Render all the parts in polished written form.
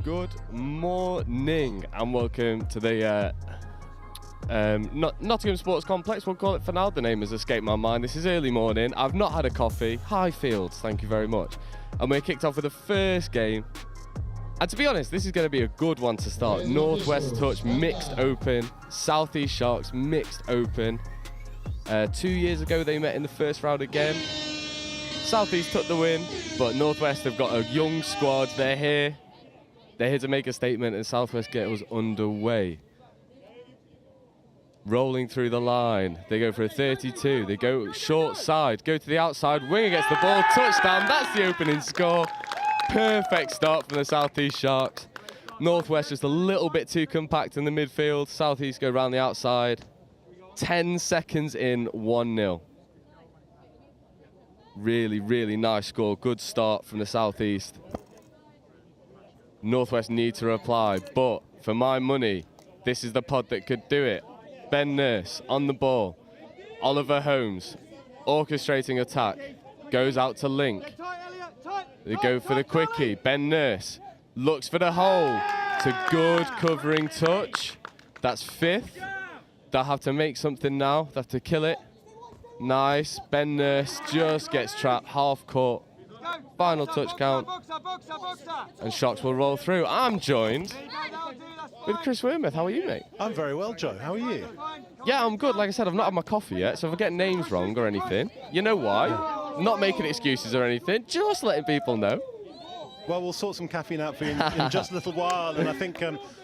Good morning and welcome to the Nottingham Sports Complex, we'll call it for now. The name has escaped my mind. This is early morning. I've not had a coffee. Highfields, thank you very much. And we're kicked off with the first game. And to be honest, this is going to be a good one to start. Northwest Touch mixed open. Southeast Sharks mixed open. 2 years ago they met in the first round again. Southeast took the win, but Northwest have got a young squad. They're here. They're here to make a statement, and Southwest get us underway. Rolling through the line. They go for a 32. They go short side, go to the outside. Winger gets the ball, touchdown. That's the opening score. Perfect start from the Southeast Sharks. Northwest just a little bit too compact in the midfield. Southeast go round the outside. 10 seconds in, 1-0. Really, really nice score. Good start from the Southeast. Northwest need to reply, but for my money, this is the pod that could do it. Ben Nurse on the ball. Oliver Holmes orchestrating attack. Goes out to Link. They go for the quickie. Ben Nurse looks for the hole. It's a good covering touch. That's fifth. They'll have to make something now. They'll have to kill it. Nice. Ben Nurse just gets trapped. Half court. Final touch count. And Sharks will roll through. I'm joined with Chris Wormuth. How are you, mate? I'm very well, Joe. How are you? Yeah, I'm good. Like I said, I've not had my coffee yet, so if I get names wrong or anything, you know why. Not making excuses or anything, just letting people know. Well, we'll sort some caffeine out for you in just a little while, and I think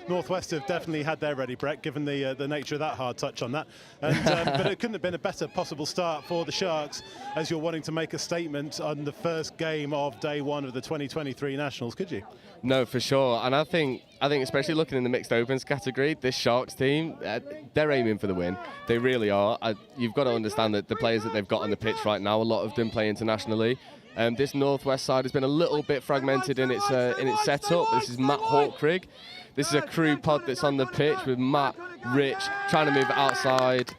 Northwest have definitely had their ready, Brett, given the nature of that hard touch on that. And, but it couldn't have been a better possible start for the Sharks as you're wanting to make a statement on the first game of day one of the 2023 Nationals, could you? No, for sure. And I think especially looking in the mixed opens category, this Sharks team, they're aiming for the win. They really are. You've got to understand that the players that they've got on the pitch right now, a lot of them play internationally. This Northwest side has been a little bit fragmented in its setup. This is Matt Hawkrigg. This is a crew pod that's on the pitch with Matt, Rich, trying to move it outside.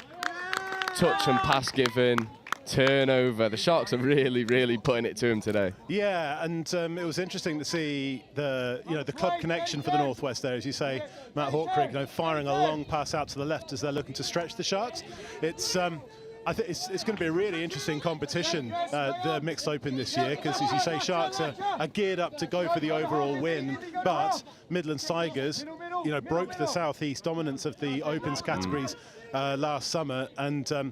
Touch and pass given. Turnover. The Sharks are really, really putting it to him today. Yeah, and it was interesting to see the club connection for the Northwest there, as you say. Matt Hawkrigg, firing a long pass out to the left as they're looking to stretch the Sharks. I think it's going to be a really interesting competition, the mixed open this year, because as you say, Sharks are geared up to go for the overall win, but Midlands Tigers, broke the Southeast dominance of the opens categories last summer, and so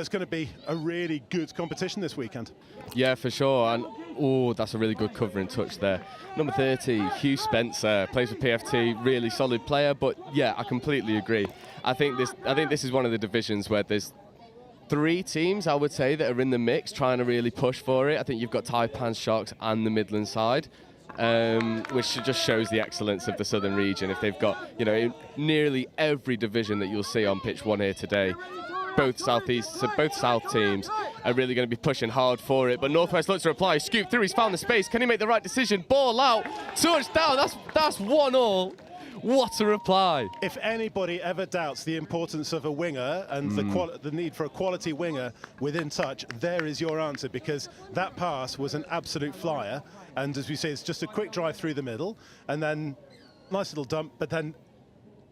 it's going to be a really good competition this weekend. Yeah, for sure. And that's a really good covering touch there. Number 30, Hugh Spencer, plays for PFT, really solid player. But yeah, I completely agree. I think this is one of the divisions where there's 3 teams, I would say, that are in the mix, trying to really push for it. I think you've got Taipans, Sharks, and the Midland side. Which just shows the excellence of the southern region. If they've got, in nearly every division that you'll see on pitch 1 here today, both South teams are really going to be pushing hard for it. But Northwest looks to reply, scoop through, he's found the space. Can he make the right decision? Ball out, touchdown, that's 1-1. What a reply. If anybody ever doubts the importance of a winger and the need for a quality winger within touch, there is your answer, because that pass was an absolute flyer. And as we say, it's just a quick drive through the middle and then nice little dump. But then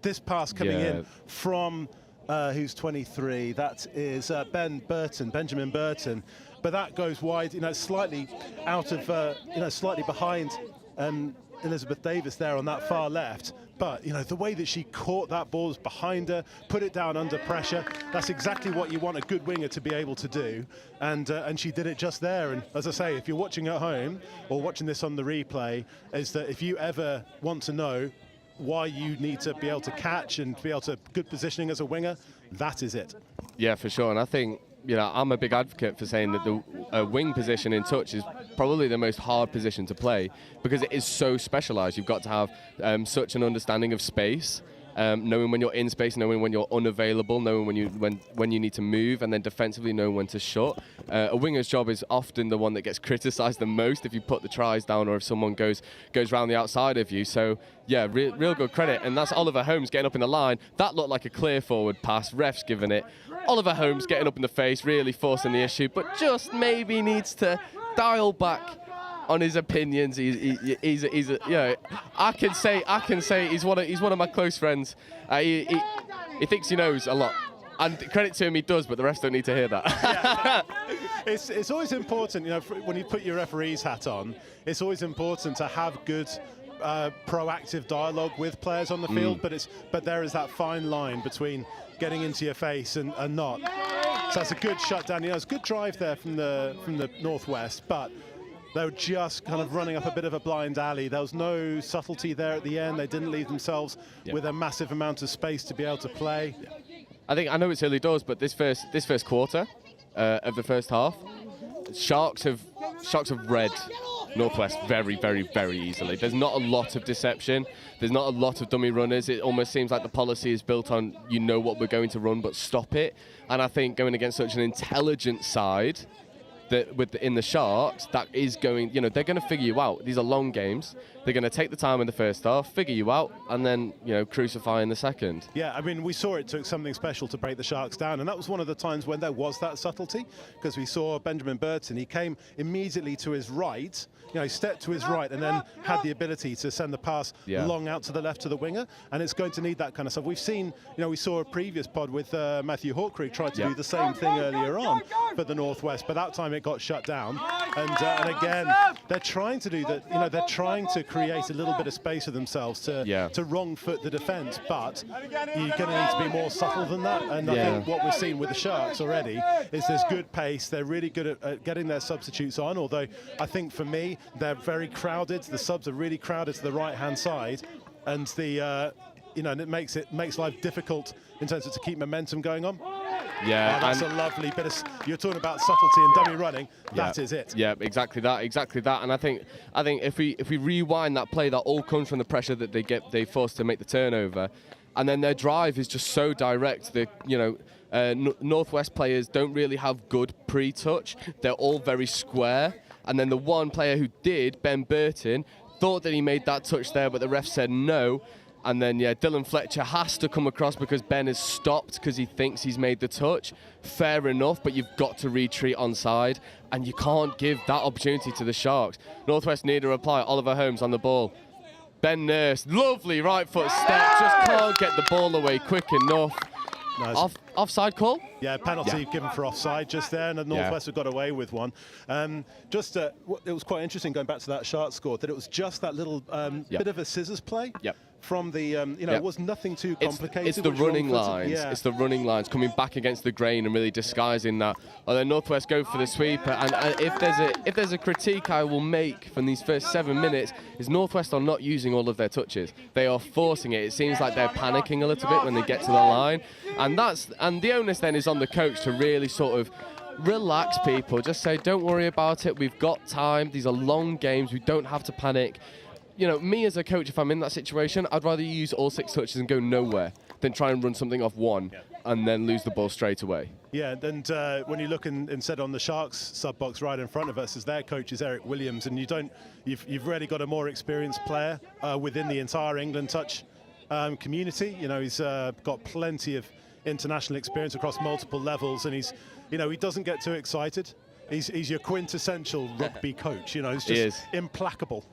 this pass coming in from who's 23, that is Benjamin Burton. But that goes wide, slightly out of, slightly behind Elizabeth Davis there on that far left. But, the way that she caught that ball was behind her, put it down under pressure. That's exactly what you want a good winger to be able to do. And she did it just there. And as I say, if you're watching at home or watching this on the replay, is that if you ever want to know why you need to be able to catch and be able to good positioning as a winger, that is it. Yeah, for sure. And I think, I'm a big advocate for saying that the wing position in touch is probably the most hard position to play, because it is so specialised. You've got to have such an understanding of space, knowing when you're in space, knowing when you're unavailable, knowing when you need to move, and then defensively knowing when to shut. A winger's job is often the one that gets criticised the most if you put the tries down or if someone goes round the outside of you. So yeah, real good credit. And that's Oliver Holmes getting up in the line. That looked like a clear forward pass. Ref's giving it. Oliver Holmes getting up in the face, really forcing the issue, but just maybe needs to dial back on his opinions. He's you know, I can say he's one of my close friends. He thinks he knows a lot, and credit to him, he does. But the rest don't need to hear that. Yeah. It's always important, you know, when you put your referee's hat on. It's always important to have good, proactive dialogue with players on the field. But there is that fine line between getting into your face and not. So that's a good shutdown. You know, it's a good drive there from the Northwest, but they were just kind of running up a bit of a blind alley. There was no subtlety there at the end. They didn't leave themselves with a massive amount of space to be able to play. I know it's early doors, but this first quarter of the first half, Sharks have read Northwest very, very, very easily. There's not a lot of deception. There's not a lot of dummy runners. It almost seems like the policy is built on, you know what we're going to run, but stop it. And I think going against such an intelligent side, that in the Sharks, that is going, you know, they're going to figure you out. These are long games. They're going to take the time in the first half, figure you out, and then, you know, crucify in the second. Yeah, I mean, we saw it took something special to break the Sharks down, and that was one of the times when there was that subtlety, because we saw Benjamin Burton. He came immediately to his right, you know, he stepped to his right and then had the ability to send the pass long out to the left to the winger, and it's going to need that kind of stuff. We've seen, you know, we saw a previous pod with Matthew Hawkcroft tried to do the same thing earlier on for the Northwest, but that time it got shut down. And again, they're trying to do that. You know, they're trying to create a little bit of space for themselves to wrong foot the defence, but you're going to need to be more subtle than that. And I think what we're seeing with the Sharks already is there's good pace. They're really good at getting their substitutes on. Although I think for me, they're very crowded. The subs are really crowded to the right-hand side, and the you know, and it makes life difficult in terms of to keep momentum going on. Yeah, that's a lovely bit of. You're talking about subtlety and dummy running. That is it. Yeah, exactly that. And I think if we rewind that play, that all comes from the pressure that they forced to make the turnover, and then their drive is just so direct. Northwest players don't really have good pre-touch. They're all very square, and then the one player who did, Ben Burton, thought that he made that touch there, but the ref said no. And then, Dylan Fletcher has to come across because Ben has stopped because he thinks he's made the touch. Fair enough, but you've got to retreat onside, and you can't give that opportunity to the Sharks. Northwest need a reply. Oliver Holmes on the ball. Ben Nurse, lovely right foot step, just can't get the ball away quick enough. Nice. Offside call? Yeah, penalty given for offside just there, and the Northwest have got away with one. It was quite interesting going back to that Sharks score, that it was just that little bit of a scissors play. From the, it was nothing too complicated. It's the running lines. It's the running lines coming back against the grain and really disguising that. And then Northwest go for the sweeper. And if there's a critique I will make from these first 7 minutes, is Northwest are not using all of their touches. They are forcing it. It seems like they're panicking a little bit when they get to the line, and the onus then is on the coach to really sort of relax people. Just say, don't worry about it. We've got time. These are long games. We don't have to panic. You know, me as a coach, if I'm in that situation, I'd rather use all 6 touches and go nowhere than try and run something off one and then lose the ball straight away. Yeah, and when you look instead on the Sharks sub box right in front of us, as their coach is Eric Williams, and you've really got a more experienced player within the entire England touch community. You know, he's got plenty of international experience across multiple levels, and he doesn't get too excited. He's your quintessential rugby coach. You know, he's just implacable.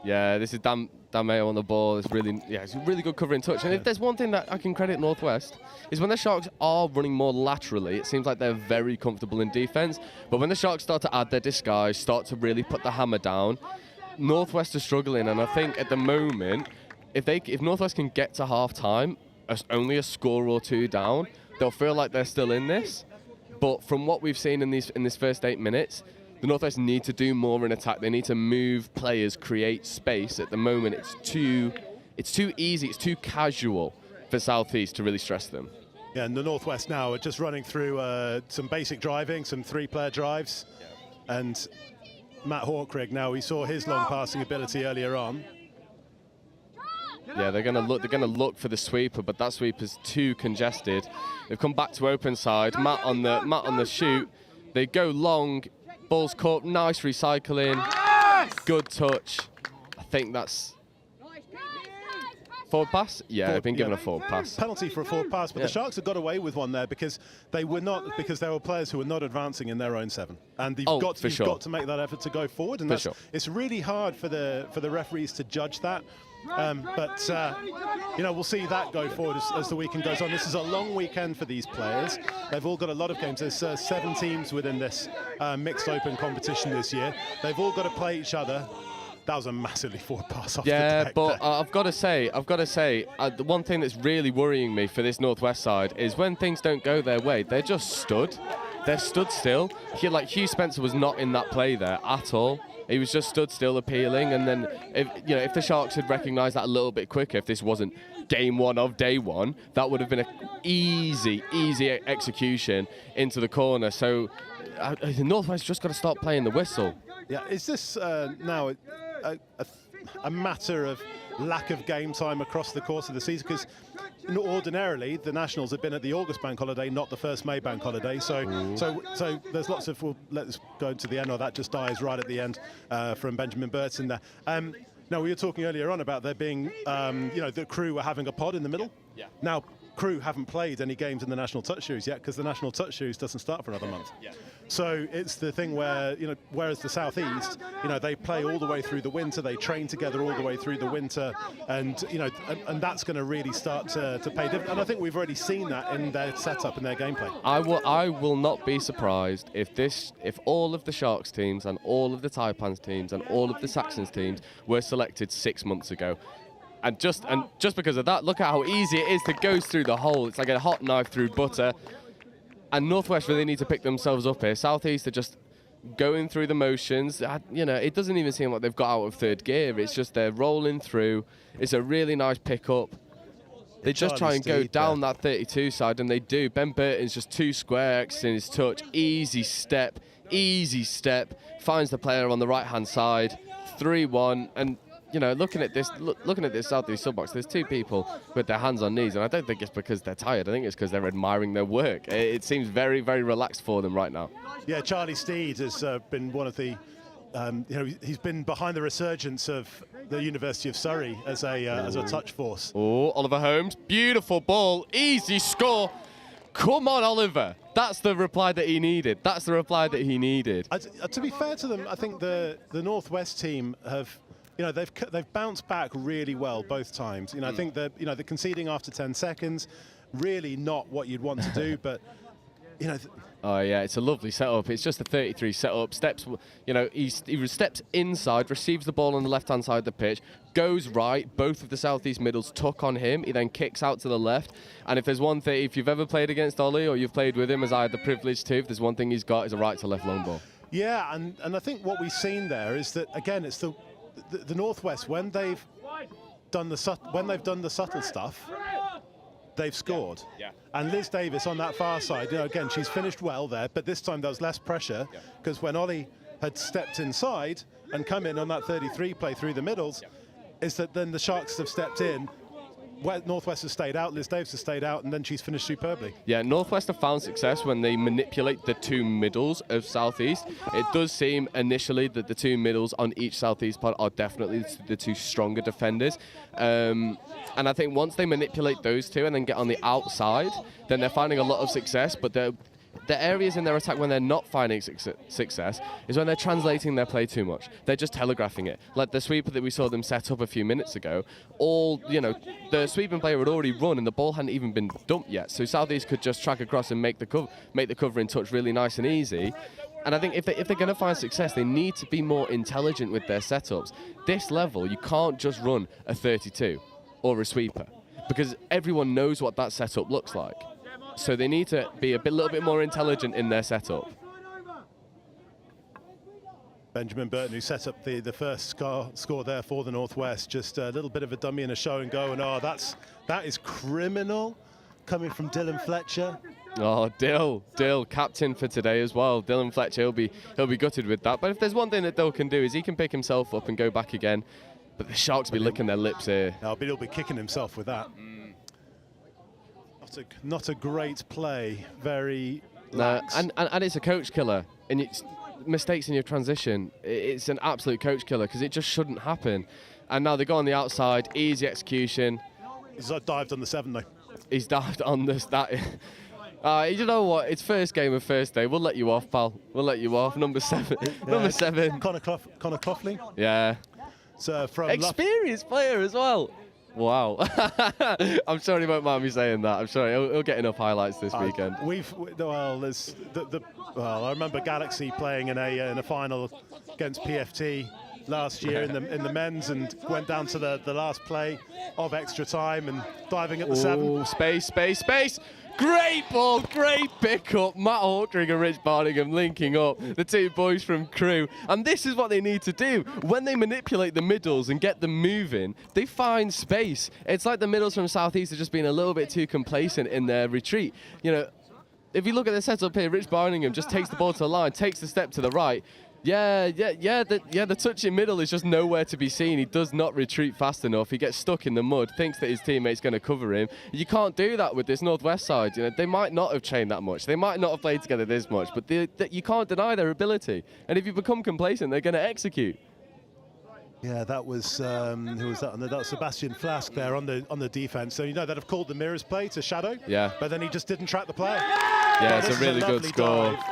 Yeah, this is Dan Mayo on the ball. It's a really good covering touch. And if there's one thing that I can credit Northwest, is when the Sharks are running more laterally, it seems like they're very comfortable in defence. But when the Sharks start to add their disguise, start to really put the hammer down, Northwest are struggling. And I think at the moment, if Northwest can get to half-time, only a score or 2 down, they'll feel like they're still in this. But from what we've seen in this first 8 minutes, the Northwest need to do more in attack. They need to move players, create space. At the moment, it's too easy, it's too casual for Southeast to really stress them. Yeah, and the Northwest now are just running through some basic driving, some 3-player drives. And Matt Hawkcroft now, we saw his long passing ability earlier on. Yeah, they're gonna look for the sweeper, but that sweeper's too congested. They've come back to open side. Matt on the shoot. They go long. Ball's caught, nice recycling, good touch. I think that's Forward pass? Yeah, they've been given a forward pass. Penalty for a forward pass, but the Sharks have got away with one there because there were players who were not advancing in their own 7, and you've got to make that effort to go forward, and it's really hard for the referees to judge that. But we'll see that go forward as the weekend goes on. This is a long weekend for these players. They've all got a lot of games. There's 7 teams within this mixed open competition this year. They've all got to play each other. That was a massively forward pass off the deck. But I've got to say, the one thing that's really worrying me for this Northwest side is when things don't go their way, they're just stood. They're stood still. Hugh Spencer was not in that play there at all. He was just stood still, appealing. And then, if the Sharks had recognised that a little bit quicker, if this wasn't game 1 of day 1, that would have been an easy execution into the corner. So, the Northwest just got to start playing the whistle. Yeah, is this now a matter of lack of game time across the course of the season? Because ordinarily the Nationals have been at the August bank holiday, not the first May bank holiday. So there's lots of. Well, let's go to the end. Or that just dies right at the end from Benjamin Burton there. Now we were talking earlier on about there being, the Crew were having a pod in the middle. Yeah. Now Crew haven't played any games in the National Touch Series yet because the National Touch Series doesn't start for another month. Yeah. So it's the thing where, whereas the Southeast, they play all the way through the winter, they train together all the way through the winter, and and that's going to really start to pay dividends. And I think we've already seen that in their setup and their gameplay. I will not be surprised if all of the Sharks teams and all of the Taipans teams and all of the Saxons teams were selected 6 months ago. And just because of that, look at how easy it is to go through the hole. It's like a hot knife through butter. And Northwest really need to pick themselves up here. Southeast are just going through the motions. It doesn't even seem like they've got out of third gear. It's just they're rolling through. It's a really nice pickup. They just try and go down that 32 side, and they do. Ben Burton's just 2 square X in his touch. Easy step. Finds the player on the right-hand side. 3-1. And looking at this Southeast sub-box, there's 2 people with their hands on knees, and I don't think it's because they're tired. I think it's because they're admiring their work. It seems very, very relaxed for them right now. Yeah, Charlie Steed has been one of the, he's been behind the resurgence of the University of Surrey as a touch force. Oh, Oliver Holmes, beautiful ball, easy score. Come on, Oliver. That's the reply that he needed. To be fair to them, I think the Northwest team have. They've bounced back really well both times. I think that the conceding after 10 seconds, really not what you'd want to do, but Oh yeah, it's a lovely setup. It's just a 33 setup. Steps, he steps inside, receives the ball on the left-hand side of the pitch, goes right. Both of the Southeast middles tuck on him. He then kicks out to the left. And if there's one thing, if you've ever played against Ollie or you've played with him, as I had the privilege to, if there's one thing he's got, is a right to left long ball. Yeah, and I think what we've seen there is that again, it's the Northwest when they've done the subtle stuff, they've scored. Yeah. And Liz Davis on that far side, again, she's finished well there, but this time there was less pressure because when Ollie had stepped inside and come in on that 33 play through the middles, is that then the Sharks have stepped in. Northwest has stayed out, Liz Davis has stayed out, and then she's finished superbly. Yeah, Northwest have found success when they manipulate the 2 middles of Southeast. It does seem initially that the 2 middles on each Southeast pod are definitely the 2 stronger defenders. And I think once they manipulate those 2 and then get on the outside, then they're finding a lot of success, but the areas in their attack when they're not finding success is when they're translating their play too much. They're just telegraphing it. Like the sweeper that we saw them set up a few minutes ago, the sweeping player had already run and the ball hadn't even been dumped yet. So Southeast could just track across and make the covering touch really nice and easy. And I think if they're going to find success, they need to be more intelligent with their setups. This level, you can't just run a 32 or a sweeper because everyone knows what that setup looks like. So they need to be a little bit more intelligent in their setup. Benjamin Burton, who set up the first score there for the Northwest, just a little bit of a dummy and a show and go, and that is criminal coming from Dylan Fletcher. Oh, Dill, captain for today as well. Dylan Fletcher, he'll be gutted with that. But if there's one thing that Dill can do is he can pick himself up and go back again. But the Sharks will be licking their lips here. But he'll be kicking himself with that. Not a great play, very lax. And it's a coach killer, and it's mistakes in your transition. It's an absolute coach killer because it just shouldn't happen. And now they go on the outside, easy execution, He's dived on the 7 though. He's dived on this. You know what? It's first game of first day. We'll let you off, pal. We'll let you off. Number 7. Number 7. Connor Coughlin. Yeah. So from experienced player as well. Wow. I'm sure he won't mind me saying that. I'm sure he'll get enough highlights this weekend. I remember Galaxy playing in a final against PFT last year in the men's, and went down to the last play of extra time and diving at the 7. Space. Great ball, great pick-up. Matt Hawkring and Rich Barningham linking up, the 2 boys from Crewe. And this is what they need to do. When they manipulate the middles and get them moving, they find space. It's like the middles from South East are just being a little bit too complacent in their retreat. You know, if you look at the setup here, Rich Barningham just takes the ball to the line, takes the step to the right. The touch in middle is just nowhere to be seen. He does not retreat fast enough. He gets stuck in the mud, thinks that his teammate's going to cover him. You can't do that with this Northwest side. You know, they might not have trained that much. They might not have played together this much, but you can't deny their ability. And if you become complacent, they're going to execute. Yeah, that was who was that? That was Sebastian Flask there on the defense. So they'd have called the mirrors play to Shadow. Yeah. But then he just didn't track the player. Yeah, it's a really good score. Dive.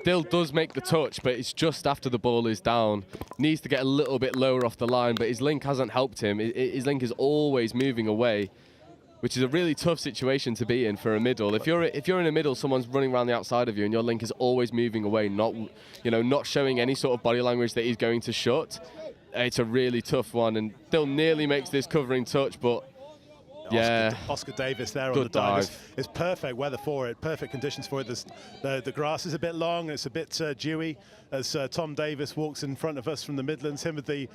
Dill does make the touch, but it's just after the ball is down. Needs to get a little bit lower off the line, but his link hasn't helped him. His link is always moving away, which is a really tough situation to be in for a middle. If you're in a middle, someone's running around the outside of you, and your link is always moving away, not showing any sort of body language that he's going to shut. It's a really tough one, and Dill nearly makes this covering touch, but. Yeah, Oscar Davis there on the dive. It's perfect weather for it, perfect conditions for it. The grass is a bit long, it's a bit dewy as Tom Davis walks in front of us from the Midlands, him with the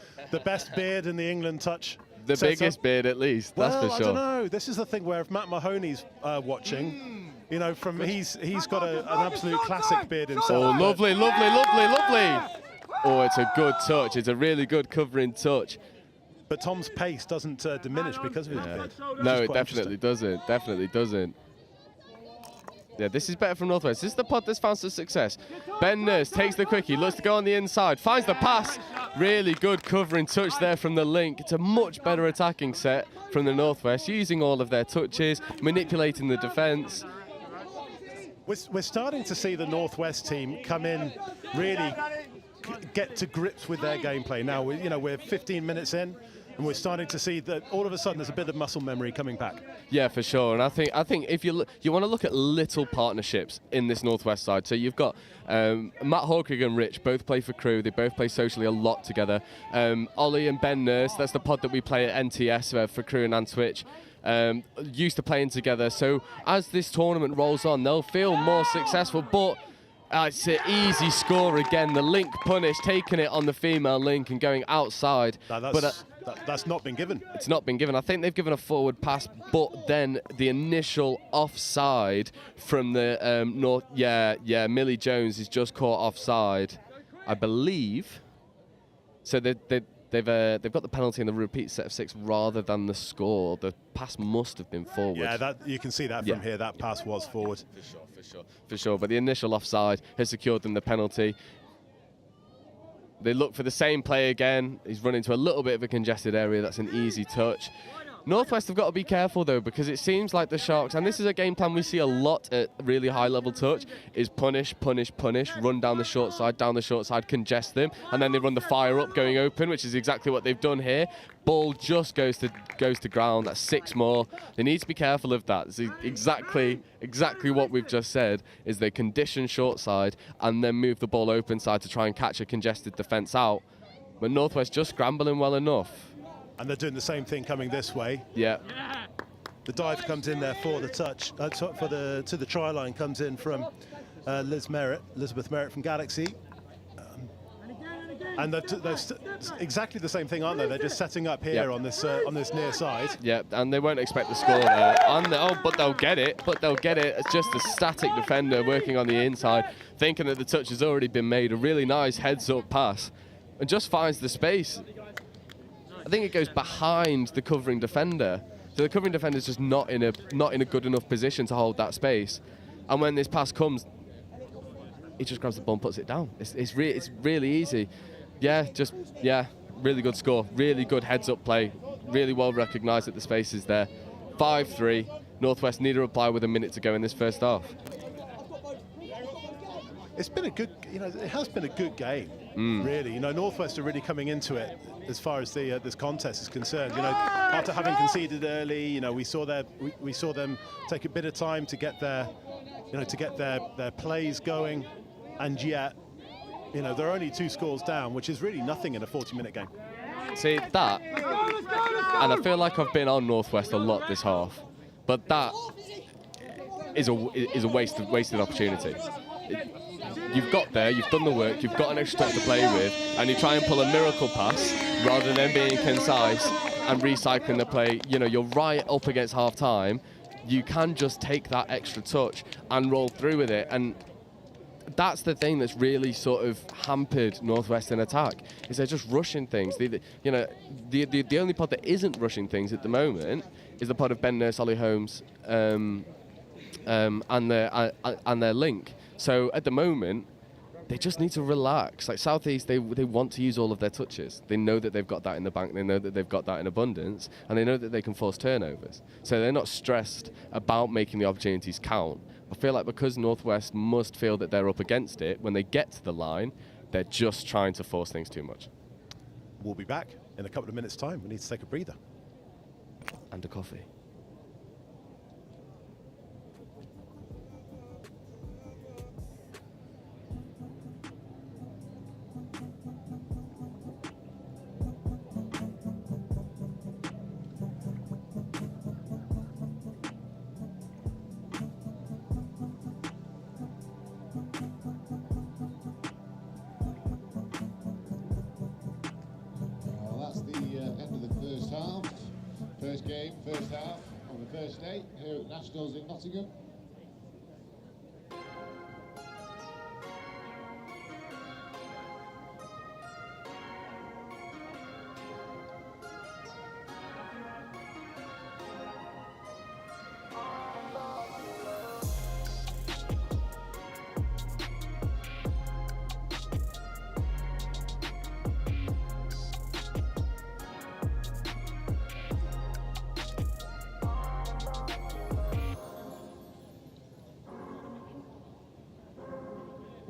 best beard in the England touch. The biggest beard, at least, that's for sure. I don't know. This is the thing where if Matt Mahoney's watching, he's got an absolute classic beard himself. Oh, lovely. Oh, it's a good touch. It's a really good covering touch. But Tom's pace doesn't diminish because of his beard. No, it definitely doesn't. Yeah, this is better from Northwest. This is the pod that's found some success. Ben Nurse takes the quickie, looks to go on the inside, finds the pass. Really good covering touch there from the link. It's a much better attacking set from the Northwest, using all of their touches, manipulating the defence. We're starting to see the Northwest team come in, really get to grips with their gameplay. Now, we're 15 minutes in, and we're starting to see that all of a sudden there's a bit of muscle memory coming back. Yeah, for sure. And I think if you want to look at little partnerships in this Northwest side, so you've got Matt Hawkrig and Rich both play for Crewe. They both play socially a lot together. Ollie and Ben Nurse, that's the pod that we play at NTS for Crewe and Antwich. Used to playing together. So as this tournament rolls on, they'll feel more successful. But it's an easy score again. The link punish, taking it on the female link and going outside. That's not been given. It's not been given. I think they've given a forward pass, but then the initial offside from the North. Yeah, Millie Jones is just caught offside, I believe. So they've got the penalty in the repeat set of 6 rather than the score. The pass must have been forward. Yeah, you can see that from here. That pass was forward. For sure. But the initial offside has secured them the penalty. They look for the same play again. He's run into a little bit of a congested area. That's an easy touch. Northwest have got to be careful, though, because it seems like the Sharks, and this is a game plan we see a lot at really high-level touch, is punish, run down the short side, congest them, and then they run the fire up going open, which is exactly what they've done here. Ball just goes to ground. That's 6 more. They need to be careful of that. It's exactly what we've just said, is they condition short side and then move the ball open side to try and catch a congested defence out. But Northwest just scrambling well enough. And they're doing the same thing coming this way. Yeah. The dive comes in there for the touch, to the try line comes in from Elizabeth Merritt from Galaxy. And they're exactly the same thing, aren't they? They're just setting up here on this near side. Yeah, and they won't expect the score there. But they'll get it. It's just a static defender working on the inside, thinking that the touch has already been made. A really nice heads-up pass, and just finds the space. I think it goes behind the covering defender. So the covering defender is just not in a good enough position to hold that space. And when this pass comes, he just grabs the ball and puts it down. It's really easy. Really good score. Really good heads-up play. Really well recognised that the space is there. 5-3. Northwest need a reply with a minute to go in this first half. It's been a good, it has been a good game, really. Northwest are really coming into it as far as this contest is concerned. After having conceded early, we saw them take a bit of time to get their plays going, and yet, they're only 2 scores down, which is really nothing in a 40-minute game. See that, and I feel like I've been on Northwest a lot this half, but that is a wasted opportunity. You've got there, you've done the work, you've got an extra touch to play with, and you try and pull a miracle pass rather than being concise and recycling the play. You're right up against half time. You can just take that extra touch and roll through with it. And that's the thing that's really sort of hampered Northwest in attack, is they're just rushing things. The only pod that isn't rushing things at the moment is the pod of Ben Nurse, Ollie Holmes, and their link. So at the moment, they just need to relax. Like Southeast, they want to use all of their touches. They know that they've got that in the bank. They know that they've got that in abundance, and they know that they can force turnovers. So they're not stressed about making the opportunities count. I feel like because Northwest must feel that they're up against it, when they get to the line, they're just trying to force things too much. We'll be back in a couple of minutes' time. We need to take a breather. And a coffee. First game, first half of the first day here at Nationals in Nottingham.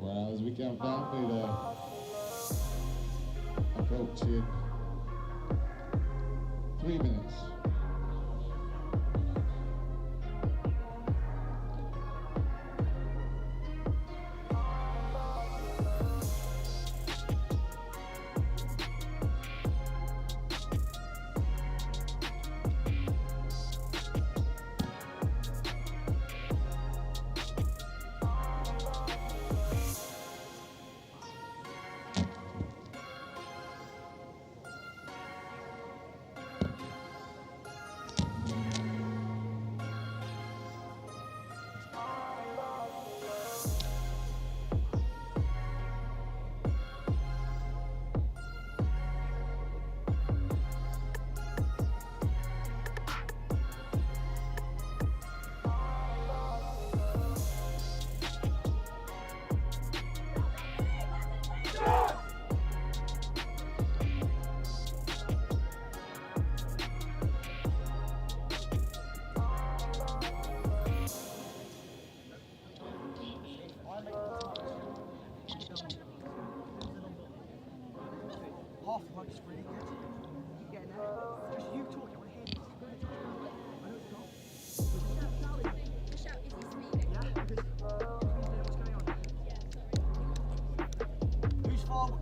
Well, as we count down, we're approaching 3 minutes.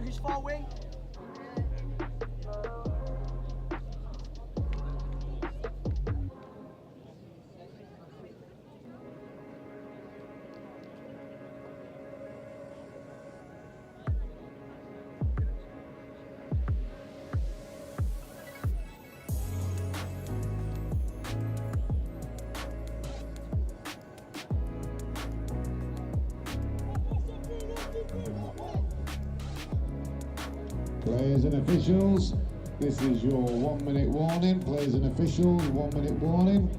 Who's far wing? Players and officials, this is your 1 minute warning. Players and officials, 1 minute warning.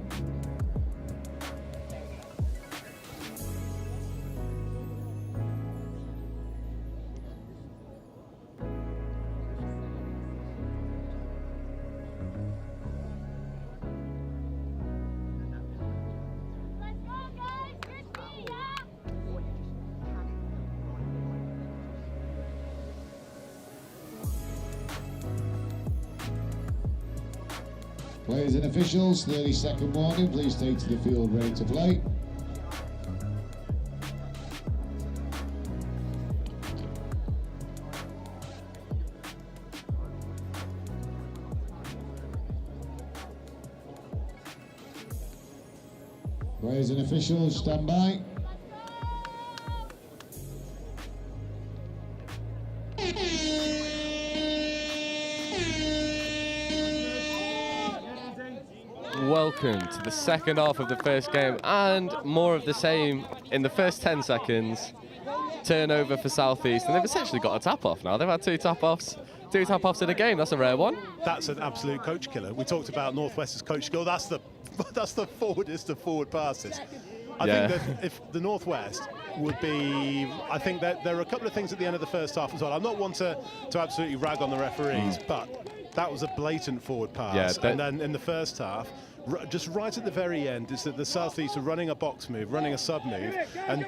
Players and officials, 30-second warning. Please take to the field ready to play. Players and officials, stand by. Welcome to the second half of the first game, and more of the same in the first 10 seconds. Turnover for South East, and they've essentially got a tap-off now. They've had two tap-offs in a game. That's a rare one. That's an absolute coach killer. We talked about Northwest's coach killer. That's the forwardest of forward passes. I think that if the Northwest would be, I think that there are a couple of things at the end of the first half as well. I'm not one to absolutely rag on the referees, but that was a blatant forward pass. And then in the first half, just right at the very end, is that the South East are running a box move, running a sub move, and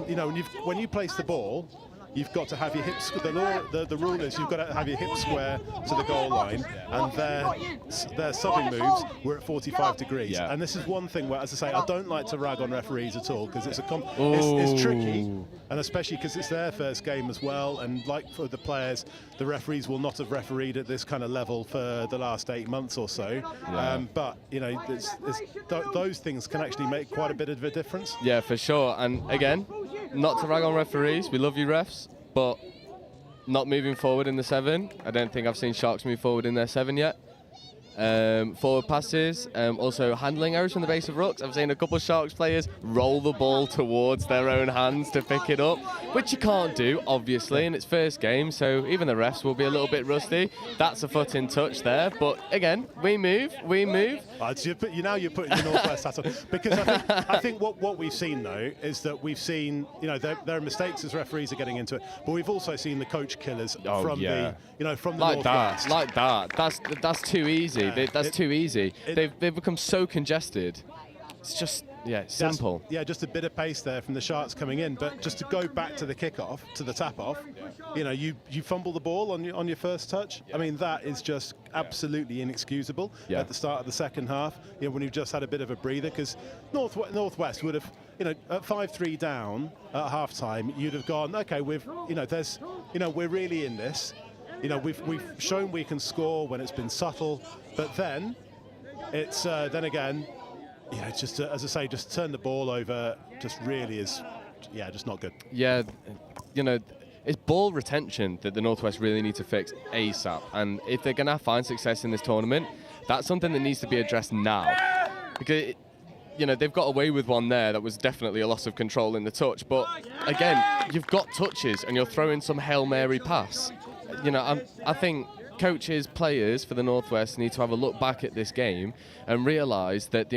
you know, when you place the ball, you've got to have your hips. The rule is you've got to have your hips square to the goal line, and their subbing moves were at 45 degrees. Yeah. And this is one thing where, as I say, I don't like to rag on referees at all, because it's tricky, and especially because it's their first game as well. And like for the players, the referees will not have refereed at this kind of level for the last 8 months or so. Yeah. But you know, those things can actually make quite a bit of a difference. Yeah, for sure. And again, not to rag on referees, we love you refs, but not moving forward in the 7. I don't think I've seen Sharks move forward in their 7 yet. Forward passes, also handling errors from the base of rucks. I've seen a couple of Sharks players roll the ball towards their own hands to pick it up, which you can't do, obviously, in its first game, so even the refs will be a little bit rusty. That's a foot in touch there, but again, we move. You're putting your Northwest hat on, because I think what we've seen, though, is that we've seen, you know, there are mistakes as referees are getting into it, but we've also seen the coach killers from the Northwest. Like that. That's too easy. That's too easy. They've become so congested. It's just, simple. Just a bit of pace there from the Sharks coming in. But just to go back to the kickoff, to the tap-off, you know, you fumble the ball on your first touch. I mean, that is just absolutely inexcusable at the start of the second half, you know, when you've just had a bit of a breather, because Northwest would have, you know, at 5-3 down at half-time, you'd have gone, okay, we're really in this. You know, we've shown we can score when it's been subtle, but then it's then again, just as I say, just turn the ball over. Just really is, just not good. Yeah, you know, it's ball retention that the Northwest really need to fix ASAP. And if they're going to find success in this tournament, that's something that needs to be addressed now, because you know, they've got away with one there that was definitely a loss of control in the touch. But again, you've got touches and you're throwing some Hail Mary pass. You know, I think coaches, players for the Northwest need to have a look back at this game and realise that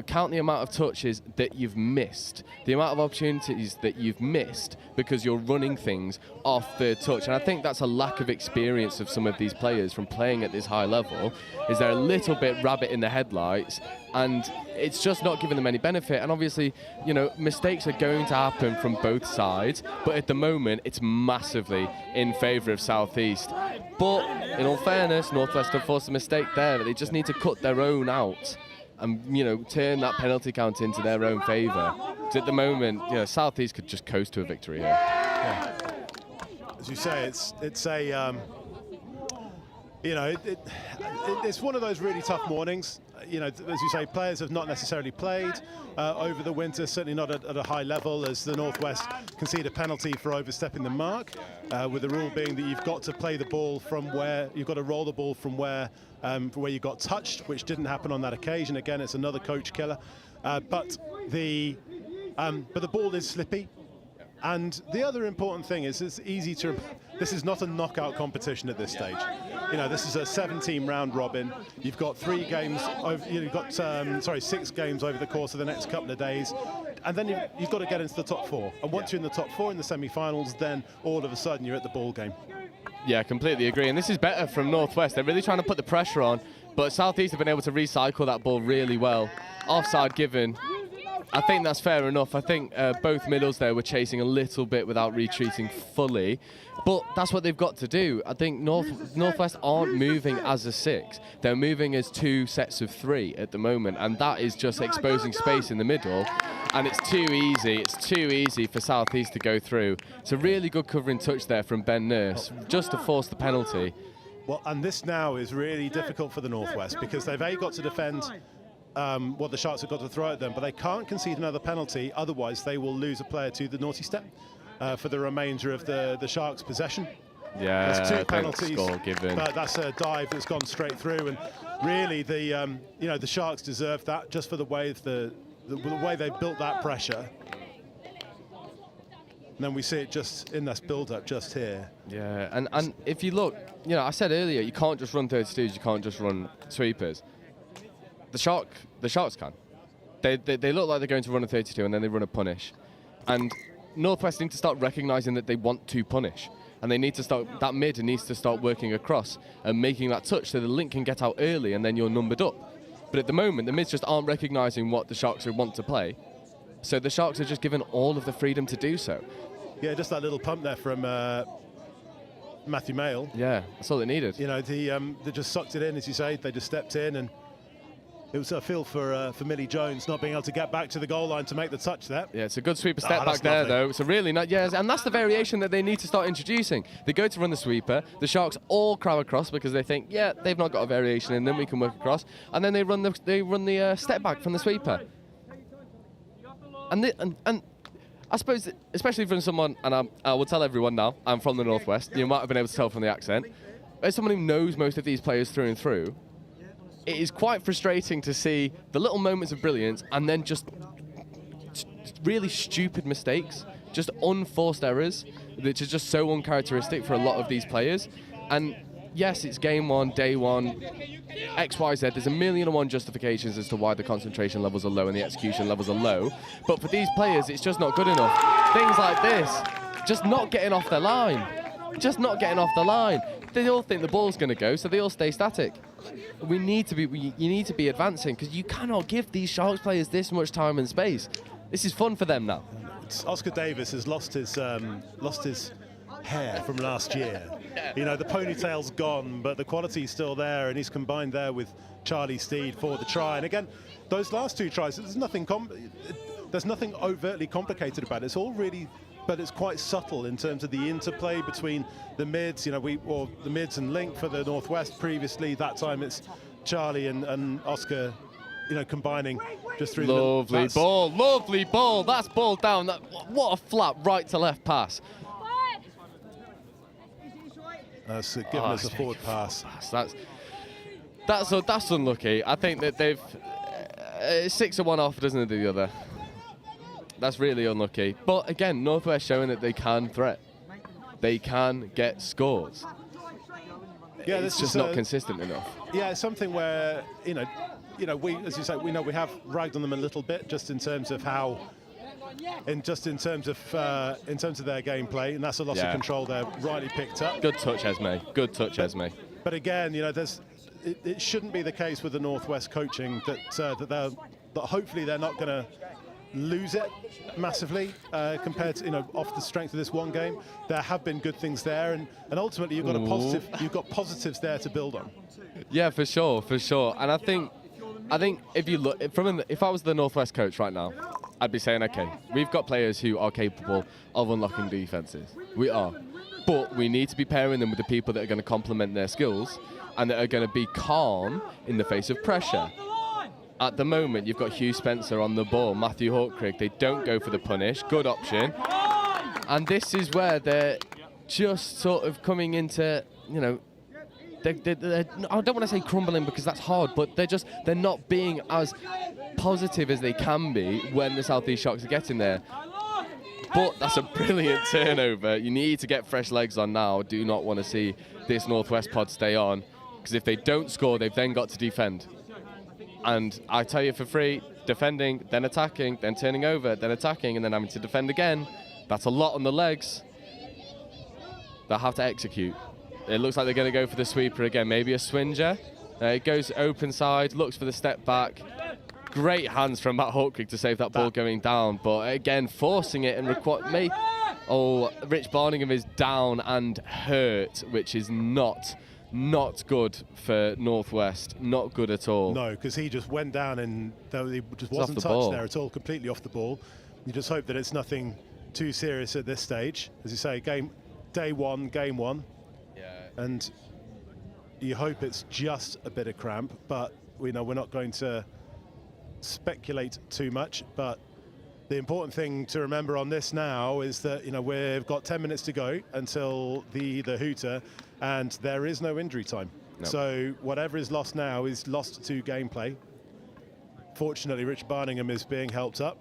count the amount of touches that you've missed, the amount of opportunities that you've missed because you're running things off the touch. And I think that's a lack of experience of some of these players from playing at this high level, is they're a little bit rabbit in the headlights, and it's just not giving them any benefit. And obviously, you know, mistakes are going to happen from both sides, but at the moment it's massively in favour of South East. But in all fairness, Northwest have forced a mistake there, but they just need to cut their own out and, you know, turn that penalty count into their own favour. Because at the moment, you know, South East could just coast to a victory here. Yeah. As you say, it's a it's one of those really tough mornings. You know, as you say, players have not necessarily played over the winter, certainly not at a high level, as the Northwest concede a penalty for overstepping the mark, with the rule being that you've got to play the ball from where, you've got to roll the ball from where you got touched, which didn't happen on that occasion. Again, it's another coach killer. But the ball is slippy. And the other important thing is it's easy to, this is not a knockout competition at this stage. You know, this is a 7-team round robin. You've got 6 games over the course of the next couple of days. And then you've got to get into the top 4. And once you're in the top 4 in the semi-finals, then all of a sudden you're at the ball game. Yeah, completely agree. And this is better from Northwest. They're really trying to put the pressure on, but South East have been able to recycle that ball really well. Offside given I think that's fair enough. I think both middles there were chasing a little bit without retreating fully, but that's what they've got to do. I think Northwest aren't moving as a 6. They're moving as 2 sets of 3 at the moment, and that is just exposing space in the middle, and it's too easy. It's too easy for Southeast to go through. It's a really good covering touch there from Ben Nurse, just to force the penalty. Well, and this now is really difficult for the Northwest because they've got to defend what the Sharks have got to throw at them, but they can't concede another penalty, otherwise they will lose a player to the naughty step for the remainder of the Sharks' possession. Yeah, there's 2 penalties, score given. but that's a dive that's gone straight through, and really the Sharks deserve that just for the way the way they built that pressure. And then we see it just in this build-up just here. Yeah, and if you look, I said earlier, you can't just run 32s, you can't just run sweepers. The Sharks can. They look like they're going to run a 32 and then they run a punish. And Northwest need to start recognising that they want to punish. And they need to start, that mid needs to start working across and making that touch so the link can get out early and then you're numbered up. But at the moment, the mids just aren't recognising what the Sharks want to play. So the Sharks are just given all of the freedom to do so. Yeah, just that little pump there from Matthew Mayle. Yeah, that's all they needed. They just sucked it in, as you say. They just stepped in, and it was a feel for Millie Jones not being able to get back to the goal line to make the touch there. Yeah, it's a good sweeper step back there, lovely. though. It's a really nice, yeah, and that's the variation that they need to start introducing. They go to run the sweeper. The Sharks all crowd across because they think, yeah, they've not got a variation in them. We can work across, and then they run the step back from the sweeper. And I suppose, especially from someone, and I will tell everyone now, I'm from the Northwest. You might have been able to tell from the accent. As someone who knows most of these players through and through, it is quite frustrating to see the little moments of brilliance and then just really stupid mistakes, just unforced errors, which is just so uncharacteristic for a lot of these players. And yes, it's game 1, day 1, X, Y, Z. There's a million and one justifications as to why the concentration levels are low and the execution levels are low. But for these players, it's just not good enough. Things like this, just not getting off their line. Just not getting off the line. They all think the ball's going to go, so they all stay static. You need to be advancing because you cannot give these Sharks players this much time and space. This is fun for them now. Oscar Davis has lost his hair from last year. The ponytail's gone, but the quality's still there, and he's combined there with Charlie Steed for the try. And again, those last 2 tries, there's nothing overtly complicated about it. It's all really, but it's quite subtle in terms of the interplay between the mids. The mids and Link for the Northwest previously. That time it's Charlie and Oscar, combining just through lovely ball. That's ball down. What a flat right to left pass. That's giving us a forward pass. That's unlucky. I think that they've 6 of one off doesn't do the other. That's really unlucky. But again, Northwest showing that they can threat. They can get scores. Yeah, it's just not consistent enough. Yeah, it's something where we, as you say, we have ragged on them a little bit just in terms of how. In terms of their gameplay, and that's a loss of control there, rightly picked up. Good touch, Esme. Good touch, Esme. But again, it shouldn't be the case with the Northwest coaching that hopefully they're not going to lose it massively compared to off the strength of this one game. There have been good things there, and ultimately you've got positives there to build on. Yeah, for sure. And I think if you look if I was the Northwest coach right now, I'd be saying, okay, we've got players who are capable of unlocking defenses. We are. But we need to be pairing them with the people that are going to complement their skills and that are going to be calm in the face of pressure. At the moment, you've got Hugh Spencer on the ball, Matthew Hawkcrigg. They don't go for the punish. Good option. And this is where they're just sort of coming into, I don't want to say crumbling because that's hard, but they're not being as positive as they can be when the Southeast Sharks are getting there. But that's a brilliant turnover. You need to get fresh legs on now. Do not want to see this Northwest pod stay on, because if they don't score, they've then got to defend. And I tell you for free, defending, then attacking, then turning over, then attacking, and then having to defend again. That's a lot on the legs. They'll have to execute. It looks like they're going to go for the sweeper again. Maybe a swinger. It goes open side, looks for the step back. great hands from Matt Hawkrig to save that ball going down, but again, forcing it and Rich Barningham is down and hurt, which is not good for Northwest, not good at all. No, because he just went down and he just wasn't touched there at all, completely off the ball. You just hope that it's nothing too serious at this stage. As you say, game one. Yeah. And you hope it's just a bit of cramp, but we know we're not going to speculate too much. But the important thing to remember on this now is that we've got 10 minutes to go until the hooter, and there is no injury time. No. So whatever is lost now is lost to gameplay. Fortunately, Rich Barningham is being helped up.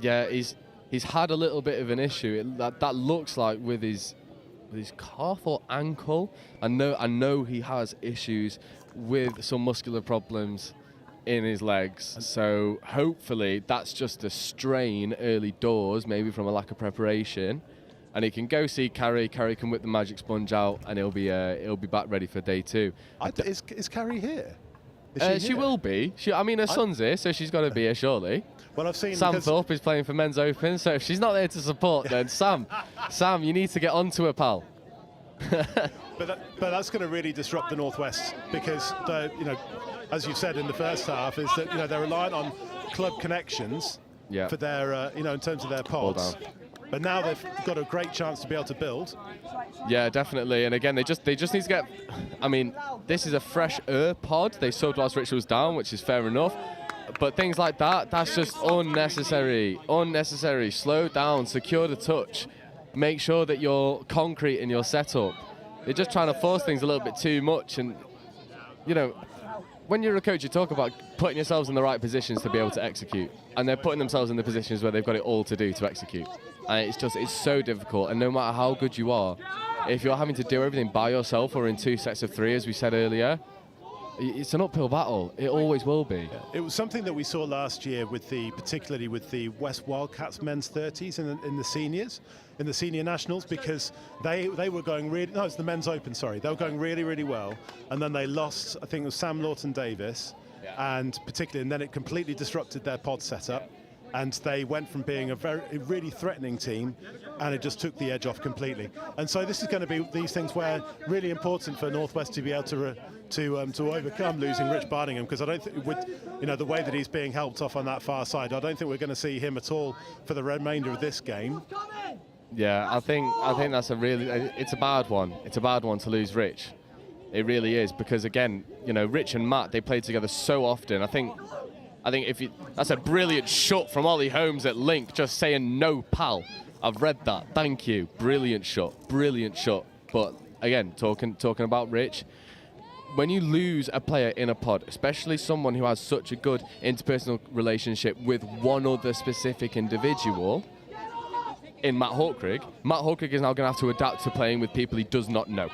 Yeah, he's had a little bit of an issue. That looks like with his calf or ankle. I know he has issues with some muscular problems in his legs. So hopefully that's just a strain early doors, maybe from a lack of preparation. And he can go see Carrie. Carrie can whip the magic sponge out, and he'll be back ready for day 2. Is Carrie here? She will be. Her son's here, so she's got to be here surely. Well, I've seen Sam Thorpe is playing for Men's Open, so if she's not there to support, then Sam, you need to get onto her, pal. But that's going to really disrupt the Northwest, because as you said in the first half, is that they're reliant on club connections for their in terms of their pods. But now they've got a great chance to be able to build. Yeah, definitely. And again, they just need to get. This is a fresh pod. They subbed whilst Rich was down, which is fair enough. But things like that's just unnecessary. Unnecessary. Slow down, secure the touch. Make sure that you're concrete in your setup. They're just trying to force things a little bit too much. And, when you're a coach, you talk about putting yourselves in the right positions to be able to execute. And they're putting themselves in the positions where they've got it all to do to execute. And it's so difficult. And no matter how good you are, if you're having to do everything by yourself or in 2 sets of 3, as we said earlier, it's an uphill battle. It always will be. It was something that we saw last year particularly with the West Wildcats men's 30s in the seniors, in the senior nationals, because they were going really. No, it's the men's open. Sorry, they were going really, really well, and then they lost. I think it was Sam Lawton Davis, and then it completely disrupted their pod setup. And they went from being a really threatening team, and it just took the edge off completely. And so this is going to be these things where really important for Northwest to be able to overcome losing Rich Barningham, because I don't think with the way that he's being helped off on that far side, I don't think we're going to see him at all for the remainder of this game. Yeah, I think that's it's a bad one. It's a bad one to lose Rich. It really is, because again, Rich and Matt, they played together so often. I think that's a brilliant shot from Ollie Holmes at Link, just saying no, pal. I've read that. Thank you. Brilliant shot. But again, talking about Rich, when you lose a player in a pod, especially someone who has such a good interpersonal relationship with one other specific individual, in Matt Hawkrig is now going to have to adapt to playing with people he does not know.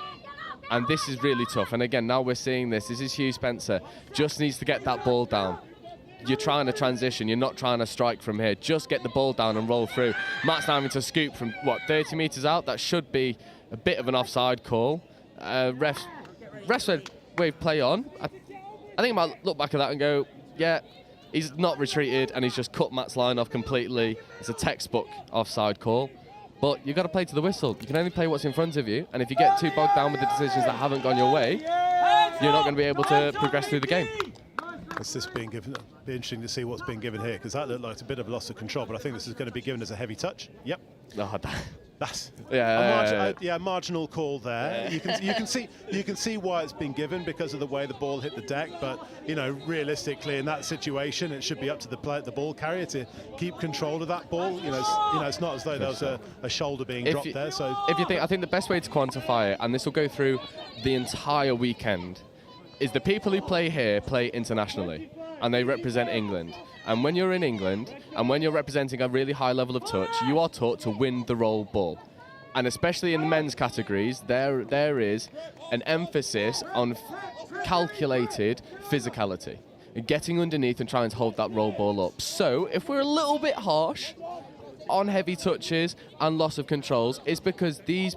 And this is really tough. And again, now we're seeing this. This is Hugh Spencer. Just needs to get that ball down. You're trying to transition. You're not trying to strike from here. Just get the ball down and roll through. Matt's now having to scoop from, 30 metres out? That should be a bit of an offside call. Refs said, wave play on. I think he might look back at that and go, yeah, he's not retreated, and he's just cut Matt's line off completely. It's a textbook offside call. But you've got to play to the whistle. You can only play what's in front of you. And if you get too bogged down with the decisions that haven't gone your way, you're not going to be able to progress through the game. Is this being given? It'll be interesting to see what's being given here, because that looked like a bit of a loss of control. But I think this is going to be given as a heavy touch. Yep. Oh, that's a marginal call there. Yeah. You can see why it's been given, because of the way the ball hit the deck. But realistically, in that situation, it should be up to the ball carrier to keep control of that ball. It's not as though there was a shoulder being dropped there. So I think the best way to quantify it, and this will go through the entire weekend, is the people who play here play internationally, and they represent England. And when you're in England, and when you're representing a really high level of touch, you are taught to win the roll ball. And especially in the men's categories, there is an emphasis on calculated physicality, getting underneath and trying to hold that roll ball up. So if we're a little bit harsh on heavy touches and loss of controls, it's because a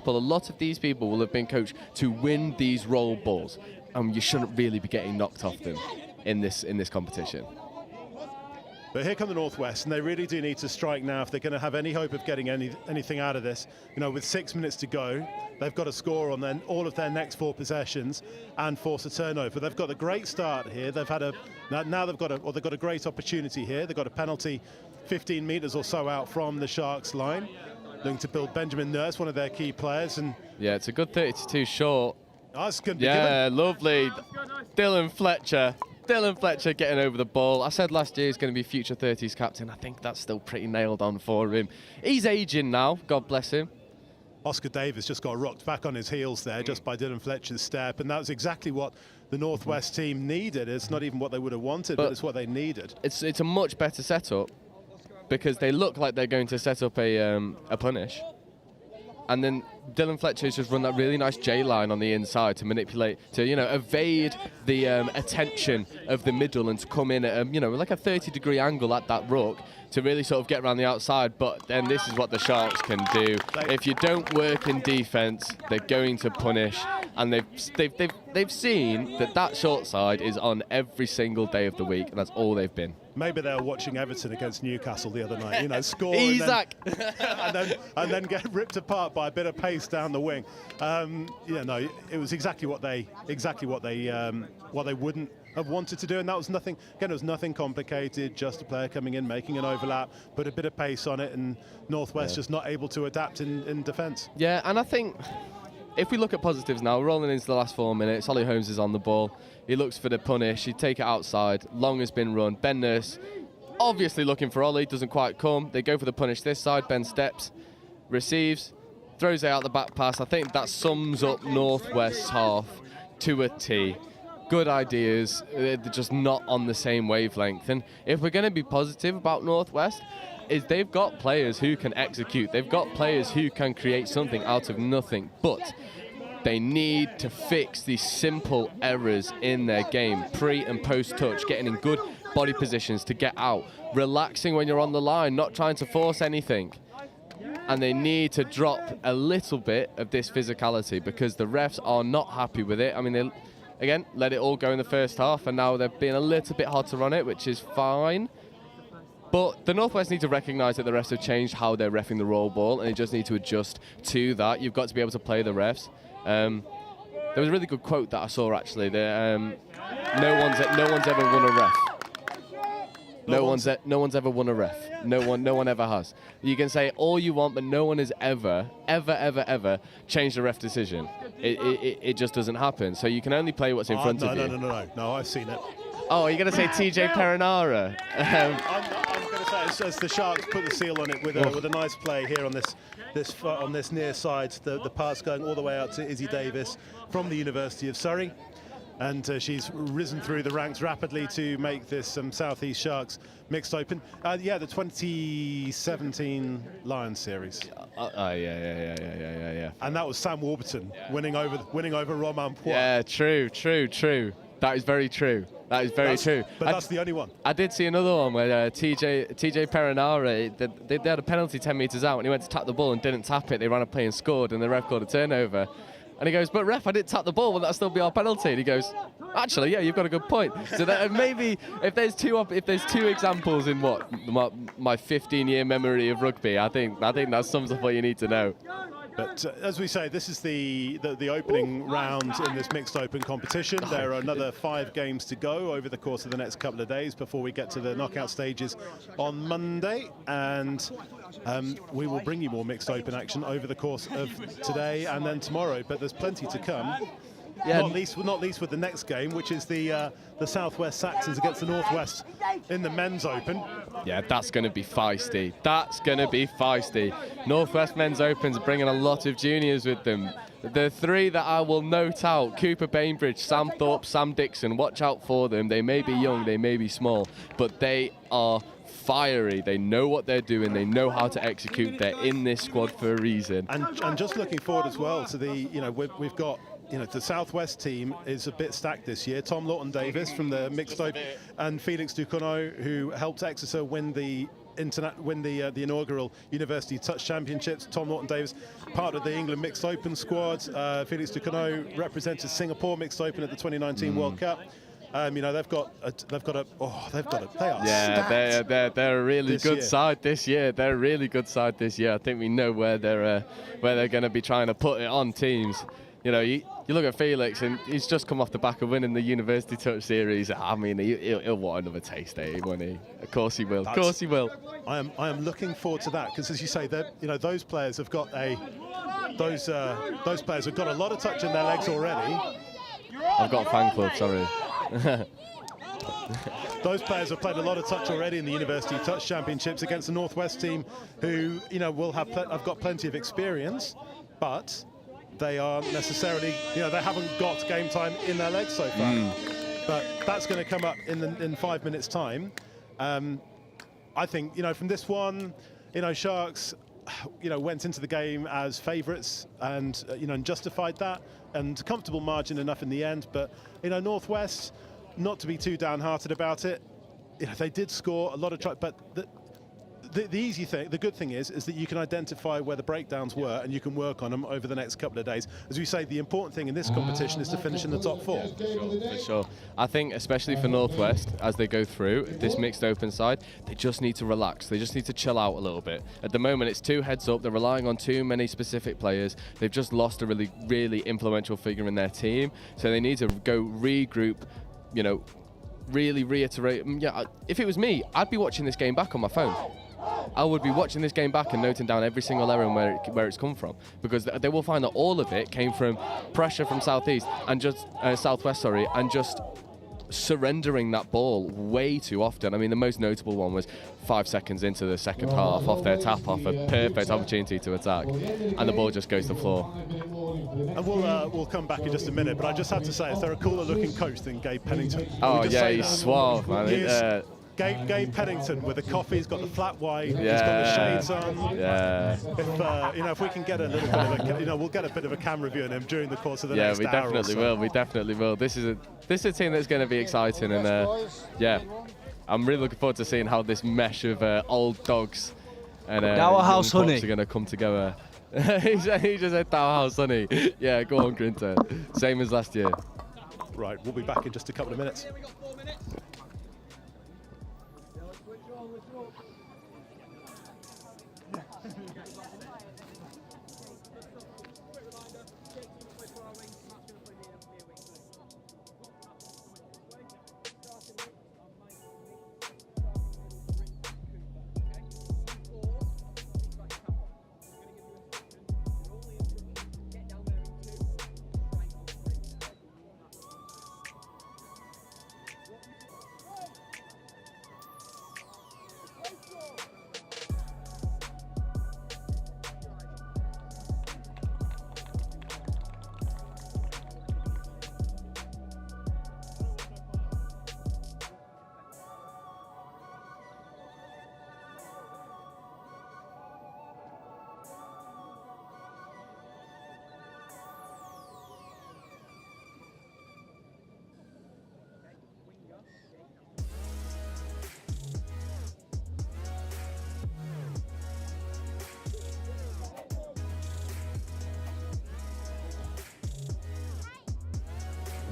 lot of these people will have been coached to win these roll balls. You shouldn't really be getting knocked off them. in this competition. But here come the Northwest, and they really do need to strike now if they're going to have any hope of getting anything out of this. You know, with 6 minutes to go, they've got to score on all of their next 4 possessions and force a turnover. They've got a great start here. They've had now they've got a great opportunity here. They've got a penalty 15 metres or so out from the Sharks line, looking to build Benjamin Nurse, one of their key players. And yeah, it's a good 32 short. That's going to be given. Lovely. Dylan Fletcher getting over the ball. I said last year he's going to be future 30s captain. I think that's still pretty nailed on for him. He's aging now, God bless him. Oscar Davis just got rocked back on his heels there just by Dylan Fletcher's step, and that was exactly what the Northwest team needed. It's not even what they would have wanted, but it's what they needed. It's a much better setup because they look like they're going to set up a punish. And then Dylan Fletcher's just run that really nice J line on the inside to manipulate, to evade the attention of the middle and to come in at like a 30-degree angle at that ruck to really sort of get around the outside. But then this is what the Sharks can do. If you don't work in defence, they're going to punish, and they've seen that short side is on every single day of the week, and that's all they've been. Maybe they were watching Everton against Newcastle the other night, score Isaac. and then get ripped apart by a bit of pace down the wing. It was exactly what they wouldn't have wanted to do, and that was nothing. Again, it was nothing complicated. Just a player coming in, making an overlap, put a bit of pace on it, and Northwest just not able to adapt in defence. Yeah, and I think if we look at positives now, rolling into the last 4 minutes, Ollie Holmes is on the ball. He looks for the punish. He'd take it outside. Long has been run. Ben Nurse obviously looking for Ollie. Doesn't quite come. They go for the punish this side. Ben steps, receives, throws it out the back pass. I think that sums up Northwest's half to a T. Good ideas. They're just not on the same wavelength. And if we're going to be positive about Northwest, is they've got players who can execute. They've got players who can create something out of nothing. But they need to fix these simple errors in their game, pre and post touch, getting in good body positions to get out, relaxing when you're on the line, not trying to force anything. And they need to drop a little bit of this physicality because the refs are not happy with it. I mean, they, again, let it all go in the first half, and now they're being a little bit hard to run it, which is fine. But the Northwest need to recognise that the refs have changed how they're reffing the roll ball, and they just need to adjust to that. You've got to be able to play the refs. There was a really good quote that I saw actually. No one's ever won a ref. No one's ever won a ref. No one ever has. You can say all you want, but no one has ever changed a ref decision. It just doesn't happen. So you can only play what's in front of you. No, I've seen it. Oh, are you going to say TJ Perinara? I'm going to say as the Sharks put the seal on it with a nice play here on this near side. The pass going all the way out to Izzy Davis from the University of Surrey. And she's risen through the ranks rapidly to make this South East Sharks mixed open. The 2017 Lions series. Yeah. And that was Sam Warburton winning over Romain Poix. Yeah, true. That is very true. That is very true. But that's the only one. I did see another one where TJ Perinara, they had a penalty 10 metres out, and he went to tap the ball and didn't tap it. They ran a play and scored, and the ref called a turnover. And he goes, but ref, I didn't tap the ball. Will that still be our penalty? And he goes, actually, yeah, you've got a good point. So that maybe if there's two examples in my 15-year memory of rugby, I think that sums up what you need to know. But as we say, this is the opening round in this mixed open competition. There are another 5 games to go over the course of the next couple of days before we get to the knockout stages on Monday. And we will bring you more mixed open action over the course of today and then tomorrow. But there's plenty to come. Yeah. Not least with the next game, which is the Southwest Saxons against the Northwest in the men's open. Yeah, that's going to be feisty. Northwest men's open's bringing a lot of juniors with them. The 3 that I will note out: Cooper Bainbridge, Sam Thorpe, Sam Dixon. Watch out for them. They may be young, they may be small, but they are fiery. They know what they're doing. They know how to execute. They're in this squad for a reason. And just looking forward as well to we've got. The Southwest team is a bit stacked this year. Tom Lawton-Davis from the mixed open, and Felix Ducournau, who helped Exeter win the inaugural University Touch Championships. Tom Lawton-Davis, part of the England mixed open squad. Felix Ducournau represented Singapore mixed open at the 2019 World Cup. You know, they are Yeah, stacked they're a really this good year. side this year. They're a really good side this year. I think we know where they're going to be trying to put it on teams. You know, you look at Felix, and he's just come off the back of winning the University Touch Series. I mean, he'll want another taste, won't he? Of course he will. Of course he will. I am looking forward to that, because as you say, you know, those players have got those players have got a lot of touch in their legs already. I've got a fan club, sorry. Those players have played a lot of touch already in the University Touch Championships against the Northwest team, who, you know, will have I've got plenty of experience, but they aren't necessarily, you know, they haven't got game time in their legs so far. But that's going to come up in 5 minutes' time. I think, you know, from this one, you know, Sharks, you know, went into the game as favourites and, you know, and justified that, and comfortable margin enough in the end. But, you know, Northwest, not to be too downhearted about it, you know, they did score a lot of tries, but the easy thing, the good thing is that you can identify where the breakdowns were, and you can work on them over the next couple of days. As we say, the important thing in this competition is to finish in the top 4. For sure. I think especially for Northwest, as they go through this mixed open side, they just need to relax. They just need to chill out a little bit. At the moment, it's too heads up. They're relying on too many specific players. They've just lost a really influential figure in their team. So they need to go regroup, you know, really reiterate. Yeah, if it was me, I'd be watching this game back on my phone. I would be watching this game back and noting down every single error and where it's come from, because they will find that all of it came from pressure from southwest, and just surrendering that ball way too often. I mean, the most notable one was 5 seconds into the second half, off their tap off, a perfect opportunity to attack, and the ball just goes to the floor. And we'll come back in just a minute, but I just have to say, is there a cooler looking coach than Gabe Pennington? Oh yeah, he's suave, man. Gabe Pennington with the coffee, he's got the flat white, he's got the shades on. Yeah. If you know, if we can get a little bit of we'll get a bit of a camera view on him during the course of the next hour. Yeah, we definitely will. This is a team that's going to be exciting, and yeah, I'm really looking forward to seeing how this mesh of old dogs and young pups are going to come together. he just said Dow House Honey. Yeah, go on, Grinter. Same as last year. Right, we'll be back in just a couple of minutes.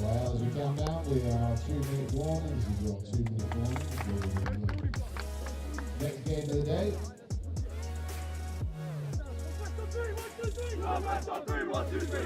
Well, as we come down, we are 2-minute warning. This is your 2-minute warning. Next game of the day. 1, 2, 3.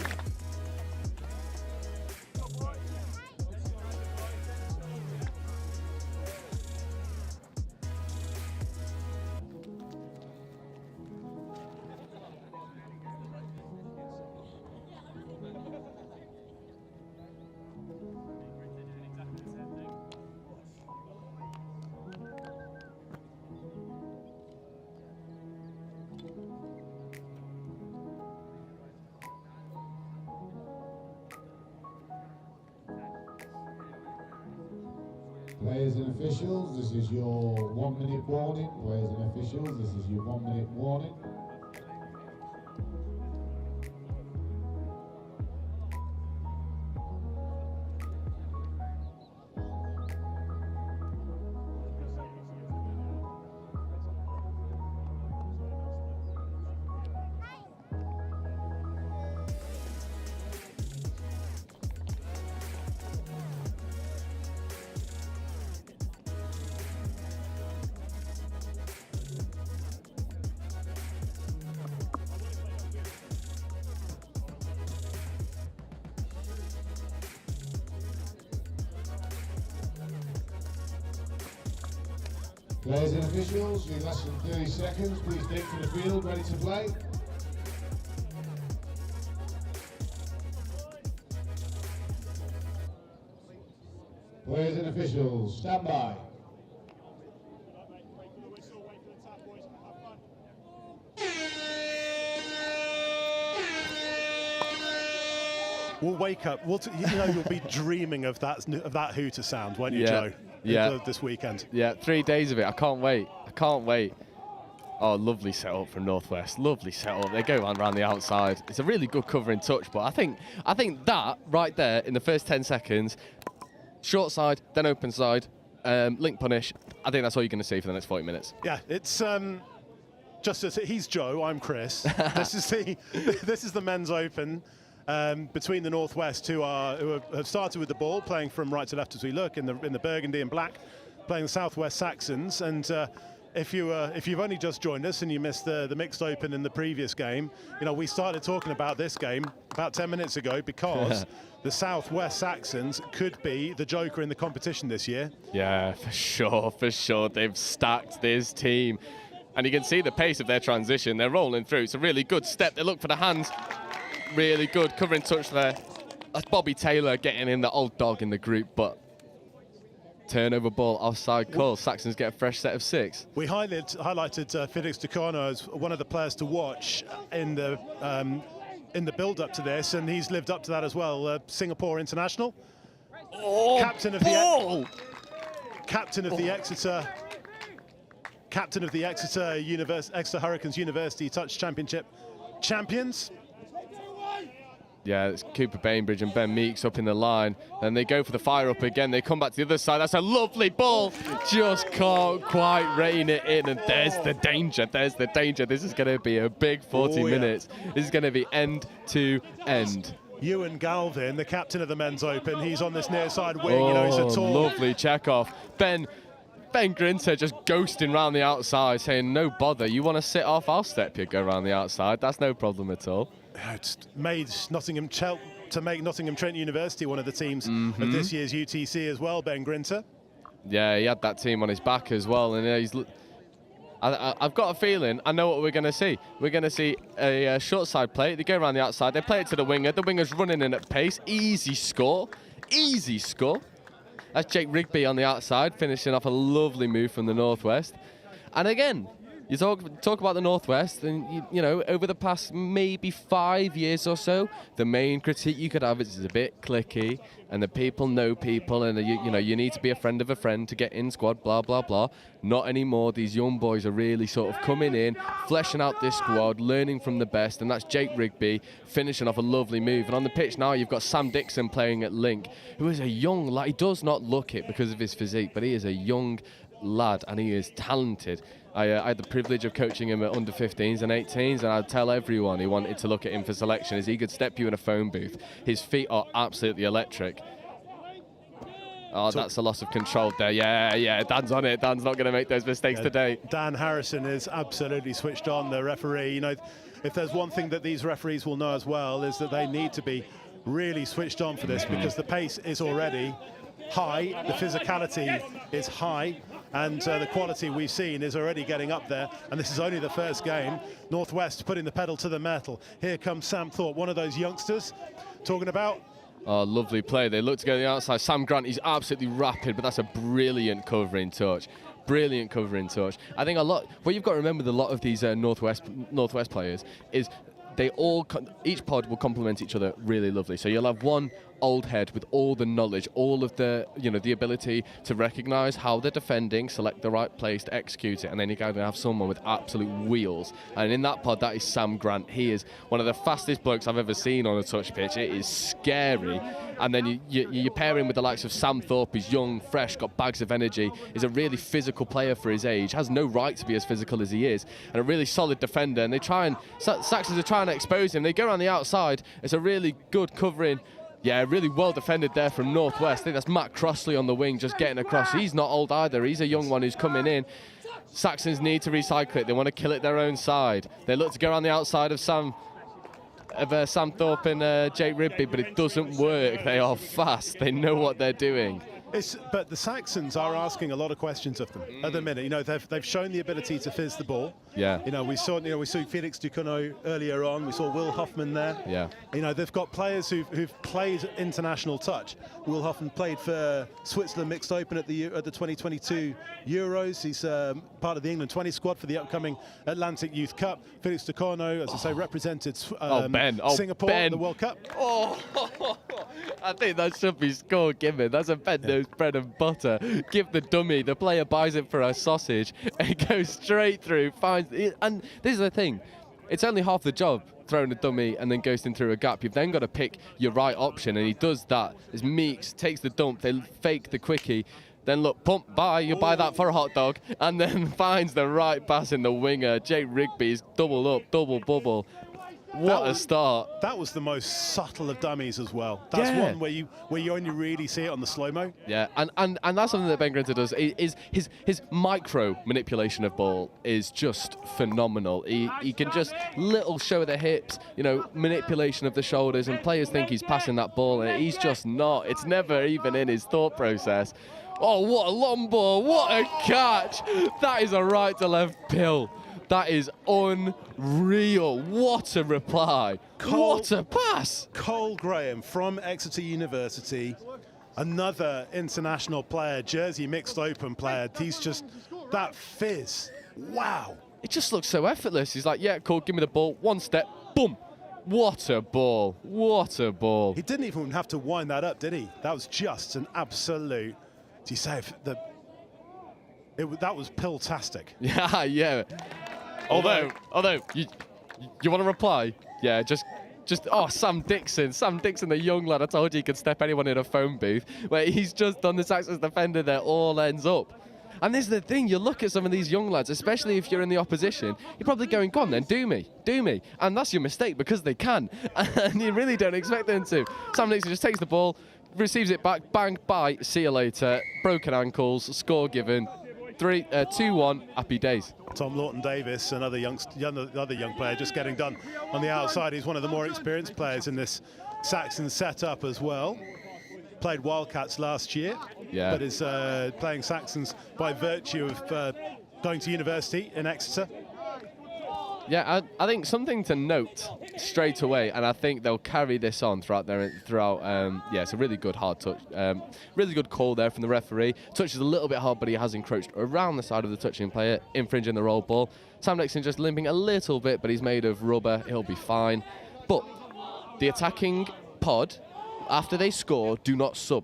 Players and officials, this is your 1-minute warning. Players and officials, this is your 1-minute warning. Players and officials, in less than 30 seconds, please take to the field, ready to play. Players and officials, stand by. We'll wake up. You'll be dreaming of that hooter sound, won't you, Joe? Yeah. This weekend. Yeah, 3 days of it. I can't wait. I can't wait. Oh, lovely setup from Northwest. Lovely setup. They go around the outside. It's a really good covering touch, but I think that right there in the first 10 seconds, short side, then open side, link punish. I think that's all you're going to see for the next 40 minutes. Yeah, it's just as he's Joe, I'm Chris. This is the men's open. Between the Northwest, who have started with the ball, playing from right to left as we look in the burgundy and black, playing the Southwest Saxons. And if you've only just joined us and you missed the mixed open in the previous game, we started talking about this game about 10 minutes ago because the Southwest Saxons could be the joker in the competition this year. Yeah, for sure. They've stacked this team, and you can see the pace of their transition. They're rolling through. It's a really good step. They look for the hands. Really good covering touch there. That's Bobby Taylor getting in, the old dog in the group, but turnover ball, offside call. Saxons get a fresh set of 6. We highlighted Felix Ducano as one of the players to watch in the build-up to this, and he's lived up to that as well. Singapore international, captain of the Exeter Hurricanes University Touch Championship champions. Yeah, it's Cooper Bainbridge and Ben Meeks up in the line. Then they go for the fire up again. They come back to the other side. That's a lovely ball. Just can't quite rein it in. And there's the danger. This is going to be a big 40 minutes. This is going to be end to end. Ewan Galvin, the captain of the men's open, he's on this near side wing. He's a tall... lovely check-off. Ben Grinter just ghosting round the outside, saying, no bother. You want to sit off? I'll step you, go round the outside. That's no problem at all. It's made Nottingham Trent University one of the teams of this year's UTC as well, Ben Grinter. Yeah, he had that team on his back as well, and I've got a feeling I know what we're going to see. We're going to see a short side play. They go around the outside, they play it to the winger. The winger's running in at pace. Easy score. That's Jake Rugby on the outside, finishing off a lovely move from the Northwest. And again, you talk about the Northwest, and over the past maybe 5 years or so, the main critique you could have is it's a bit cliquey, and the people know people, and you need to be a friend of a friend to get in squad, blah blah blah. Not anymore. These young boys are really sort of coming in, fleshing out this squad, learning from the best, and that's Jake Rugby finishing off a lovely move. And on the pitch now, you've got Sam Dixon playing at link, who is a young lad. He does not look it because of his physique, but he is a young lad, and he is talented. I had the privilege of coaching him at under 15s and 18s, and I'd tell everyone who wanted to look at him for selection is he could step you in a phone booth. His feet are absolutely electric. Oh, that's a loss of control there. Yeah, Dan's on it. Dan's not going to make those mistakes today. Dan Harrison is absolutely switched on, the referee. If there's one thing that these referees will know as well is that they need to be really switched on for this, because the pace is already high, the physicality is high, and the quality we've seen is already getting up there, and this is only the first game. Northwest putting the pedal to the metal. Here comes Sam Thorpe, one of those youngsters talking about. Oh, lovely play. They look to go to the outside. Sam Grant, he's absolutely rapid, but that's a brilliant covering touch. I think what you've got to remember with a lot of these Northwest players is each pod will complement each other really lovely. So you'll have one old head with all the knowledge, all of the the ability to recognise how they're defending, select the right place to execute it, and then you're going to have someone with absolute wheels. And in that pod, that is Sam Grant. He is one of the fastest blokes I've ever seen on a touch pitch. It is scary. And then you pair him with the likes of Sam Thorpe, who's young, fresh, got bags of energy, is a really physical player for his age, has no right to be as physical as he is, and a really solid defender. And Saxons are trying to expose him. They go around the outside. It's a really good covering. Yeah, really well defended there from Northwest. I think that's Matt Crossley on the wing, just getting across. He's not old either. He's a young one who's coming in. Saxons need to recycle it. They want to kill it their own side. They look to go around the outside of Sam Thorpe and Jake Rugby, but it doesn't work. They are fast. They know what they're doing. But the Saxons are asking a lot of questions of them at the minute. You know, they've shown the ability to fizz the ball. Yeah. You know, we saw Felix Ducournau earlier on. We saw Will Hoffman there. Yeah. You know, they've got players who've played international touch. Will Hoffman played for Switzerland Mixed Open at the 2022 Euros. He's part of the England 20 squad for the upcoming Atlantic Youth Cup. Felix Ducournau, as I say, represented Singapore at the World Cup. Oh, I think that should be score given. That's a Ben-Nose bread and butter. Give the dummy. The player buys it for a sausage and goes straight through, finds it. And this is the thing. It's only half the job throwing a dummy and then ghosting through a gap. You've then got to pick your right option, and he does that. As Meeks takes the dump, they fake the quickie. Then look, pump by, you buy that for a hot dog, and then finds the right pass in the winger. Jake Rigby's double up, double bubble. What a start. That was the most subtle of dummies as well. That's one where you only really see it on the slow-mo. Yeah, and that's something that Ben Grinter does. Is his micro manipulation of ball is just phenomenal. He can just little show of the hips, you know, manipulation of the shoulders, and players think he's passing that ball, and he's just not. It's never even in his thought process. Oh, what a long ball, what a catch. That is a right to left pill. That is unreal. What a reply. What a pass. Cole Graham from Exeter University, another international player, Jersey Mixed Open player. He's just, that fizz, wow. It just looks so effortless. He's like, yeah, cool, give me the ball. One step, boom. What a ball. What a ball. He didn't even have to wind that up, did he? That was just an absolute, do you say, that was pill-tastic. Yeah, yeah. Although, you want to reply? Yeah, just Sam Dixon, the young lad. I told you he could step anyone in a phone booth. Where he's just done the Saxons defender there, all ends up. And this is the thing, you look at some of these young lads, especially if you're in the opposition, you're probably going, go on then, do me. And that's your mistake because they can. And you really don't expect them to. Sam Dixon just takes the ball, receives it back, bang, bye, see you later. Broken ankles, score given. 2-1, happy days. Tom Lawton-Davis, another young player, just getting done on the outside. He's one of the more experienced players in this Saxon setup as well. Played Wildcats last year, but is playing Saxons by virtue of going to university in Exeter. Yeah, I think something to note straight away, and I think they'll carry this on throughout. Yeah, it's a really good hard touch, really good call there from the referee. Touch is a little bit hard, but he has encroached around the side of the touching player, infringing the roll ball. Sam Dixon just limping a little bit, but he's made of rubber. He'll be fine. But the attacking pod, after they score, do not sub,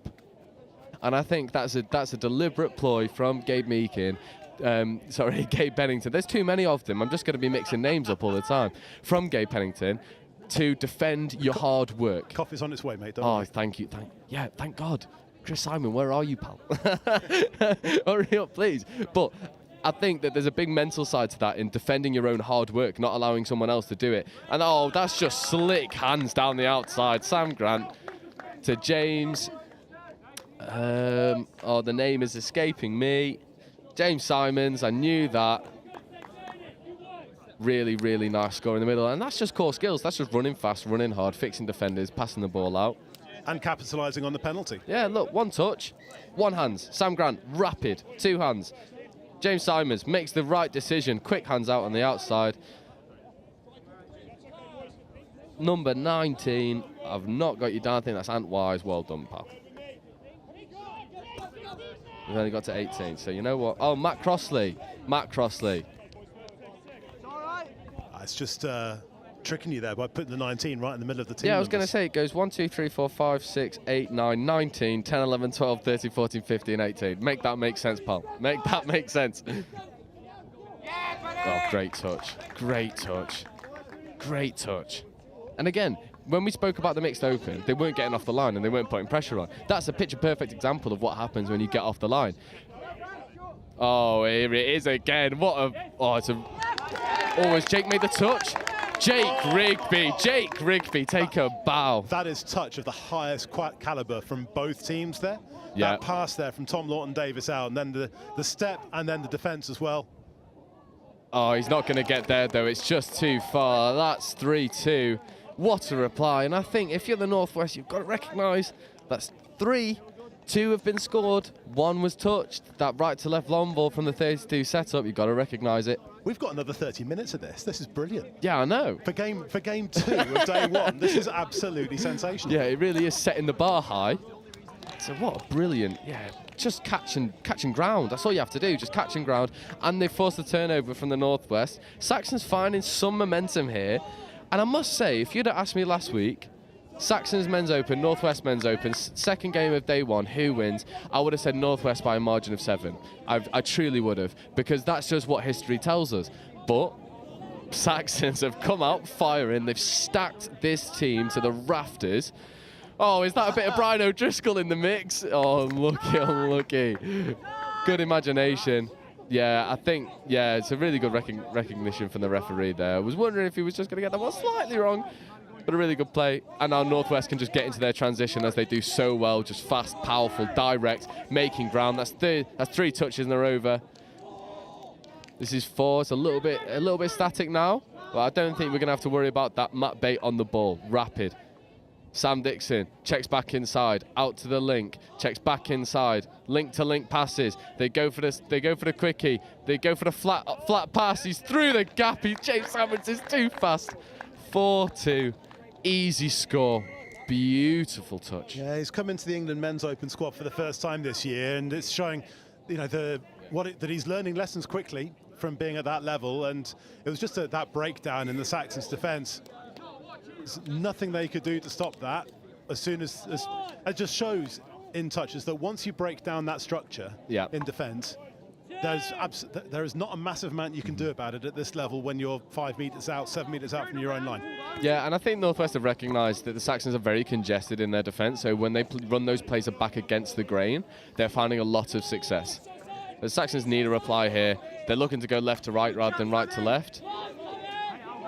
and I think that's a deliberate ploy from Gabe Meakin. Gabe Pennington. There's too many of them. I'm just going to be mixing names up all the time. From Gabe Pennington to defend your hard work. Coffee's on its way, mate. Oh, thank you. Thank God. Chris Simon, where are you, pal? Hurry up, please. But I think that there's a big mental side to that in defending your own hard work, not allowing someone else to do it. And that's just slick hands down the outside. Sam Grant to James. The name is escaping me. James Simons, I knew that. Really, really nice score in the middle. And that's just core skills. That's just running fast, running hard, fixing defenders, passing the ball out. And capitalising on the penalty. Yeah, look, one touch, one hands. Sam Grant, rapid, two hands. James Simons makes the right decision, quick hands out on the outside. Number 19, I've not got you down. I think that's Ant Wise. Well done, pal. We've only got to 18, so you know what? Oh, Matt Crossley. It's just tricking you there by putting the 19 right in the middle of the team. Yeah, I was going to say it goes 1, 2, 3, 4, 5, 6, 8, 9, 19, 10, 11, 12, 13, 14, 15, 18. Make that make sense, pal. Make that make sense. Oh, great touch. And again, when we spoke about the mixed open, they weren't getting off the line and they weren't putting pressure on. That's a picture-perfect example of what happens when you get off the line. Oh, here it is again. Has Jake made the touch? Jake Rigby, take a bow. That is touch of the highest caliber from both teams there. Yeah. That pass there from Tom Lawton-Davis out, and then the step and then the defence as well. Oh, he's not going to get there, though. It's just too far. That's What a reply. And I think if you're the Northwest, you've got to recognise that's 3 2 have been scored, 1 was touched. That right to left long ball from the 32 setup, you've got to recognise it. We've got another 30 minutes of this. This is brilliant. Yeah, I know. For game 2 of day 1, this is absolutely sensational. Yeah, it really is setting the bar high. So what a brilliant, just catching ground. That's all you have to do, just catching ground. And they force the turnover from the Northwest. Saxon's finding some momentum here. And I must say, if you'd have asked me last week, Saxon's men's open, Northwest men's open, second game of day 1, who wins? I would have said Northwest by a margin of 7. I truly would have, because that's just what history tells us. But Saxons have come out firing. They've stacked this team to the rafters. Oh, is that a bit of Brian O'Driscoll in the mix? Oh, unlucky. Good imagination. Yeah, I think, it's a really good recognition from the referee there. I was wondering if he was just going to get that one slightly wrong, but a really good play. And now Northwest can just get into their transition as they do so well, just fast, powerful, direct, making ground. That's 3 touches and they're over. This is 4. It's a little bit static now, but I don't think we're going to have to worry about that. Matt Bate on the ball, rapid. Sam Dixon checks back inside, out to the link, checks back inside, link to link passes. They go for this. They go for the quickie. They go for the flat pass. He's through the gap. James Hammonds is too fast. 4-2, easy score. Beautiful touch. Yeah, he's come into the England Men's Open squad for the first time this year, and it's showing, that he's learning lessons quickly from being at that level. And it was just that breakdown in the Saxons' defence. There's nothing they could do to stop that. As soon as it just shows in touches that once you break down that structure in defence, there is not a massive amount you can do about it at this level when you're 5 metres out, 7 metres out from your own line. Yeah, and I think Northwest have recognised that the Saxons are very congested in their defence, so when they run those plays back against the grain, they're finding a lot of success. The Saxons need a reply here. They're looking to go left to right rather than right to left.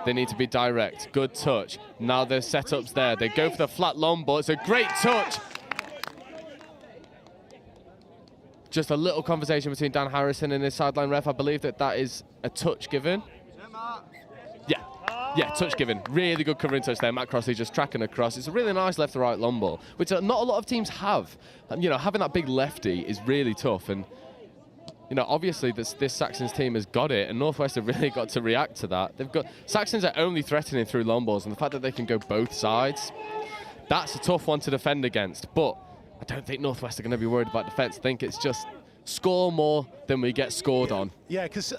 They need to be direct. Good touch. Now there's setups there. They go for the flat long ball. It's a great touch. Just a little conversation between Dan Harrison and his sideline ref. I believe that is a touch given. Yeah, touch given. Really good covering touch there. Matt Crossley just tracking across. It's a really nice left to right long ball, which not a lot of teams have. Having that big lefty is really tough. And obviously this Saxons team has got it, and Northwest have really got to react to that. Saxons are only threatening through long balls, and the fact that they can go both sides, that's a tough one to defend against. But I don't think Northwest are going to be worried about defence. I think it's just score more than we get scored on. Yeah, because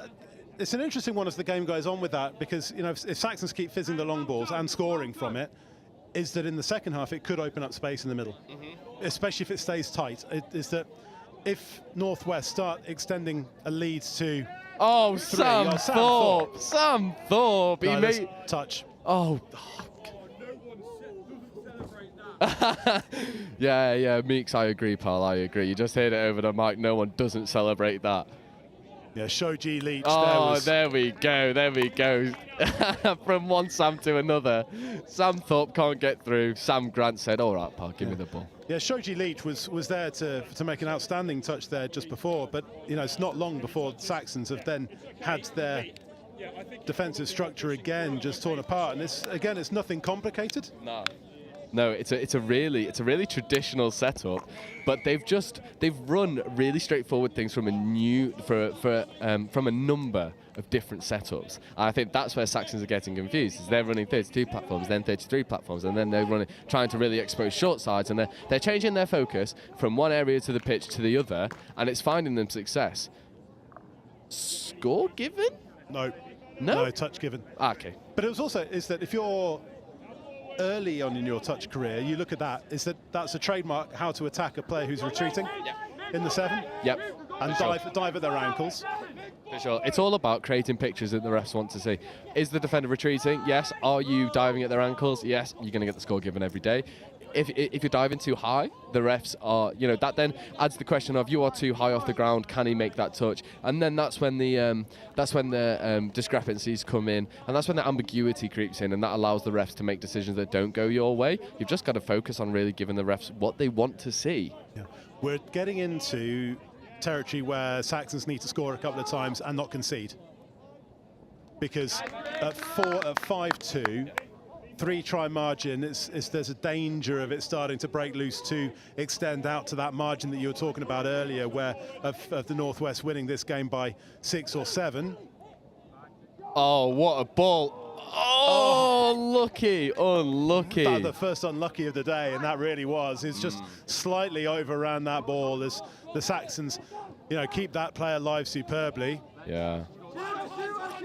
it's an interesting one as the game goes on with that, because if Saxons keep fizzing the long balls and scoring from it, is that in the second half it could open up space in the middle, especially if it stays tight. Is that if Northwest start extending a lead to Sam Thorpe. Sam Thorpe. No, touch. Yeah, Meeks, I agree, pal. I agree. You just heard it over the mic. No one doesn't celebrate that. Yeah, Shoji Leach. There we go. From one Sam to another. Sam Thorpe can't get through. Sam Grant said, all right, pal, give me the ball. Yeah, Shoji Leach was there to make an outstanding touch there just before, but it's not long before the Saxons have then had their defensive structure again just torn apart, and it's nothing complicated. No, it's a really traditional setup, but they've run really straightforward things from a number of different setups. And I think that's where Saxons are getting confused. Is they're running 32 platforms, then 33 platforms, and then they're trying to really expose short sides, and they're changing their focus from one area to the pitch to the other, and it's finding them success. Score given? No, touch given. Okay. But it was also is that if you're early on in your touch career, you look at that's a trademark how to attack a player who's retreating in the 7. Yep. And dive at their ankles. For sure. It's all about creating pictures that the refs want to see. Is the defender retreating? Yes. Are you diving at their ankles? Yes. You're going to get the score given every day. If you're diving too high, the refs are, that then adds the question of you are too high off the ground, can he make that touch? And then that's when the discrepancies come in, and that's when the ambiguity creeps in, and that allows the refs to make decisions that don't go your way. You've just got to focus on really giving the refs what they want to see. Yeah. We're getting into territory where Saxons need to score a couple of times and not concede, because at 5-2. 3-try margin, there's a danger of it starting to break loose to extend out to that margin that you were talking about earlier, where of the Northwest winning this game by 6 or 7. Oh, what a ball. Oh, unlucky. The first unlucky of the day, and that really was. It's just slightly overran that ball as the Saxons, keep that play alive superbly. Yeah.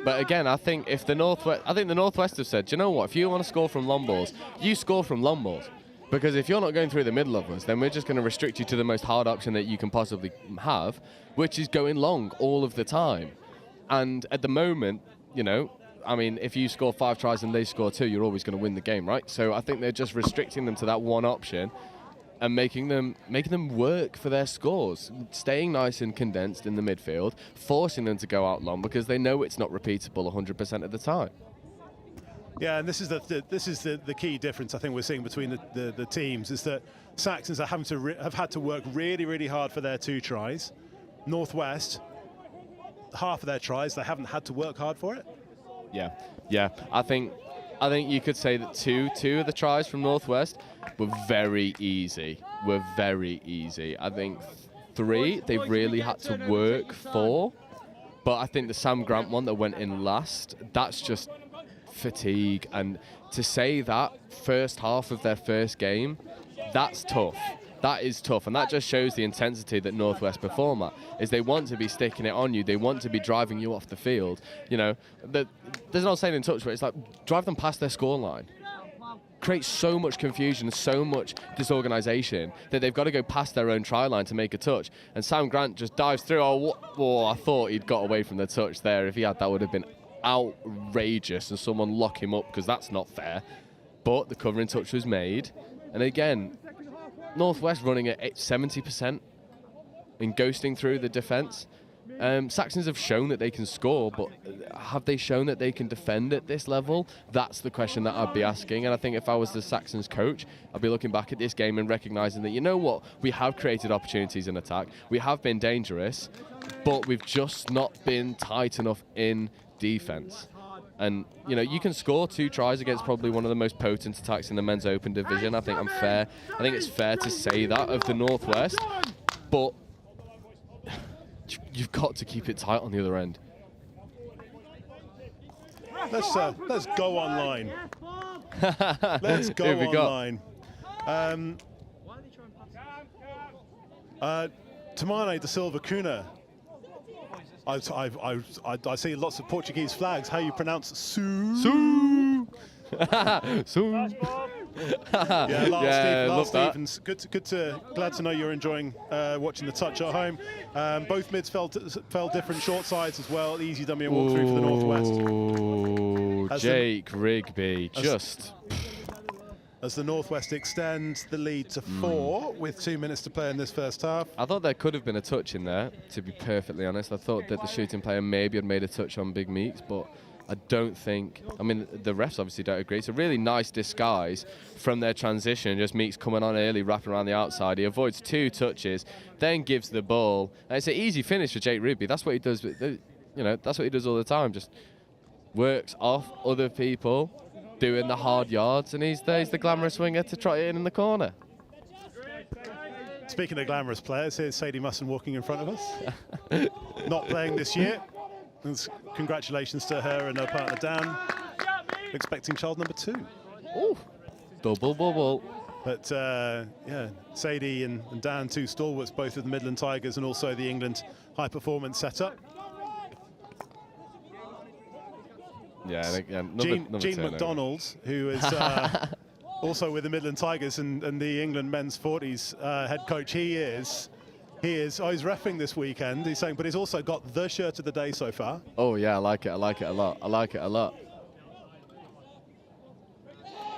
But again, I think the Northwest have said, do you know what? If you want to score from long balls, you score from long balls. Because if you're not going through the middle of us, then we're just going to restrict you to the most hard option that you can possibly have, which is going long all of the time. And at the moment, if you score 5 tries and they score 2, you're always going to win the game, right? So I think they're just restricting them to that one option and making them work for their scores, staying nice and condensed in the midfield, forcing them to go out long because they know it's not repeatable 100% of the time. Yeah, and this is the key difference I think we're seeing between the teams, is that Saxons are have had to work really, really hard for their 2 tries. Northwest, half of their tries, they haven't had to work hard for it. Yeah. I think you could say that two of the tries from Northwest were very easy. I think 3 they really had to work for, but I think the Sam Grant one that went in last, that's just fatigue. And to say that first half of their first game, that's tough. That is tough, and that just shows the intensity that Northwest perform at. Is they want to be sticking it on you, they want to be driving you off the field. There's no saying in touch, but it's like drive them past their scoreline. Creates so much confusion, so much disorganisation that they've got to go past their own try line to make a touch. And Sam Grant just dives through. I thought he'd got away from the touch there. If he had, that would have been outrageous, and someone lock him up, because that's not fair. But the covering touch was made, and again, Northwest running at 70% and ghosting through the defence. Saxons have shown that they can score, but have they shown that they can defend at this level? That's the question that I'd be asking. And I think if I was the Saxons coach, I'd be looking back at this game and recognising that, you know what, we have created opportunities in attack, we have been dangerous, but we've just not been tight enough in defence. And, you can score 2 tries against probably one of the most potent attacks in the men's open division. I think it's fair to say that of the Northwest, but you've got to keep it tight on the other end. Let's go online. Let's go online. Tamane da Silva Cunha. I see lots of Portuguese flags. How you pronounce Su? Su. Su. Lars Stevens. Glad to know you're enjoying watching the touch at home. Both mids fell different short sides as well. Easy dummy and walk through for the Northwest. Jake Rugby as the Northwest extends the lead to 4 with 2 minutes to play in this first half. I thought there could have been a touch in there, to be perfectly honest. I thought that the shooting player maybe had made a touch on Big Meeks, but I don't think... the refs obviously don't agree. It's a really nice disguise from their transition. Just Meeks coming on early, wrapping around the outside. He avoids 2 touches, then gives the ball. And it's an easy finish for Jake Rugby. That's what he does. That's what he does all the time. Just works off other people, doing the hard yards, and he's the glamorous winger to trot it in the corner. Speaking of glamorous players, here's Sadie Musson walking in front of us. Not playing this year. Congratulations to her and her partner Dan. Expecting child number 2. Ooh, double bubble. But Sadie and Dan, 2 stalwarts, both of the Midland Tigers and also the England high performance setup. Yeah, Gene McDonald, who is also with the Midland Tigers and the England men's 40s head coach. He's reffing this weekend. He's saying, but he's also got the shirt of the day so far. Oh yeah, I like it a lot.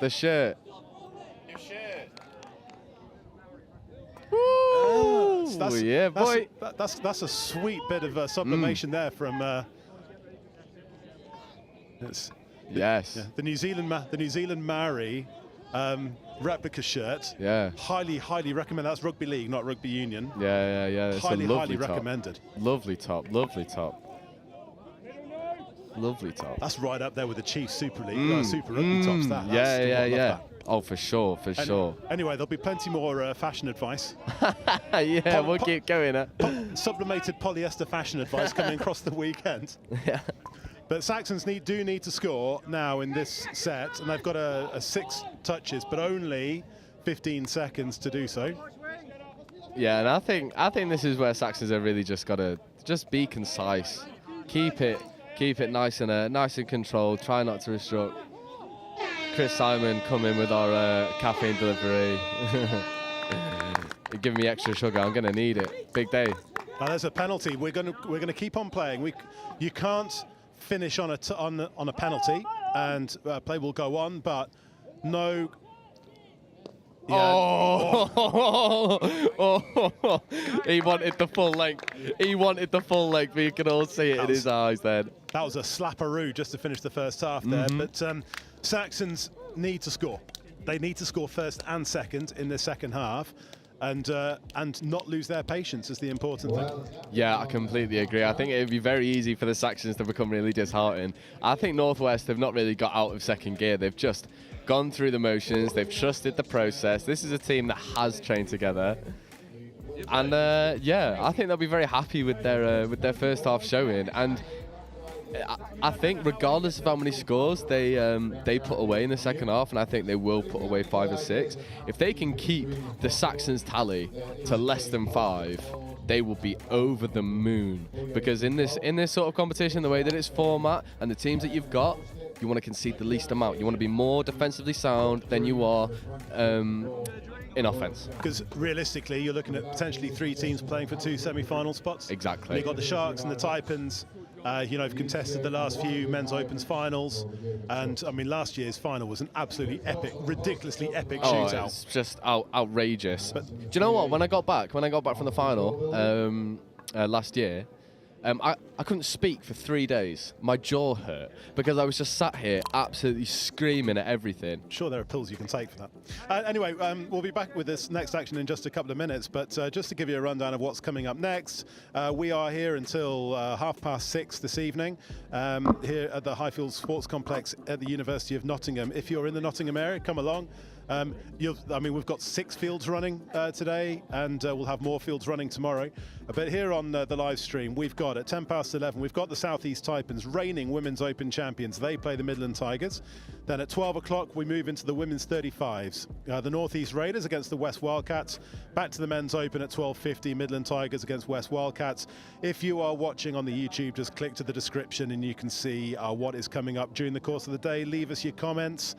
The shirt. New shirt. Woo! Yeah, boy. That's a sweet bit of sublimation there from. Yes. The New Zealand Maori replica shirt. Yeah. Highly recommend. That's rugby league, not rugby union. Yeah. It's highly a lovely recommended. Lovely top. Lovely top. That's right up there with the Chiefs Super League, Super Rugby tops. Yeah. Oh, for sure. Anyway, there'll be plenty more fashion advice. Yeah, we'll keep going. Sublimated polyester fashion advice coming across the weekend. Yeah. But Saxons do need to score now in this set, and they've got a 6 touches, but only 15 seconds to do so. Yeah, and I think this is where Saxons have really just got to be concise, keep it nice and controlled. Try not to restrict. Chris Simon coming with our caffeine delivery. You're giving me extra sugar. I'm gonna need it. Big day. Now there's a penalty. We're gonna keep on playing. You can't finish on a penalty, and play will go on, but no. Yeah. Oh. He wanted the full length. But you can all see it in his eyes then. That was a slapperoo just to finish the first half there. But Saxons need to score. They need to score first and second in the second half, and not lose their patience is the important thing. Yeah, I completely agree. I think it would be very easy for the Saxons to become really disheartened. I think Northwest have not really got out of second gear. They've just gone through the motions. They've trusted the process. This is a team that has trained together. And I think they'll be very happy with their first half showing. And I think regardless of how many scores they put away in the second half, and I think they will put away 5 or 6, if they can keep the Saxons tally to less than 5, they will be over the moon. Because in this sort of competition, the way that it's format and the teams that you've got, you want to concede the least amount. You want to be more defensively sound than you are in offense. Because realistically, you're looking at potentially 3 teams playing for 2 semi-final spots. Exactly. You've got the Sharks and the Taipans. Have contested the last few men's opens finals, and I mean last year's final was an absolutely epic, ridiculously epic shootout. It's just outrageous. But do you know what? When I got back from the final last year, I couldn't speak for 3 days. My jaw hurt because I was just sat here absolutely screaming at everything. Sure, there are pills you can take for that. Anyway, we'll be back with this next action in just a couple of minutes, but just to give you a rundown of what's coming up next, we are here until 6:30 this evening here at the Highfield Sports Complex at the University of Nottingham. If you're in the Nottingham area, come along. We've got 6 fields running today, and we'll have more fields running tomorrow. But here on the live stream, we've got at 11:10, we've got the South East Taipans, reigning Women's Open champions. They play the Midland Tigers. Then at 12 o'clock, we move into the Women's 35s. The North East Raiders against the West Wildcats. Back to the Men's Open at 12:50, Midland Tigers against West Wildcats. If you are watching on the YouTube, just click to the description and you can see what is coming up during the course of the day. Leave us your comments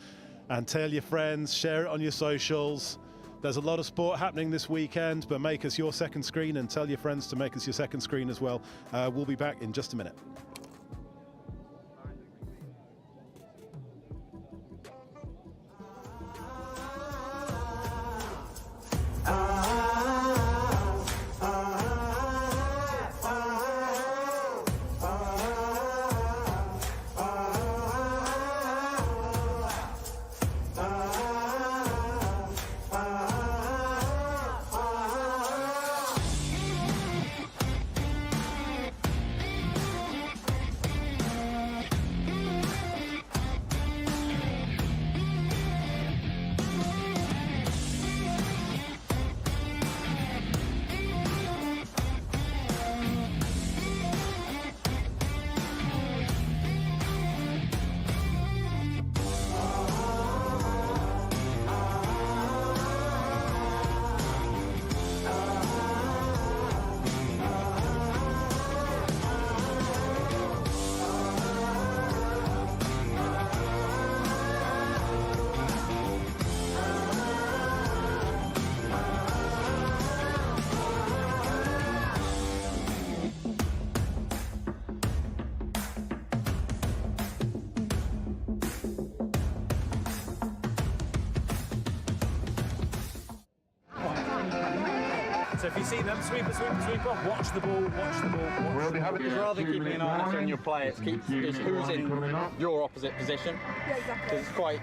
and tell your friends, share it on your socials. There's a lot of sport happening this weekend, but make us your second screen and tell your friends to make us your second screen as well. We'll be back in just a minute. So if you see them, sweep up, watch the ball. We'll be having rather than keeping an eye on your players, it's who's in your opposite position. Yeah, exactly. Because it's quite,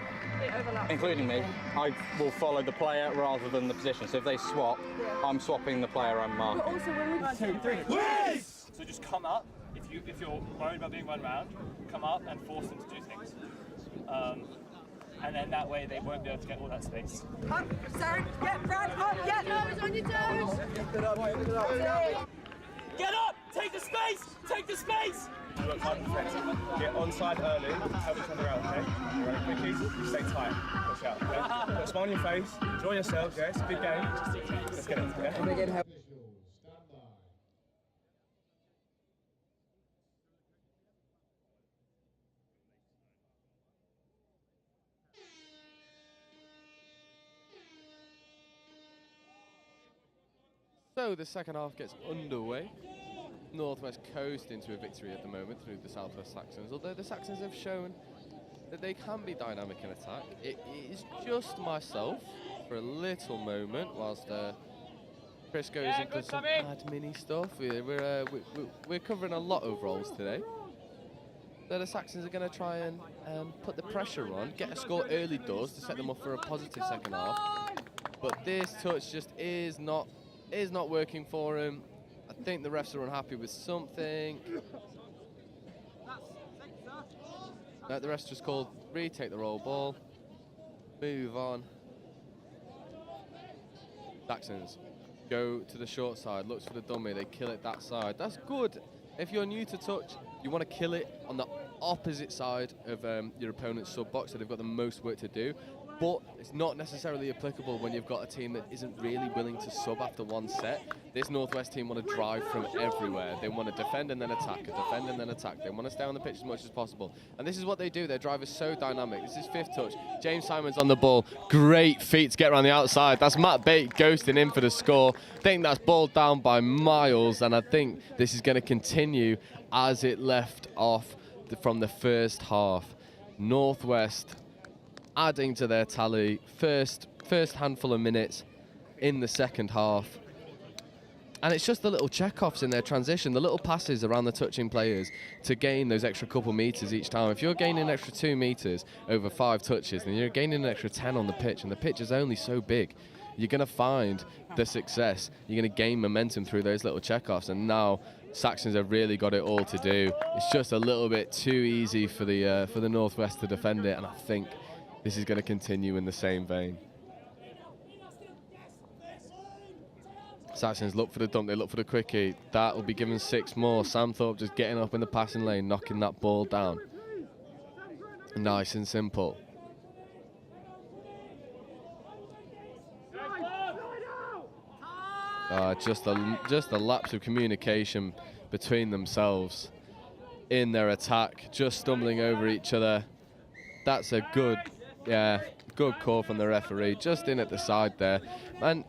including me, I will follow the player rather than the position. So if they swap, I'm swapping the player I'm marking. But also when we 2, 3. Yes! So just come up. If if you're worried about being run round, come up and force them to do things. And then that way they won't be able to get all that space. Up, Sarah, get Brad, up, get toes on your toes. Get up! Take the space! Take the space! Work hard defense. Get onside early, help each other out, okay? Right, quickies, you stay tight. Push out, okay? Put a smile on your face, enjoy yourselves, yeah? It's a big game. Let's get it, okay? So the second half gets underway. Northwest coast into a victory at the moment through the Southwest Saxons, although the Saxons have shown that they can be dynamic in attack. It is just myself for a little moment whilst Chris goes into some admin-y stuff. We're covering a lot of roles today. So the Saxons are going to try and put the pressure on, get a score early doors to set them up for a positive second half. But this touch just is not working for him. I think the refs are unhappy with something. No, the refs just called retake the roll ball. Move on. Saxons go to the short side, looks for the dummy, they kill it that side. That's good. If you're new to touch, you want to kill it on the opposite side of your opponent's sub box, so they've got the most work to do. But it's not necessarily applicable when you've got a team that isn't really willing to sub after one set. This Northwest team want to drive from everywhere. They want to defend and then attack, defend and then attack. They want to stay on the pitch as much as possible. And this is what they do. Their drive is so dynamic. This is fifth touch. James Simons on the ball. Great feet to get around the outside. That's Matt Bate ghosting in for the score. I think that's balled down by miles, and I think this is going to continue as it left off from the first half. Northwest adding to their tally, first handful of minutes in the second half. And it's just the little check-offs in their transition, the little passes around the touching players to gain those extra couple meters each time. If you're gaining an extra 2 meters over 5 touches, then you're gaining an extra 10 on the pitch, and the pitch is only so big. You're going to find the success. You're going to gain momentum through those little check-offs, and now Saxons have really got it all to do. It's just a little bit too easy for the Northwest to defend it, and I think this is going to continue in the same vein. Saxons look for the dump, they look for the quickie. That will be given 6 more. Sam Thorpe just getting up in the passing lane, knocking that ball down. Nice and simple. Just a lapse of communication between themselves in their attack, just stumbling over each other. That's a good call from the referee, just in at the side there. And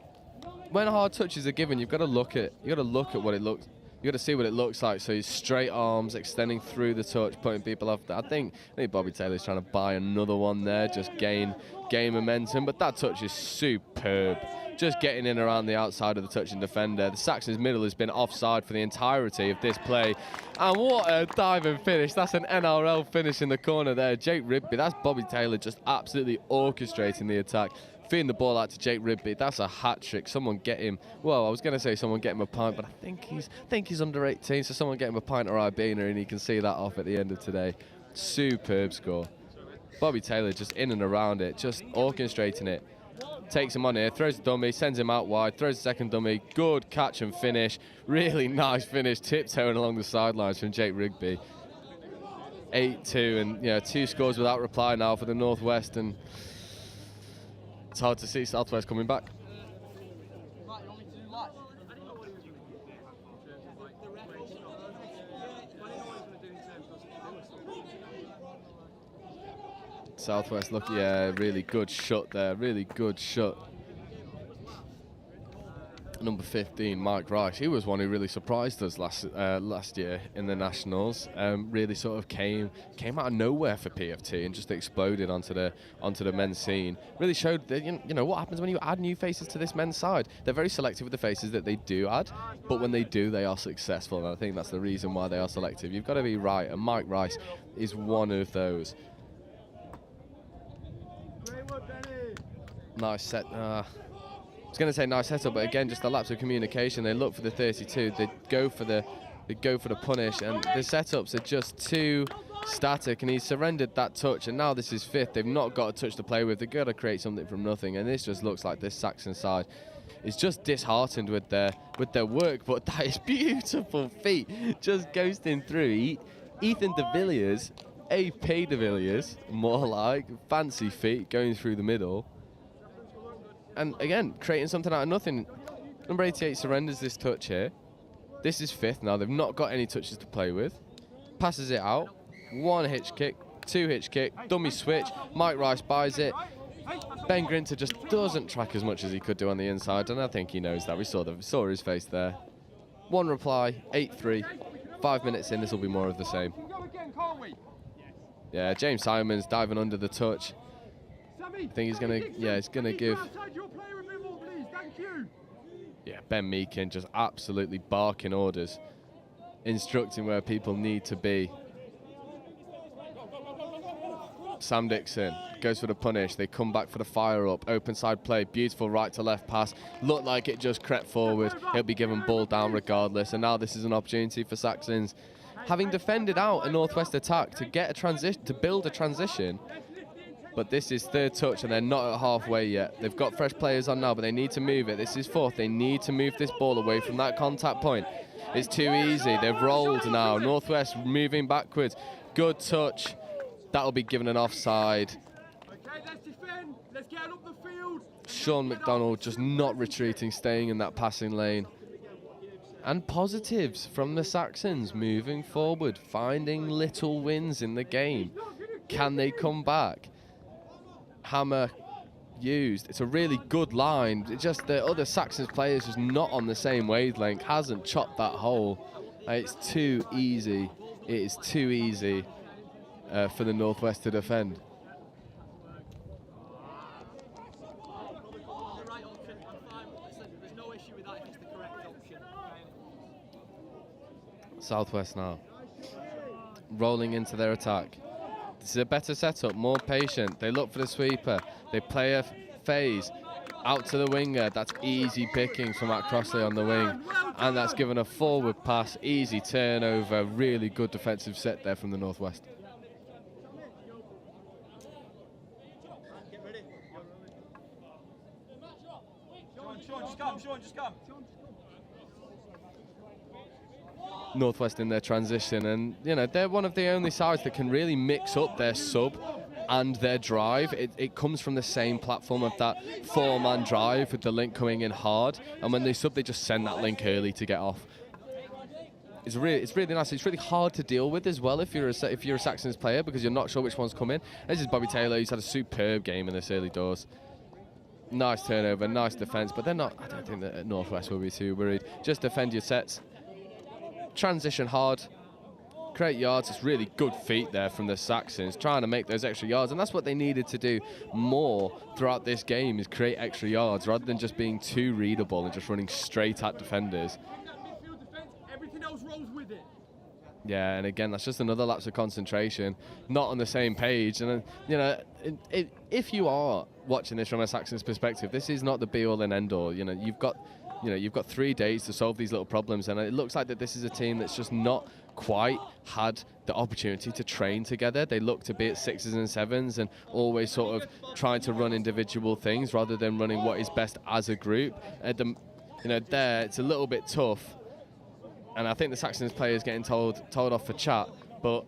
when hard touches are given, you've got to look at what it looks. You got to see what it looks like. So he's straight arms extending through the touch, putting people off. I think Bobby Taylor's trying to buy another one there, just gain momentum. But that touch is superb. Just getting in around the outside of the touching defender. The Saxons middle has been offside for the entirety of this play. And what a diving finish. That's an NRL finish in the corner there. Jake Rigby, that's Bobby Taylor just absolutely orchestrating the attack. Feeding the ball out to Jake Rigby. That's a hat trick. Someone get him. Well, I was going to say someone get him a pint, but I think he's under 18, so someone get him a pint or Ibina, and he can see that off at the end of today. Superb score. Bobby Taylor just in and around it, just orchestrating it. Takes him on here, throws the dummy, sends him out wide, throws the second dummy. Good catch and finish. Really nice finish, tiptoeing along the sidelines from Jake Rigby. 8-2, and 2 scores without reply now for the Northwest, and it's hard to see Southwest coming back. Southwest look, really good shot there, really good shot. Number 15, Mike Rice, he was one who really surprised us last year in the Nationals. Really sort of came out of nowhere for PFT and just exploded onto the men's scene. Really showed that, what happens when you add new faces to this men's side. They're very selective with the faces that they do add, but when they do, they are successful, and I think that's the reason why they are selective. You've got to be right, and Mike Rice is one of those. Nice set. I was going to say nice setup, but again, just a lapse of communication. They look for the 32. They go for the They go for the punish, and the setups are just too static, and he's surrendered that touch, and now this is fifth. They've not got a touch to play with. They've got to create something from nothing, and this just looks like this Saxon side is just disheartened with their work. But that is beautiful feet, just ghosting through. Ethan de Villiers, AP de Villiers, more like fancy feet going through the middle, and again creating something out of nothing. Number 88 surrenders this touch here. This is fifth now. They've not got any touches to play with. Passes it out. One hitch kick, two hitch kick, dummy switch. Mike Rice buys it. Ben Grinter just doesn't track as much as he could do on the inside, and I think he knows that. We saw his face there. One reply, 8-3. 5 minutes in, this will be more of the same. Yeah, James Simons diving under the touch. I think he's gonna give. Yeah, Ben Meakin just absolutely barking orders, instructing where people need to be. Sam Dixon goes for the punish. They come back for the fire up. Open side play. Beautiful right to left pass. Looked like it just crept forward. He'll be given ball down regardless. And now this is an opportunity for Saxons, having defended out a Northwest attack, to get a transition, to build a transition. But this is third touch, and they're not at halfway yet. They've got fresh players on now, but they need to move it. This is fourth. They need to move this ball away from that contact point. It's too easy. They've rolled now. Northwest moving backwards. Good touch. That'll be given an offside. Okay, let's defend. Let's get up the field. Sean McDonald just not retreating, staying in that passing lane. And positives from the Saxons moving forward, finding little wins in the game. Can they come back? Hammer used. It's a really good line. It's just the other Saxons players just not on the same wavelength. Hasn't chopped that hole. It's too easy. It is too easy for the Northwest to defend. Southwest now rolling into their attack. This is a better setup, more patient. They look for the sweeper. They play a phase out to the winger. That's easy picking from Matt Crossley on the wing. And that's given a forward pass. Easy turnover. Really good defensive set there from the Northwest. Sean, just come. Northwest in their transition, and you know they're one of the only sides that can really mix up their sub and their drive. It comes from the same platform of that four-man drive with the link coming in hard, and when they sub they just send that link early to get off. It's really nice. It's really hard to deal with as well if you're a Saxons player, because you're not sure which one's coming. This is Bobby Taylor, who's had a superb game in this early doors. Nice turnover, nice defense, but they're not. I don't think that Northwest will be too worried. Just defend your sets. Transition hard, create yards. It's really good feet there from the Saxons, trying to make those extra yards, and that's what they needed to do more throughout this game, is create extra yards rather than just being too readable and just running straight at defenders. Everything else rolls with it. Yeah, and again, that's just another lapse of concentration, not on the same page. And you know, if you are watching this from a Saxons perspective, this is not the be-all and end-all. You know, you've got 3 days to solve these little problems, and it looks like that this is a team that's just not quite had the opportunity to train together. They look to be at 6s and 7s and always sort of trying to run individual things rather than running what is best as a group. There it's a little bit tough, and I think the Saxons players getting told off for chat. But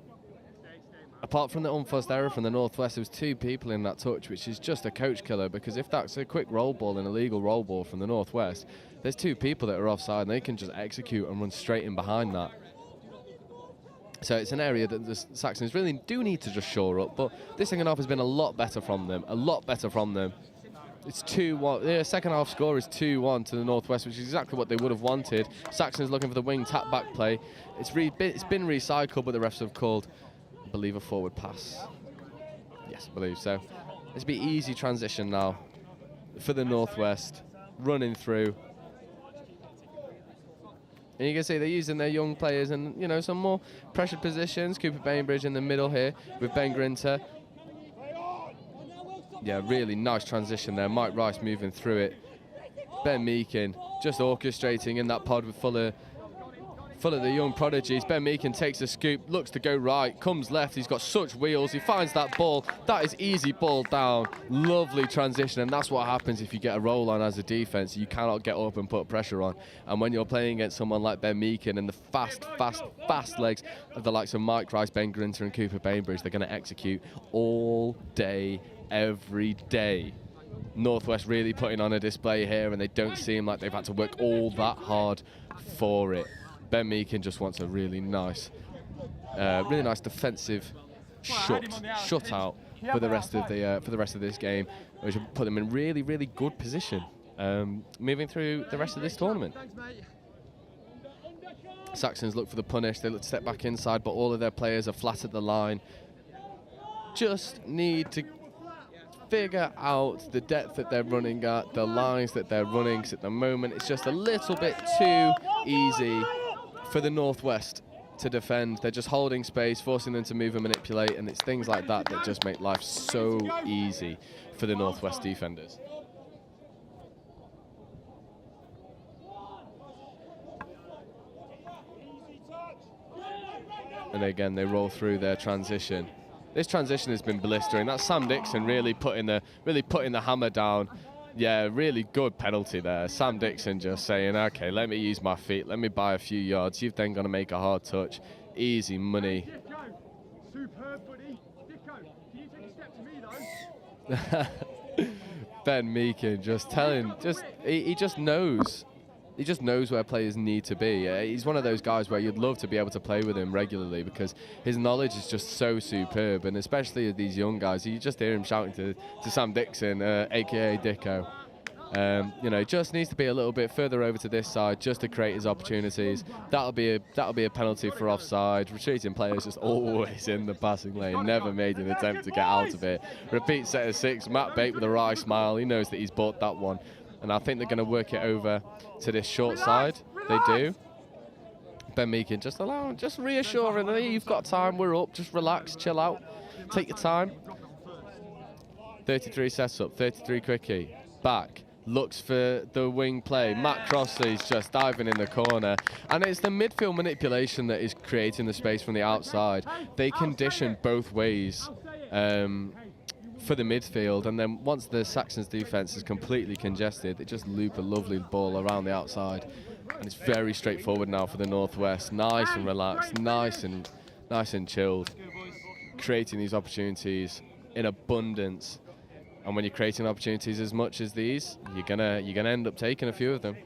apart from the unfussed error from the Northwest, there was 2 people in that touch, which is just a coach killer, because if that's a quick roll ball, an illegal roll ball from the Northwest, there's 2 people that are offside and they can just execute and run straight in behind that. So it's an area that the Saxons really do need to just shore up, but this second half has been a lot better from them, It's 2-1. The second half score is 2-1 to the Northwest, which is exactly what they would have wanted. Saxons looking for the wing tap back play. It's been recycled, but the refs have called, I believe, a forward pass. Yes, I believe so. This will be easy transition now for the Northwest, running through. And you can see they're using their young players and, you know, some more pressured positions. Cooper Bainbridge in the middle here with Ben Grinter. Yeah, really nice transition there. Mike Rice moving through it. Ben Meakin just orchestrating in that pod with full full of the young prodigies. Ben Meakin takes a scoop, looks to go right, comes left. He's got such wheels. He finds that ball. That is easy ball down. Lovely transition, and that's what happens if you get a roll on as a defense. You cannot get up and put pressure on. And when you're playing against someone like Ben Meakin and the fast legs of the likes of Mike Rice, Ben Grinter and Cooper Bainbridge, they're going to execute all day, every day. Northwest really putting on a display here, and they don't seem like they've had to work all that hard for it. Ben Meakin just wants a really nice defensive shutout for the rest of this game, which will put them in really good position moving through the rest of this tournament. Saxons look for the punish. They look to step back inside, but all of their players are flat at the line. Just need to figure out the depth that they're running at, the lines that they're running, because at the moment it's just a little bit too easy for the Northwest to defend. They're just holding space, forcing them to move and manipulate, and it's things like that that just make life so easy for the Northwest defenders. And again, they roll through their transition. This transition has been blistering. That's Sam Dixon really putting the hammer down. Yeah, really good penalty there. Sam Dixon just saying, okay, let me use my feet, let me buy a few yards. You've then got to make a hard touch. Easy money. Superb, buddy. Dicko, can you take a step to me, though? Ben Meakin he just knows. He just knows where players need to be. He's one of those guys where you'd love to be able to play with him regularly because his knowledge is just so superb, and especially these young guys. You just hear him shouting to Sam Dixon, aka Dicko. Just needs to be a little bit further over to this side just to create his opportunities. That'll be a penalty for offside. Retreating players just always in the passing lane. Never made an attempt to get out of it. Repeat set of 6. Matt Bate with a wry smile. He knows that he's bought that one. And I think they're going to work it over to this short side. They do. Ben Meakin just reassuring that you've got time, we're up, just relax, chill out, take your time. 33 sets up, 33 quickie, back, looks for the wing play. Matt Crossley's just diving in the corner. And it's the midfield manipulation that is creating the space from the outside. They condition both ways. For the midfield, and then once the Saxons defense is completely congested, they just loop a lovely ball around the outside, and it's very straightforward now for the Northwest. Nice and relaxed, nice and chilled, creating these opportunities in abundance. And when you're creating opportunities as much as these, you're gonna end up taking a few of them.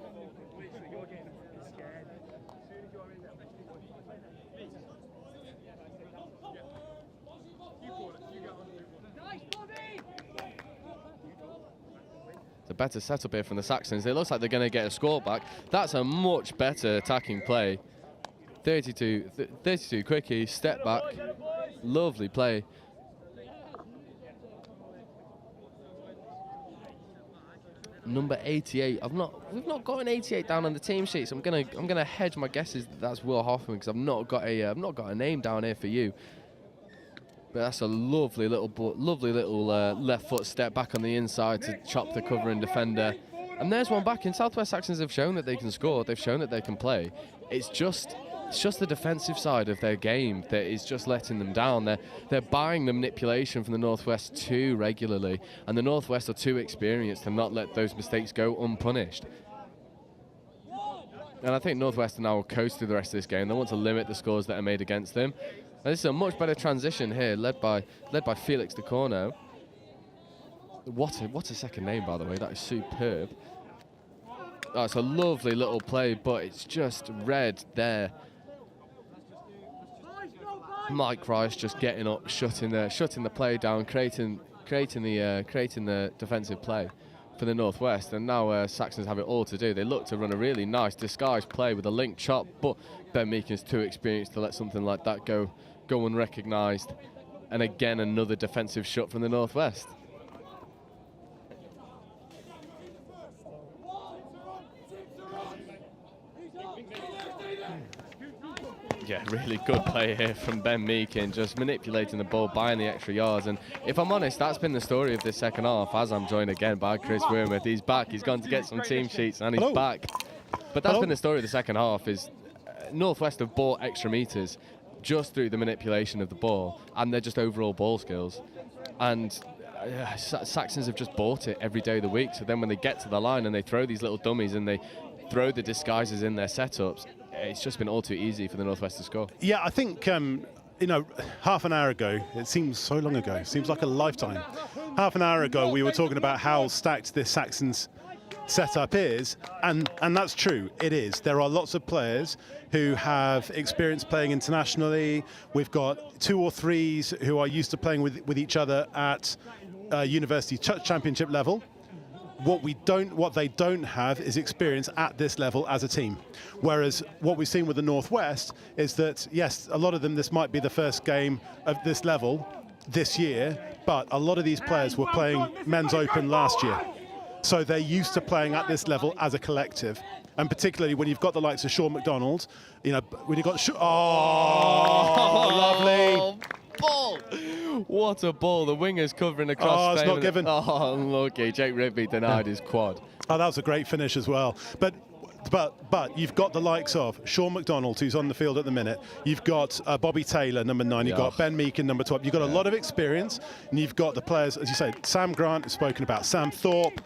A better setup here from the Saxons. It looks like they're going to get a score back. That's a much better attacking play. 32 quickie, step back. Lovely play. Number 88. We've not got an 88 down on the team sheet, so I'm gonna hedge my guesses that that's Will Hoffman, because I've not got a name down here for you. But that's a lovely little left foot step back on the inside to chop the covering defender. And there's one back in. Southwest Saxons have shown that they can score. They've shown that they can play. It's just the defensive side of their game that is just letting them down. They're buying the manipulation from the Northwest too regularly, and the Northwest are too experienced to not let those mistakes go unpunished. And I think Northwest now will coast through the rest of this game. They want to limit the scores that are made against them. And this is a much better transition here, led by Felix de Corno. What a second name, by the way. That is superb. Oh, it's a lovely little play, but it's just red there. Mike Rice just getting up, shutting the play down, creating the defensive play for the Northwest. And now Saxons have it all to do. They look to run a really nice disguised play with a link chop, but Ben Meakin's too experienced to let something like that go unrecognised. And again, another defensive shot from the Northwest. Yeah, really good play here from Ben Meakin, just manipulating the ball, buying the extra yards. And if I'm honest, that's been the story of this second half, as I'm joined again by Chris Wormuth. He's back, he's gone to get some team sheets, and he's back. But that's been the story of the second half, is Northwest have bought extra meters just through the manipulation of the ball and they're just overall ball skills. And Saxons have just bought it every day of the week. So then when they get to the line and they throw these little dummies and they throw the disguises in their setups, it's just been all too easy for the Northwest to score. Yeah, I think, you know, half an hour ago, it seems so long ago, seems like a lifetime. Half an hour ago, we were talking about how stacked this Saxons setup is, and that's true, it is. There are lots of players who have experience playing internationally. We've got 2 or 3s who are used to playing with each other at university championship level. What they don't have is experience at this level as a team. Whereas what we've seen with the Northwest is that, yes, a lot of them, this might be the first game of this level this year, but a lot of these players were playing Men's Open last year. So they're used to playing at this level as a collective. And particularly when you've got the likes of Sean McDonald, you know, when you've got... lovely. Ball! What a ball. The winger's covering across. It's not given. Oh, unlucky. Jake Rugby denied his quad. Oh, that was a great finish as well. But you've got the likes of Sean McDonald, who's on the field at the minute. You've got Bobby Taylor, number 9. You've got Ben Meakin, number 12. You've got a lot of experience, and you've got the players, as you say, Sam Grant has spoken about, Sam Thorpe,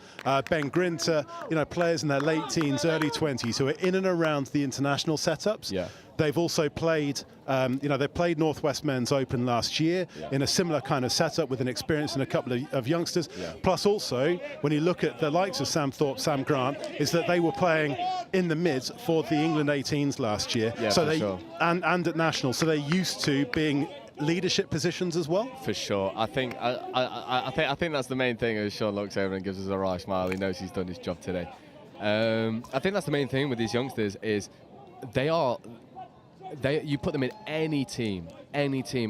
Ben Grinter, you know, players in their late teens, early 20s who are in and around the international setups. Yeah. They've also played, they played Northwest Men's Open last year in a similar kind of setup with an experience and a couple of youngsters. Yeah. Plus also, when you look at the likes of Sam Thorpe, Sam Grant, is that they were playing in the mids for the England 18s last year. Yeah, so sure. and at national, so they're used to being leadership positions as well. For sure. I think that's the main thing. As Sean looks over and gives us a wry smile, he knows he's done his job today. I think that's the main thing with these youngsters is you put them in any team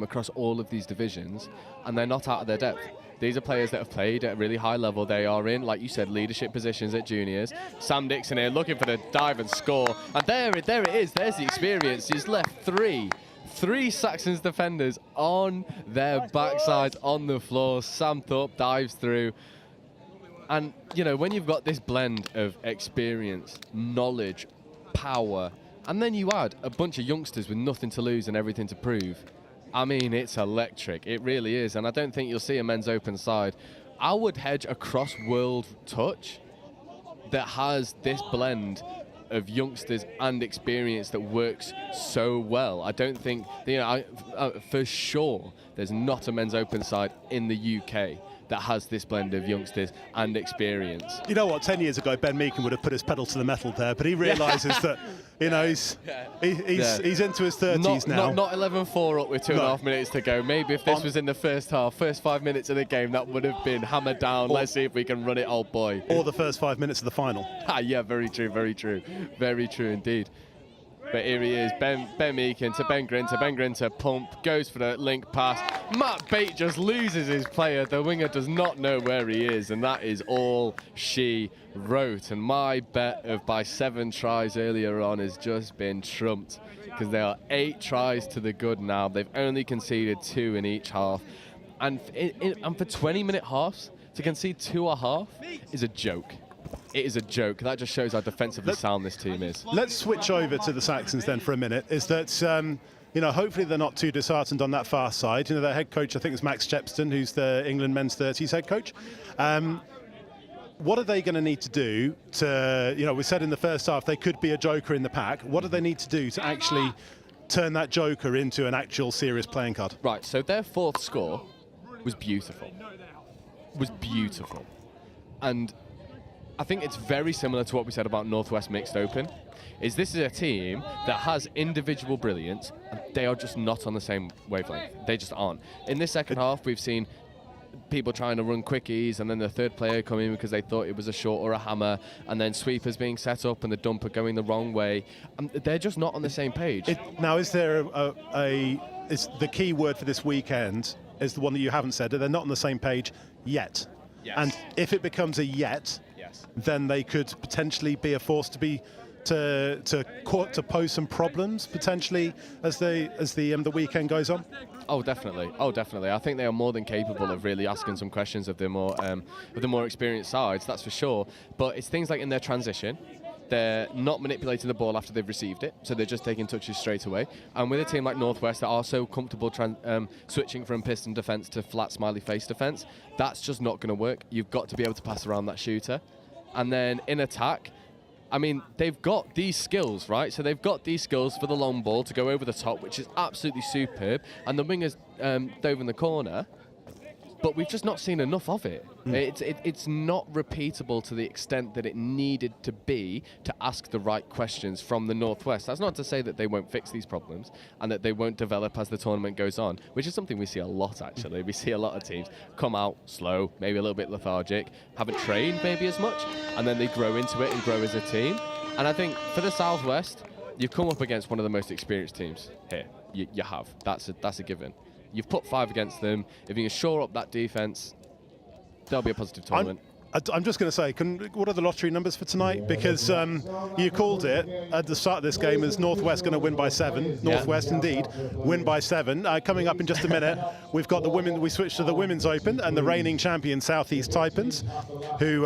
across all of these divisions, and they're not out of their depth. These are players that have played at a really high level. They are in, like you said, leadership positions at juniors. Sam Dixon here looking for the dive and score. And there it is. There's the experience. He's left three Saxons defenders on their backsides on the floor. Sam Thorpe dives through. And, you know, when you've got this blend of experience, knowledge, power, and then you add a bunch of youngsters with nothing to lose and everything to prove. I mean, it's electric. It really is. And I don't think you'll see a Men's Open side. I would hedge across World Touch that has this blend of youngsters and experience that works so well. I don't think, for sure, there's not a Men's Open side in the UK that has this blend of youngsters and experience. You know what, 10 years ago, Ben Meakin would have put his pedal to the metal there, but he realises that, you know, he's into his 30s now. Not 11-4 up with 2.5 minutes to go. Maybe if this was in the first 5 minutes of the game, that would have been hammered down. Let's see if we can run it, old boy. Or the first 5 minutes of the final. Yeah, very true, very true. Very true indeed. But here he is, Ben Meakin to Ben Grinter. Ben Grinter pump, goes for the link pass. Matt Bate just loses his player. The winger does not know where he is, and that is all she wrote. And my bet of by 7 tries earlier on has just been trumped, because they are 8 tries to the good now. They've only conceded 2 in each half. And for 20-minute halves, to concede 2.5 is a joke. It is a joke. That just shows how defensively sound this team is. Let's switch over to the Saxons then for a minute. Is that, you know, hopefully they're not too disheartened on that far side. You know, their head coach, I think, is Max Jepston, who's the England men's 30s head coach. What are they going to need to do to, you know, we said in the first half they could be a joker in the pack. What do they need to do to actually turn that joker into an actual serious playing card? Right, so their 4th score was beautiful. And I think it's very similar to what we said about Northwest Mixed Open. This is a team that has individual brilliance, and they are just not on the same wavelength. They just aren't. In this second half, we've seen people trying to run quickies, and then the third player come in because they thought it was a short or a hammer, and then sweepers being set up and the dumper going the wrong way. They're just not on the same page. Now, is there is the key word for this weekend is the one that you haven't said, that they're not on the same page yet? Yes. And if it becomes a yet, then they could potentially be a force to pose some problems potentially as the weekend goes on. Oh, definitely. I think they are more than capable of really asking some questions of the more experienced sides. That's for sure. But it's things like in their transition. They're not manipulating the ball after they've received it, so they're just taking touches straight away. And with a team like Northwest that are so comfortable switching from piston defence to flat smiley face defence, that's just not going to work. You've got to be able to pass around that shooter. And then in attack, I mean, they've got these skills, right? So they've got these skills for the long ball to go over the top, which is absolutely superb. And the wingers dove in the corner, but we've just not seen enough of it. It's not repeatable to the extent that it needed to be to ask the right questions from the Northwest. That's not to say that they won't fix these problems and that they won't develop as the tournament goes on, which is something we see a lot, actually. We see a lot of teams come out slow, maybe a little bit lethargic, haven't trained maybe as much, and then they grow into it and grow as a team. And I think for the Southwest, you've come up against one of the most experienced teams here. You have. That's a given. You've put 5 against them. If you can shore up that defence, there'll be a positive tournament. I'm just going to say, what are the lottery numbers for tonight? Because you called it at the start of this game as Northwest going to win by 7. Northwest, indeed, win by 7. Coming up in just a minute, we've got the women. We switch to the Women's Open and the reigning champion Southeast Taipans, who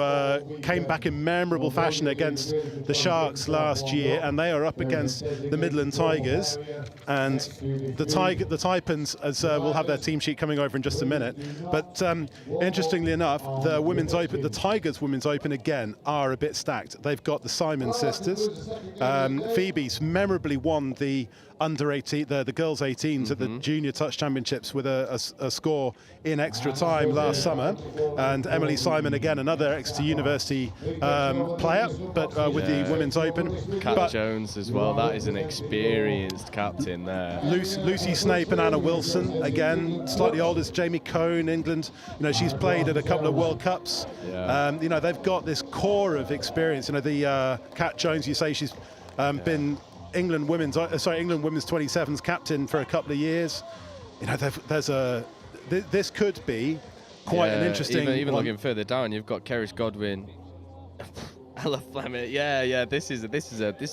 came back in memorable fashion against the Sharks last year, and they are up against the Midland Tigers. And the Taipans, as we'll have their team sheet coming over in just a minute. But interestingly enough, the Women's Open, the Tigers Women's Open again are a bit stacked. They've got the Simon sisters. Phoebe's memorably won the under 18, the girls 18s at the Junior Touch Championships with a score in extra time last summer. And Emily Simon again, another Exeter University player, but with the Women's Open. Kat Jones as well. That is an experienced captain there. Lucy Snape and Anna Wilson again, slightly older. As Jamie Cohn, England. You know, she's played at a couple of World Cups. Yeah. You know, they've got this core of experience. You know, the Kat Jones, you say she's been England Women's 27s captain for a couple of years. You know, this could be quite an interesting. Even looking further down, you've got Kerrish Godwin, Ella Fleming. Yeah. This is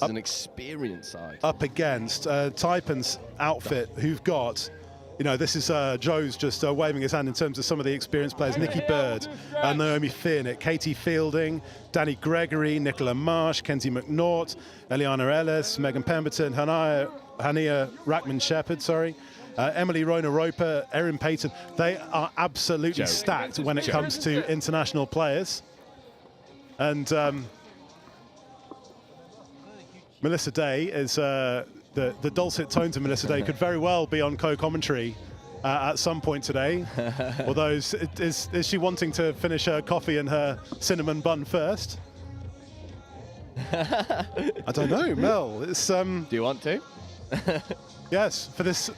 an experienced side up against Taipans outfit, who've got. You know, this is Joe's just waving his hand in terms of some of the experienced players. Nikki Bird, Naomi Finnick, Katie Fielding, Danny Gregory, Nicola Marsh, Kenzie McNaught, Eliana Ellis, Megan Pemberton, Hania Rackman-Shepherd, Emily Rona Roper, Erin Payton. They are absolutely stacked when it comes to international players. And Melissa Day is... The dulcet tones of Melissa Day could very well be on co-commentary at some point today. Although, is she wanting to finish her coffee and her cinnamon bun first? I don't know, Mel. It's Do you want to? Yes, for this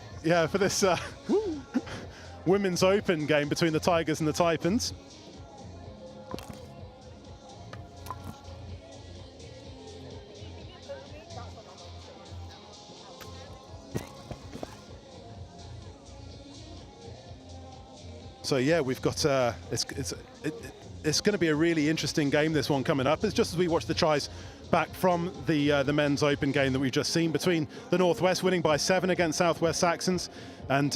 Women's Open game between the Tigers and the Taipans. So yeah, we've got it's going to be a really interesting game, this one coming up. It's just as we watch the tries back from the Men's Open game that we've just seen between the Northwest winning by 7 against Southwest Saxons, and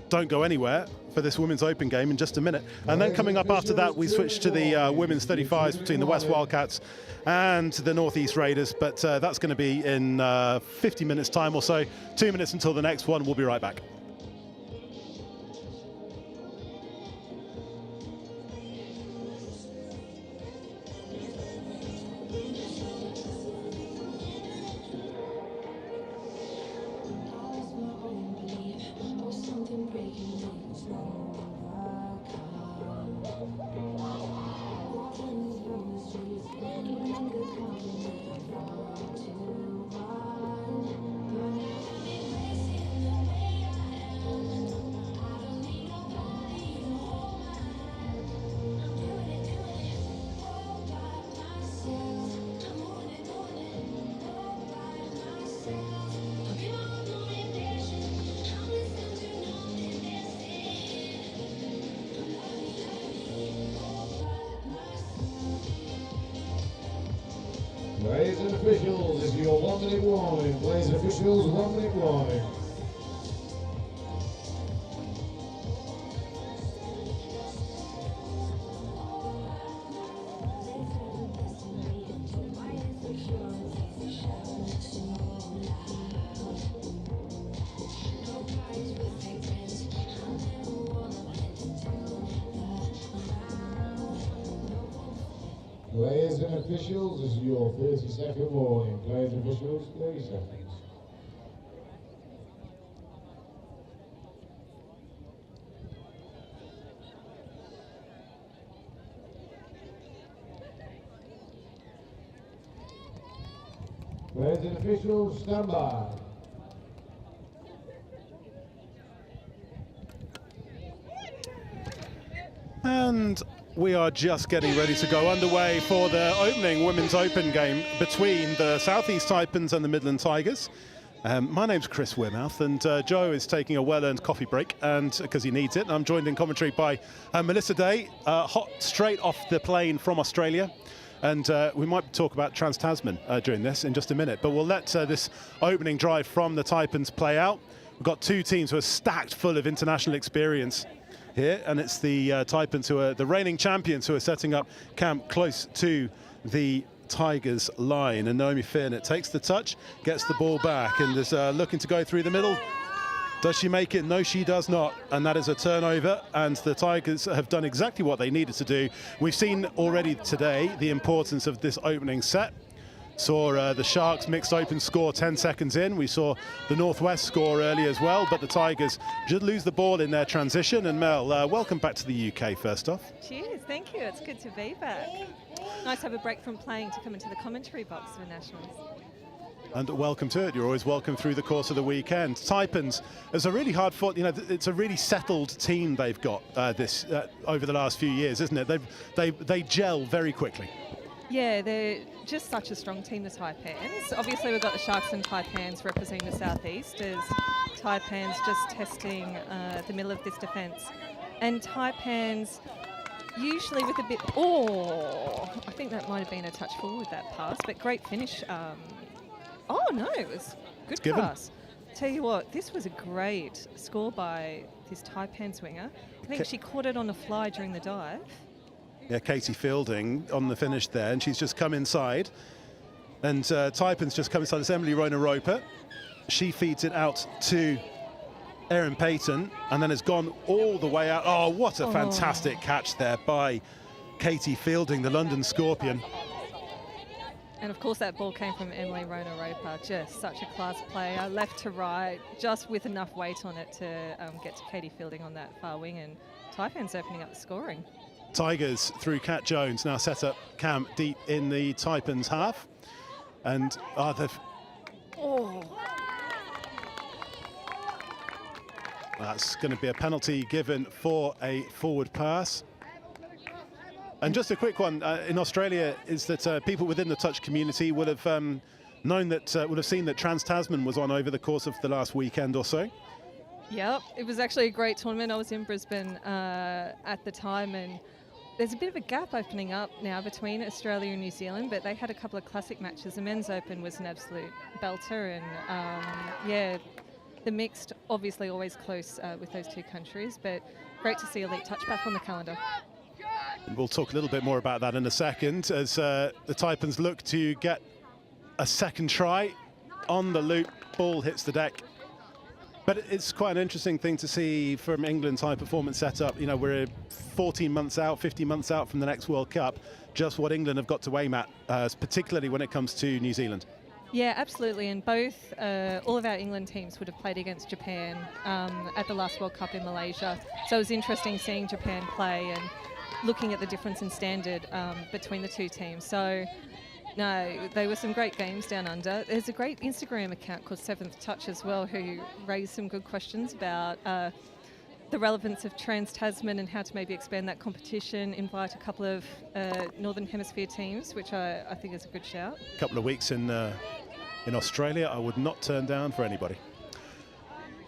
don't go anywhere for this Women's Open game in just a minute. And then coming up after that, we switch to the Women's 35s between the West Wildcats and the Northeast Raiders, but that's going to be in 50 minutes time or so. 2 minutes until the next one. We'll be right back. Players and officials, if you're 1 minute warning, players and officials, 1 minute warning. and officials, this is your 30-second warning. Players and officials, 30 seconds. Players and officials, stand by. And we are just getting ready to go underway for the opening Women's Open game between the Southeast Taipans and the Midland Tigers. My name's Chris Wearmouth, and Joe is taking a well-earned coffee break, and because he needs it. I'm joined in commentary by Melissa Day, hot straight off the plane from Australia. And we might talk about Trans-Tasman during this in just a minute, but we'll let this opening drive from the Taipans play out. We've got two teams who are stacked full of international experience here, and it's the Taipans, who are the reigning champions, who are setting up camp close to the Tigers line. And Naomi Fearnett takes the touch, gets the ball back, and is looking to go through the middle. Does she make it? No, she does not. And that is a turnover, and the Tigers have done exactly what they needed to do. We've seen already today the importance of this opening set. Saw the Sharks mixed open score 10 seconds in. We saw the Northwest score early as well, but the Tigers just lose the ball in their transition. And Mel, welcome back to the UK first off. Cheers, thank you. It's good to be back. Nice to have a break from playing to come into the commentary box for Nationals. And welcome to it. You're always welcome through the course of the weekend. Taipans is a really hard fought, it's a really settled team they've got over the last few years, isn't it? They gel very quickly. Yeah, they're just such a strong team, the Taipans. Obviously, we've got the Sharks and Taipans representing the Southeast, as Taipans just testing the middle of this defence. And Taipans usually with a bit... Oh, I think that might have been a touch forward, that pass, but great finish. Oh, no, it was good pass. Tell you what, this was a great score by this Taipan swinger. I think she caught it on the fly during the dive. Yeah, Katie Fielding on the finish there, and she's just come inside. And Taipan's just come inside. It's Emily Rona-Roper. She feeds it out to Erin Payton, and then has gone all the way out. Oh, what a fantastic catch there by Katie Fielding, the London Scorpion. And of course that ball came from Emily Rona-Roper, just such a class player, left to right, just with enough weight on it to get to Katie Fielding on that far wing, and Taipan's opening up the scoring. Tigers through Kat Jones now set up camp deep in the Taipans half, and that's going to be a penalty given for a forward pass. And just a quick one in Australia is that people within the touch community would have known that, would have seen that Trans-Tasman was on over the course of the last weekend or so. Yep, it was actually a great tournament. I was in Brisbane at the time, and there's a bit of a gap opening up now between Australia and New Zealand, but they had a couple of classic matches. The Men's Open was an absolute belter, and yeah, the mixed, obviously always close with those two countries, but great to see Elite Touch back on the calendar. We'll talk a little bit more about that in a second, as the Taipans look to get a second try on the loop. Ball hits the deck. But it's quite an interesting thing to see from England's high performance setup. You know, we're 14 months out, 15 months out from the next World Cup, just what England have got to aim at, particularly when it comes to New Zealand. Yeah, absolutely. And both, all of our England teams would have played against Japan at the last World Cup in Malaysia. So it was interesting seeing Japan play and looking at the difference in standard between the two teams. So, no, they were some great games down under. There's a great Instagram account called Seventh Touch as well, who raised some good questions about the relevance of Trans-Tasman and how to maybe expand that competition, invite a couple of Northern Hemisphere teams, which I think is a good shout. A couple of weeks in Australia, I would not turn down for anybody.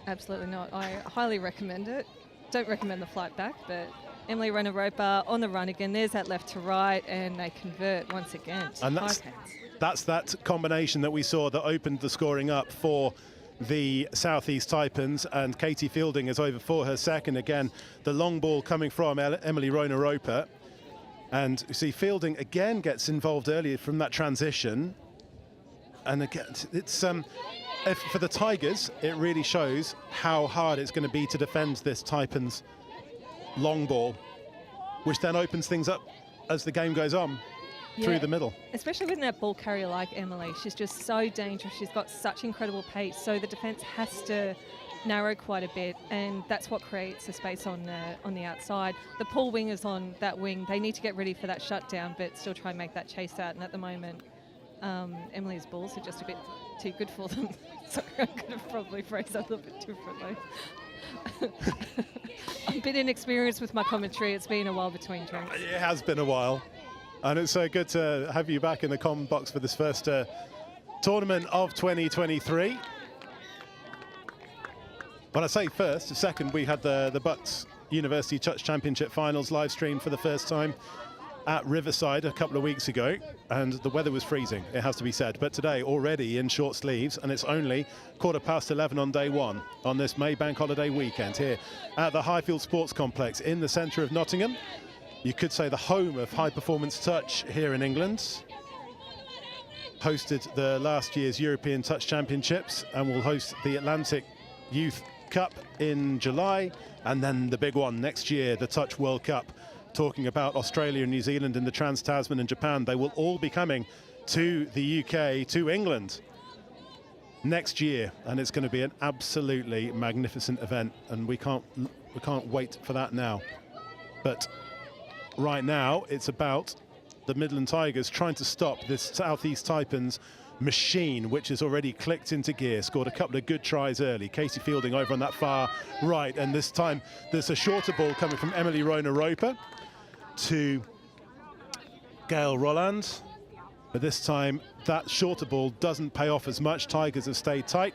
Absolutely not. I highly recommend it. Don't recommend the flight back, but Emily Rona-Roper on the run again. There's that left to right, and they convert once again. And that's that combination that we saw that opened the scoring up for the Southeast Taipans, and Katie Fielding is over for her second. Again, the long ball coming from Emily Rona-Roper. And you see Fielding again gets involved earlier from that transition. And again, it's for the Tigers, it really shows how hard it's going to be to defend this Taipans long ball, which then opens things up as the game goes on. through the middle. Especially with that ball carrier like Emily. She's just so dangerous. She's got such incredible pace. So the defence has to narrow quite a bit, and that's what creates the space on the outside. The pull wingers on that wing, they need to get ready for that shutdown, but still try and make that chase out. And at the moment, Emily's balls are just a bit too good for them. Sorry, I could have probably phrased that a little bit differently. I'm a bit inexperienced with my commentary. It's been a while between drinks. It has been a while, and it's so good to have you back in the comment box for this first tournament of 2023. When I say first, second, we had the Bucks University Touch Championship Finals live stream for the first time at Riverside a couple of weeks ago, and the weather was freezing, it has to be said. But today, already in short sleeves, and it's only 11:15 on day one on this May Bank holiday weekend here at the Highfield Sports Complex in the centre of Nottingham. You could say the home of high performance touch here in England. Hosted the last year's European Touch Championships and will host the Atlantic Youth Cup in July, and then the big one next year, the Touch World Cup. Talking about Australia and New Zealand and the Trans-Tasman and Japan, they will all be coming to the UK, to England next year, and it's going to be an absolutely magnificent event, and we can't wait for that now. But right now, it's about the Midland Tigers trying to stop this Southeast Taipans machine, which has already clicked into gear, scored a couple of good tries early. Casey Fielding over on that far right, and this time there's a shorter ball coming from Emily Rona-Roper to Gail Rolland. But this time that shorter ball doesn't pay off as much. Tigers have stayed tight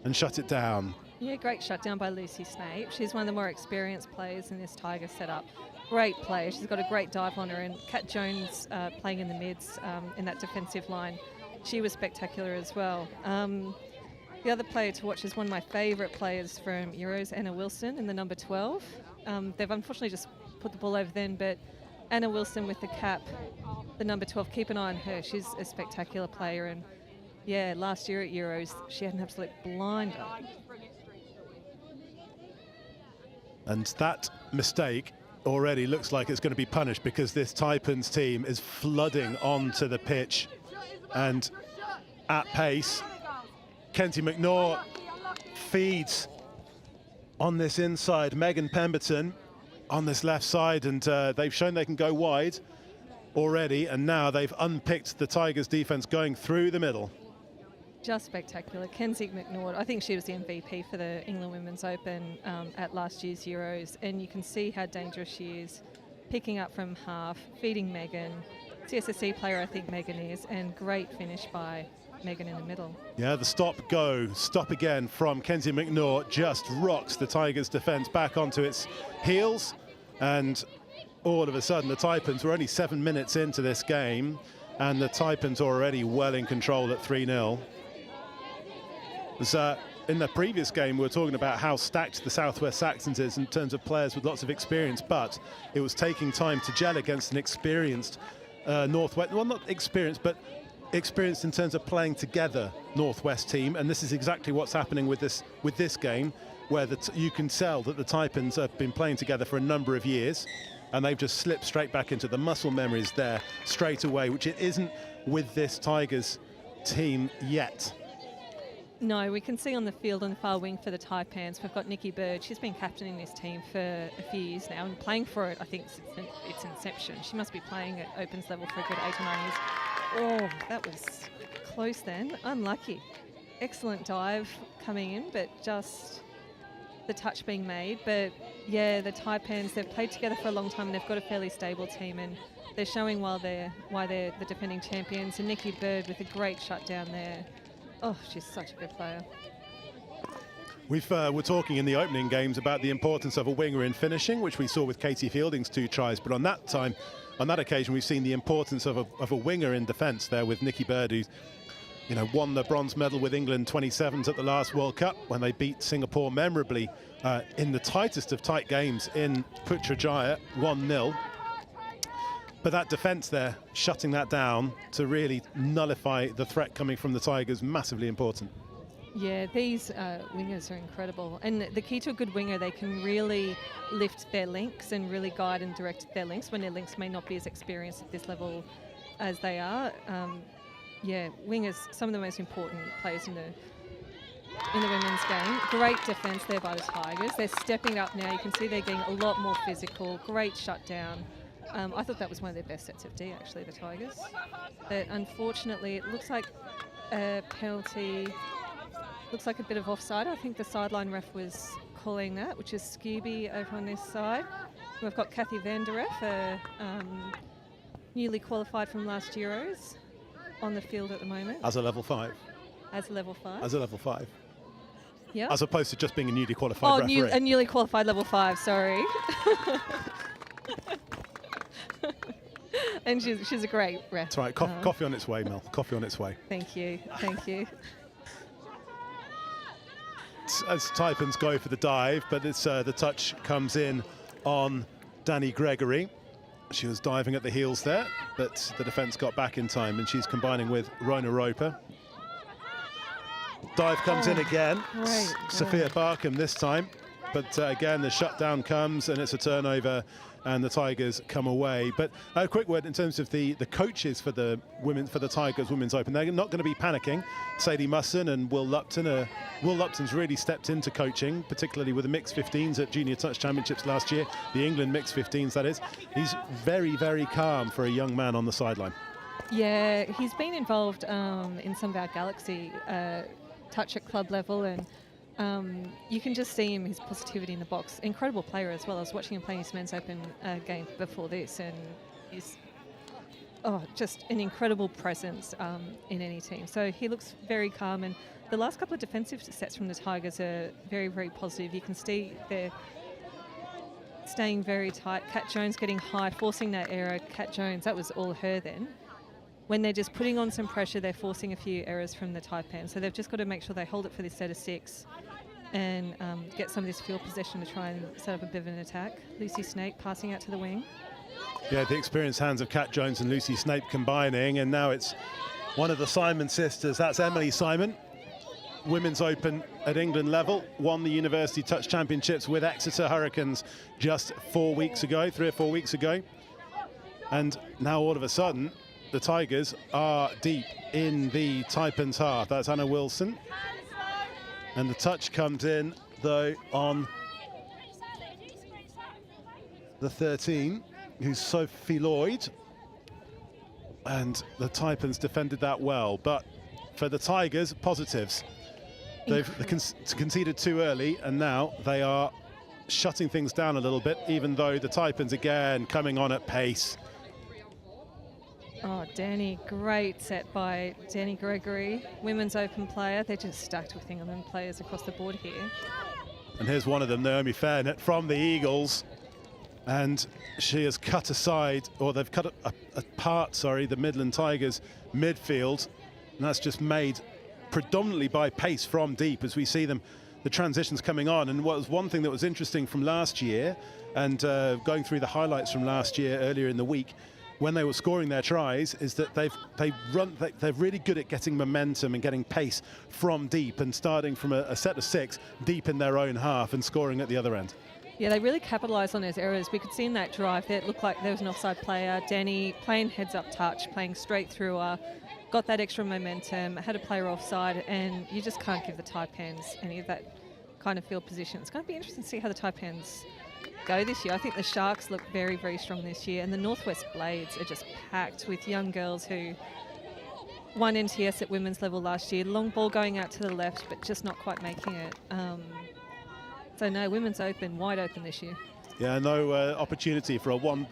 and shut it down. Yeah, great shutdown by Lucy Snape. She's one of the more experienced players in this Tiger setup. Great player. She's got a great dive on her, and Kat Jones playing in the mids in that defensive line. She was spectacular as well. The other player to watch is one of my favourite players from Euros, Anna Wilson in the number 12. They've unfortunately just put the ball over then, but Anna Wilson with the cap, the number 12, keep an eye on her. She's a spectacular player, and yeah, last year at Euros, she had an absolute blinder. And that mistake already looks like it's going to be punished, because this Taipans team is flooding onto the pitch and at pace. Kenzie McNaugh feeds on this inside. Megan Pemberton on this left side, and they've shown they can go wide already, and now they've unpicked the Tigers defense going through the middle. Just spectacular. Kenzie McNaugh, I think she was the MVP for the England Women's Open at last year's Euros, and you can see how dangerous she is, picking up from half, feeding Megan. CSSC player, I think Megan is, and great finish by Megan in the middle. Yeah, the stop again from Kenzie McNaugh just rocks the Tigers defense back onto its heels, and all of a sudden the Taipans were only 7 minutes into this game, and the Taipans are already well in control at 3-0. In the previous game, we were talking about how stacked the Southwest Saxons is in terms of players with lots of experience, but it was taking time to gel against an experienced Northwest, well, not experienced, but experienced in terms of playing together Northwest team, and this is exactly what's happening with this game, where you can tell that the Taipans have been playing together for a number of years, and they've just slipped straight back into the muscle memories there straight away, which it isn't with this Tigers team yet. No, we can see on the field on the far wing for the Taipans, we've got Nikki Bird. She's been captaining this team for a few years now and playing for it, I think, since its inception. She must be playing at Opens level for a good 8 or 9 years. Oh, that was close then. Unlucky. Excellent dive coming in, but just the touch being made. But yeah, the Taipans, they've played together for a long time and they've got a fairly stable team, and they're showing why they're the defending champions. And Nikki Bird with a great shutdown there. Oh, she's such a good player. We're talking in the opening games about the importance of a winger in finishing, which we saw with Katie Fielding's 2 tries. But on that occasion, we've seen the importance of a winger in defence there with Nikki Bird, who, won the bronze medal with England 27s at the last World Cup when they beat Singapore memorably in the tightest of tight games in Putrajaya, 1-0. But that defence there, shutting that down to really nullify the threat coming from the Tigers, massively important. Yeah, these wingers are incredible. And the key to a good winger, they can really lift their links and really guide and direct their links when their links may not be as experienced at this level as they are, yeah, wingers, some of the most important players in the women's game. Great defence there by the Tigers. They're stepping up now. You can see they're getting a lot more physical. Great shutdown. I thought that was one of their best sets of D, actually, the Tigers. But unfortunately, it looks like a penalty. Looks like a bit of offside. I think the sideline ref was calling that, which is Scooby over on this side. We've got Kathy van der Reff, newly qualified from last Euros, on the field at the moment. As a level 5. As a level 5. As a level 5. Yeah. As opposed to just being a newly qualified referee. A newly qualified level 5, sorry. And she's a great ref. That's right. Coffee on its way, Mel. Coffee on its way. Thank you. Thank you. As Taipans go for the dive, but it's the touch comes in on Danny Gregory. She was diving at the heels there, but the defence got back in time, and she's combining with Rona Roper. Dive comes in again. Great. Sophia Barkham this time, but again the shutdown comes, and it's a turnover, and the Tigers come away. But a quick word in terms of the coaches for the Tigers Women's Open. They're not going to be panicking. Sadie Musson and Will Lupton. Will Lupton's really stepped into coaching, particularly with the mixed 15s at Junior Touch Championships last year, the England mixed 15s, that is. He's very, very calm for a young man on the sideline. Yeah, he's been involved in some of our Galaxy touch at club level, and you can just see him, his positivity in the box. Incredible player as well. I was watching him playing his men's open game before this, and he's just an incredible presence in any team. So he looks very calm, and the last couple of defensive sets from the Tigers are very, very positive. You can see they're staying very tight. Kat Jones getting high, forcing that error. Kat Jones, that was all her then. When they're just putting on some pressure, they're forcing a few errors from the Taipans. So they've just got to make sure they hold it for this set of 6 and get some of this field possession to try and set up a bit of an attack. Lucy Snake passing out to the wing. Yeah, the experienced hands of Kat Jones and Lucy Snape combining, and now it's one of the Simon sisters. That's Emily Simon, Women's Open at England level, won the University Touch Championships with Exeter Hurricanes just 3 or 4 weeks ago. And now all of a sudden, the Tigers are deep in the Taipans' half. That's Anna Wilson. And the touch comes in, though, on the 13, who's Sophie Lloyd. And the Taipans defended that well. But for the Tigers, positives. They've conceded too early, and now they are shutting things down a little bit, even though the Taipans, again, coming on at pace. Oh, Danny, great set by Danny Gregory, Women's Open player. They're just stacked with England players across the board here. And here's one of them, Naomi Fairnet from the Eagles. And she has cut aside, or they've cut apart, the Midland Tigers midfield. And that's just made predominantly by pace from deep as we see them, the transitions coming on. And what was one thing that was interesting from last year, and going through the highlights from last year earlier in the week, when they were scoring their tries, is that they're really good at getting momentum and getting pace from deep and starting from a set of 6 deep in their own half and scoring at the other end. Yeah, they really capitalised on those errors. We could see in that drive that it looked like there was an offside player. Danny playing heads-up touch, playing straight through her, got that extra momentum, had a player offside, and you just can't give the Taipans any of that kind of field position. It's going to be interesting to see how the Taipans go this year. I think the Sharks look very, very strong this year, and the Northwest Blades are just packed with young girls who won NTS at women's level last year. Long ball going out to the left, but just not quite making it. So no, Women's Open, wide open this year. Yeah, no opportunity for a one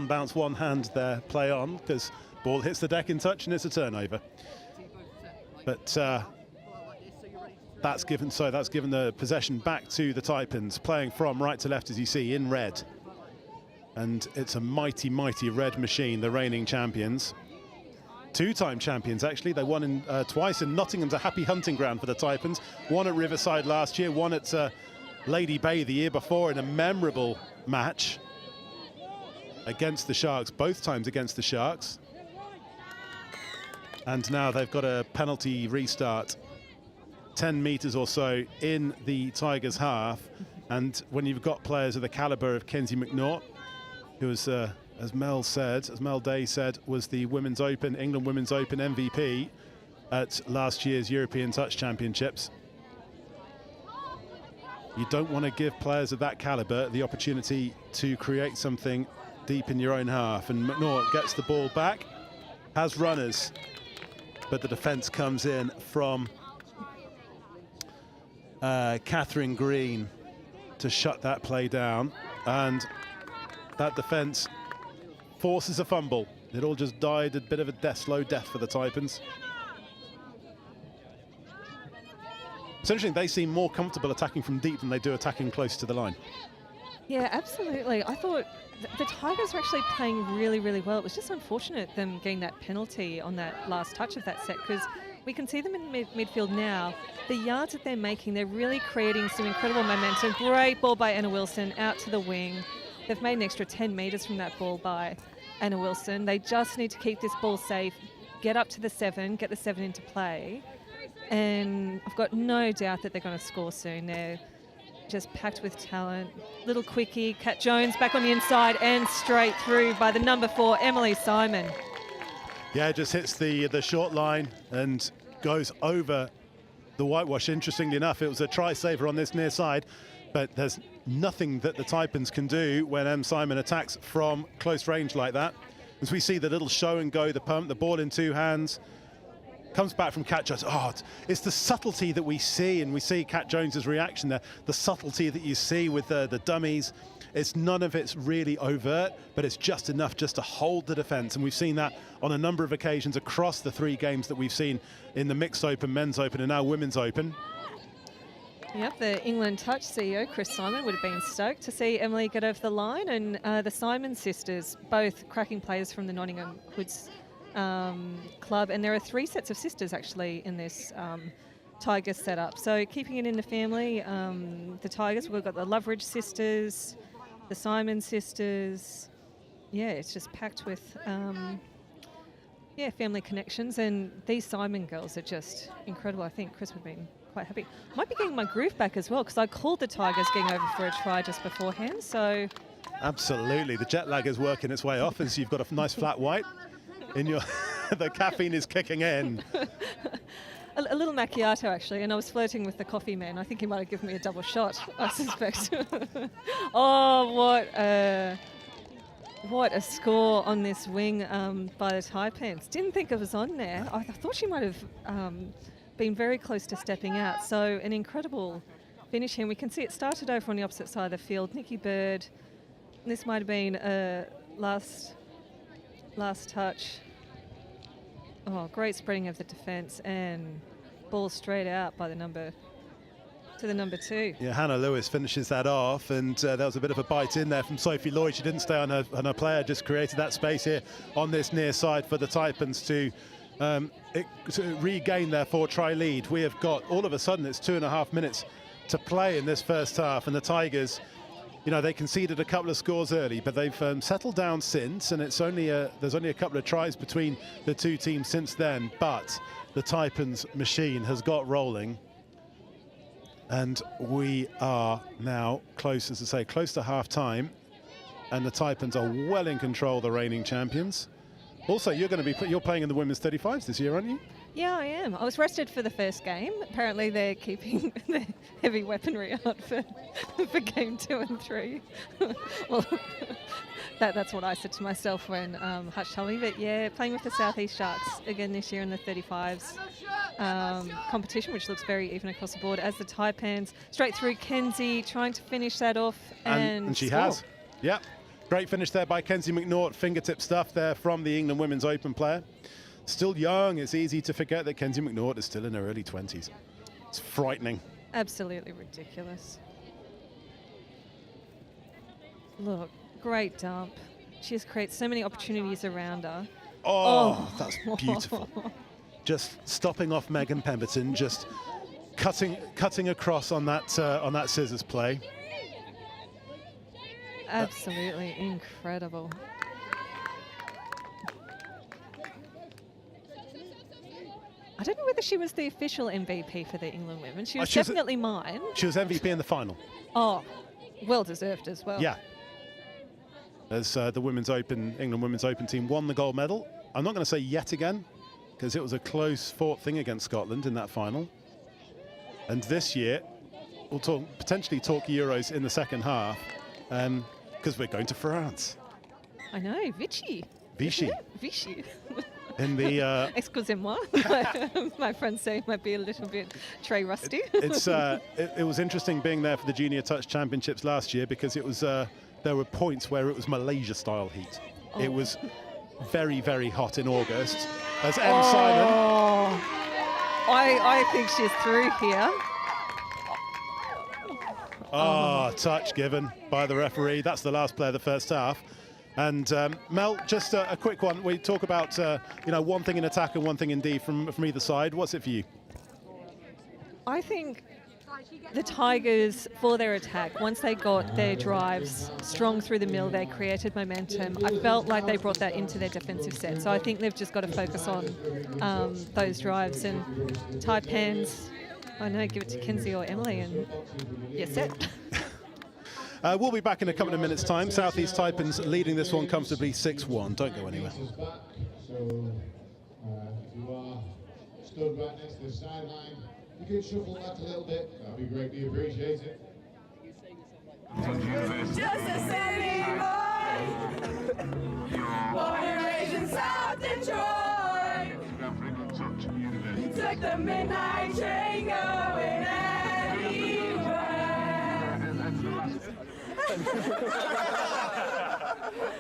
bounce, one hand there play on, because ball hits the deck in touch and it's a turnover. But that's given the possession back to the Taipans, playing from right to left, as you see, in red. And it's a mighty, mighty red machine, the reigning champions. 2-time champions, actually. They won twice in Nottingham's a happy hunting ground for the Taipans. One at Riverside last year, one at Lady Bay the year before in a memorable match against the Sharks, both times against the Sharks. And now they've got a penalty restart, 10 metres or so in the Tigers' half. And when you've got players of the calibre of Kenzie McNaught, who was as Mel Day said, was the Women's Open, England Women's Open MVP at last year's European Touch Championships. You don't want to give players of that caliber the opportunity to create something deep in your own half. And McNaught gets the ball back, has runners, but the defence comes in from Catherine Green to shut that play down. And that defence forces a fumble. It all just died a bit of a slow death for the Taipans. It's interesting, they seem more comfortable attacking from deep than they do attacking close to the line. Yeah, absolutely. I thought the Tigers were actually playing really, really well. It was just unfortunate them getting that penalty on that last touch of that set, because we can see them in midfield now. The yards that they're making, they're really creating some incredible momentum. Great ball by Anna Wilson out to the wing. They've made an extra 10 metres from that ball by Anna Wilson. They just need to keep this ball safe, get up to the 7, get the 7 into play. And I've got no doubt that they're going to score soon. They're just packed with talent. Little quickie, Kat Jones back on the inside and straight through by the number 4, Emily Simon. Yeah, just hits the short line and goes over the whitewash. Interestingly enough, it was a try saver on this near side, but there's nothing that the Taipans can do when M. Simon attacks from close range like that. As we see the little show and go, the pump, the ball in 2 hands, comes back from Kat Jones. Oh, it's the subtlety that we see, and we see Kat Jones's reaction there, the subtlety that you see with the dummies. It's none of it's really overt, but it's just enough just to hold the defence. And we've seen that on a number of occasions across the 3 games that we've seen in the Mixed Open, Men's Open, and now Women's Open. Yep, the England Touch CEO, Chris Simon, would have been stoked to see Emily get over the line. And the Simon sisters, both cracking players from the Nottingham Hoods club. And there are 3 sets of sisters actually in this Tigers setup. So keeping it in the family, the Tigers, we've got the Loveridge sisters, the Simon sisters. Yeah, it's just packed with family connections, and these Simon girls are just incredible. I think Chris would have been quite happy. Might be getting my groove back as well, because I called the Tigers getting over for a try just beforehand. So absolutely, the jet lag is working its way off as you've got a nice flat white in your the caffeine is kicking in. A little macchiato, actually, and I was flirting with the coffee man. I think he might have given me a double shot, I suspect. Oh, what a score on this wing by the Taipans. Didn't think it was on there. I thought she might have been very close to stepping out. So an incredible finish here. And we can see it started over on the opposite side of the field. Nikki Bird, this might have been last touch. Oh, great spreading of the defence, and ball straight out by the number 2. Yeah, Hannah Lewis finishes that off, and there was a bit of a bite in there from Sophie Lloyd. She didn't stay on her player, just created that space here on this near side for the Taipans to regain their 4-try lead. We have got, all of a sudden, it's 2.5 minutes to play in this first half, and the Tigers, you know, they conceded a couple of scores early, but they've settled down since, and it's there's only a couple of tries between the 2 teams since then. But the Taipans machine has got rolling, and we are now close, as I say, close to half-time, and the Taipans are well in control, the reigning champions. Also, you're playing in the women's 35s this year, aren't you? Yeah, I am. I was rested for the first game. Apparently they're keeping the heavy weaponry out for game 2 and 3. Well, that's what I said to myself when Hutch told me. But yeah, playing with the Southeast Sharks again this year in the 35s competition, which looks very even across the board, as the Taipans straight through. Kenzie trying to finish that off, and she score. has. Yep. Great finish there by Kenzie McNaught. Fingertip stuff there from the England Women's Open player. Still young. It's easy to forget that Kenzie McNaught is still in her early 20s. It's frightening. Absolutely ridiculous. Look, great dump. She has created so many opportunities around her. Oh, that's beautiful. Just stopping off Megan Pemberton, just cutting across on that scissors play. Absolutely incredible. I don't know whether she was the official MVP for the England women. She was definitely mine. She was MVP in the final. Oh, well deserved as well. Yeah. as the England Women's Open team won the gold medal. I'm not going to say yet again, because it was a close fought thing against Scotland in that final. And this year, we'll potentially talk Euros in the second half, because we're going to France. I know, Vichy. Vichy. Vichy. In the Excusez-moi. My friends say it might be a little bit tray rusty. It was interesting being there for the Junior Touch Championships last year, because it was there were points where it was Malaysia-style heat. Oh. It was very, very hot in August. As M. Simon. I think she's through here. Touch given by the referee. That's the last play of the first half. And Mel, just a quick one. We talk about one thing in attack and one thing in D from either side. What's it for you? I think the Tigers, for their attack, once they got their drives strong through the middle, they created momentum. I felt like they brought that into their defensive set. So I think they've just got to focus on those drives. And Taipans, I know, give it to Kinsey or Emily and you're set. We'll be back in a couple of minutes' time. Southeast Taipans leading this one comfortably 6-1. Don't go anywhere. So, if you are stood right next to the sideline, you can shuffle that a little bit. That'd be greatly appreciated. Just a city boy, born and raised in South Detroit. Took the midnight train going anywhere.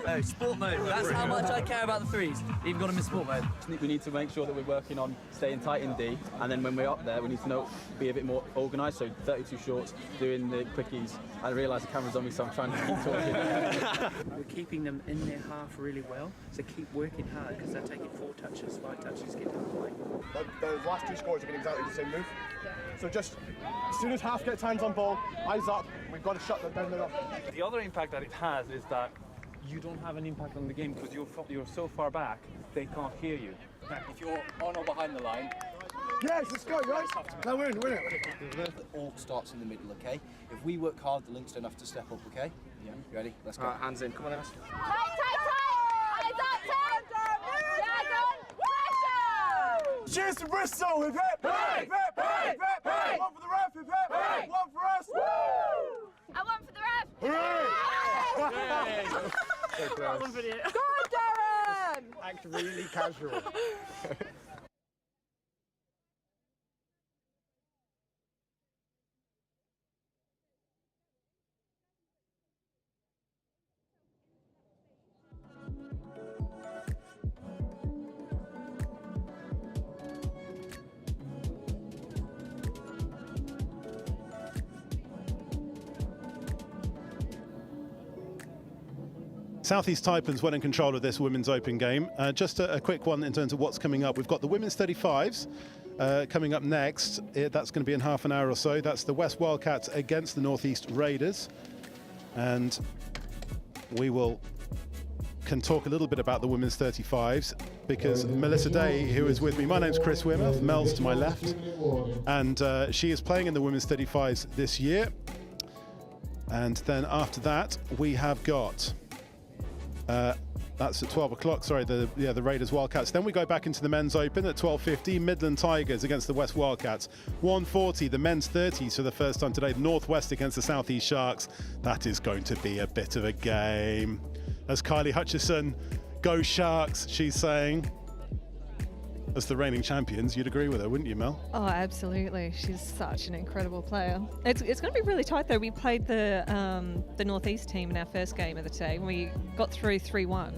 No, sport mode. That's how much I care about the threes. Even got them in sport mode. We need to make sure that we're working on staying tight in D, and then when we're up there, we need to be a bit more organised. So 32 shorts, doing the quickies. I realise the camera's on me, so I'm trying to keep talking. We're keeping them in their half really well, so keep working hard because they're taking 4 touches, 5 touches, get them playing. Those last 2 scores have been exactly the same move. So just as soon as half gets hands on ball, eyes up, we've got to shut them down. The other impact that it has is that you don't have an impact on the game because you're so far back, they can't hear you. If you're on or behind the line, Yes, let's go, right? Now win it. It all starts in the middle, okay? If we work hard, the links don't have to step up, okay? Yeah. You ready? Let's go. Hands in. Come on, Ems. Tight! Eyes up, pressure! Cheers to Bristol! Hip hip! Hip hip! Hip hip! One for the ref! Hip hip! One for us! Woo! I want for the ref! Hooray! That was video. Go on, Darren! Act really casual. Southeast Taipans well in control of this Women's Open game. Just a quick one in terms of what's coming up. We've got the Women's 35s coming up next. That's going to be in half an hour or so. That's the West Wildcats against the Northeast Raiders. And we can talk a little bit about the Women's 35s because Melissa Day, who is with me, my name's Chris Wimmer, Mel's to my left, and she is playing in the Women's 35s this year. And then after that, we have got that's at 12 o'clock, sorry, the Raiders Wildcats. Then we go back into the Men's Open at 12:50, Midland Tigers against the West Wildcats. 1:40, the Men's 30s for the first time today, Northwest against the Southeast Sharks. That is going to be a bit of a game. As Kylie Hutchison, go Sharks, she's saying. As the reigning champions, you'd agree with her, wouldn't you, Mel? Oh, absolutely. She's such an incredible player. It's going to be really tight, though. We played the Northeast team in our first game of the day. We got through 3-1.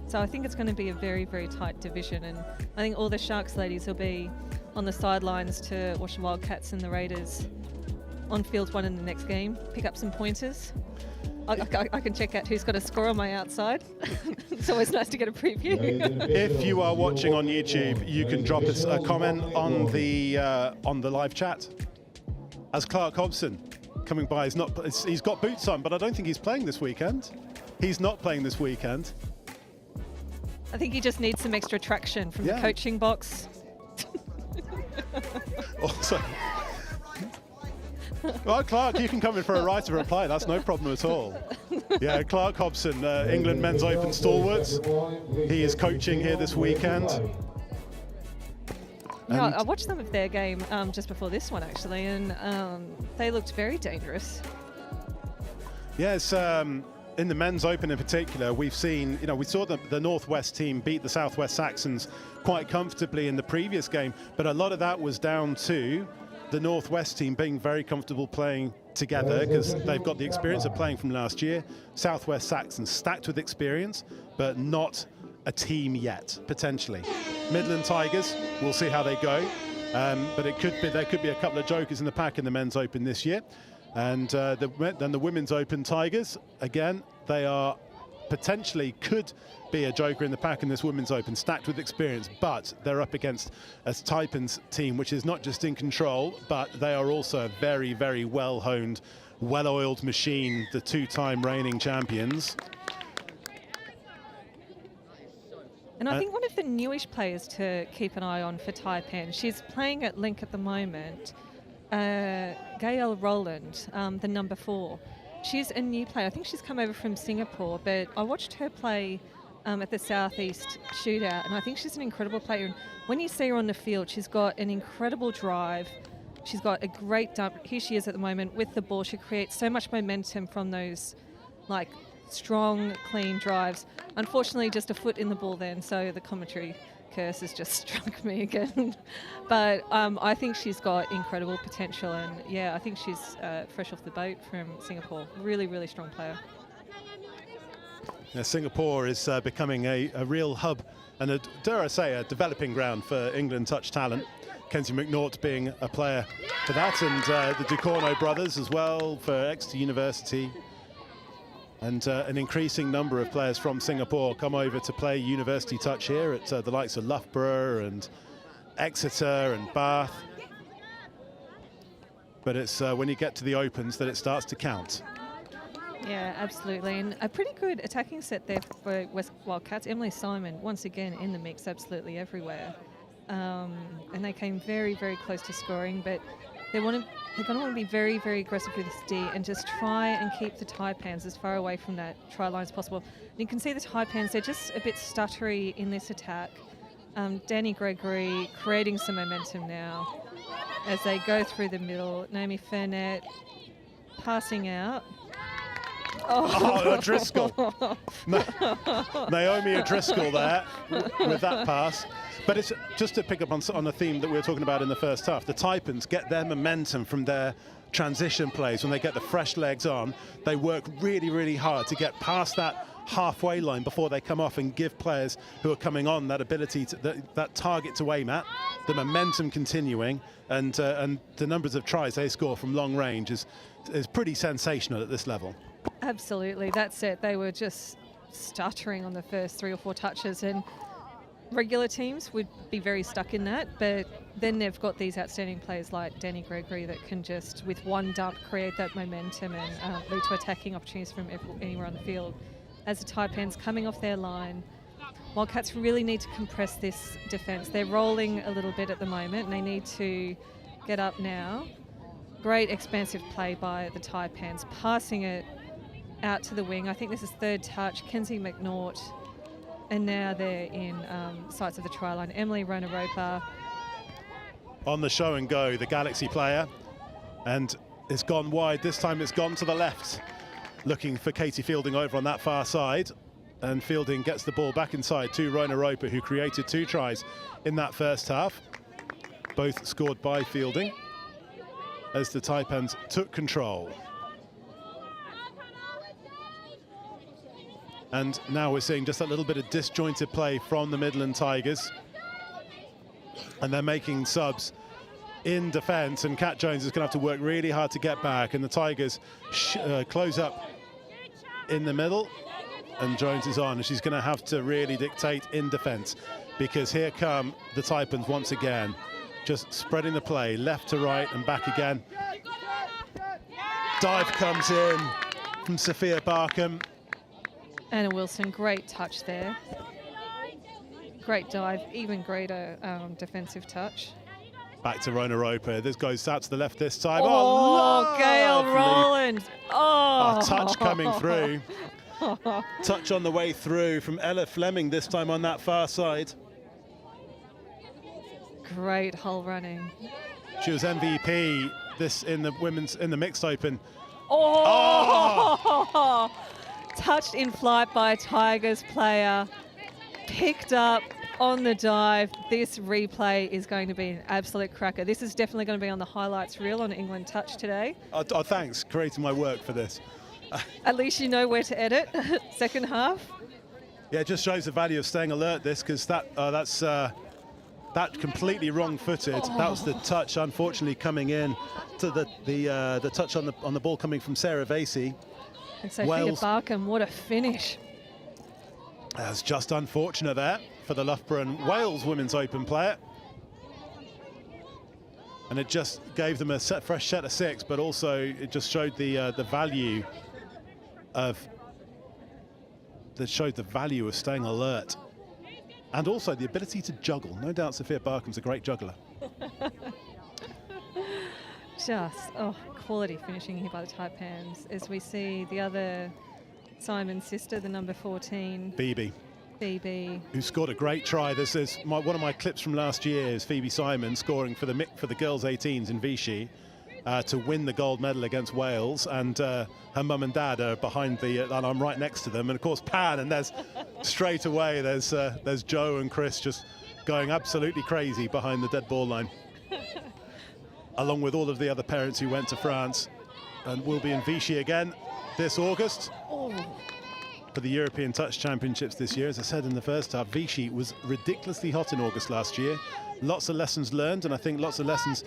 So I think it's going to be a very, very tight division. And I think all the Sharks ladies will be on the sidelines to watch the Wildcats and the Raiders on field 1 in the next game, pick up some pointers. I can check out who's got a score on my outside. It's always nice to get a preview. If you are watching on YouTube, you can drop us a comment on the live chat. As Clark Hobson coming by, he's got boots on, but I don't think he's playing this weekend. He's not playing this weekend. I think he just needs some extra traction from the coaching box. Also, Well, Clark, you can come in for a right of reply. That's no problem at all. Yeah, Clark Hobson, England Men's Open stalwarts. He is coaching here this weekend. Yeah, I watched some of their game just before this one, actually, and they looked very dangerous. Yes, in the Men's Open in particular, we've seen, we saw the Northwest team beat the Southwest Saxons quite comfortably in the previous game, but a lot of that was down to the Northwest team being very comfortable playing together because they've got the experience of playing from last year. Southwest Saxons stacked with experience, but not a team yet, potentially. Midland Tigers, we'll see how they go, but there could be a couple of jokers in the pack in the Men's Open this year. And then the Women's Open Tigers, again, they are potentially could be a joker in the pack in this Women's Open, stacked with experience, but they're up against a Taipans team which is not just in control, but they are also a very, very well-honed, well-oiled machine, the two-time reigning champions. And I think one of the newish players to keep an eye on for Taipan, she's playing at Link at the moment, Gail Rowland, the number 4. She's a new player. I think she's come over from Singapore, but I watched her play at the Southeast Shootout, and I think she's an incredible player. And when you see her on the field, she's got an incredible drive. She's got a great dump. Here she is at the moment with the ball. She creates so much momentum from those, strong, clean drives. Unfortunately, just a foot in the ball then, so the commentary curse has just struck me again. But I think she's got incredible potential, and yeah, I think she's fresh off the boat from Singapore. Really, really strong player. Yeah, Singapore is becoming a real hub and, dare I say, a developing ground for England touch talent. Kenzie McNaught being a player for that, and the Ducorno brothers as well for Exeter University. And an increasing number of players from Singapore come over to play university touch here at the likes of Loughborough and Exeter and Bath. But it's when you get to the Opens that it starts to count. Yeah, absolutely. And a pretty good attacking set there for West Wildcats. Emily Simon, once again, in the mix absolutely everywhere. And they came very, very close to scoring, but they're going to want to be very, very aggressive with this D and just try and keep the Taipans as far away from that try line as possible. And you can see the Taipans, they're just a bit stuttery in this attack. Danny Gregory creating some momentum now as they go through the middle. Naomi Furnett passing out. Oh, O'Driscoll. Naomi O'Driscoll there with that pass. But it's just to pick up on the theme that we were talking about in the first half. The Taipans get their momentum from their transition plays. When they get the fresh legs on, they work really, really hard to get past that halfway line before they come off and give players who are coming on that ability, that target to aim at, the momentum continuing, and the numbers of tries they score from long range is pretty sensational at this level. Absolutely, that's it. They were just stuttering on the first 3 or 4 touches, and regular teams would be very stuck in that, but then they've got these outstanding players like Danny Gregory that can just, with one dump, create that momentum and lead to attacking opportunities from anywhere on the field. As the Taipans coming off their line, Wildcats really need to compress this defence. They're rolling a little bit at the moment, and they need to get up now. Great expansive play by the Taipans, passing it out to the wing. I think this is third touch, Kenzie McNaught. And now they're in sights of the try line. Emily Ronaropa. On the show and go, the Galaxy player. And it's gone wide. This time it's gone to the left. Looking for Katie Fielding over on that far side. And Fielding gets the ball back inside to Ronaropa, who created 2 tries in that first half. Both scored by Fielding as the Taipans took control. And now we're seeing just a little bit of disjointed play from the Midland Tigers. And they're making subs in defence, and Kat Jones is going to have to work really hard to get back. And the Tigers close up in the middle, and Jones is on. And she's going to have to really dictate in defence, because here come the Taipans once again, just spreading the play left to right and back again. Dive comes in from Sophia Barkham. Anna Wilson, great touch there. Great dive, even greater defensive touch. Back to Rona Roper. This goes out to the left this time. Oh, Gail lovely. Rowland. Oh, Touch coming through. Touch on the way through from Ella Fleming this time on that far side. Great hull running. She was MVP this in the mixed open. Oh! Touched in flight by a Tigers player. Picked up on the dive. This replay is going to be an absolute cracker. This is definitely going to be on the highlights reel on England Touch today. Oh, thanks, creating my work for this. At least you know where to edit. Second half. Yeah, it just shows the value of staying alert. This because that's completely wrong-footed. Oh. That was the touch, unfortunately, coming in to the touch on the ball coming from Sarah Vasey. And Sophia Barkham, what a finish. That's just unfortunate there for the Loughborough and Wales Women's Open player. And it just gave them a fresh set of 6, but also it just showed the value of staying alert. And also the ability to juggle. No doubt Sophia Barkham's a great juggler. Quality finishing here by the Taipans as we see the other Simon's sister, the number 14. Phoebe. Who scored a great try. This is one of my clips from last year is Phoebe Simon scoring for the girls 18s in Vichy to win the gold medal against Wales, and her mum and dad are behind and I'm right next to them, and of course Pan, and there's straight away there's Joe and Chris just going absolutely crazy behind the dead ball line. Along with all of the other parents who went to France and will be in Vichy again this August for the European Touch Championships this year. As I said in the first half, Vichy was ridiculously hot in August last year. Lots of lessons learned, and I think lots of lessons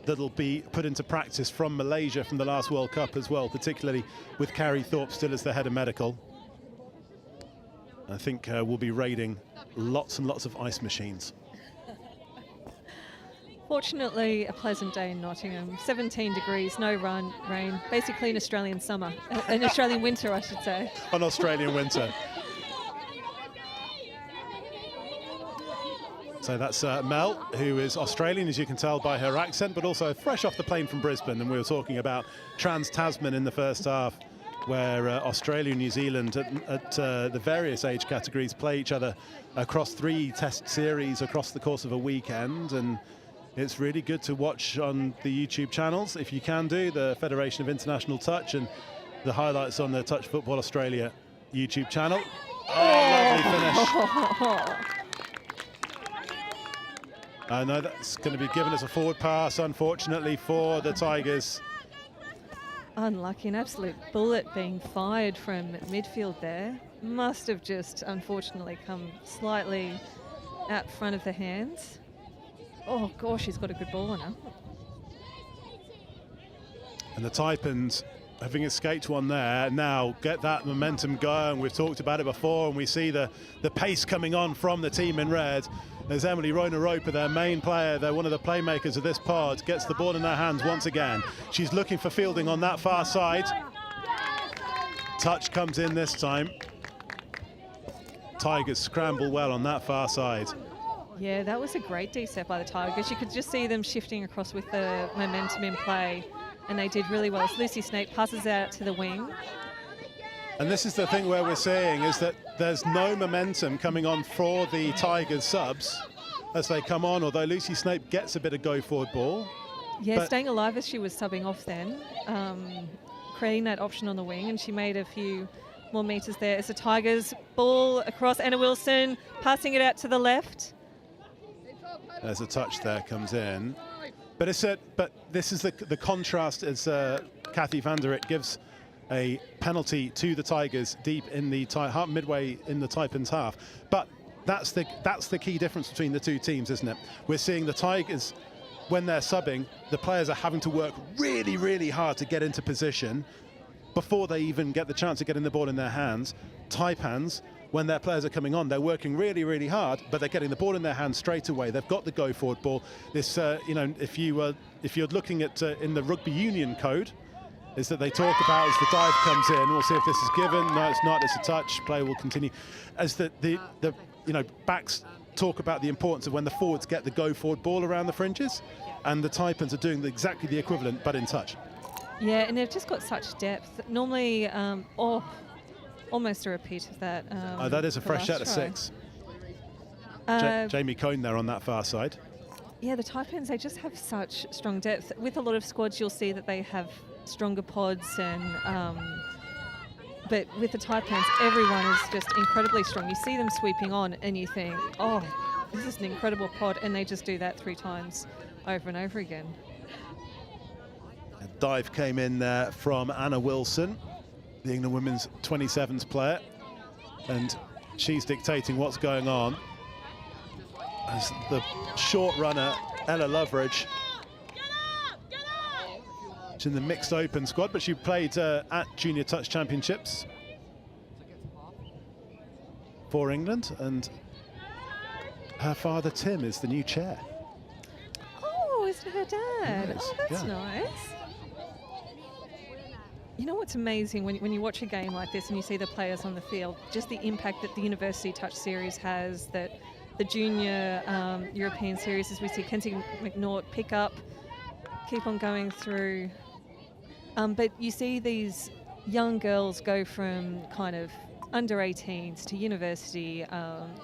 that'll be put into practice from Malaysia from the last World Cup as well, particularly with Carrie Thorpe still as the head of medical. I think we'll be raiding lots and lots of ice machines. Fortunately, a pleasant day in Nottingham. 17 degrees, no rain. Basically an Australian summer. An Australian winter, I should say. An Australian winter. So that's Mel, who is Australian, as you can tell by her accent, but also fresh off the plane from Brisbane. And we were talking about Trans-Tasman in the first half, where Australia and New Zealand at the various age categories play each other across 3 test series across the course of a weekend. And it's really good to watch on the YouTube channels, if you can do, the Federation of International Touch, and the highlights on the Touch Football Australia YouTube channel. Oh, lovely finish. I know that's going to be given as a forward pass, unfortunately, for the Tigers. Unlucky, an absolute bullet being fired from midfield there. Must have just, unfortunately, come slightly out front of the hands. Oh, gosh, he's got a good ball on her. And the Taipans, having escaped one there, now get that momentum going. We've talked about it before, and we see the pace coming on from the team in red. There's Emily Rona Roper, their main player. They're one of the playmakers of this pod. Gets the ball in their hands once again. She's looking for fielding on that far side. Touch comes in this time. Tigers scramble well on that far side. Yeah, that was a great D-set by the Tigers. You could just see them shifting across with the momentum in play, and they did really well. So Lucy Snape passes out to the wing. And this is the thing where we're seeing is that there's no momentum coming on for the Tigers subs as they come on, although Lucy Snape gets a bit of go-forward ball. Yeah, staying alive as she was subbing off then, creating that option on the wing, and she made a few more metres there as the Tigers ball across. Anna Wilson passing it out to the left. There's a touch there, comes in. But this is the contrast as Kathy van der Rick gives a penalty to the Tigers deep in the midway in the Taipans half. But that's the key difference between the two teams, isn't it? We're seeing the Tigers, when they're subbing, the players are having to work really, really hard to get into position before they even get the chance of getting the ball in their hands. Taipans, when their players are coming on, they're working really, really hard, but they're getting the ball in their hands straight away. They've got the go-forward ball. This, if you're looking at in the rugby union code, is that they talk about as the dive comes in. We'll see if this is given. No, it's not. It's a touch. Play will continue. As the backs talk about the importance of when the forwards get the go-forward ball around the fringes, and the Taipans are doing exactly the equivalent, but in touch. Yeah, and they've just got such depth. Normally, almost a repeat of that. That is a the fresh last set of try. 6. Jamie Cohn there on that far side. Yeah, the Taipans, they just have such strong depth. With a lot of squads, you'll see that they have stronger pods, and but with the Taipans, everyone is just incredibly strong. You see them sweeping on, and you think, oh, this is an incredible pod, and they just do that 3 times over and over again. A dive came in there from Anna Wilson, the England women's 27s player, and she's dictating what's going on. As the short runner, Ella Loveridge, she's in the mixed open squad, but she played at Junior Touch Championships for England, and her father Tim is the new chair. Oh, is it her dad? Yes, Oh, that's yeah. nice. You know what's amazing when you watch a game like this and you see the players on the field, just the impact that the University Touch Series has, that the Junior European Series, as we see Kenzie McNaught pick up, keep on going through. But you see these young girls go from kind of under 18s to university,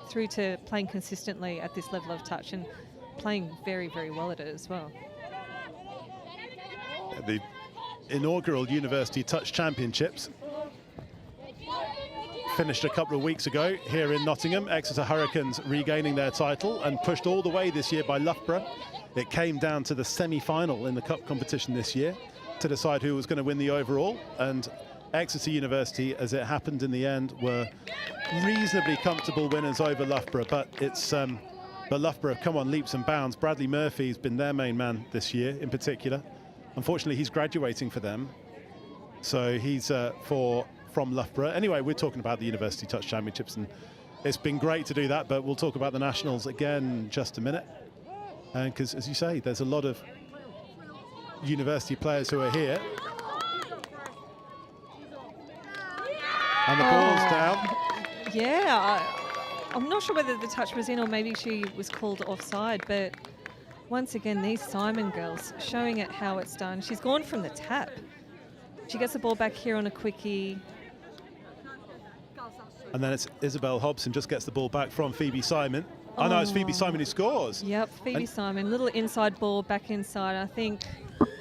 through to playing consistently at this level of touch and playing very, very well at it as well. The inaugural University Touch Championships finished a couple of weeks ago here in Nottingham. Exeter Hurricanes regaining their title, and pushed all the way this year by Loughborough. It came down to the semi-final in the cup competition this year to decide who was going to win the overall, and Exeter University, as it happened in the end, were reasonably comfortable winners over Loughborough, but Loughborough have come on leaps and bounds. Bradley Murphy's been their main man this year in particular. Unfortunately, he's graduating for them, so he's from Loughborough. Anyway, we're talking about the University Touch Championships, and it's been great to do that, but we'll talk about the Nationals again in just a minute. And because, as you say, there's a lot of university players who are here. And the ball's down. Yeah, I'm not sure whether the touch was in or maybe she was called offside, but once again, these Simon girls showing it how it's done. She's gone from the tap. She gets the ball back here on a quickie. And then it's Isabel Hobson just gets the ball back from Phoebe Simon. Oh, no, it's Phoebe Simon who scores. Yep, Phoebe Simon. Little inside ball back inside. I think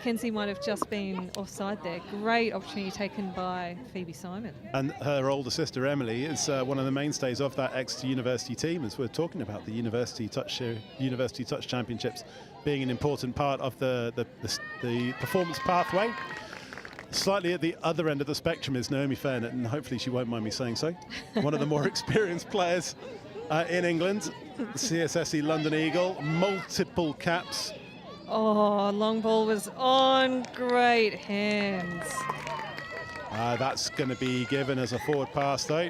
Kenzie might have just been offside there. Great opportunity taken by Phoebe Simon. And her older sister Emily is one of the mainstays of that Exeter University team, as we're talking about the University Touch Championships being an important part of the performance pathway. Slightly at the other end of the spectrum is Naomi Fairnett, and hopefully she won't mind me saying so. One of the more experienced players in England, CSSE London Eagle, multiple caps. Oh, long ball was on. Great hands. That's going to be given as a forward pass, though.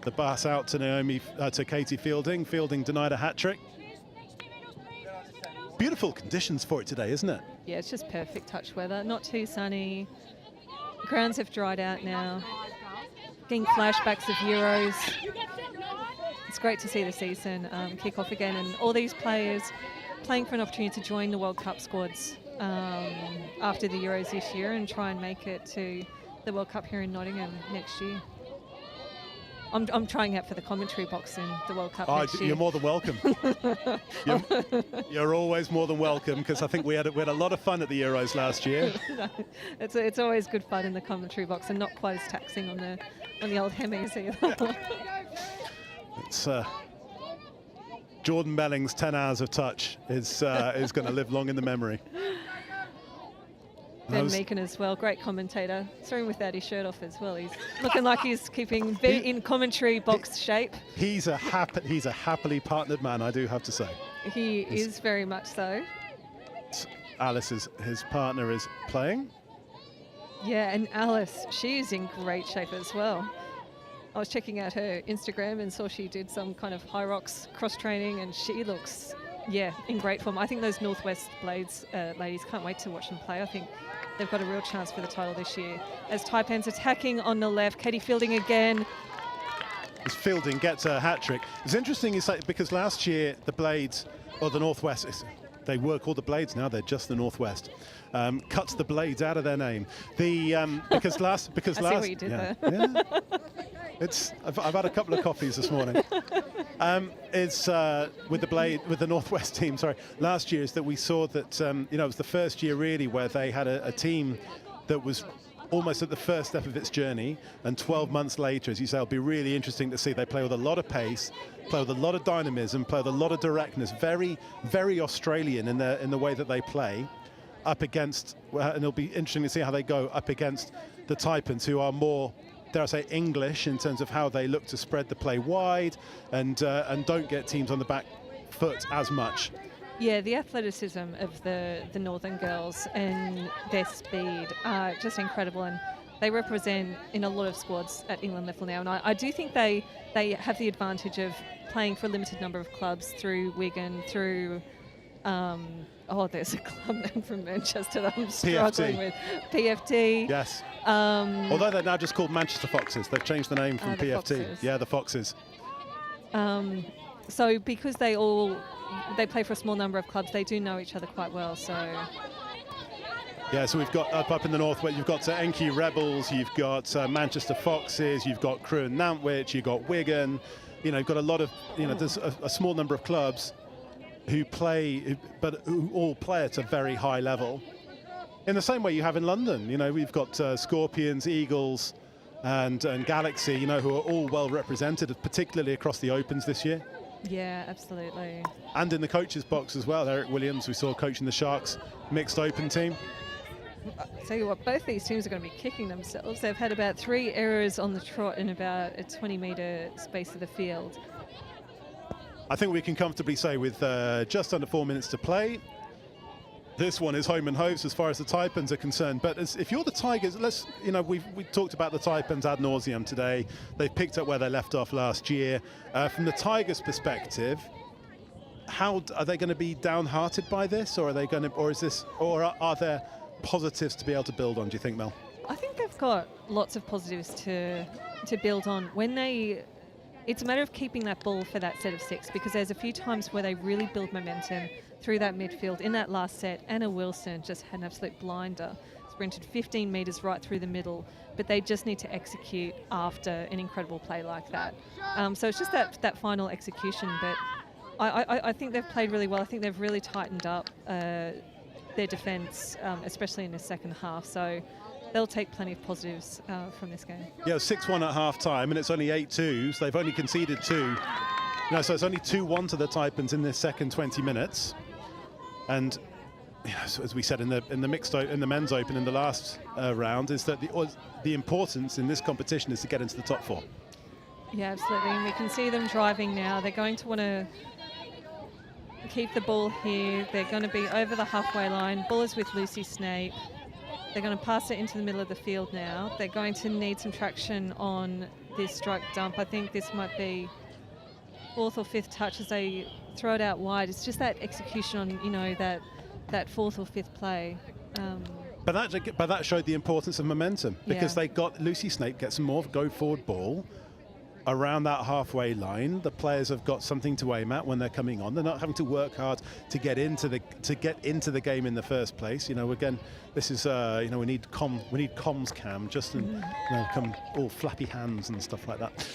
The pass out to to Katie Fielding. Fielding denied a hat-trick. Beautiful conditions for it today, isn't it? Yeah, it's just perfect touch weather. Not too sunny. Grounds have dried out now. Getting flashbacks of Euros. It's great to see the season kick off again, and all these players playing for an opportunity to join the World Cup squads after the Euros this year and try and make it to the World Cup here in Nottingham next year. I'm trying out for the commentary box in the World Cup next year. You're more than welcome. You're always more than welcome, because I think we had a lot of fun at the Euros last year. No, it's always good fun in the commentary box, and not quite as taxing on the old Hemis either. It's Jordan Belling's 10 hours of touch is going to live long in the memory. Ben Meakin as well, great commentator. Saw him without his shirt off as well. He's looking like he's keeping in commentary box shape. He's a happily partnered man, I do have to say. He is very much so. Alice, his partner, is playing. Yeah, and Alice, she is in great shape as well. I was checking out her Instagram and saw she did some kind of high rocks cross training, and she looks, in great form. I think those Northwest Blades ladies, can't wait to watch them play. I think they've got a real chance for the title this year. As Taipans attacking on the left, Katie Fielding again. as Fielding gets a hat-trick. It's interesting because last year the Blades, or the Northwest, they were called the Blades, now they're just the Northwest, cuts the Blades out of their name. Because last I see what you did there. Yeah. I've had a couple of coffees this morning. It's with the Northwest team. Sorry, last year is that we saw that it was the first year really where they had a team that was almost at the first step of its journey, and 12 months later, as you say, it'll be really interesting to see. They play with a lot of pace, play with a lot of dynamism, play with a lot of directness. Very, very Australian in the way that they play. Up against, and it'll be interesting to see how they go up against the Taipans, who are more, dare I say, English in terms of how they look to spread the play wide and don't get teams on the back foot as much. Yeah, the athleticism of the Northern girls and their speed are just incredible, and they represent in a lot of squads at England level now. And I do think they have the advantage of playing for a limited number of clubs through Wigan, through there's a club name from Manchester that I'm struggling with. PFT. Yes. Although they're now just called Manchester Foxes. They've changed the name from PFT. Foxes. Yeah, the Foxes. So because they play for a small number of clubs, they do know each other quite well. So yeah, so we've got up in the north where you've got NQ Rebels, you've got Manchester Foxes, you've got Crewe and Nantwich, you've got Wigan. You've got a lot of, there's a small number of clubs who play, but who all play at a very high level. In the same way you have in London, we've got Scorpions, Eagles, and Galaxy, who are all well represented, particularly across the Opens this year. yeah, absolutely. And in the coaches box as well. Eric Williams, we saw coaching the Sharks mixed Open team. I'll tell you what, both these teams are going to be kicking themselves. They've had about 3 errors on the trot in about a 20-metre space of the field. I think we can comfortably say with just under 4 minutes to play, this one is home and hopes as far as the Taipans are concerned. But if you're the Tigers, we talked about the Taipans ad nauseum today. They've picked up where they left off last year. From the Tigers' perspective, how are they going to be downhearted by this, or are they going to, or are there positives to be able to build on? Do you think, Mel? I think they've got lots of positives to build on. It's a matter of keeping that ball for that set of 6, because there's a few times where they really build momentum through that midfield. In that last set, Anna Wilson just had an absolute blinder, sprinted 15 metres right through the middle, but they just need to execute after an incredible play like that. So it's just that final execution, but I think they've played really well. I think they've really tightened up their defence, especially in the second half. So they'll take plenty of positives from this game. Yeah, 6-1 at half-time, and it's only 8-2, so they've only conceded 2. So it's only 2-1 to the Taipans in this second 20 minutes. And so as we said in the men's open in the last round, is that the importance in this competition is to get into the top 4. Yeah, absolutely. And we can see them driving now. They're going to want to keep the ball here. They're going to be over the halfway line. Ball is with Lucy Snape. They're going to pass it into the middle of the field now. They're going to need some traction on this strike dump. I think this might be 4th or 5th touch as they throw it out wide. It's just that execution on, that 4th or 5th play. But that showed the importance of momentum, because they got Lucy Snape get some more go forward ball around that halfway line. The players have got something to aim at when they're coming on. They're not having to work hard to get into the game in the first place. Again, this is we need comms cam just to come all flappy hands and stuff like that.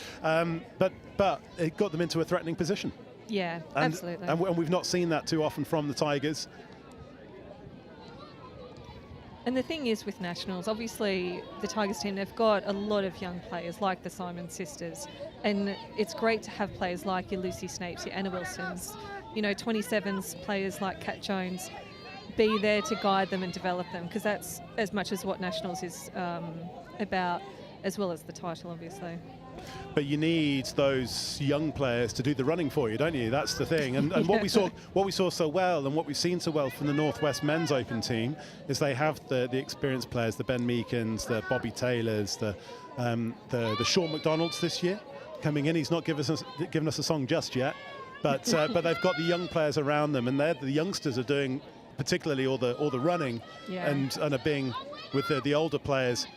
But it got them into a threatening position. Yeah, absolutely. And we've not seen that too often from the Tigers. And the thing is with nationals, obviously the Tigers team, they've got a lot of young players like the Simon sisters, and it's great to have players like your Lucy Snapes, your Anna Wilsons, 27s, players like Kat Jones, be there to guide them and develop them, because that's as much as what nationals is about, as well as the title, obviously. But you need those young players to do the running for you, don't you? That's the thing. And what we saw so well, and what we've seen so well from the Northwest Men's Open team, is they have the experienced players, the Ben Meekins, the Bobby Taylors, the Sean McDonalds this year coming in. He's not given us a song just yet, but they've got the young players around them, and the youngsters are doing particularly all the running, and are being with the older players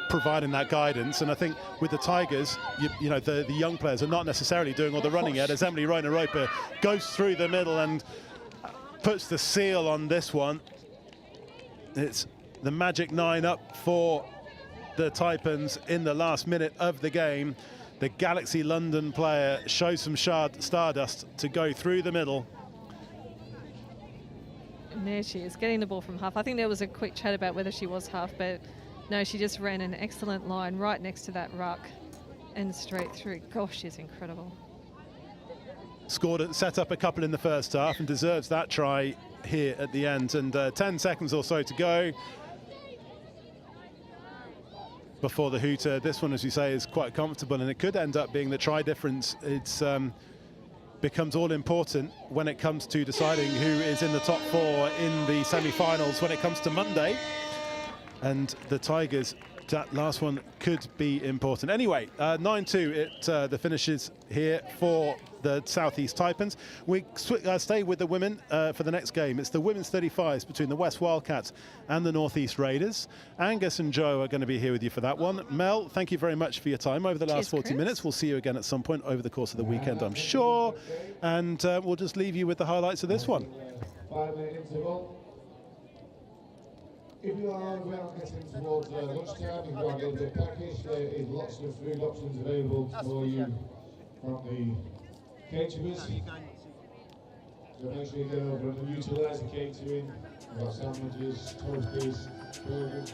providing that guidance. And I think with the Tigers, you know, the young players are not necessarily doing all the running yet, as Emily Rona-Roper goes through the middle and puts the seal on this one. It's the magic 9 up for the Taipans in the last minute of the game. The Galaxy London player shows some stardust to go through the middle. And there she is, getting the ball from half. I think there was a quick chat about whether she was half, but no, she just ran an excellent line right next to that ruck and straight through. Gosh, she's incredible. Set up a couple in the first half and deserves that try here at the end. And 10 seconds or so to go before the hooter. This one, as you say, is quite comfortable, and it could end up being the try difference. It's becomes all important when it comes to deciding who is in the top 4 in the semi-finals when it comes to Monday. And the Tigers, that last one could be important. Anyway, 9-2 the finishes here for the Southeast Taipans. We stay with the women for the next game. It's the women's 35s between the West Wildcats and the Northeast Raiders. Angus and Joe are going to be here with you for that one. Mel, thank you very much for your time over the last 40 minutes. We'll see you again at some point over the course of the weekend, I'm sure. And we'll just leave you with the highlights of this one. 5-minute interval. If you are getting towards lunchtime, you can go and get a bit package. There is lots of food options available for you from the caterers. So make sure you get over and utilise the catering. We've got sandwiches, toasties, burgers.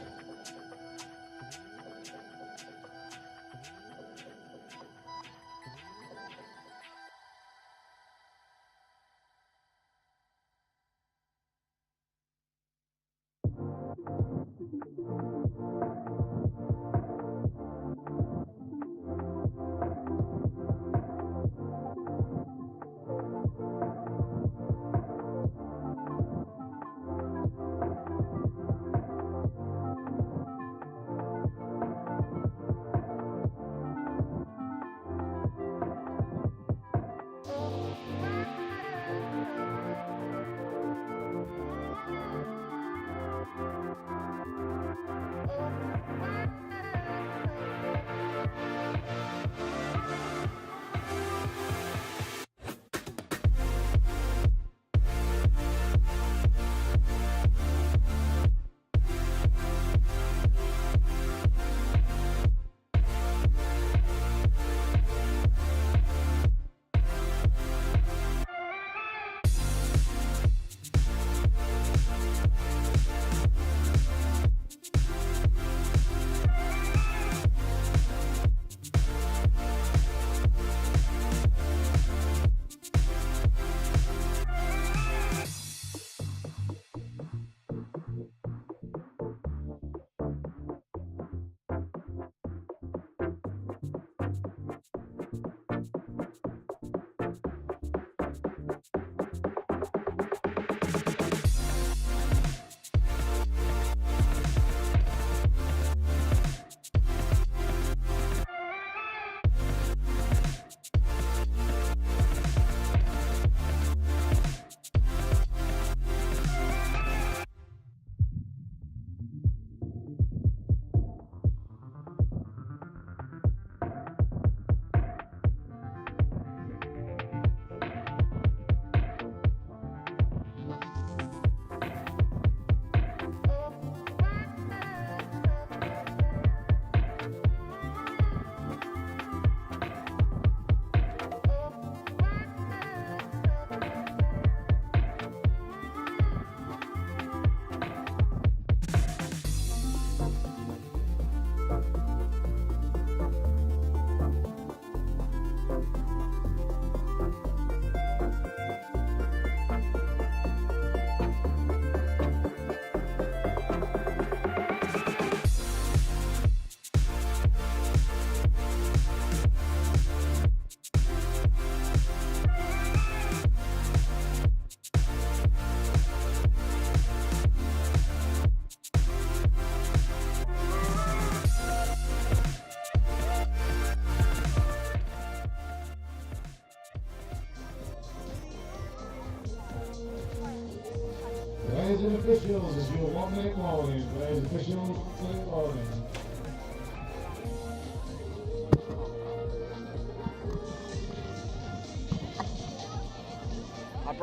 Players and officials, it's your 1 minute warning. Players and officials, 1 minute warning.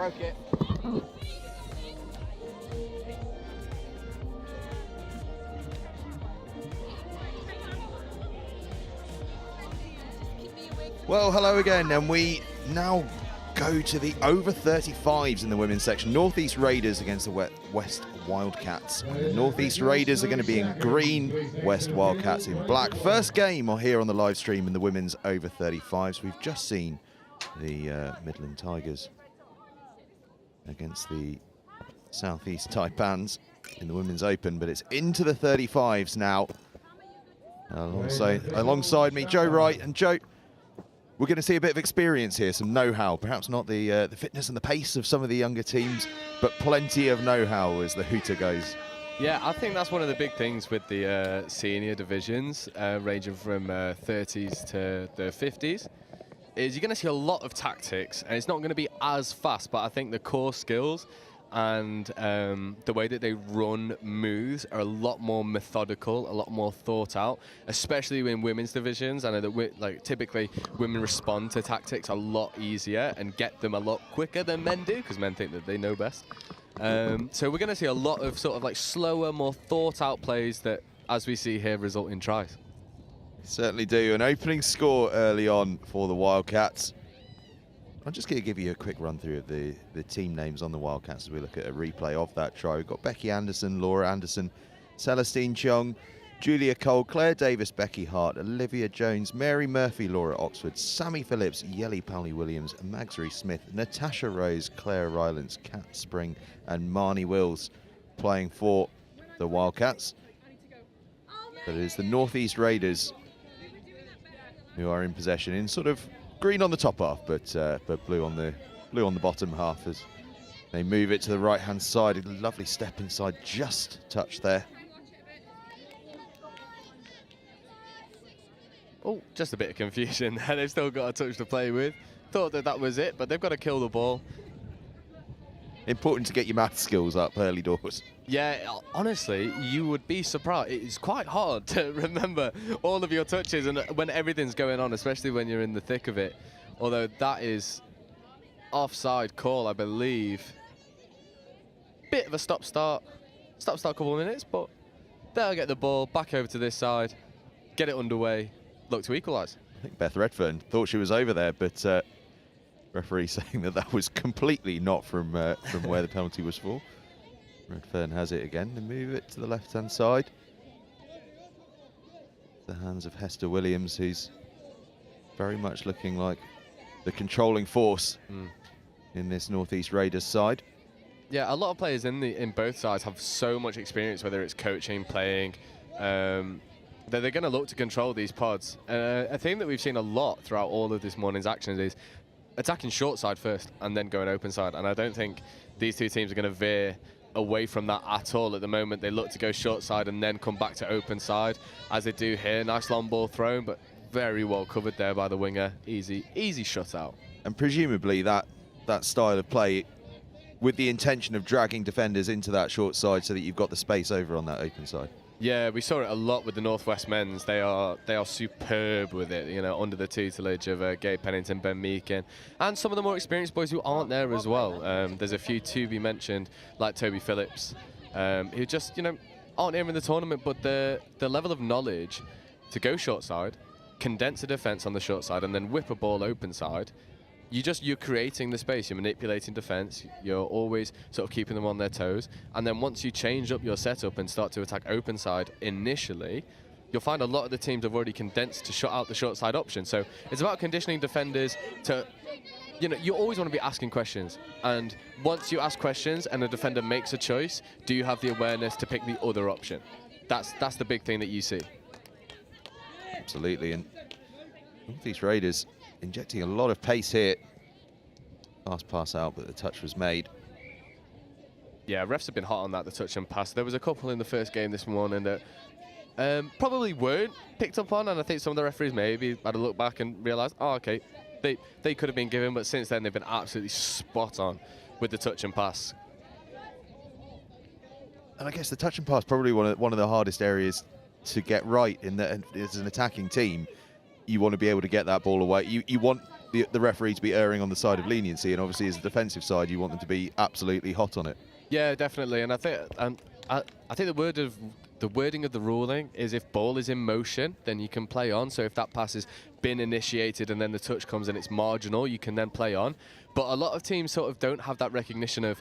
broke it. Well, hello again, and we now go to the over 35s in the women's section. Northeast Raiders against the West Wildcats. And the Northeast Raiders are going to be in green, West Wildcats in black. First game here on the live stream in the women's over 35s. We've just seen the Midland Tigers against the Southeast Taipans in the women's open, but it's into the 35s now. Alongside me, Joe Wright. And Joe, we're going to see a bit of experience here, some know-how. Perhaps not the fitness and the pace of some of the younger teams, but plenty of know-how as the hooter goes. Yeah, I think that's one of the big things with the senior divisions, ranging from 30s to the 50s, is you're going to see a lot of tactics, and it's not going to be as fast, but I think the core skills and the way that they run moves are a lot more methodical, a lot more thought out, especially in women's divisions. I know that typically women respond to tactics a lot easier and get them a lot quicker than men do, because men think that they know best. So we're going to see a lot of sort of like slower, more thought out plays that, as we see here, result in tries. Certainly do. An opening score early on for the Wildcats. I'm just going to give you a quick run through of the team names on the Wildcats as we look at a replay of that try. We've got Becky Anderson, Laura Anderson, Celestine Chung, Julia Cole, Claire Davis, Becky Hart, Olivia Jones, Mary Murphy, Laura Oxford, Sammy Phillips, Yelly Powley Williams, Magsbury Smith, Natasha Rose, Claire Rylance, Kat Spring, and Marnie Wills playing for the Wildcats. But it is the Northeast Raiders who are in possession in sort of green on the top half, but blue on the bottom half as they move it to the right-hand side. A lovely step inside, just touch there. Oh, just a bit of confusion. They've still got a touch to play with. Thought that was it, but they've got to kill the ball. Important to get your math skills up early doors. Yeah, honestly, you would be surprised. It's quite hard to remember all of your touches and when everything's going on, especially when you're in the thick of it. Although that is offside call, I believe. Bit of a stop-start couple of minutes, but they'll get the ball back over to this side, get it underway, look to equalise. I think Beth Redfern thought she was over there, but referee saying that was completely not from where the penalty was for. Redfern has it again. They move it to the left-hand side. The hands of Hester Williams, who's very much looking like the controlling force in this Northeast Raiders side. Yeah, a lot of players in both sides have so much experience, whether it's coaching, playing, that they're going to look to control these pods. A theme that we've seen a lot throughout all of this morning's actions is attacking short side first and then going open side. And I don't think these two teams are going to veer away from that at all at the moment. They look to go short side and then come back to open side, as they do here. Nice long ball thrown, but very well covered there by the winger. Easy shutout. And presumably that style of play with the intention of dragging defenders into that short side so that you've got the space over on that open side. Yeah, we saw it a lot with the Northwest men's. They are superb with it, you know, under the tutelage of Gabe Pennington, Ben Meakin, and some of the more experienced boys who aren't there as well. There's a few to be mentioned, like Toby Phillips, who just, you know, aren't here in the tournament, but the level of knowledge to go short side, condense a defence on the short side, and then whip a ball open side. You're creating the space, you're manipulating defence, you're always sort of keeping them on their toes, and then once you change up your setup and start to attack open side initially, you'll find a lot of the teams have already condensed to shut out the short side option. So it's about conditioning defenders to, you know, you always want to be asking questions, and once you ask questions and the defender makes a choice, do you have the awareness to pick the other option? That's the big thing that you see. Absolutely, and these Raiders injecting a lot of pace here. Fast pass out, but the touch was made. Yeah, refs have been hot on that, the touch and pass. There was a couple in the first game this morning that probably weren't picked up on, and I think some of the referees maybe had a look back and realised, oh, okay, they could have been given, but since then they've been absolutely spot on with the touch and pass. And I guess the touch and pass probably one of the hardest areas to get right in that as an attacking team. You want to be able to get that ball away. You want the referee to be erring on the side of leniency, and obviously as a defensive side, you want them to be absolutely hot on it. Yeah, definitely. And I think the wording of the ruling is if ball is in motion, then you can play on. So if that pass has been initiated and then the touch comes and it's marginal, you can then play on. But a lot of teams sort of don't have that recognition of,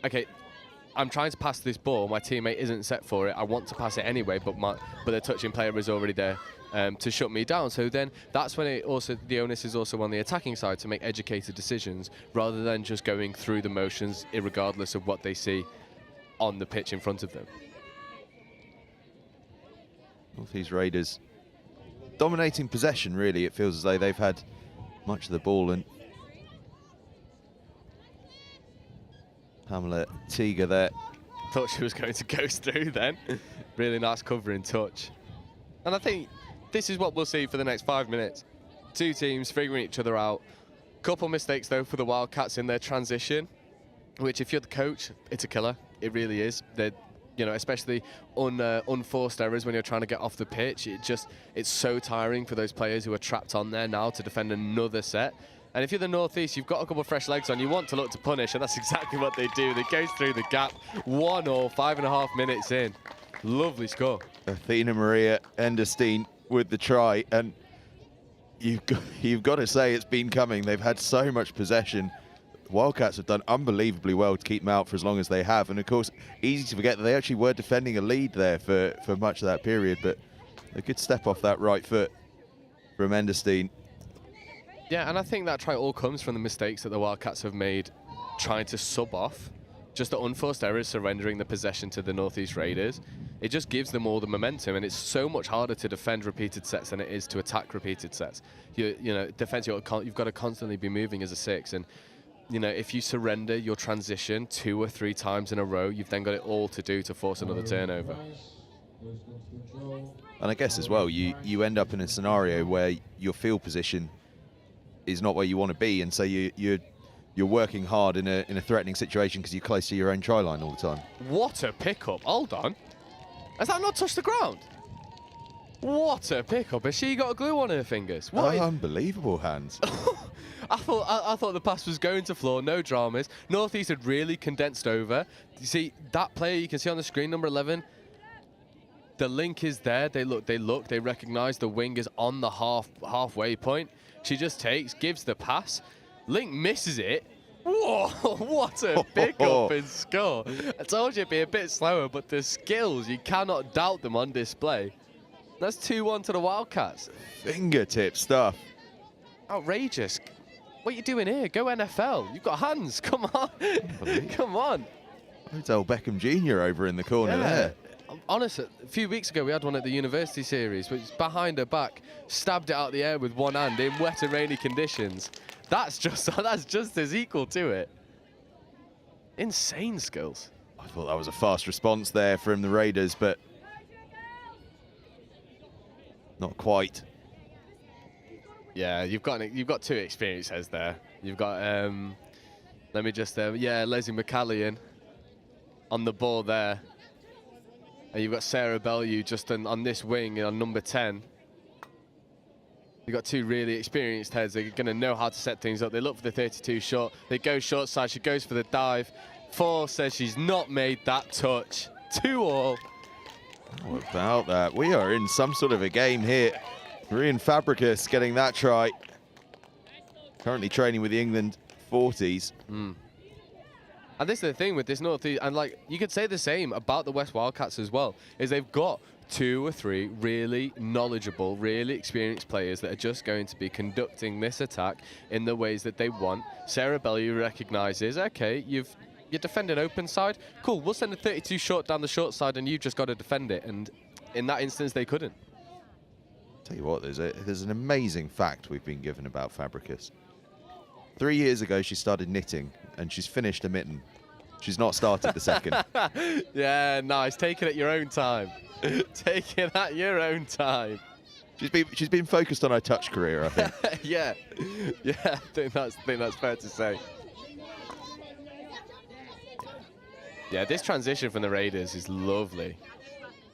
okay, I'm trying to pass this ball, my teammate isn't set for it, I want to pass it anyway, but the touching player is already there to shut me down. So then that's when the onus is also on the attacking side to make educated decisions rather than just going through the motions irregardless of what they see on the pitch in front of them. North East Raiders dominating possession, really. It feels as though they've had much of the ball, and Pamela Teager there. Thought she was going to ghost through then. Really nice covering touch. And I think this is what we'll see for the next 5 minutes. Two teams figuring each other out. Couple mistakes though for the Wildcats in their transition, which if you're the coach, it's a killer. It really is. They're, you know, especially unforced errors when you're trying to get off the pitch. It's so tiring for those players who are trapped on there now to defend another set. And if you're the North East, you've got a couple of fresh legs on, you want to look to punish, and that's exactly what they do. They go through the gap, 1-1, 5.5 minutes in. Lovely score. Athena Maria Enderstein with the try, and you've got to say it's been coming. They've had so much possession. Wildcats have done unbelievably well to keep them out for as long as they have, and of course, easy to forget that they actually were defending a lead there for much of that period, but a good step off that right foot from Enderstein. Yeah, and I think that try all comes from the mistakes that the Wildcats have made trying to sub off. Just the unforced errors surrendering the possession to the North East Raiders. It just gives them all the momentum, and it's so much harder to defend repeated sets than it is to attack repeated sets. You know, defense, you've got to constantly be moving as a six, and you know, if you surrender your transition 2 or 3 times in a row, you've then got it all to do to force another turnover. And I guess as well, you end up in a scenario where your field position is not where you want to be, and so you're working hard in a threatening situation because you're close to your own try line all the time. What a pickup! Hold on, has that not touched the ground? What a pickup! Has she got glue on her fingers? What? Unbelievable hands. I thought the pass was going to floor, no dramas. North East had really condensed over. You see that player you can see on the screen, number 11. The link is there. They recognise the wing is on the halfway point. She just gives the pass. Link misses it. Whoa, what a pick-up and score. I told you it'd be a bit slower, but the skills, you cannot doubt them on display. That's 2-1 to the Wildcats. Fingertip stuff. Outrageous. What are you doing here? Go NFL. You've got hands. Come on. Come on. Odell Beckham Jr. over in the corner there. Honestly, a few weeks ago we had one at the University Series, which is behind her back, stabbed it out the air with one hand in wet and rainy conditions. That's just as equal to it. Insane skills. I thought that was a fast response there from the Raiders, but not quite. Yeah, you've got 2 experienced heads there. You've got let me just Leslie McCallion on the ball there. And you've got Sarah Bellew just on this wing on number 10. You've got 2 really experienced heads. They're going to know how to set things up. They look for the 32 shot. They go short side. She goes for the dive. 4 says she's not made that touch. 2-2. How about that? We are in some sort of a game here. Marian Fabricus getting that try. Currently training with the England 40s. And this is the thing with this North East, and like you could say the same about the West Wildcats as well, is they've got 2 or 3 really knowledgeable, really experienced players that are just going to be conducting this attack in the ways that they want. Sarah Bellew recognises, okay, you're defending open side, cool, we'll send a 32 short down the short side and you've just got to defend it. And in that instance, they couldn't. Tell you what, there's an amazing fact we've been given about Fabricus. 3 years ago, she started knitting, and she's finished a mitten. She's not started the second. Yeah, nice. Take it at your own time. Take it at your own time. She's been focused on her touch career, I think. Yeah, I think that's fair to say. Yeah, this transition from the Raiders is lovely.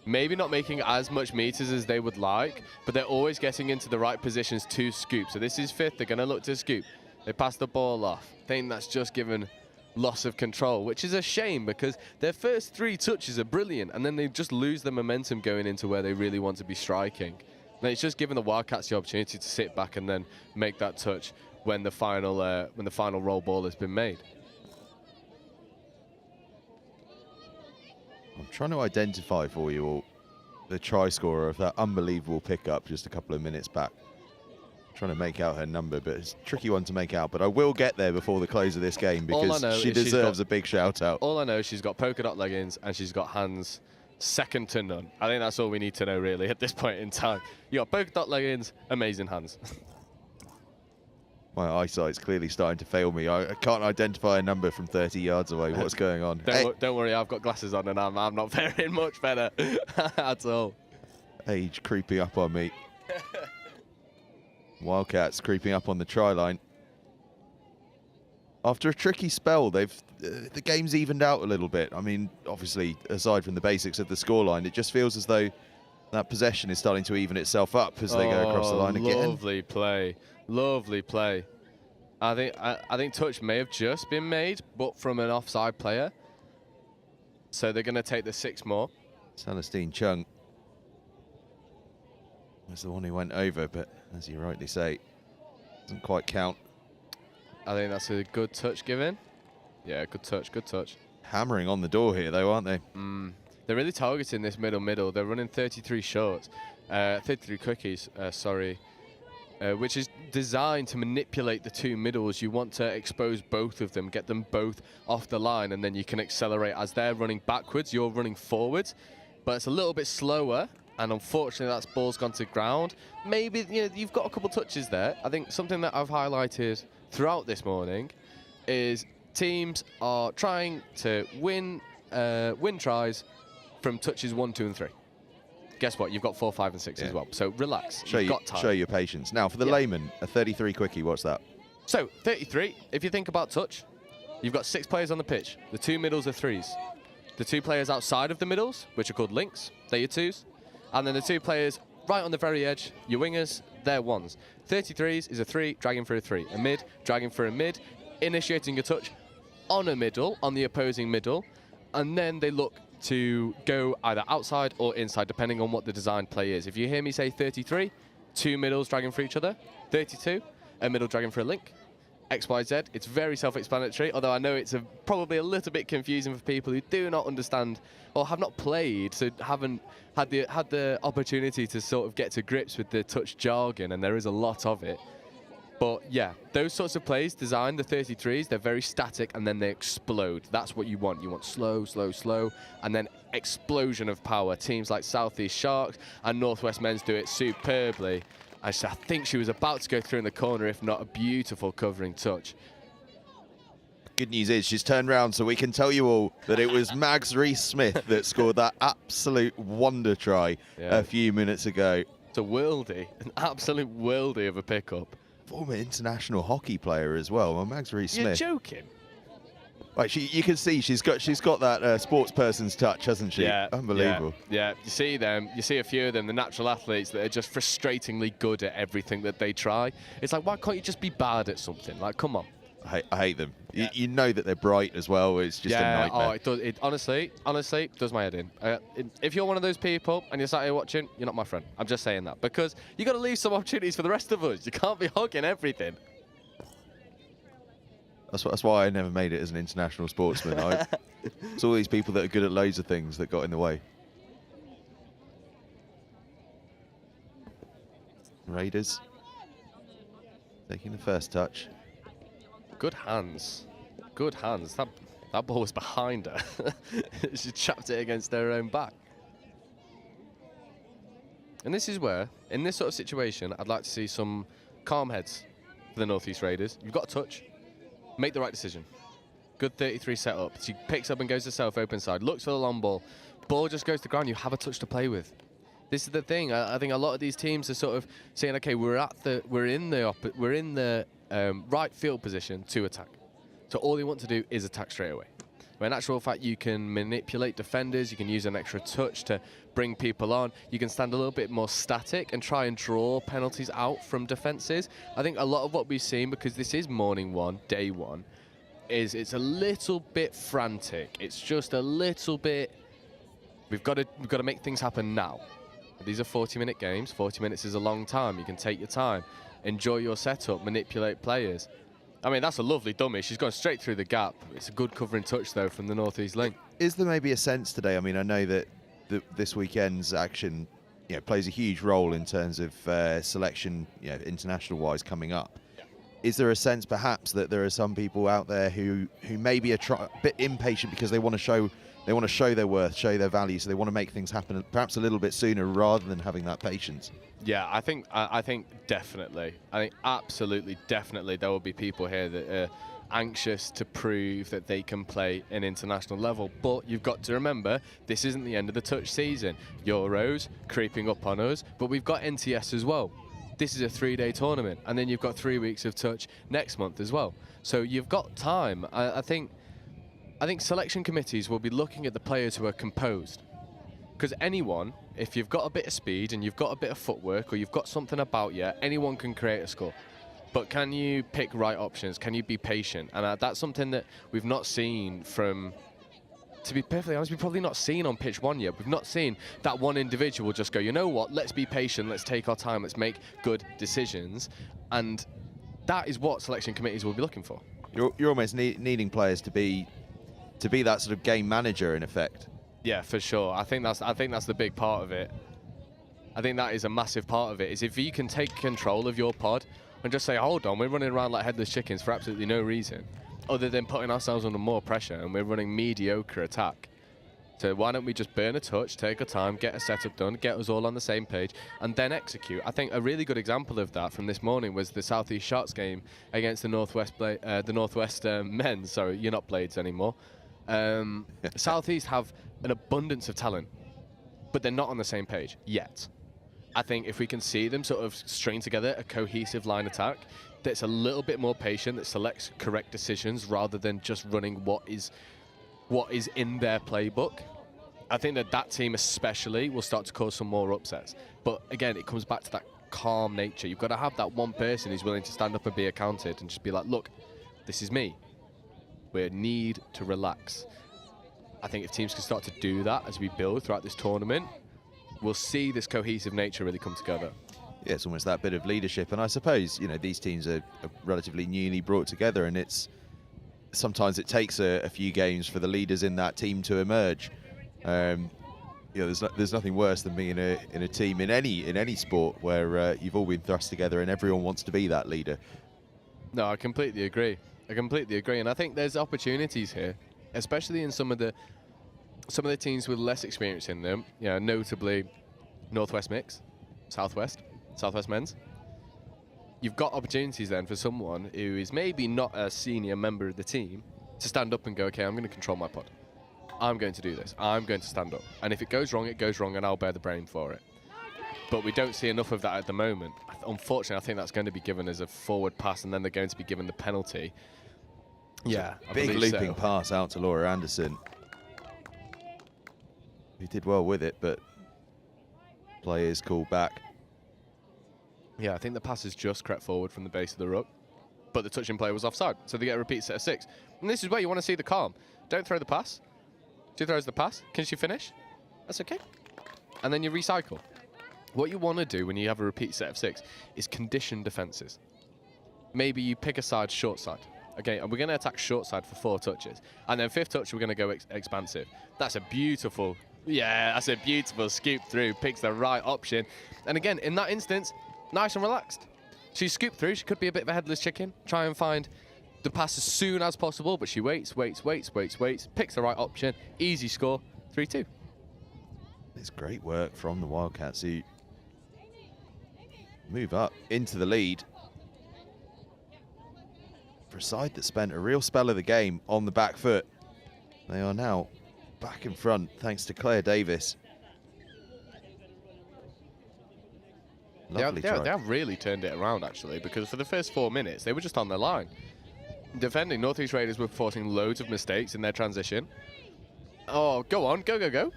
maybe not making as much meters as they would like, but they're always getting into the right positions to scoop. So this is fifth. They're going to look to scoop. They pass the ball off. I think that's just given loss of control, which is a shame because their first 3 touches are brilliant, and then they just lose the momentum going into where they really want to be striking. And it's just given the Wildcats the opportunity to sit back and then make that touch when the final roll ball has been made. I'm trying to identify for you all the try scorer of that unbelievable pickup just a couple of minutes back. I'm trying to make out her number, but it's a tricky one to make out. But I will get there before the close of this game because she deserves a big shout out. All I know is she's got polka dot leggings and she's got hands second to none. I think that's all we need to know really at this point in time. You got polka dot leggings, amazing hands. My eyesight's clearly starting to fail me. I can't identify a number from 30 yards away. What's going on? Don't worry, I've got glasses on and I'm not faring much better at all. Age creeping up on me. Wildcats creeping up on the try line. After a tricky spell, the game's evened out a little bit. I mean, obviously, aside from the basics of the scoreline, it just feels as though that possession is starting to even itself up as they go across the line again. Lovely play. Lovely play. I think touch may have just been made, but from an offside player. So they're going to take the 6 more. Celestine Chung was the one who went over, but as you rightly say, doesn't quite count. I think that's a good touch given. Yeah, good touch, good touch. Hammering on the door here, though, aren't they? They're really targeting this middle. They're running 33 shorts, 33 quickies, sorry. Which is designed to manipulate the 2 middles. You want to expose both of them, get them both off the line, and then you can accelerate. As they're running backwards, you're running forwards, but it's a little bit slower, and unfortunately that ball's gone to ground. Maybe you've got a couple touches there. I think something that I've highlighted throughout this morning is teams are trying to win tries from touches 1, 2, and 3. Guess what? You've got 4, 5, and 6 as well. So relax. You've got time. Show your patience. Now, for the layman, a 33 quickie, what's that? So, 33, if you think about touch, you've got 6 players on the pitch. The 2 middles are 3s. The 2 players outside of the middles, which are called links, they're your 2s. And then the 2 players right on the very edge, your wingers, they're 1s. 33s is a 3, dragging for a 3. A mid, dragging for a mid, initiating a touch on a middle, on the opposing middle, and then they look to go either outside or inside, depending on what the design play is. If you hear me say 33, 2 middles dragging for each other. 32, a middle dragging for a link. X, Y, Z. It's very self-explanatory, although I know it's probably a little bit confusing for people who do not understand or have not played, so haven't had the opportunity to sort of get to grips with the touch jargon, and there is a lot of it. But yeah, those sorts of plays designed, the 33s, they're very static and then they explode. That's what you want. You want slow, slow, slow, and then explosion of power. Teams like Southeast Sharks and Northwest Men's do it superbly. I think she was about to go through in the corner, if not a beautiful covering touch. Good news is she's turned round, so we can tell you all that it was Mags Rees-Smith that scored that absolute wonder try a few minutes ago. It's a worldie, an absolute worldie of a pickup. Former international hockey player as well. Well, Mags Rees-Smith. You're joking. Like you can see she's got that sports person's touch, hasn't she? Yeah, unbelievable. Yeah, you see them. You see a few of them, the natural athletes that are just frustratingly good at everything that they try. It's like, why can't you just be bad at something? Like, come on. I hate them. Yeah. You know that they're bright as well. It's just a nightmare. Oh, it does. It honestly does my head in. If you're one of those people and you're sat here watching, you're not my friend. I'm just saying that because you got to leave some opportunities for the rest of us. You can't be hogging everything. That's why I never made it as an international sportsman. It's all these people that are good at loads of things that got in the way. Raiders taking the first touch. Good hands. Good hands. That ball was behind her. She trapped it against her own back. And this is where, in this sort of situation, I'd like to see some calm heads for the Northeast Raiders. You've got a touch. Make the right decision. Good 33 setup. She picks up and goes to self-open side. Looks for the long ball. Ball just goes to ground. You have a touch to play with. This is the thing. I think a lot of these teams are sort of saying, okay, we're in the right field position to attack. So all they want to do is attack straight away. where in actual fact you can manipulate defenders, you can use an extra touch to bring people on, you can stand a little bit more static and try and draw penalties out from defences. I think a lot of what we've seen, because this is morning one, day one, is it's a little bit frantic. It's just a little bit, we've got to make things happen now. These are 40-minute games. 40 minutes is a long time. You can take your time, enjoy your setup, manipulate players. I mean, that's a lovely dummy. She's gone straight through the gap. It's a good covering touch, though, from the North-East link. Is there maybe a sense today? I mean, I know that this weekend's action, plays a huge role in terms of selection, international-wise coming up. Yeah. Is there a sense, perhaps, that there are some people out there who maybe are a bit impatient because they want to show their worth, show their value, so they want to make things happen perhaps a little bit sooner rather than having that patience? Yeah, I think definitely. I think absolutely, definitely there will be people here that are anxious to prove that they can play an international level. But you've got to remember, this isn't the end of the touch season. Euros creeping up on us, but we've got NTS as well. This is a 3-day tournament, and then you've got 3 weeks of touch next month as well. So you've got time. I think selection committees will be looking at the players who are composed. Because anyone, if you've got a bit of speed and you've got a bit of footwork or you've got something about you, anyone can create a score. But can you pick right options? Can you be patient? And that's something that we've not seen from, to be perfectly honest, we've probably not seen on pitch one yet. We've not seen that one individual just go, you know what, let's be patient, let's take our time, let's make good decisions. And that is what selection committees will be looking for. You're almost needing players to be that sort of game manager in effect. Yeah, for sure. I think that's the big part of it. I think that is a massive part of it, is if you can take control of your pod and just say, hold on, we're running around like headless chickens for absolutely no reason, other than putting ourselves under more pressure, and we're running mediocre attack. So why don't we just burn a touch, take our time, get a setup done, get us all on the same page, and then execute? I think a really good example of that from this morning was the South East Sharks game against the Northwest men. Sorry, you're not Blades anymore. South East have an abundance of talent, but they're not on the same page yet. I think if we can see them sort of string together a cohesive line attack that's a little bit more patient, that selects correct decisions rather than just running what is in their playbook, I think that team especially will start to cause some more upsets. But again, it comes back to that calm nature. You've got to have that one person who's willing to stand up and be accounted and just be like, look, this is me. We need to relax. I think if teams can start to do that as we build throughout this tournament, we'll see this cohesive nature really come together. Yeah, it's almost that bit of leadership. And I suppose, these teams are relatively newly brought together, and sometimes it takes a few games for the leaders in that team to emerge. There's nothing worse than being in a team in any sport where you've all been thrust together and everyone wants to be that leader. No, I completely agree. And I think there's opportunities here, especially in some of the teams with less experience in them. Notably Northwest Mix, Southwest Men's. You've got opportunities then for someone who is maybe not a senior member of the team to stand up and go, okay, I'm going to control my pod. I'm going to do this. I'm going to stand up. And if it goes wrong, and I'll bear the blame for it. But we don't see enough of that at the moment. Unfortunately, I think that's going to be given as a forward pass, and then they're going to be given the penalty. Yeah, big looping pass out to Laura Anderson. He did well with it, but play is called back. Yeah, I think the pass has just crept forward from the base of the ruck, but the touching player was offside, so they get a repeat set of 6. And this is where you want to see the calm. Don't throw the pass. She throws the pass. Can she finish? That's okay. And then you recycle. What you want to do when you have a repeat set of 6 is condition defences. Maybe you pick a side, short side. Okay, and we're going to attack short side for 4 touches. And then 5th touch, we're going to go expansive. That's a beautiful scoop through, picks the right option. And again, in that instance, nice and relaxed. She scooped through. She could be a bit of a headless chicken. Try and find the pass as soon as possible, but she waits, picks the right option. Easy score, 3-2. It's great work from the Wildcats, who move up into the lead for a side that spent a real spell of the game on the back foot. They are now back in front thanks to Claire Davis. They have really turned it around, actually, because for the first 4 minutes, they were just on their line. Defending, Northeast Raiders were forcing loads of mistakes in their transition. Oh, go on, go, go, go.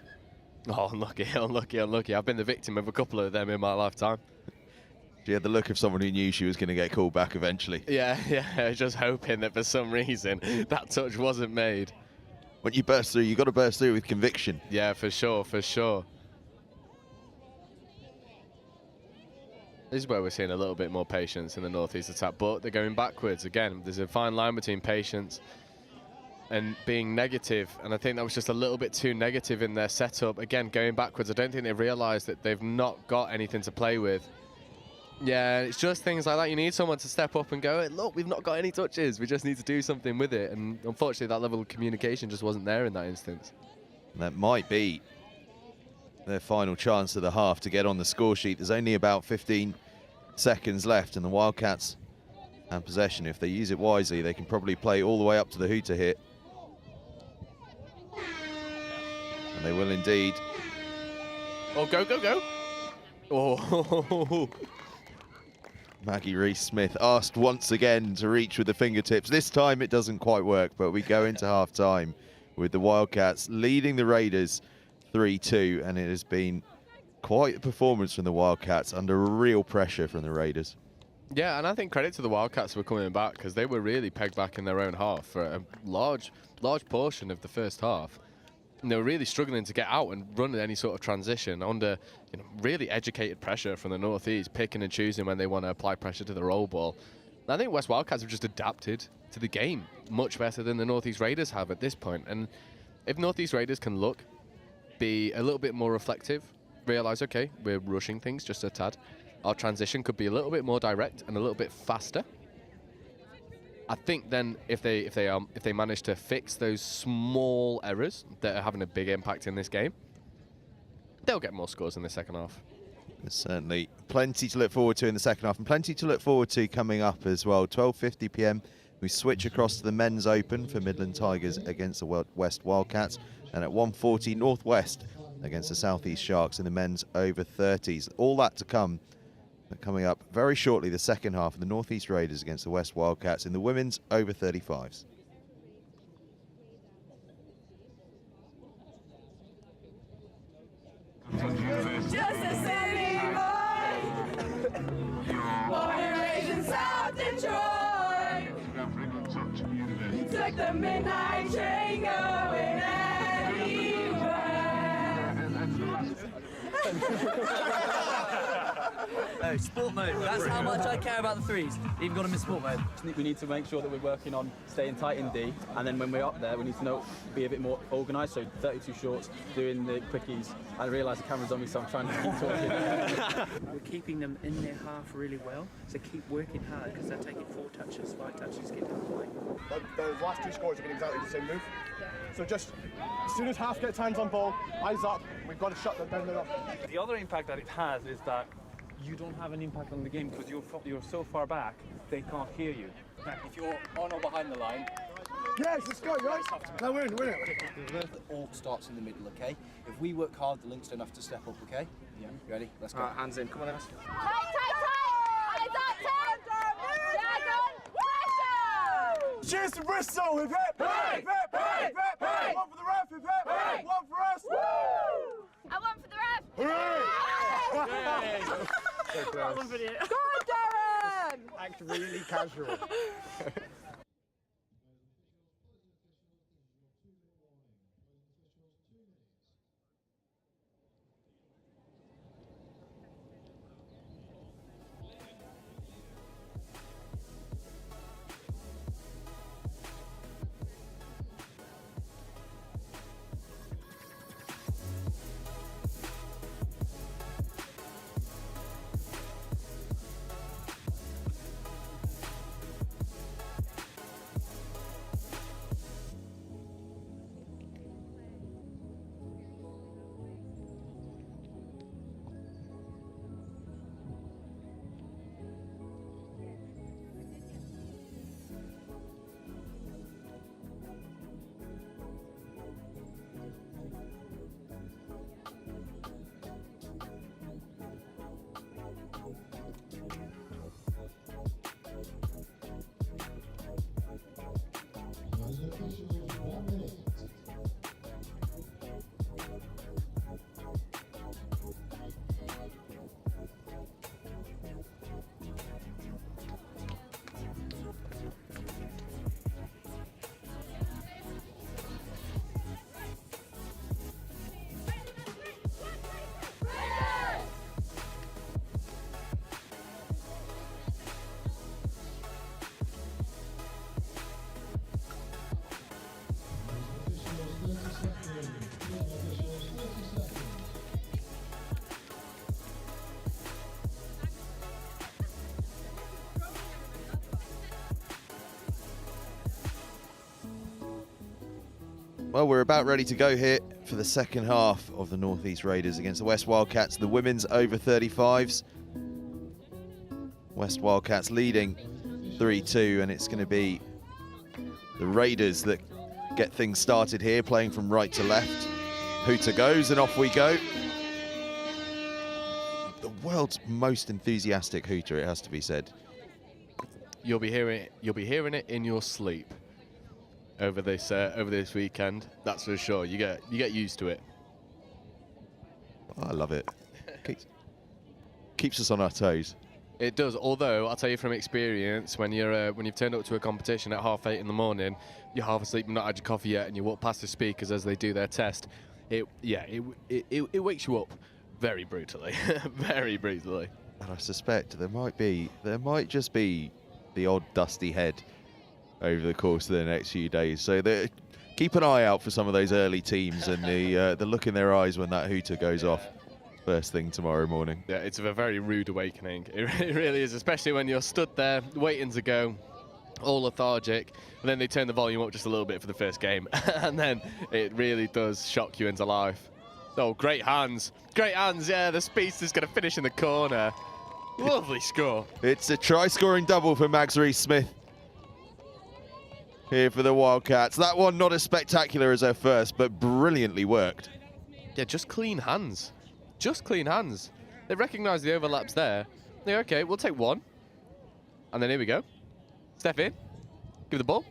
Oh, unlucky, unlucky, unlucky. I've been the victim of a couple of them in my lifetime. She had the look of someone who knew she was going to get called back eventually. Yeah, just hoping that for some reason that touch wasn't made. When you burst through, you've got to burst through with conviction. Yeah, for sure, for sure. This is where we're seeing a little bit more patience in the Northeast attack, but they're going backwards. Again, there's a fine line between patience and being negative, and I think that was just a little bit too negative in their setup. Again, going backwards, I don't think they realised that they've not got anything to play with. Yeah, it's just things like that. You need someone to step up and go, look, we've not got any touches. We just need to do something with it. And unfortunately, that level of communication just wasn't there in that instance. That might be their final chance of the half to get on the score sheet. There's only about 15 seconds left, and the Wildcats have possession. If they use it wisely, they can probably play all the way up to the hooter hit. And they will indeed. Oh, go, go, go. Oh. Maggie Rees-Smith asked once again to reach with the fingertips. This time it doesn't quite work, but we go into half-time with the Wildcats leading the Raiders 3-2, and it has been quite a performance from the Wildcats under real pressure from the Raiders. Yeah, and I think credit to the Wildcats for coming back, because they were really pegged back in their own half for a large portion of the first half. And they were really struggling to get out and run any sort of transition under really educated pressure from the Northeast, picking and choosing when they want to apply pressure to the roll ball. And I think West Wildcats have just adapted to the game much better than the Northeast Raiders have at this point. And if Northeast Raiders can look, be a little bit more reflective, realise, okay, we're rushing things just a tad. Our transition could be a little bit more direct and a little bit faster. I think then if they manage to fix those small errors that are having a big impact in this game, they'll get more scores in the second half. There's certainly plenty to look forward to in the second half, and plenty to look forward to coming up as well. 12:50 p.m. we switch across to the men's open for Midland Tigers against the West Wildcats, and at 1:40 Northwest against the Southeast Sharks in the men's over 30s. All that to come. But coming up very shortly, the second half of the Northeast Raiders against the West Wildcats in the women's over 35s. Just a city boy, born and raised in South Detroit. Took the midnight train going Oh, sport mode. That's how much I care about the threes. Even got them in sport mode. We need to make sure that we're working on staying tight in D, and then when we're up there, we need to be a bit more organised. So 32 shorts, doing the quickies. I realise the camera's on me, so I'm trying to keep talking. We're keeping them in their half really well, so keep working hard because they're taking 4 touches, 5 touches, get to the point. Those last 2 scores have been exactly the same move. So just as soon as half gets hands on ball, eyes up, we've got to shut them down. The other impact that it has is that you don't have an impact on the game because you're so far back, they can't hear you. If you're on or behind the line, yes, let's go, right? No, we're in it. it all starts in the middle, okay? If we work hard, the links don't have to step up, okay? Yeah. Ready? Let's go. Hands in. Come on, Evan. Cheers to Bristol! Hip hip! Hip hip! Hip hip! Hip! One for the ref! Hip hip! Hip! One for us! Woo! And one for the ref. Hooray! Well done, video. Good, Darren! Act really casual. Well, we're about ready to go here for the second half of the Northeast Raiders against the West Wildcats, the women's over 35s. West Wildcats leading 3-2, and it's going to be the Raiders that get things started here, playing from right to left. Hooter goes, and off we go. The world's most enthusiastic hooter, it has to be said. You'll be hearing it in your sleep over this weekend. That's for sure. You get used to it. I love it. Keeps us on our toes. It does. Although I'll tell you from experience, when you've turned up to a competition at 8:30 in the morning, you're half asleep, not had your coffee yet, and you walk past the speakers as they do their test. It wakes you up very brutally, very brutally. And I suspect there might just be the odd dusty head over the course of the next few days. So keep an eye out for some of those early teams and the look in their eyes when that hooter goes off first thing tomorrow morning. Yeah, it's a very rude awakening. It really is, especially when you're stood there waiting to go, all lethargic, and then they turn the volume up just a little bit for the first game, and then it really does shock you into life. Oh, great hands. Great hands, yeah, the speedster's going to finish in the corner. Lovely score. It's a try-scoring double for Max Reese-Smith here for the Wildcats. That one not as spectacular as her first, but brilliantly worked. Yeah, just clean hands. Just clean hands. They recognise the overlaps there. They're okay, we'll take one. And then here we go. Step in. Give the ball.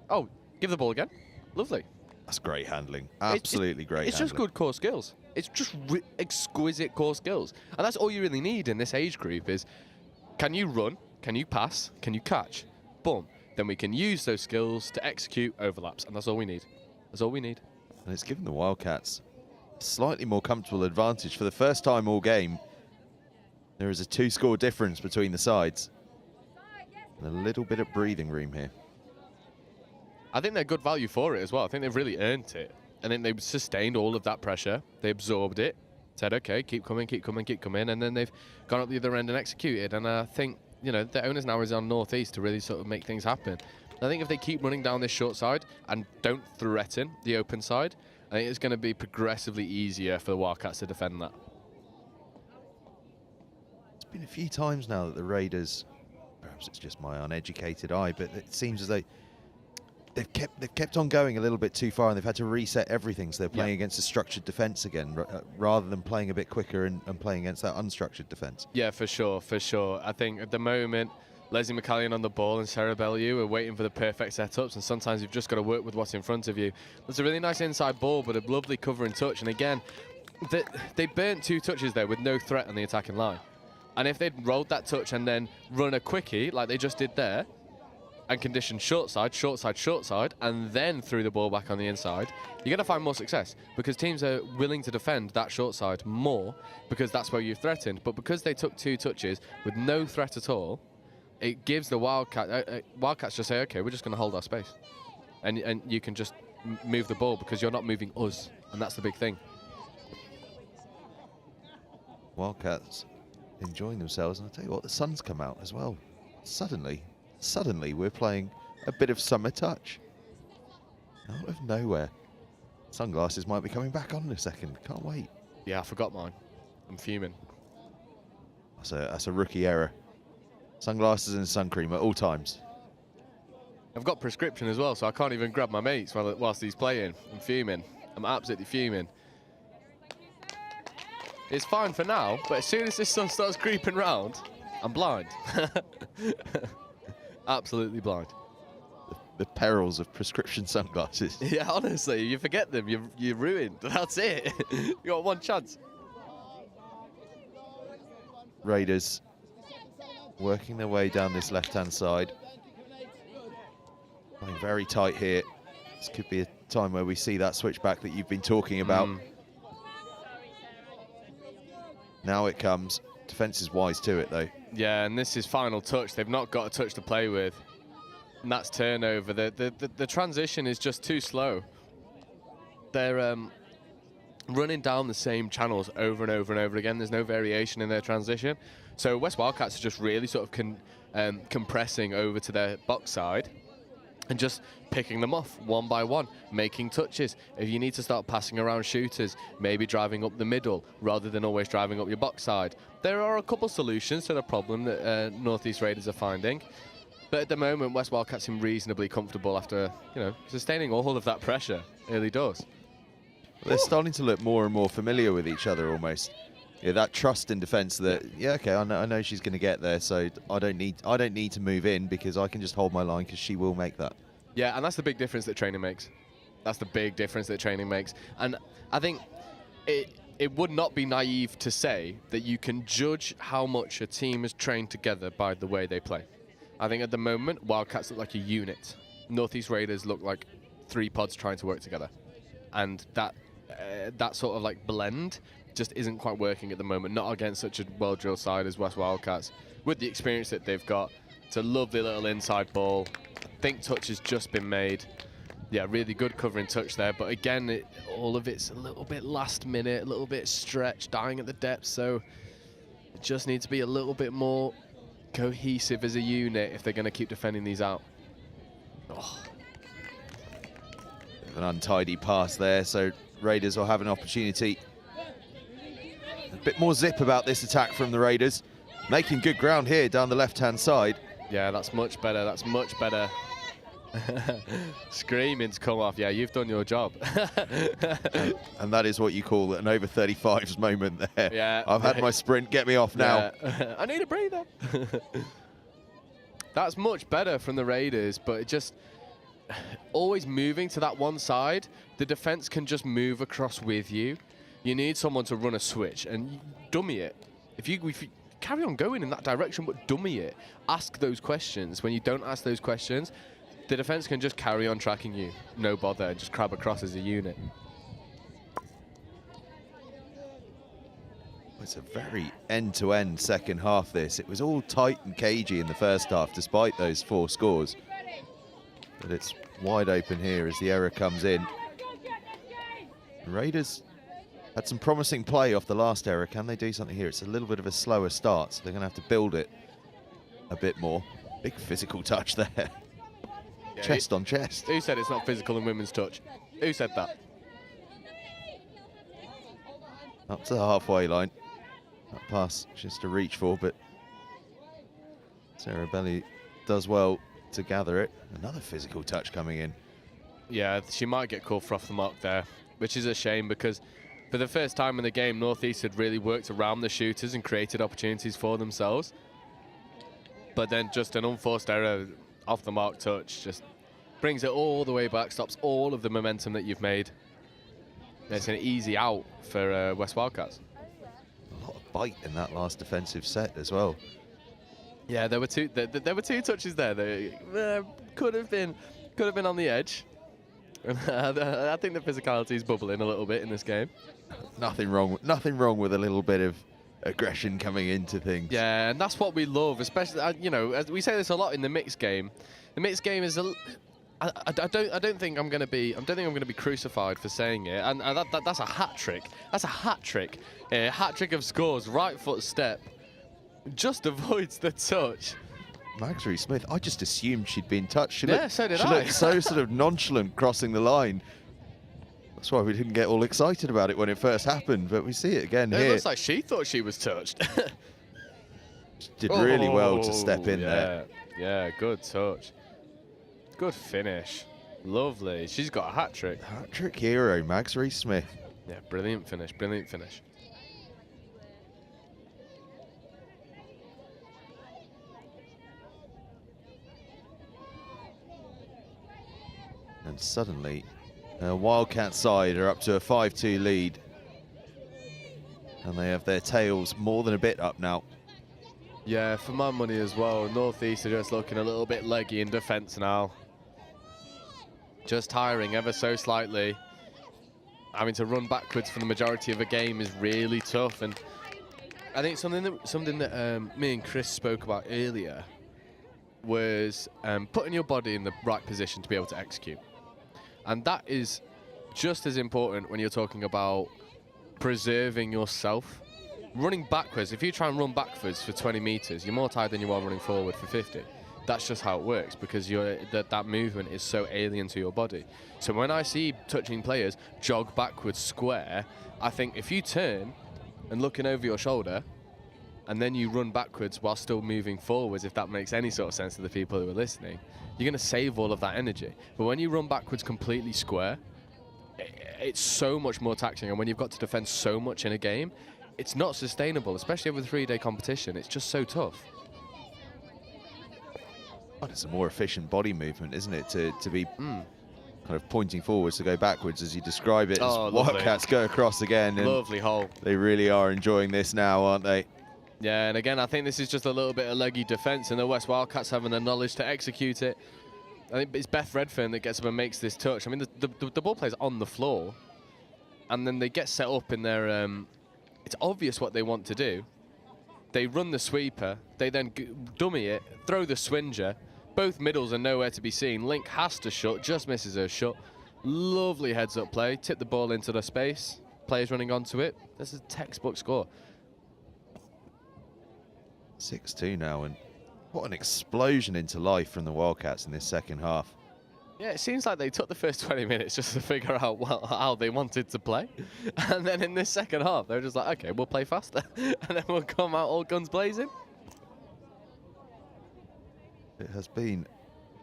Oh, give the ball again. Lovely. That's great handling. Absolutely great It's just good core skills. It's just exquisite core skills. And that's all you really need in this age group is, can you run? Can you pass? Can you catch? Boom. Then we can use those skills to execute overlaps. And that's all we need. That's all we need. And it's given the Wildcats a slightly more comfortable advantage. For the first time all game, there is a 2-score difference between the sides. And a little bit of breathing room here. I think they're good value for it as well. I think they've really earned it. I think they've sustained all of that pressure. They absorbed it, said, okay, keep coming, keep coming, keep coming. And then they've gone up the other end and executed. And I think, you know, the onus now is on Northeast to really sort of make things happen. I think if they keep running down this short side and don't threaten the open side, I think it's going to be progressively easier for the Wildcats to defend that. It's been a few times now that the Raiders, perhaps it's just my uneducated eye, but it seems as though they've kept on going a little bit too far, and they've had to reset everything, so they're playing against a structured defence again, rather than playing a bit quicker and playing against that unstructured defence. Yeah, for sure, for sure. I think at the moment, Leslie McCallion on the ball and Sarah Bellew are waiting for the perfect setups, and sometimes you've just got to work with what's in front of you. There's a really nice inside ball, but a lovely cover and touch, and again, they burnt 2 touches there with no threat on the attacking line. And if they'd rolled that touch and then run a quickie like they just did there, and condition short side, short side, short side, and then threw the ball back on the inside, you're going to find more success because teams are willing to defend that short side more because that's where you've threatened. But because they took 2 touches with no threat at all, it gives the Wildcats just say, okay, we're just going to hold our space. And you can just move the ball because you're not moving us, and that's the big thing. Wildcats enjoying themselves, and I'll tell you what, the sun's come out as well. Suddenly we're playing a bit of summer touch. Out of nowhere. Sunglasses might be coming back on in a second. Can't wait. Yeah, I forgot mine. I'm fuming. That's a rookie error. Sunglasses and sun cream at all times. I've got prescription as well, so I can't even grab my mates whilst he's playing. I'm fuming. I'm absolutely fuming. It's fine for now, but as soon as this sun starts creeping round, I'm blind. Absolutely blind. The perils of prescription sunglasses. Yeah, honestly, you forget them, you're ruined. That's it. You got one chance. Raiders working their way down this left-hand side. Playing very tight here. This could be a time where we see that switchback that you've been talking about. Now it comes. Defence is wise to it, though. Yeah, and this is final touch. They've not got a touch to play with. And that's turnover. The transition is just too slow. They're running down the same channels over and over and over again. There's no variation in their transition. So West Wildcats are just really sort of compressing over to their box side. and just picking them off one by one, making touches. If you need to start passing around shooters, maybe driving up the middle rather than always driving up your box side. There are a couple solutions to the problem that Northeast Raiders are finding. But at the moment, West Wildcats seem reasonably comfortable after, sustaining all of that pressure early doors. They're starting to look more and more familiar with each other almost. Yeah, that trust in defence that, okay, I know she's going to get there, so I don't need to move in because I can just hold my line because she will make that. Yeah, and that's the big difference that training makes. That's the big difference that training makes. And I think it would not be naive to say that you can judge how much a team is trained together by the way they play. I think at the moment, Wildcats look like a unit. Northeast Raiders look like 3 pods trying to work together. And that sort of like blend just isn't quite working at the moment, not against such a well-drilled side as West Wildcats. With the experience that they've got, it's a lovely little inside ball. I think touch has just been made. Yeah, really good covering touch there, but again, all of it's a little bit last minute, a little bit stretched, dying at the depth, so it just needs to be a little bit more cohesive as a unit if they're going to keep defending these out. Oh. An untidy pass there, so Raiders will have an opportunity. A bit more zip about this attack from the Raiders. Making good ground here down the left-hand side. Yeah, that's much better. That's much better. Screaming to come off. Yeah, you've done your job. And that is what you call an over 35s moment there. Yeah. I've had my sprint. Get me off now. Yeah. I need a breather. That's much better from the Raiders, but it just always moving to that one side. The defense can just move across with you. You need someone to run a switch and dummy it. If you carry on going in that direction, but dummy it, ask those questions. When you don't ask those questions, the defense can just carry on tracking you, no bother, and just crab across as a unit. It's a very end-to-end second half, this. It was all tight and cagey in the first half, despite those 4 scores. But it's wide open here as the error comes in. The Raiders had some promising play off the last error. Can they do something here? It's a little bit of a slower start, so they're going to have to build it a bit more. Big physical touch there. Yeah, chest on chest. Who said it's not physical in women's touch? Who said that? Up to the halfway line. That pass just to reach for, but Sarah Belli does well to gather it. Another physical touch coming in. Yeah, she might get called for off the mark there, which is a shame because for the first time in the game, Northeast had really worked around the shooters and created opportunities for themselves. But then just an unforced error, off the mark touch, just brings it all the way back, stops all of the momentum that you've made. It's an easy out for West Wildcats. A lot of bite in that last defensive set as well. Yeah, there were two touches there that could have been on the edge. I think the physicality is bubbling a little bit in this game. Nothing wrong with a little bit of aggression coming into things. Yeah, and that's what we love, especially as we say this a lot in the mixed game. The mixed game is I don't think I'm going to be crucified for saying it, and that's a hat trick. That's a hat trick. A hat trick of scores, right foot step, just avoids the touch. Marjorie Smith, I just assumed she'd been touched. So did I. She looked so sort of nonchalant crossing the line. That's why we didn't get all excited about it when it first happened, but we see it again here. It looks like she thought she was touched. She did really well to step in there. Yeah, good touch. Good finish. Lovely. She's got a hat trick. Hat trick hero, Marjorie Smith. Yeah, brilliant finish, brilliant finish. And suddenly, Wildcat side are up to a 5-2 lead. And they have their tails more than a bit up now. Yeah, for my money as well, Northeast are just looking a little bit leggy in defence now. Just tiring ever so slightly. Having to run backwards for the majority of a game is really tough. And I think something that me and Chris spoke about earlier was putting your body in the right position to be able to execute. And that is just as important when you're talking about preserving yourself. Running backwards, if you try and run backwards for 20 meters, you're more tired than you are running forward for 50. That's just how it works, because that movement is so alien to your body. So when I see touching players jog backwards square, I think if you turn and looking over your shoulder, and then you run backwards while still moving forwards, if that makes any sort of sense to the people who are listening, you're going to save all of that energy. But when you run backwards completely square, it's so much more taxing, and when you've got to defend so much in a game, it's not sustainable, especially over a 3-day competition. It's just so tough. But it's a more efficient body movement, isn't it, to be kind of pointing forwards to go backwards, as you describe it. Oh, as lovely. Wildcats go across again. And Lovely hole. They really are enjoying this now, aren't they? Yeah, and again, I think this is just a little bit of leggy defence, and the West Wildcats having the knowledge to execute it. I think it's Beth Redfern that gets up and makes this touch. I mean, the ball play's on the floor, and then they get set up in their... it's obvious what they want to do. They run the sweeper, they then dummy it, throw the swinger. Both middles are nowhere to be seen. Link has to shut, just misses her shot. Lovely heads-up play, tip the ball into the space. Players running onto it. This is a textbook score. 6-2 now, and what an explosion into life from the Wildcats in this second half. Yeah, it seems like they took the first 20 minutes just to figure out how they wanted to play. And then in this second half, they were just like, okay, we'll play faster. And then we'll come out all guns blazing. It has been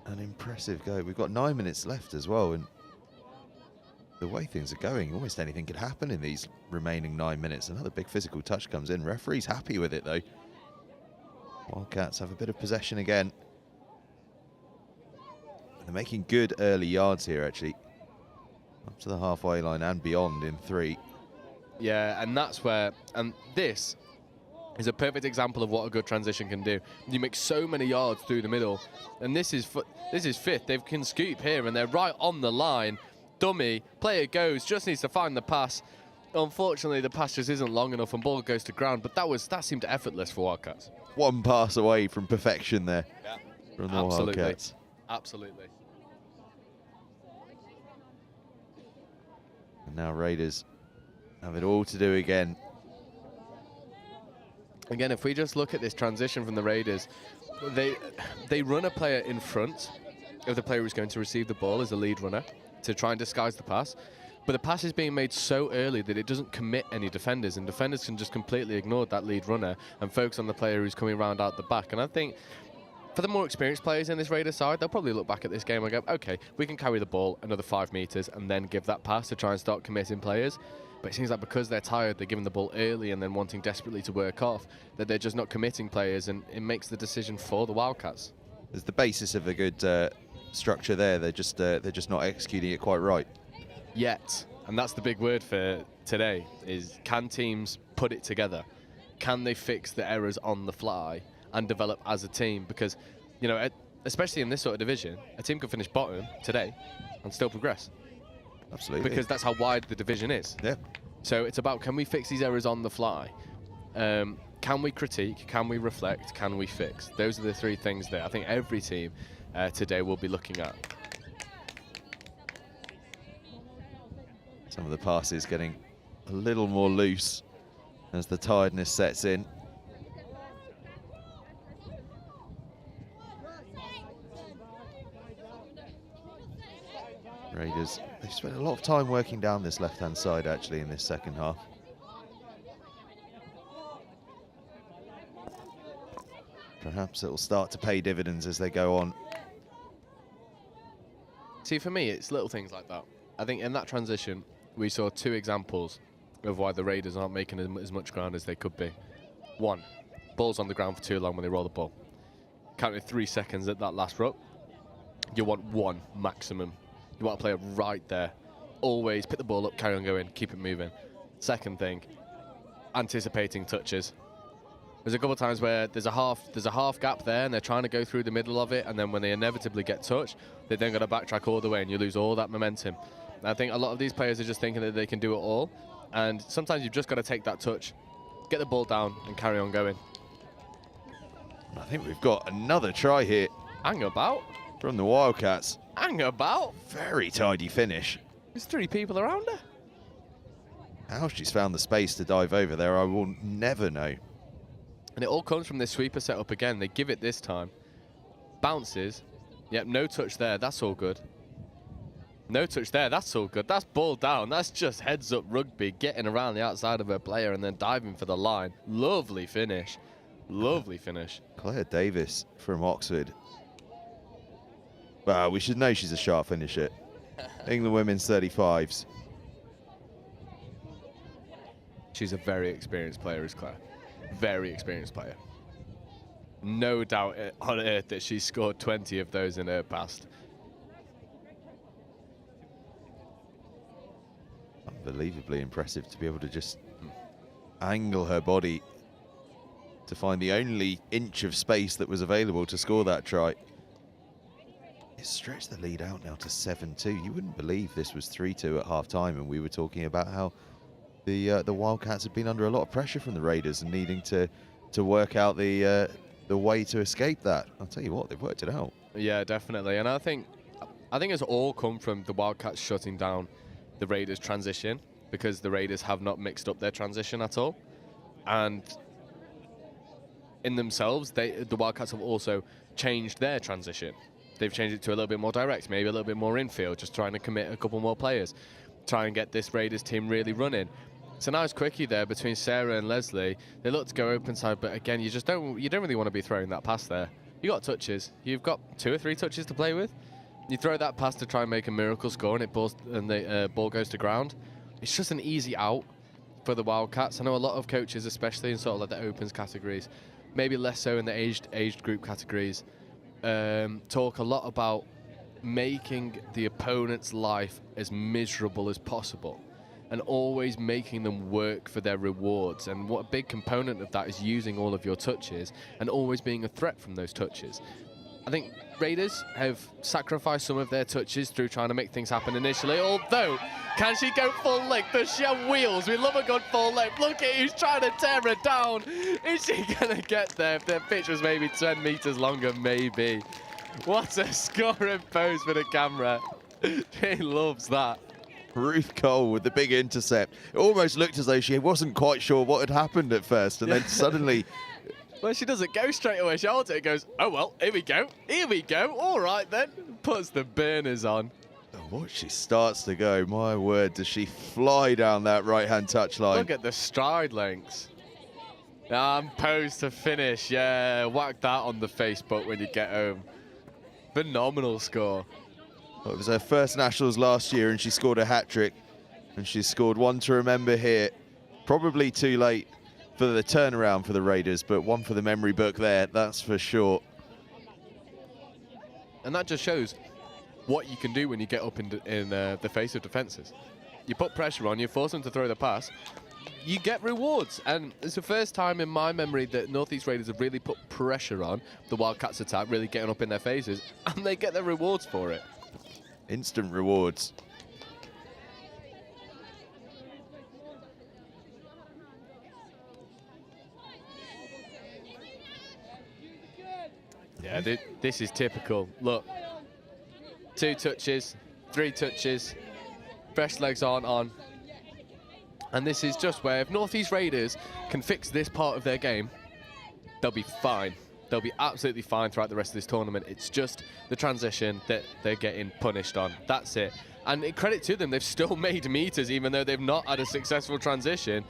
an impressive go. We've got 9 minutes left as well, and the way things are going, almost anything could happen in these remaining 9 minutes. Another big physical touch comes in. Referee's happy with it, though. Wildcats have a bit of possession again. They're making good early yards here, actually. Up to the halfway line and beyond in 3. Yeah, and that's where, and this is a perfect example of what a good transition can do. You make so many yards through the middle, and this is fifth. They can scoop here, and they're right on the line. Dummy, player goes, just needs to find the pass. Unfortunately, the pass just isn't long enough, and ball goes to ground, but that seemed effortless for Wildcats. One pass away from perfection there. Yeah. From the Absolutely. Wildcats. Absolutely. And now Raiders have it all to do again. Again, if we just look at this transition from the Raiders, they run a player in front of the player who's going to receive the ball as a lead runner to try and disguise the pass. But the pass is being made so early that it doesn't commit any defenders, and defenders can just completely ignore that lead runner and focus on the player who's coming around out the back. And I think for the more experienced players in this Raiders side, they'll probably look back at this game and go, okay, we can carry the ball another 5 meters and then give that pass to try and start committing players. But it seems like because they're tired, they're giving the ball early and then wanting desperately to work off, that they're just not committing players, and it makes the decision for the Wildcats. There's the basis of a good structure there. They're just not executing it quite right. Yet, and that's the big word for today, is can teams put it together? Can they fix the errors on the fly and develop as a team? Because, you know, especially in this sort of division, a team could finish bottom today and still progress. Absolutely. Because that's how wide the division is. Yeah. So it's about, can we fix these errors on the fly? Can we critique? Can we reflect? Can we fix? Those are the 3 things that I think every team today will be looking at. Some of the passes getting a little more loose as the tiredness sets in. Raiders, they've spent a lot of time working down this left-hand side, actually, in this second half. Perhaps it will start to pay dividends as they go on. See, for me, it's little things like that. I think in that transition, we saw 2 examples of why the Raiders aren't making as much ground as they could be. 1, ball's on the ground for too long when they roll the ball. Counted 3 seconds at that last ruck. You want 1 maximum. You want to play it right there. Always pick the ball up, carry on going, keep it moving. Second thing, anticipating touches. There's a couple of times where there's a half gap there and they're trying to go through the middle of it, and then when they inevitably get touched, they then got to backtrack all the way and you lose all that momentum. And I think a lot of these players are just thinking that they can do it all, and sometimes you've just got to take that touch, get the ball down and carry on going. I think we've got another try here. Hang about. From the Wildcats. Hang about. Very tidy finish. There's 3 people around her. How she's found the space to dive over there, I will never know. And it all comes from this sweeper setup again. They give it this time. Bounces. Yep, no touch there. That's all good. No touch there. That's all good. That's ball down. That's just heads up rugby, getting around the outside of her player and then diving for the line. Lovely finish. Lovely finish. Claire Davis from Oxford. Wow, we should know she's a sharp finisher. England women's 35s. She's a very experienced player, is Claire. Very experienced player. No doubt on earth that she's scored 20 of those in her past. Unbelievably impressive to be able to just angle her body to find the only inch of space that was available to score that try. It's stretched the lead out now to 7-2. You wouldn't believe this was 3-2 at half-time, and we were talking about how the Wildcats had been under a lot of pressure from the Raiders and needing to work out the way to escape that. I'll tell you what, they've worked it out. Yeah, definitely. And I think it's all come from the Wildcats shutting down the Raiders' transition, because the Raiders have not mixed up their transition at all. And in themselves, the Wildcats have also changed their transition. They've changed it to a little bit more direct, maybe a little bit more infield, just trying to commit a couple more players, try and get this Raiders team really running. It's a nice quickie there between Sarah and Leslie. They look to go open side, but again, you don't really want to be throwing that pass there. You got touches. You've got 2 or 3 touches to play with. You throw that pass to try and make a miracle score, and the ball goes to ground. It's just an easy out for the Wildcats. I know a lot of coaches, especially in sort of like the opens categories, maybe less so in the aged group categories, talk a lot about making the opponent's life as miserable as possible and always making them work for their rewards. And what a big component of that is using all of your touches and always being a threat from those touches. I think Raiders have sacrificed some of their touches through trying to make things happen initially, although, can she go full length? Does she have wheels? We love a good full length. Look at who's trying to tear her down. Is she going to get there? If their pitch was maybe 10 meters longer, maybe. What a scoring pose for the camera. She loves that. Ruth Cole with the big intercept. It almost looked as though she wasn't quite sure what had happened at first, and then suddenly... Well, she doesn't go straight away. She holds it and goes, oh, well, here we go. Here we go. All right, then. Puts the burners on. And what she starts to go, my word, does she fly down that right-hand touchline. Look at the stride lengths. Pose to finish. Yeah, whack that on the Facebook when you get home. Phenomenal score. Well, it was her first Nationals last year, and she scored a hat-trick. And she's scored one to remember here. Probably too late for the turnaround for the Raiders, but one for the memory book there, that's for sure. And that just shows what you can do when you get up in the face of defences. You put pressure on, you force them to throw the pass, you get rewards. And it's the first time in my memory that North East Raiders have really put pressure on the Wildcats attack, really getting up in their faces, and they get their rewards for it. Instant rewards. Yeah, this is typical. Look, 2 touches, 3 touches, fresh legs aren't on. And this is just where if North East Raiders can fix this part of their game, they'll be fine. They'll be absolutely fine throughout the rest of this tournament. It's just the transition that they're getting punished on. That's it. And credit to them, they've still made meters even though they've not had a successful transition.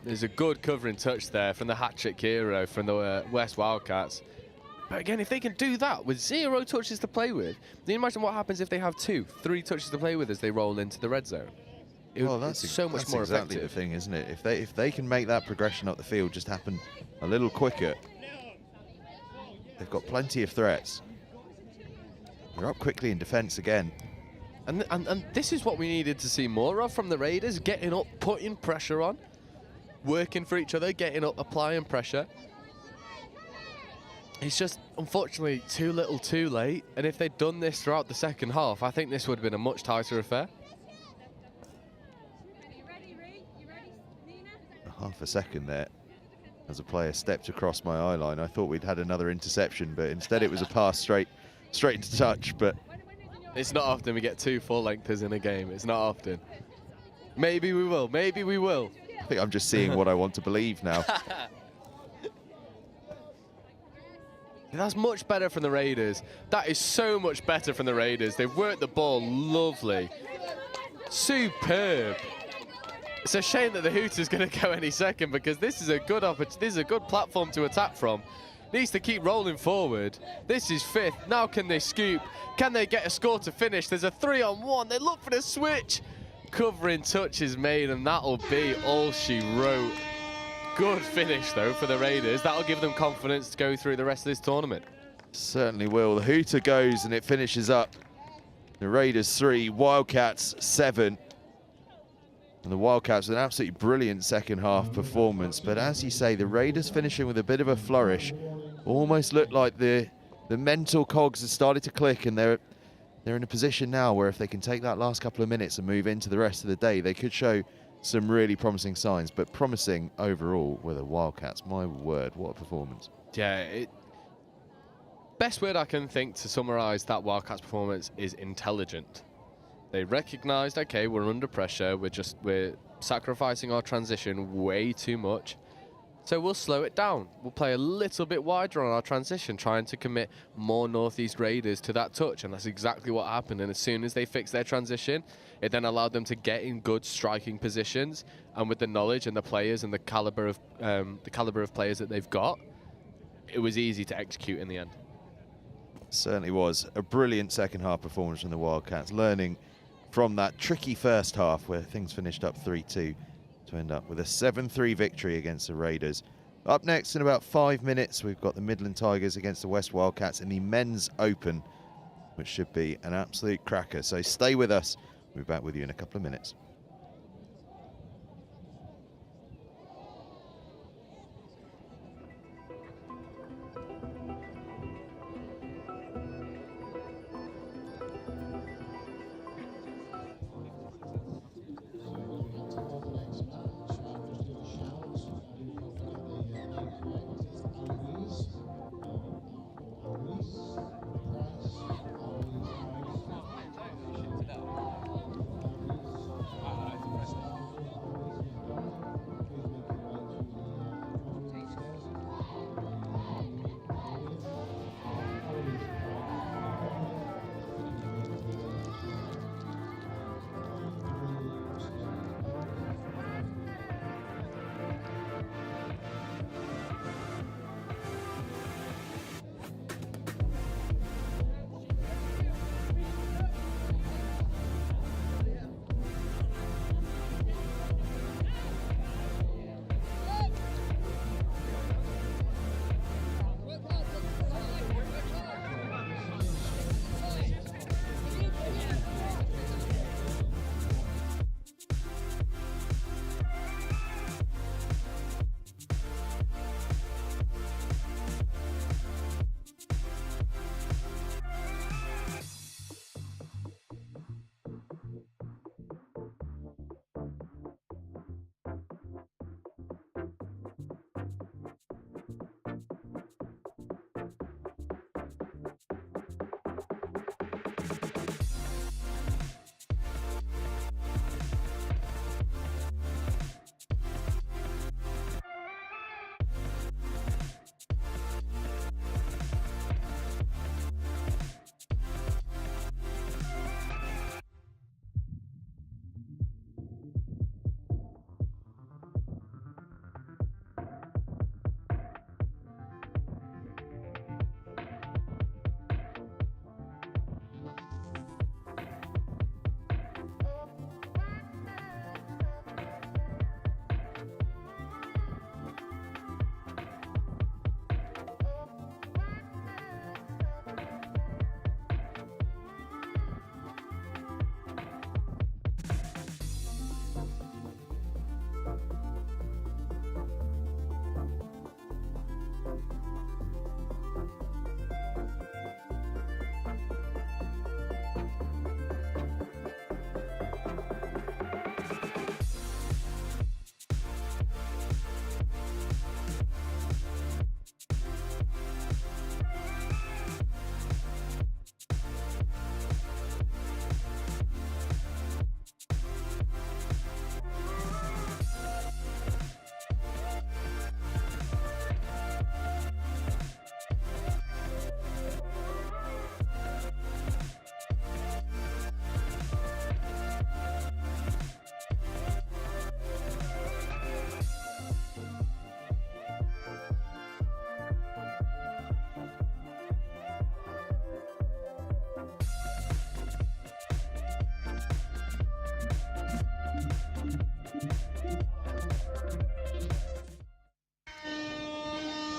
There's a good covering touch there from the hat-trick hero from the West Wildcats. But again, if they can do that with 0 touches to play with, then you imagine what happens if they have 2, 3 touches to play with as they roll into the red zone. Well, that's so much more exactly effective. the thing, isn't it? If they can make that progression up the field just happen a little quicker, they've got plenty of threats. They're up quickly in defence again. And this is what we needed to see more of from the Raiders, getting up, putting pressure on, working for each other, getting up, applying pressure. It's just, unfortunately, too little too late. And if they'd done this throughout the second half, I think this would have been a much tighter affair. Half a second there as a player stepped across my eye line. I thought we'd had another interception, but instead it was a pass straight into touch. But it's not often we get 2 full-lengthers in a game. It's not often. Maybe we will. Maybe we will. I think I'm just seeing what I want to believe now. That's much better from the Raiders. That is so much better from the Raiders. They've worked the ball lovely. Superb. It's a shame that the Hooters going to go any second, because this is a good platform to attack from. Needs to keep rolling forward. This is 5th. Now can they scoop? Can they get a score to finish? There's a 3-on-1. They look for the switch. Covering touch is made, and that'll be all she wrote. Good finish, though, for the Raiders. That'll give them confidence to go through the rest of this tournament. Certainly will. The Hooter goes, and it finishes up. The Raiders 3, Wildcats 7. And the Wildcats with an absolutely brilliant second half performance. But as you say, the Raiders finishing with a bit of a flourish. Almost looked like the mental cogs have started to click, and they're in a position now where if they can take that last couple of minutes and move into the rest of the day, they could show some really promising signs. But promising overall were the Wildcats. My word, what a performance. Yeah, best word I can think to summarise that Wildcats performance is intelligent. They recognised, okay, we're under pressure, we're sacrificing our transition way too much, so we'll slow it down. We'll play a little bit wider on our transition, trying to commit more Northeast Raiders to that touch, and that's exactly what happened. And as soon as they fixed their transition, it then allowed them to get in good striking positions, and with the knowledge and the players and the caliber of players that they've got, it was easy to execute in the end. Certainly was a brilliant second half performance from the Wildcats, learning from that tricky first half where things finished up 3-2 to end up with a 7-3 victory against the Raiders. Up next in about 5 minutes, we've got the Midland Tigers against the West Wildcats in the Men's Open, which should be an absolute cracker. So stay with us. We'll be back with you in a couple of minutes.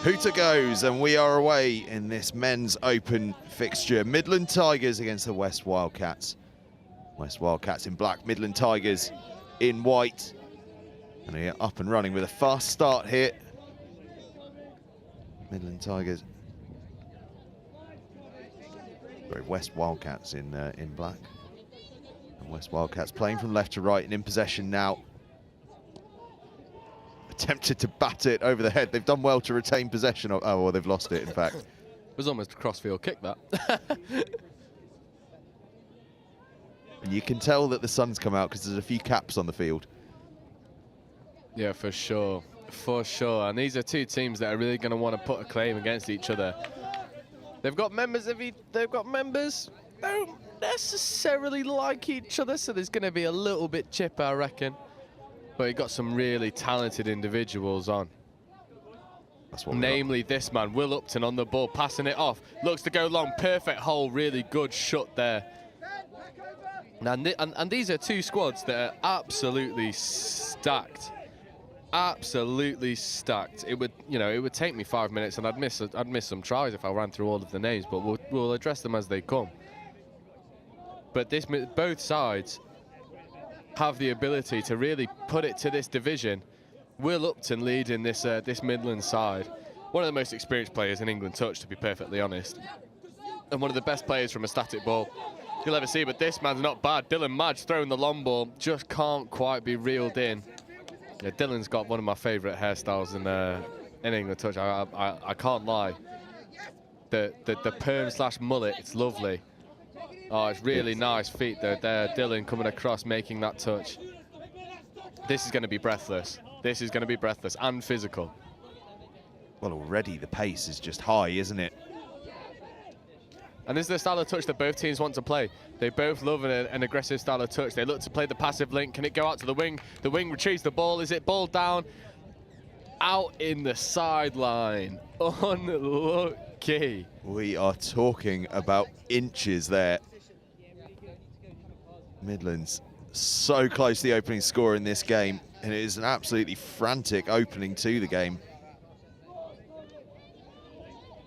Hooter goes, and we are away in this men's open fixture. Midland Tigers against the West Wildcats. West Wildcats in black, Midland Tigers in white. And they are up and running with a fast start here. Midland Tigers. Sorry, West Wildcats in black. And West Wildcats playing from left to right and in possession now. Attempted to bat it over the head. They've done well to retain possession. Oh, well, they've lost it, in fact. It was almost a crossfield kick, that. And you can tell that the sun's come out because there's a few caps on the field. Yeah, for sure. For sure. And these are two teams that are really going to want to put a claim against each other. They've got members don't necessarily like each other, so there's going to be a little bit chip, I reckon. But you've got some really talented individuals on. That's what namely this man, Will Upton, on the ball, passing it off. Looks to go long, perfect hole, really good shot there. And these are two squads that are absolutely stacked. Absolutely stacked. It would take me 5 minutes and I'd miss some tries if I ran through all of the names, but we'll address them as they come. But both sides have the ability to really put it to this division. Will Upton leading this Midland side. One of the most experienced players in England touch, to be perfectly honest. And one of the best players from a static ball you'll ever see, but this man's not bad. Dylan Madge throwing the long ball, just can't quite be reeled in. Yeah, Dylan's got one of my favourite hairstyles in England touch. I can't lie. The perm / mullet, it's lovely. Oh, it's really nice feet there. Dylan coming across, making that touch. This is going to be breathless. This is going to be breathless and physical. Well, already the pace is just high, isn't it? And this is the style of touch that both teams want to play. They both love an aggressive style of touch. They look to play the passive link. Can it go out to the wing? The wing retrieves the ball. Is it ball down? Out in the sideline. Unlucky. We are talking about inches there. Midlands so close to the opening score in this game, and it is an absolutely frantic opening to the game.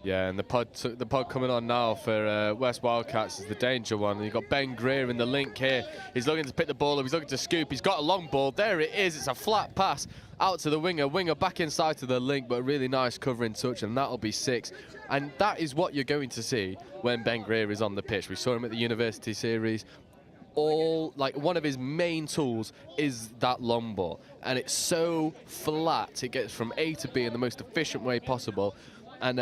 Yeah, and the pod coming on now for West Wildcats is the danger one. And you've got Ben Greer in the link here. He's looking to pick the ball up. He's looking to scoop. He's got a long ball. There it is. It's a flat pass out to the winger. Winger back inside to the link, but a really nice covering touch, and that'll be 6. And that is what you're going to see when Ben Greer is on the pitch. We saw him at the University Series. One of his main tools is that long ball, and it's so flat. It gets from A to B in the most efficient way possible. And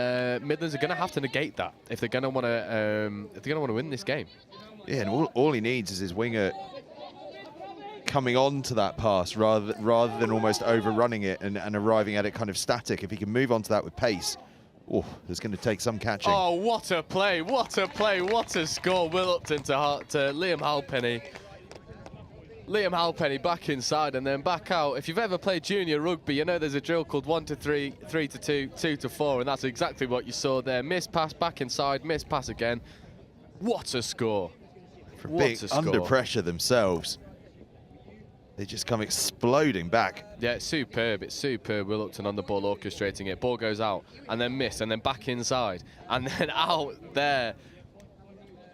Midlands are going to have to negate that if they're going to want to win this game. Yeah, and all he needs is his winger coming on to that pass rather than almost overrunning it and arriving at it kind of static. If he can move on to that with pace, oh, it's going to take some catching. Oh, what a play! What a play! What a score! Will Upton to Liam Halpenny. Liam Halpenny back inside and then back out. If you've ever played junior rugby, you know there's a drill called 1 to 3, 3 to 2, 2 to 4, and that's exactly what you saw there. Miss pass back inside, miss pass again. What a score. For being under pressure themselves, they just come exploding back. Yeah, it's superb. It's superb. Will Upton on the ball, orchestrating it. Ball goes out and then miss and then back inside and then out there.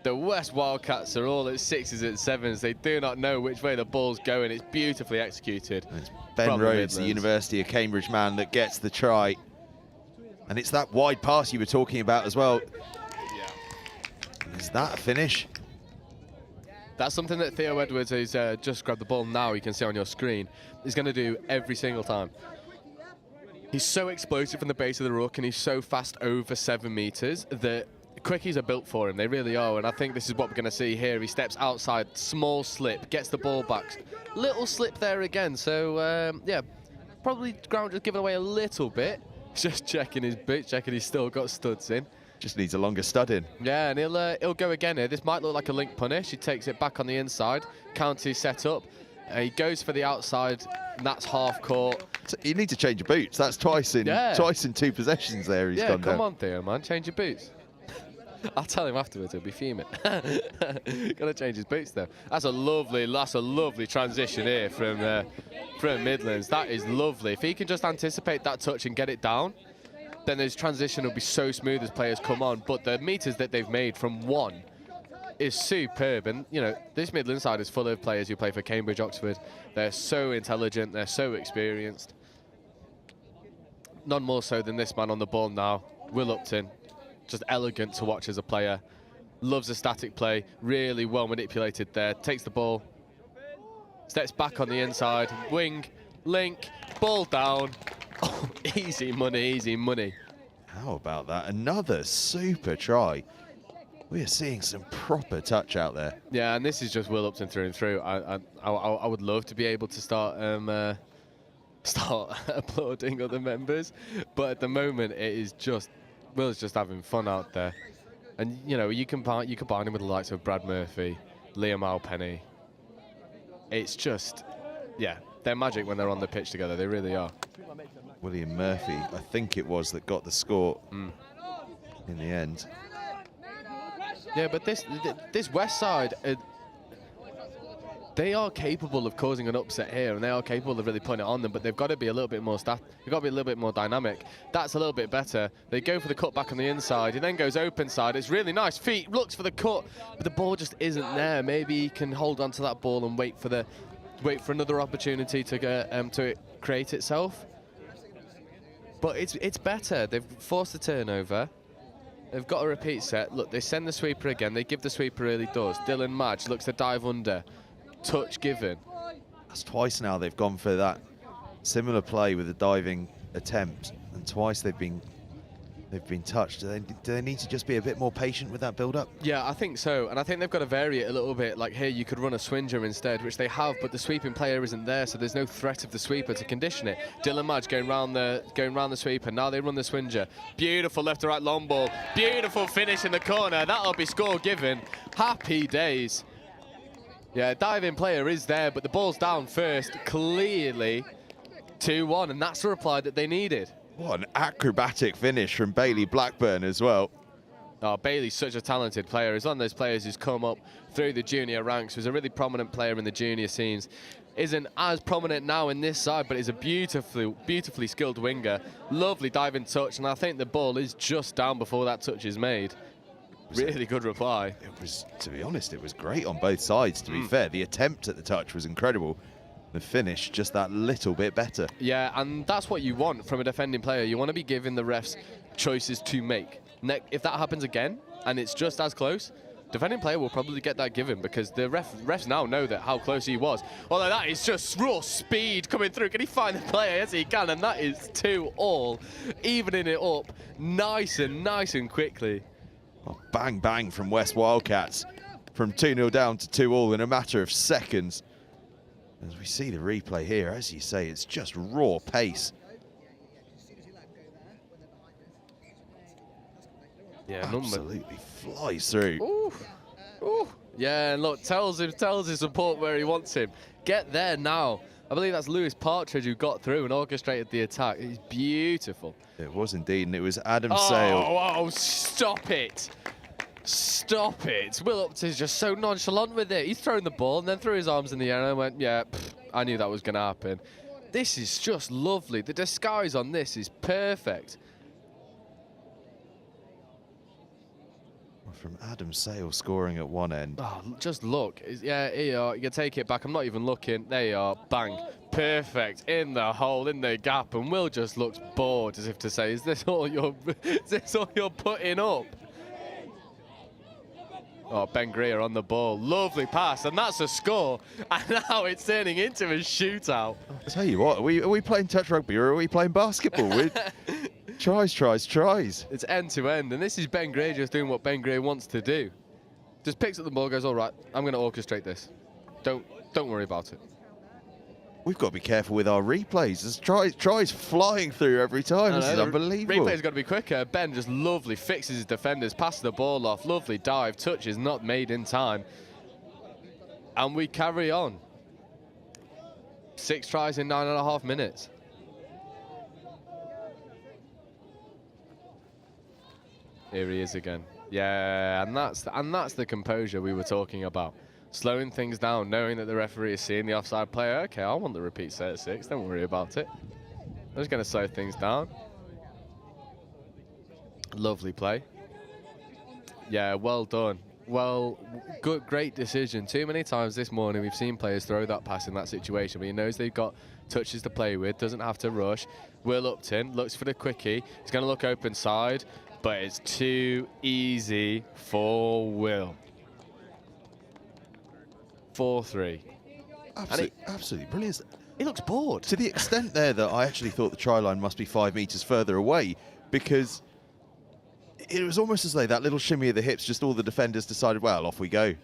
The West Wildcats are all at 6s and 7s. They do not know which way the ball's going. It's beautifully executed. And it's Ben Rhodes, the University of Cambridge man, that gets the try. And it's that wide pass you were talking about as well. Yeah. Is that a finish? That's something that Theo Edwards, who's just grabbed the ball now, you can see on your screen, is going to do every single time. He's so explosive from the base of the ruck, and he's so fast over 7 meters that quickies are built for him. They really are, and I think this is what we're going to see here. He steps outside, small slip, gets the ball back. Little slip there again, so yeah, probably ground just giving away a little bit. Just checking his boots, checking he's still got studs in. Just needs a longer stud in. Yeah, and he'll go again here. This might look like a link punish. He takes it back on the inside. County set up. He goes for the outside, and that's half court. So you need to change your boots. That's twice in 2 possessions there. He's gone down. Yeah, come on, Theo, man, change your boots. I'll tell him afterwards. He'll be fuming. Got to change his boots though. That's a lovely transition here from Midlands. That is lovely. If he can just anticipate that touch and get it down, then his transition will be so smooth as players come on. But the meters that they've made from 1 is superb. And, you know, this Midland side is full of players who play for Cambridge, Oxford. They're so intelligent. They're so experienced. None more so than this man on the ball now, Will Upton. Just elegant to watch as a player. Loves a static play. Really well manipulated there. Takes the ball. Steps back on the inside. Wing. Link. Ball down. Oh, easy money, easy money. How about that? Another super try. We are seeing some proper touch out there. Yeah, and this is just Will Upton through and through. I would love to be able to start applauding other members, but at the moment it is just Will's just having fun out there. And you know, you combine him with the likes of Brad Murphy, Liam Alpenny. It's just, yeah, they're magic when they're on the pitch together. They really are. William Murphy, I think it was, that got the score in the end. Yeah, but this West side, they are capable of causing an upset here, and they are capable of really putting it on them. But they've got to be a little bit more they've got to be a little bit more dynamic. That's a little bit better. They go for the cut back on the inside. He then goes open side. It's really nice feet. Looks for the cut, but the ball just isn't there. Maybe he can hold on to that ball and wait for another opportunity to create itself. But it's better. They've forced the turnover. They've got a repeat set. Look, they send the sweeper again. They give the sweeper early doors. Dylan Madge looks to dive under. Touch given. That's twice now they've gone for that similar play with a diving attempt, and twice they've been touched. Do they need to just be a bit more patient with that build-up? Yeah, I think so, and I think they've got to vary it a little bit. Like here, you could run a swinger instead, which they have, but the sweeping player isn't there, so there's no threat of the sweeper to condition it. Dylan Madge going round the sweeper. Now they run the swinger. Beautiful left to right long ball. Beautiful finish in the corner. That'll be score given. Happy days. Yeah, diving player is there, but the ball's down first. Clearly 2-1, and that's the reply that they needed. What an acrobatic finish from Bailey Blackburn as well. Oh, Bailey's such a talented player. He's one of those players who's come up through the junior ranks. Was a really prominent player in the junior scenes. Isn't as prominent now in this side, but is a beautifully skilled winger. Lovely diving touch, and I think the ball is just down before that touch is made. Really good reply. It was, to be honest, it was great on both sides, to be fair. The attempt at the touch was incredible. The finish just that little bit better. Yeah, and that's what you want from a defending player. You want to be giving the refs choices to make. If that happens again and it's just as close, defending player will probably get that given, because the refs now know that how close he was. Although that is just raw speed coming through. Can he find the player? Yes, he can, and that is 2-2, evening it up nice and quickly. Oh, bang, bang from West Wildcats. From 2-0 down to 2-2 in a matter of seconds. As we see the replay here, as you say, it's just raw pace. Yeah, absolutely flies through. Ooh. Ooh. Yeah, and look, tells his support where he wants him. Get there now. I believe that's Lewis Partridge who got through and orchestrated the attack. It's beautiful. It was indeed, and it was Adam Sale. Oh, stop it. Stop it. Will Upton is just so nonchalant with it. He's thrown the ball and then threw his arms in the air and I went, yeah, I knew that was going to happen. This is just lovely. The disguise on this is perfect. From Adam Sale scoring at one end. Oh, just look. Yeah, here you are. You can take it back. I'm not even looking. There you are. Bang. Perfect. In the hole, in the gap. And Will just looks bored, as if to say, is this all you're putting up? Oh, Ben Greer on the ball. Lovely pass, and that's a score. And now it's turning into a shootout. I'll tell you what, are we playing touch rugby or are we playing basketball? Tries. It's end to end, and this is Ben Greer just doing what Ben Greer wants to do. Just picks up the ball, goes, all right, I'm going to orchestrate this. Don't worry about it. We've got to be careful with our replays. There's tries flying through every time. This is unbelievable. Replay's got to be quicker. Ben just lovely fixes his defenders, passes the ball off, lovely dive, touch is not made in time. And we carry on. 6 tries in 9.5 minutes. Here he is again. Yeah, and that's the composure we were talking about. Slowing things down, knowing that the referee is seeing the offside player. Okay, I want the repeat set at 6. Don't worry about it. I'm just going to slow things down. Lovely play. Yeah, well done. Well, good, great decision. Too many times this morning we've seen players throw that pass in that situation, but he knows they've got touches to play with, doesn't have to rush. Will Upton looks for the quickie. He's going to look open side, but it's too easy for Will. 4-3. Absolutely brilliant. He looks bored. To the extent there that I actually thought the try line must be 5 metres further away, because it was almost as though that little shimmy of the hips, just all the defenders decided, well, off we go.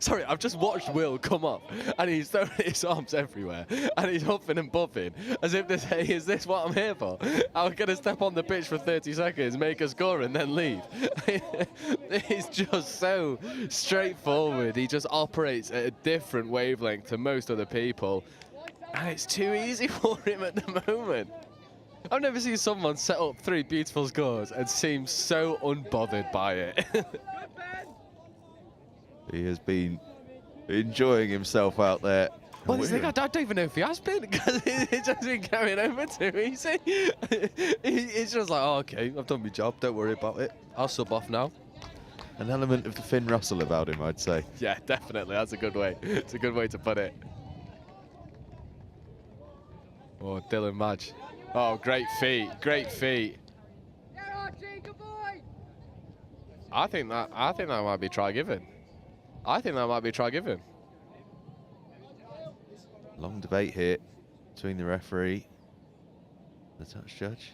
Sorry, I've just watched Will come up and he's throwing his arms everywhere and he's huffing and puffing as if to say, is this what I'm here for? I'm going to step on the pitch for 30 seconds, make a score and then leave. It's just so straightforward. He just operates at a different wavelength to most other people and it's too easy for him at the moment. I've never seen someone set up 3 beautiful scores and seem so unbothered by it. He has been enjoying himself out there. Well, I don't even know if he has been, because it's just been going over too easy. It's just like, oh, okay, I've done my job, don't worry about it. I'll sub off now. An element of the Finn Russell about him, I'd say. Yeah, definitely, that's a good way. It's a good way to put it. Oh, Dylan Madge. Oh, great feet, great feet. I think that might be try given. I think that might be try given. Long debate here between the referee and the touch judge.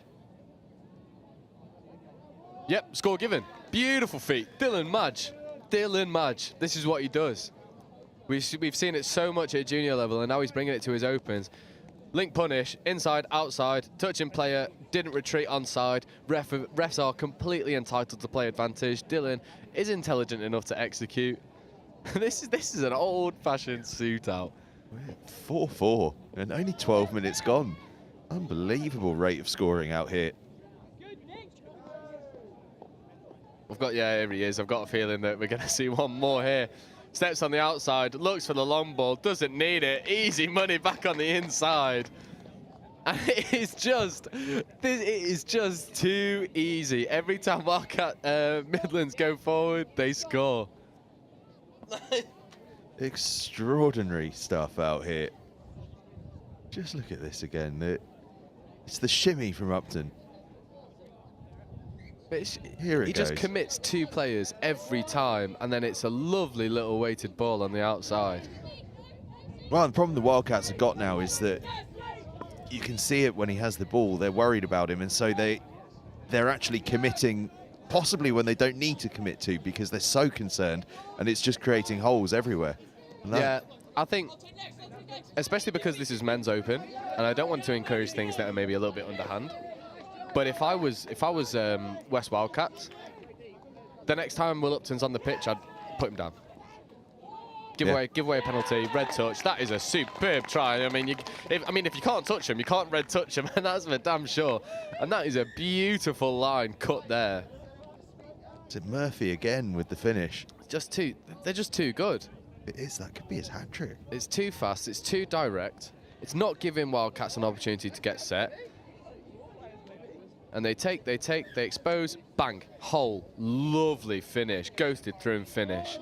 Yep, score given. Beautiful feet. Dylan Madge. Dylan Madge. This is what he does. We've seen it so much at junior level, and now he's bringing it to his opens. Link punish, inside, outside, touching player, didn't retreat onside. Refs are completely entitled to play advantage. Dylan is intelligent enough to execute. This is an old-fashioned suit out. 4-4 and only 12 minutes gone. Unbelievable rate of scoring out here. Here he is. I've got a feeling that we're going to see one more here. Steps on the outside, looks for the long ball, doesn't need it. Easy money back on the inside. And it is just too easy. Every time Wildcat Midlands go forward, they score. Extraordinary stuff out here. Just look at this again. It's the shimmy from Upton. Here he goes. Just commits 2 players every time, and then it's a lovely little weighted ball on the outside. Well, the problem the Wildcats have got now is that you can see it when he has the ball. They're worried about him, and so they're actually committing possibly when they don't need to commit to, because they're so concerned, and it's just creating holes everywhere. Yeah, I think, especially because this is men's open, and I don't want to encourage things that are maybe a little bit underhand. But if I was West Wildcats, the next time Will Upton's on the pitch, I'd put him down. Give away a penalty, red touch. That is a superb try. I mean, if you can't touch him, you can't red touch him, and that's for damn sure. And that is a beautiful line cut there. Is it Murphy again with the finish? They're just too good. It is. That could be his hat trick. It's too fast. It's too direct. It's not giving Wildcats an opportunity to get set. And they expose, bang, hole, lovely finish, ghosted through and finish.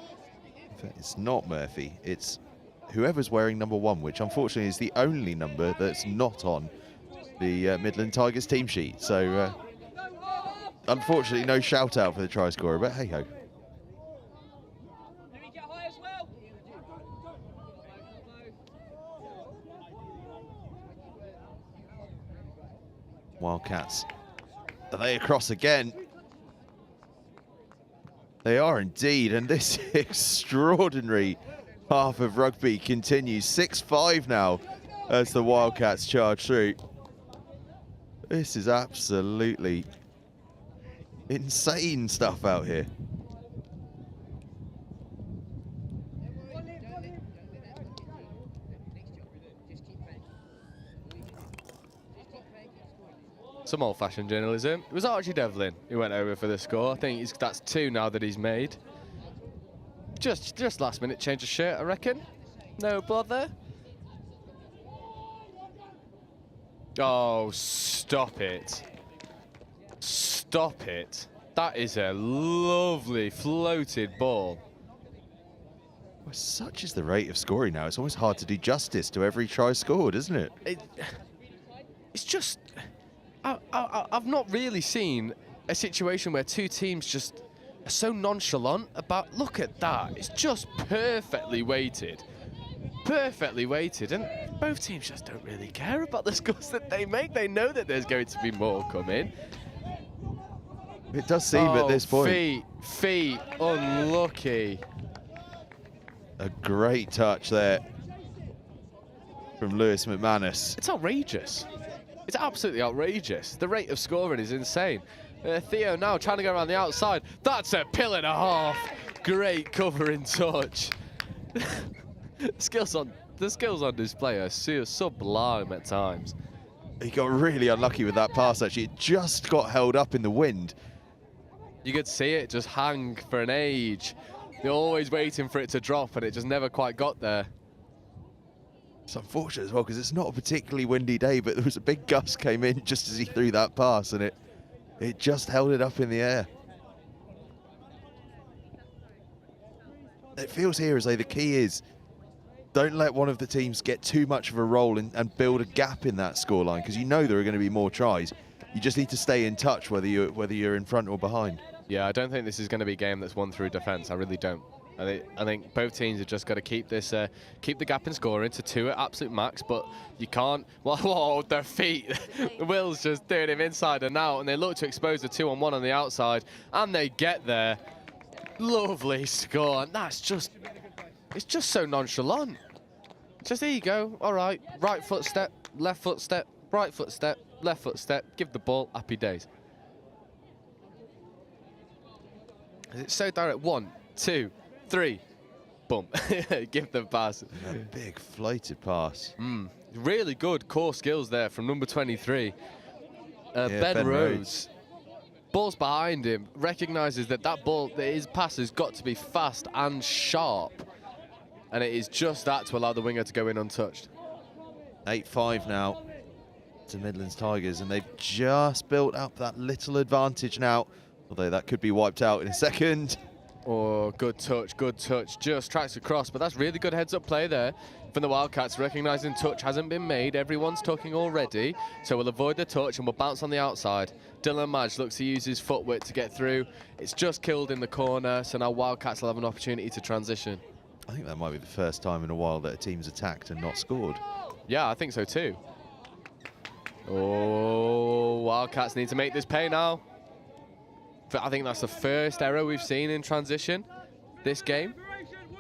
In fact, it's not Murphy, it's whoever's wearing number 1, which unfortunately is the only number that's not on the Midland Tigers team sheet. So, unfortunately, no shout out for the try scorer, but hey ho. Wildcats. Are they across again? They are indeed, and this extraordinary half of rugby continues. 6-5 now as the Wildcats charge through. This is absolutely insane stuff out here. Some old-fashioned journalism. It was Archie Devlin who went over for the score. I think that's 2 now that he's made. Just last-minute change of shirt, I reckon. No bother. Oh, stop it. Stop it. That is a lovely floated ball. Well, such is the rate of scoring now. It's almost hard to do justice to every try scored, isn't it? It's just... I've not really seen a situation where two teams just are so nonchalant about... Look at that. It's just perfectly weighted. Perfectly weighted. And both teams just don't really care about the scores that they make. They know that there's going to be more coming. It does seem at this point. Feet, unlucky. A great touch there from Lewis McManus. It's outrageous. It's absolutely outrageous. The rate of scoring is insane. Theo now trying to go around the outside. That's a pill and a half. Great covering touch. The skills on display are sublime at times. He got really unlucky with that pass, actually. It just got held up in the wind. You could see it just hang for an age. You're always waiting for it to drop, and it just never quite got there. It's unfortunate as well, because it's not a particularly windy day, but there was a big gust came in just as he threw that pass, and it just held it up in the air. It feels here as though the key is don't let one of the teams get too much of a roll and build a gap in that scoreline, because you know there are going to be more tries. You just need to stay in touch whether you're in front or behind. Yeah, I don't think this is going to be a game that's won through defence. I really don't. I think both teams have just got to keep the gap in scoring to 2 at absolute max, but you can't. Whoa, their feet. Will's just doing him inside and out, and they look to expose the 2-on-1 on the outside, and they get there. Lovely score, and it's just so nonchalant. Just here you go. All right, right foot step, left foot step, right foot step, left foot step. Give the ball. Happy days. It's so direct. 1, 2, 3, boom. Give the pass. A big floated pass. Really good core skills there from number 23. Ben Rhodes. Ball's behind him. Recognises that his pass has got to be fast and sharp. And it is just that to allow the winger to go in untouched. 8-5 now to Midlands Tigers, and they've just built up that little advantage now. Although that could be wiped out in a second. Oh, good touch, good touch. Just tracks across, but that's really good heads-up play there from the Wildcats, recognising touch hasn't been made. Everyone's tucking already, so we'll avoid the touch and we'll bounce on the outside. Dylan Madge looks to use his footwork to get through. It's just killed in the corner, so now Wildcats will have an opportunity to transition. I think that might be the first time in a while that a team's attacked and not scored. Yeah, I think so too. Oh, Wildcats need to make this pay now. I think that's the first error we've seen in transition this game.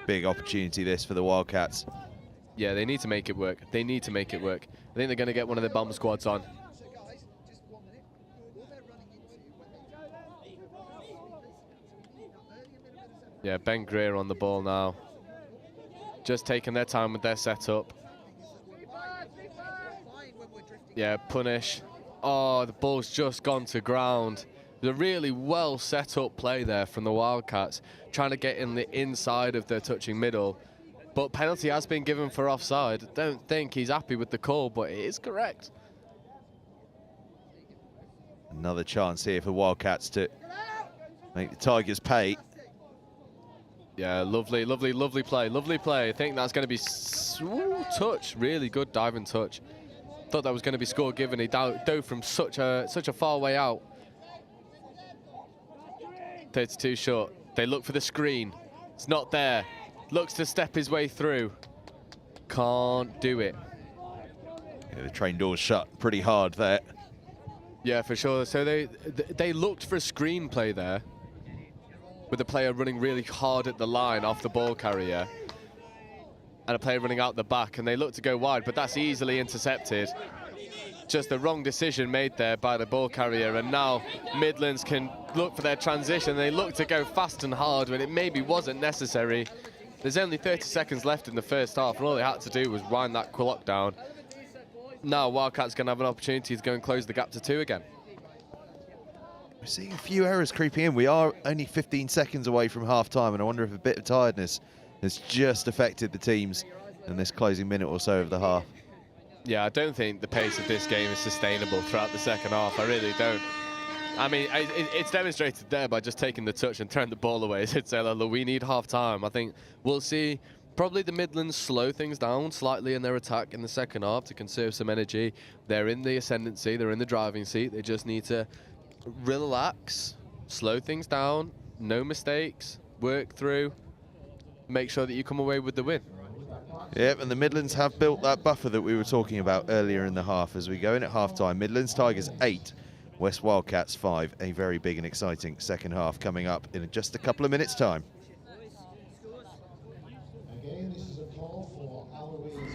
Big opportunity this for the Wildcats. Yeah, they need to make it work. They need to make it work. I think they're going to get one of the bomb squads on. Yeah, Ben Greer on the ball now. Just taking their time with their setup. Yeah, punish. Oh, the ball's just gone to ground. The really well set up play there from the Wildcats, trying to get in the inside of their touching middle. But penalty has been given for offside. I don't think he's happy with the call, but it is correct. Another chance here for Wildcats to make the Tigers pay. Yeah, lovely, lovely, lovely play. Lovely play. I think that's going to be touch. Really good diving touch. Thought that was going to be score given. He dove from such a far way out. 32 short. They look for the screen. It's not there. Looks to step his way through. Can't do it. Yeah, the train door's shut pretty hard there. Yeah, for sure. So they looked for a screen play there, with a player running really hard at the line off the ball carrier, and a player running out the back, and they looked to go wide, but that's easily intercepted. Just the wrong decision made there by the ball carrier, and now Midlands can look for their transition. They look to go fast and hard when it maybe wasn't necessary. There's only 30 seconds left in the first half, and all they had to do was wind that clock down. Now Wildcats going to have an opportunity to go and close the gap to 2 again. We're seeing a few errors creeping in. We are only 15 seconds away from half-time, and I wonder if a bit of tiredness has just affected the teams in this closing minute or so of the half. Yeah, I don't think the pace of this game is sustainable throughout the second half. I really don't. I mean, it's demonstrated there by just taking the touch and throwing the ball away. It's look, we need half time. I think we'll see probably the Midlands slow things down slightly in their attack in the second half to conserve some energy. They're in the ascendancy. They're in the driving seat. They just need to relax, slow things down, no mistakes, work through, make sure that you come away with the win. Yep, and the Midlands have built that buffer that we were talking about earlier in the half. As we go in at half-time, Midlands Tigers 8, West Wildcats 5. A very big and exciting second half coming up in just a couple of minutes' time. Again, this is a call for Eloise.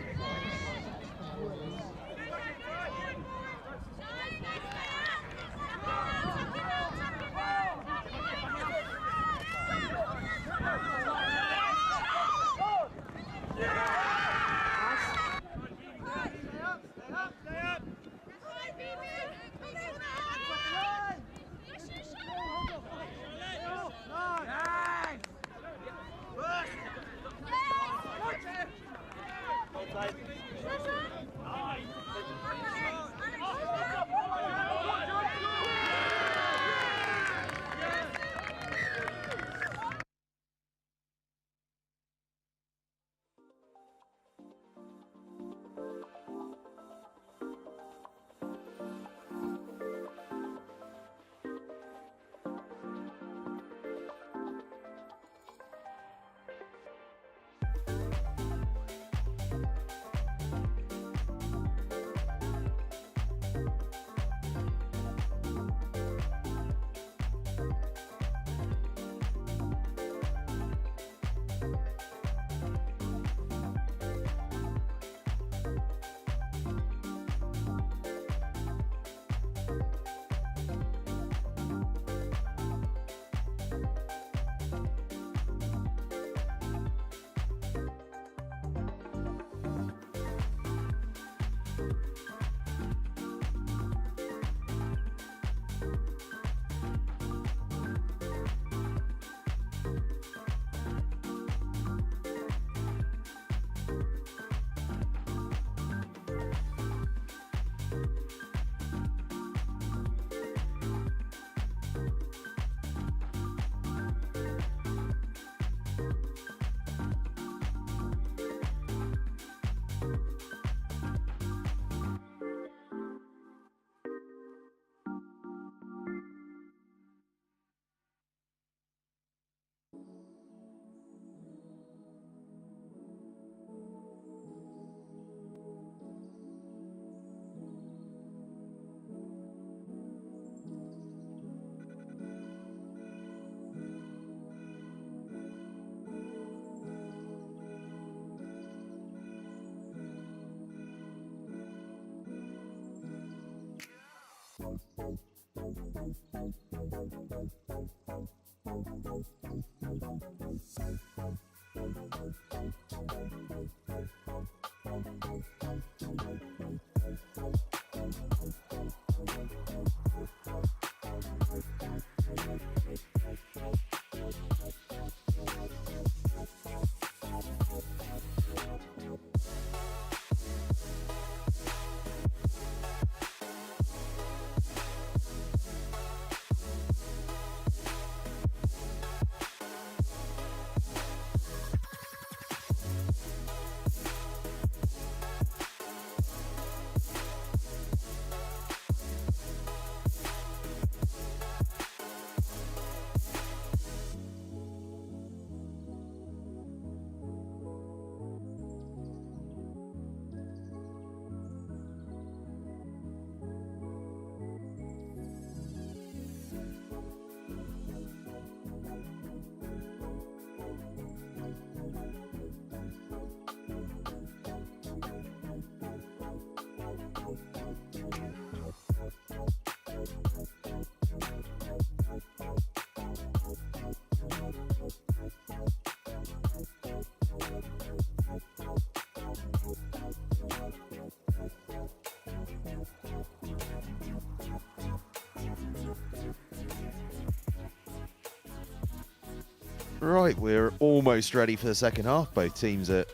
Right, we're almost ready for the second half. Both teams are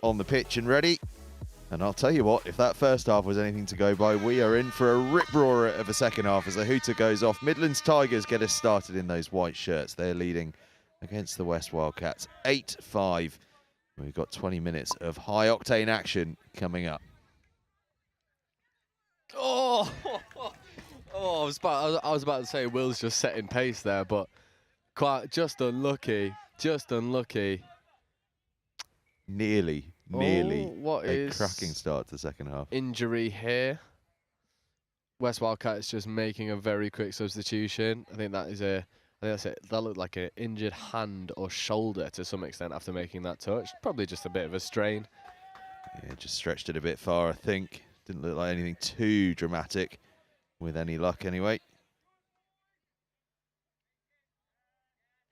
on the pitch and ready. And I'll tell you what, if that first half was anything to go by, we are in for a rip-roarer of a second half as the hooter goes off. Midlands Tigers get us started in those white shirts. They're leading against the West Wildcats 8-5. We've got 20 minutes of high-octane action coming up. Oh, I was about to say Will's just setting pace there, but just unlucky. Nearly what a is cracking start to the second half. Injury here. West Wildcats just making a very quick substitution. I think that's it. That looked like an injured hand or shoulder to some extent after making that touch. Probably just a bit of a strain. Yeah, just stretched it a bit far, I think. Didn't look like anything too dramatic, with any luck anyway.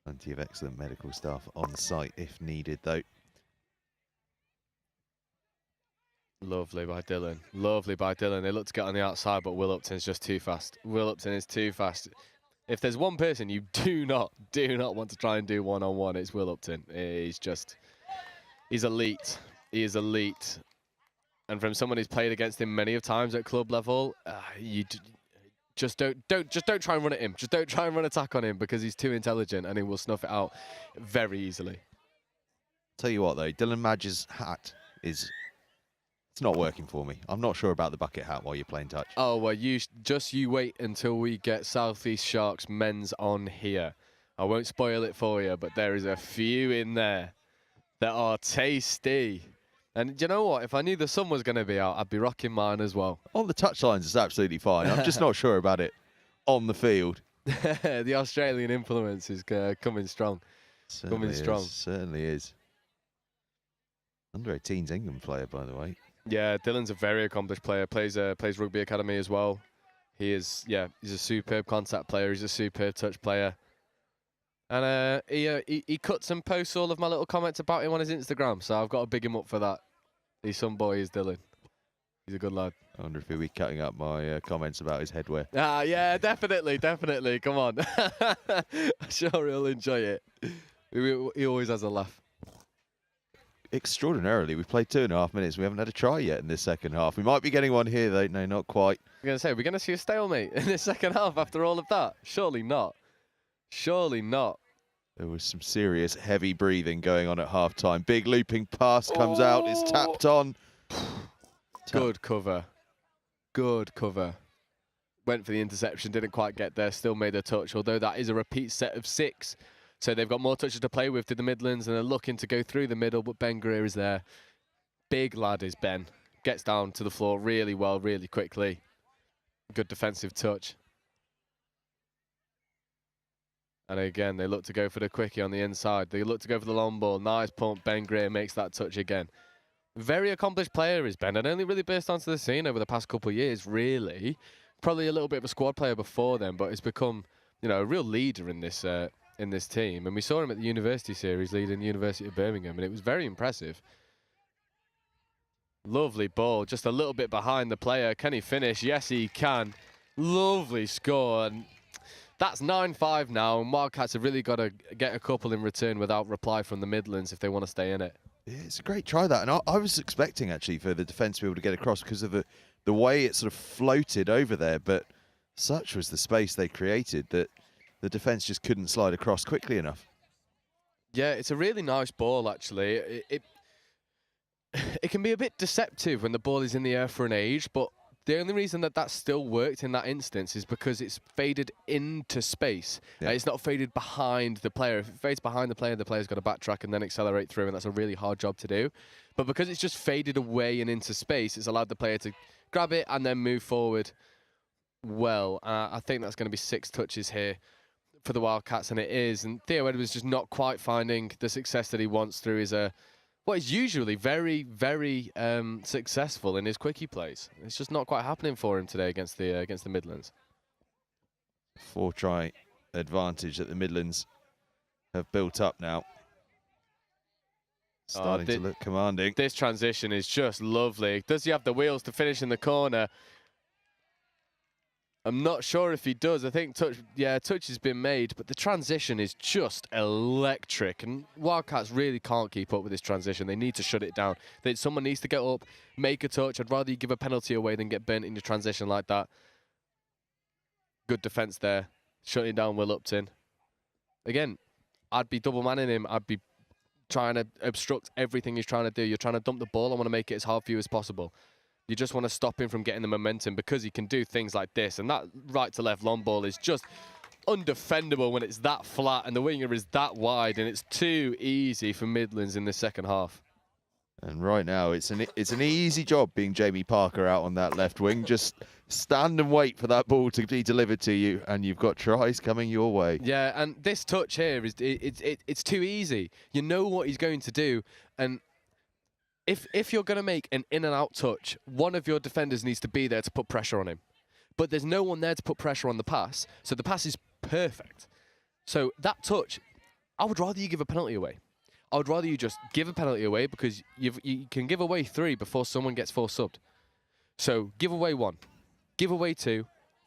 Plenty of excellent medical staff on site if needed, though. Lovely by Dylan. Lovely by Dylan. They look to get on the outside, but Will Upton's just too fast. Will Upton is too fast. If there's one person you do not want to try and do one-on-one, it's Will Upton. He's elite. He is elite. And from someone who's played against him many of times at club level, you just don't try and run at him. Just don't try and run attack on him because he's too intelligent and he will snuff it out very easily. Tell you what though, Dylan Madge's hat it's not working for me. I'm not sure about the bucket hat while you're playing touch. Oh, well, you wait until we get Southeast Sharks men's on here. I won't spoil it for you, but there is a few in there that are tasty. And you know what? If I knew the sun was going to be out, I'd be rocking mine as well. On the touchlines, it's absolutely fine. I'm just not sure about it on the field. The Australian influence is coming strong. Certainly is. Under 18s England player, by the way. Yeah, Dylan's a very accomplished player. Plays rugby academy as well. He's a superb contact player. He's a superb touch player. And he cuts and posts all of my little comments about him on his Instagram. So I've got to big him up for that. He's some boy, is Dylan. He's a good lad. I wonder if he'll be cutting up my comments about his headwear. Ah, yeah, definitely. Come on. I'm sure he'll enjoy it. He always has a laugh. Extraordinarily, we've played 2.5 minutes. We haven't had a try yet in this second half. We might be getting one here, though. No, not quite. I'm going to say, we're going to see a stalemate in this second half after all of that. Surely not. Surely not. There was some serious heavy breathing going on at half-time. Big looping pass comes out. It's tapped on. Good cover. Good cover. Went for the interception, didn't quite get there, still made a touch, although that is a repeat set of 6. So they've got more touches to play with to the Midlands, and they're looking to go through the middle, but Ben Greer is there. Big lad is Ben. Gets down to the floor really well, really quickly. Good defensive touch. And again, they look to go for the quickie on the inside. They look to go for the long ball. Nice pump. Ben Greer makes that touch again. Very accomplished player is Ben, and only really burst onto the scene over the past couple of years, really. Probably a little bit of a squad player before then, but he's become, a real leader in this team. And we saw him at the University Series leading the University of Birmingham, and it was very impressive. Lovely ball, just a little bit behind the player. Can he finish? Yes, he can. Lovely score. And that's 9-5 now, and Wildcats have really got to get a couple in return without reply from the Midlands if they want to stay in it. Yeah, it's a great try, that. And I was expecting, actually, for the defence to be able to get across because of the way it sort of floated over there. But such was the space they created that the defence just couldn't slide across quickly enough. Yeah, it's a really nice ball, actually. It can be a bit deceptive when the ball is in the air for an age, but the only reason that still worked in that instance is because it's faded into space. Yeah. It's not faded behind the player. If it fades behind the player's got to backtrack and then accelerate through, and that's a really hard job to do. But because it's just faded away and into space, it's allowed the player to grab it and then move forward well. I think that's going to be 6 touches here for the Wildcats, and it is. And Theo Edwards just not quite finding the success that he wants through his what is usually very, very successful in his quickie plays. It's just not quite happening for him today against the Midlands. 4-try advantage that the Midlands have built up now. Starting to look commanding. This transition is just lovely. Does he have the wheels to finish in the corner? I'm not sure if he does. I think touch has been made, but the transition is just electric. And Wildcats really can't keep up with this transition. They need to shut it down. Someone needs to get up, make a touch. I'd rather you give a penalty away than get burnt in your transition like that. Good defence there. Shutting down Will Upton. Again, I'd be double manning him. I'd be trying to obstruct everything he's trying to do. You're trying to dump the ball. I want to make it as hard for you as possible. You just want to stop him from getting the momentum because he can do things like this. And that right to left long ball is just undefendable when it's that flat and the winger is that wide, and it's too easy for Midlands in the second half. And right now, it's an easy job being Jamie Parker out on that left wing. Just stand and wait for that ball to be delivered to you, and you've got tries coming your way. Yeah, and this touch here is it's too easy. You know what he's going to do, and if you're going to make an in and out touch, one of your defenders needs to be there to put pressure on him. But there's no one there to put pressure on the pass, so the pass is perfect. So that touch, I would rather you give a penalty away. I would rather you just give a penalty away because you can give away 3 before someone gets force subbed. So give away 1, give away 2,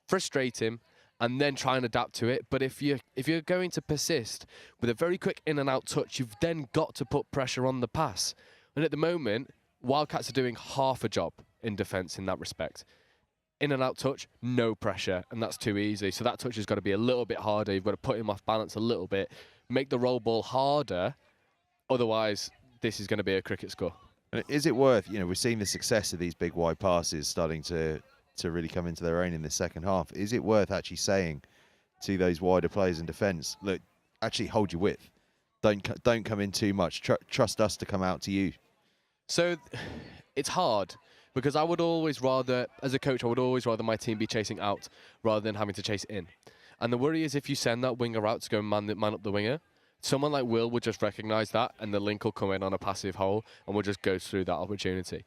frustrate him, and then try and adapt to it. But if you're going to persist with a very quick in and out touch, you've then got to put pressure on the pass. And at the moment, Wildcats are doing half a job in defence in that respect. In and out touch, no pressure, and that's too easy. So that touch has got to be a little bit harder. You've got to put him off balance a little bit, make the roll ball harder. Otherwise, this is going to be a cricket score. And is it worth, we're seeing the success of these big wide passes starting to really come into their own in the second half. Is it worth actually saying to those wider players in defence, look, actually hold your width. Don't come in too much. Trust us to come out to you. So it's hard because I would always rather, as a coach, I would always rather my team be chasing out rather than having to chase in. And the worry is if you send that winger out to go man up the winger, someone like Will would just recognise that and the link will come in on a passive hole and we'll just go through that opportunity.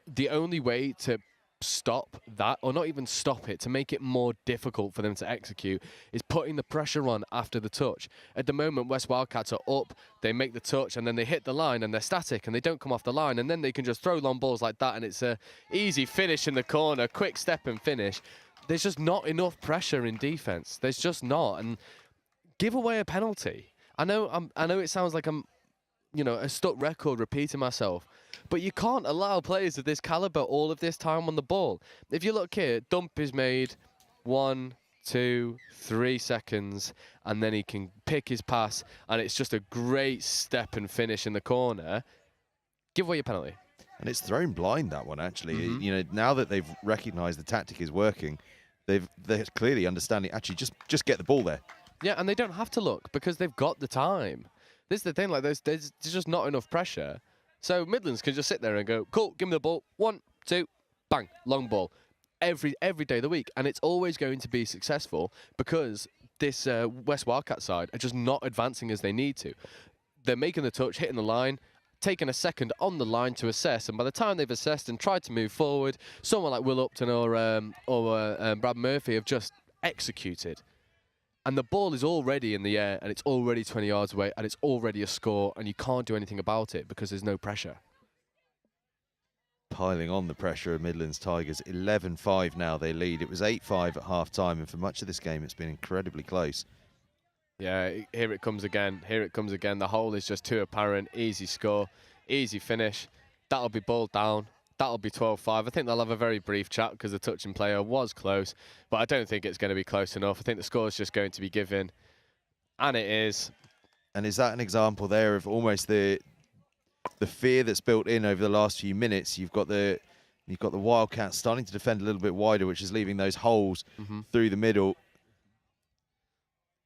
The only way to stop that, or not even stop it, to make it more difficult for them to execute, is putting the pressure on after the touch. At the moment, West Wildcats are up, they make the touch and then they hit the line and they're static and they don't come off the line, and then they can just throw long balls like that and it's a easy finish in the corner, quick step and finish. There's just not enough pressure in defence. There's just not. And give away a penalty. I know it sounds like I'm, a stuck record repeating myself, but you can't allow players of this caliber all of this time on the ball. If you look here, dump is made 1, 2, 3 seconds, and then he can pick his pass, and it's just a great step and finish in the corner. Give away your penalty. And it's thrown blind, that one, actually. Mm-hmm. Now that they've recognised the tactic is working, they're clearly understanding, actually, just get the ball there. Yeah, and they don't have to look because they've got the time. This is the thing, like there's just not enough pressure. So Midlands can just sit there and go, cool, give me the ball, 1, 2, bang, long ball, every day of the week. And it's always going to be successful because this West Wildcat side are just not advancing as they need to. They're making the touch, hitting the line, taking a second on the line to assess, and by the time they've assessed and tried to move forward, someone like Will Upton or Brad Murphy have just executed. And the ball is already in the air, and it's already 20 yards away, and it's already a score, and you can't do anything about it because there's no pressure. Piling on the pressure of Midlands Tigers. 11-5 now they lead. It was 8-5 at half-time, and for much of this game, it's been incredibly close. Yeah, here it comes again. Here it comes again. The hole is just too apparent. Easy score, easy finish. That'll be ball down. That'll be 12-5. I think they'll have a very brief chat because the touching player was close, but I don't think it's going to be close enough. I think the score is just going to be given, and it is. And is that an example there of almost the fear that's built in over the last few minutes? You've got the Wildcats starting to defend a little bit wider, which is leaving those holes through the middle.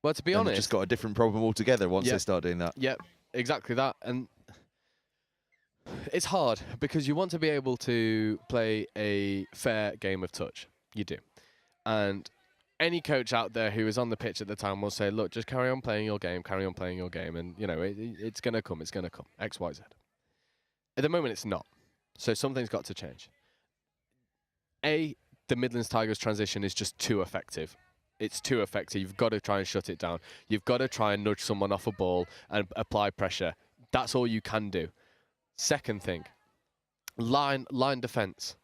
Well, to be honest, they've just got a different problem altogether once they start doing that. Yep, exactly that. And it's hard because you want to be able to play a fair game of touch. You do. And any coach out there who is on the pitch at the time will say, look, just carry on playing your game, carry on playing your game. And, it's going to come, it's going to come. X, Y, Z. At the moment, it's not. So something's got to change. The Midlands Tigers transition is just too effective. It's too effective. You've got to try and shut it down. You've got to try and nudge someone off a ball and apply pressure. That's all you can do. Second thing, line defence.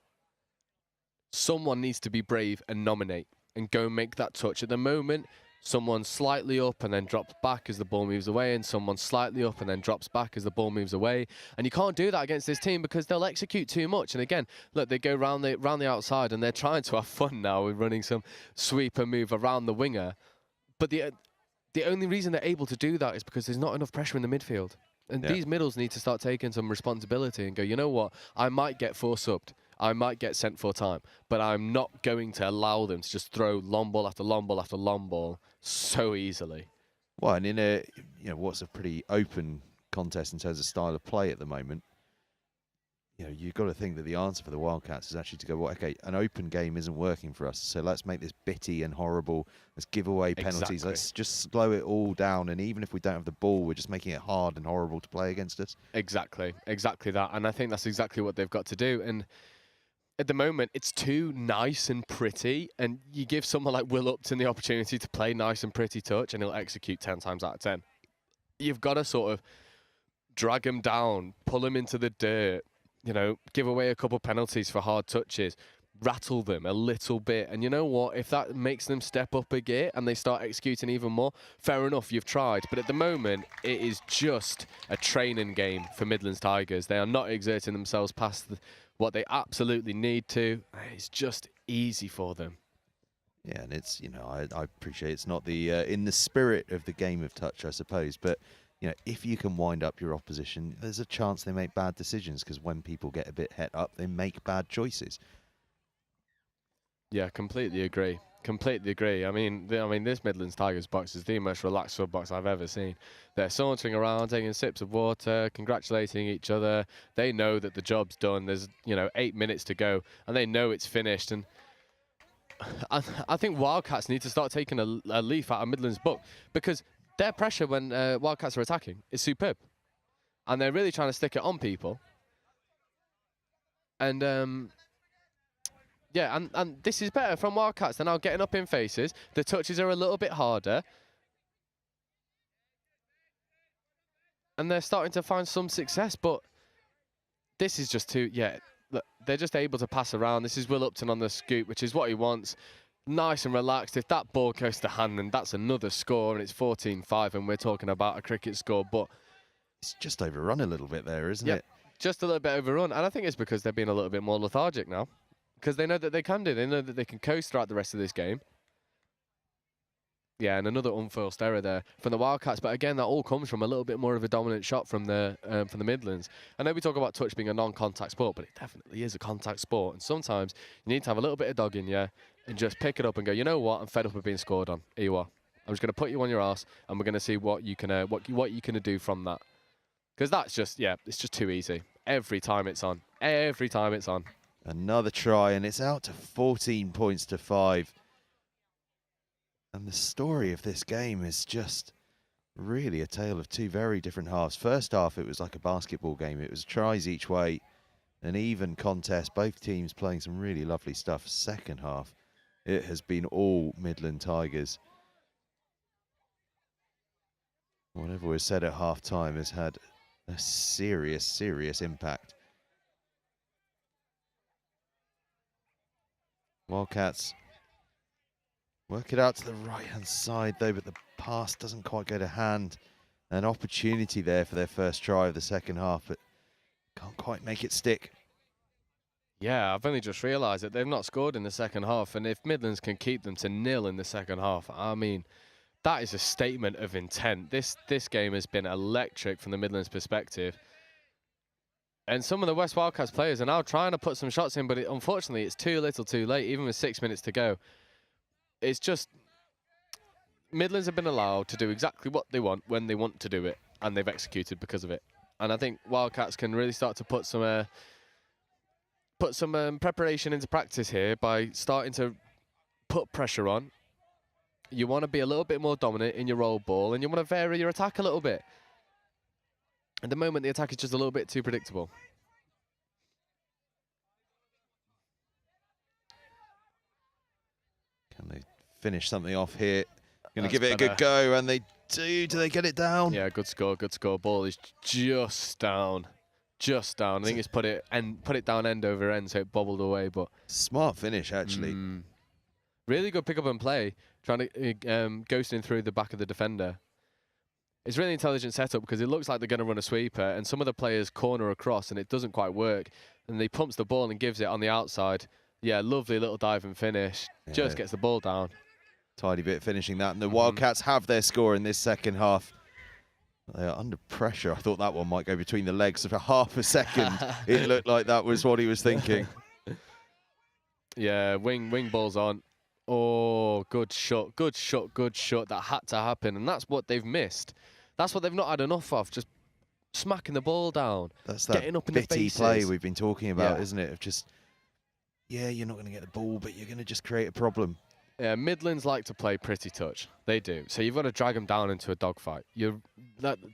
Someone needs to be brave and nominate. and go and make that touch. At the moment, someone's slightly up and then drops back as the ball moves away, and someone's slightly up and then drops back as the ball moves away. And you can't do that against this team because they'll execute too much. And again, look, they go round the outside and they're trying to have fun now with running some sweeper move around the winger. But the only reason they're able to do that is because there's not enough pressure in the midfield. And these middles need to start taking some responsibility and go, you know what, I might get force-subbed, I might get sent for time, but I'm not going to allow them to just throw long ball after long ball after long ball so easily. Well, and in a what's a pretty open contest in terms of style of play at the moment, you've got to think that the answer for the Wildcats is actually to go, well, okay, an open game isn't working for us, so let's make this bitty and horrible. Let's give away penalties. Exactly. Let's just slow it all down. And even if we don't have the ball, we're just making it hard and horrible to play against us. Exactly that. And I think that's exactly what they've got to do. And at the moment, it's too nice and pretty. And you give someone like Will Upton the opportunity to play nice and pretty touch, and he'll execute 10 times out of 10. You've got to sort of drag him down, pull him into the dirt, give away a couple penalties for hard touches, rattle them a little bit. And you know what? If that makes them step up a gear and they start executing even more, fair enough, you've tried. But at the moment, it is just a training game for Midlands Tigers. They are not exerting themselves past what they absolutely need to. It's just easy for them. Yeah, and it's, I appreciate it's not the in the spirit of the game of touch, I suppose, but if you can wind up your opposition, there's a chance they make bad decisions, because when people get a bit het up, they make bad choices. Yeah, completely agree. Completely agree. I mean, this Midlands Tigers box is the most relaxed sub box I've ever seen. They're sauntering around, taking sips of water, congratulating each other. They know that the job's done. There's 8 minutes to go, and they know it's finished. And I think Wildcats need to start taking a leaf out of Midlands' book, because their pressure when Wildcats are attacking is superb. And they're really trying to stick it on people. And, yeah, and this is better from Wildcats. They're now getting up in faces. The touches are a little bit harder. And they're starting to find some success, but this is just too, look, they're just able to pass around. This is Will Upton on the scoop, which is what he wants. Nice and relaxed. If that ball goes to hand, then that's another score, and it's 14-5, and we're talking about a cricket score. But it's just overrun a little bit there, isn't it? Just a little bit overrun. And I think it's because they're being a little bit more lethargic now, because they know that they can do. They know that they can coast throughout the rest of this game. Yeah, and another unforced error there from the Wildcats. But again, that all comes from a little bit more of a dominant shot from the Midlands. I know we talk about touch being a non-contact sport, but it definitely is a contact sport. And sometimes you need to have a little bit of dog in you and just pick it up and go, you know what, I'm fed up of being scored on. Here you are. I'm just going to put you on your ass, and we're going to see what you can what you can do from that. Because that's just, it's just too easy. Every time it's on. Every time it's on. Another try, and it's out to 14 points to 5. And the story of this game is just really a tale of two very different halves. First half, it was like a basketball game. It was tries each way, an even contest, both teams playing some really lovely stuff. Second half, it has been all Midland Tigers. Whatever was said at half-time has had a serious, serious impact. Wildcats work it out to the right-hand side, though, but the pass doesn't quite go to hand. An opportunity there for their first try of the second half, but can't quite make it stick. Yeah, I've only just realised that they've not scored in the second half, and if Midlands can keep them to 0 in the second half, I mean, that is a statement of intent. This game has been electric from the Midlands perspective. And some of the West Wildcats players are now trying to put some shots in, but unfortunately it's too little too late, even with 6 minutes to go. It's just, Midlands have been allowed to do exactly what they want when they want to do it, and they've executed because of it. And I think Wildcats can really start to put some preparation into practice here by starting to put pressure on. You want to be a little bit more dominant in your roll ball, and you want to vary your attack a little bit. At the moment, the attack is just a little bit too predictable. Can they finish something off here? Going to give it a good go, and they do. Do they get it down? Yeah, good score, good score. Ball is just down. Just down. I think it's put it down end over end, so it bobbled away. But smart finish, actually. Really good pick up and play, trying to ghosting through the back of the defender. It's really intelligent setup because it looks like they're going to run a sweeper, and some of the players corner across, and it doesn't quite work. And he pumps the ball and gives it on the outside. Yeah, lovely little dive and finish. Yeah. Just gets the ball down. Tidy bit finishing that, and the Wildcats have their score in this second half. They are under pressure. I thought that one might go between the legs for half a second. It looked like that was what he was thinking. Yeah, wing balls on. Oh, good shot, good shot, good shot. That had to happen, and that's what they've missed. That's what they've not had enough of, just smacking the ball down. That's that getting up in the bitty faces. play we've been talking about, Yeah. isn't it? Of just, yeah, you're not going to get the ball, but you're going to just create a problem. Yeah, Midlands like to play pretty touch. They do. So you've got to drag them down into a dogfight.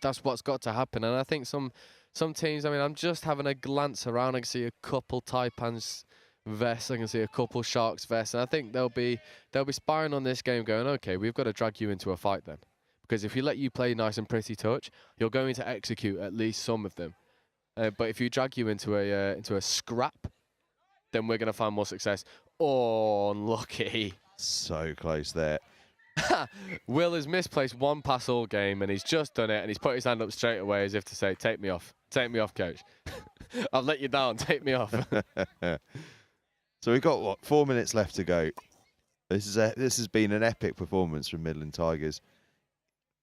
That's what's got to happen. And I think some teams, I mean, I'm just having a glance around. I can see a couple Taipans vests. I can see a couple Sharks vests. And I think they'll be sparring on this game going, okay, we've got to drag you into a fight then. Because if we let you play nice and pretty touch, you're going to execute at least some of them. But if you drag you into a scrap, then we're going to find more success. Oh, unlucky. So close there. Will has misplaced one pass all game, and he's just done it, and he's put his hand up straight away as if to say, take me off, coach. I've let you down, take me off. So we've got, what, 4 minutes left to go. This has been an epic performance from Midland Tigers.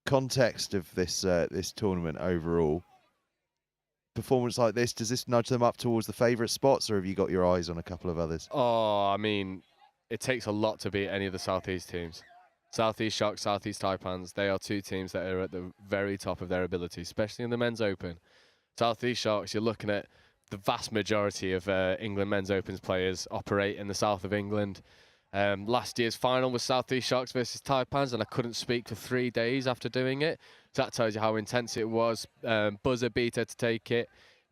Context of this this tournament overall, performance like this, does this nudge them up towards the favourite spots, or have you got your eyes on a couple of others? Oh, I mean, it takes a lot to beat any of the Southeast teams. Southeast Sharks, Southeast Taipans, they are two teams that are at the very top of their ability, especially in the Men's Open. Southeast Sharks, you're looking at the vast majority of England Men's Opens players operate in the south of England. Last year's final was Southeast Sharks versus Taipans, and I couldn't speak for 3 days after doing it. So that tells you how intense it was. Buzzer beater to take it.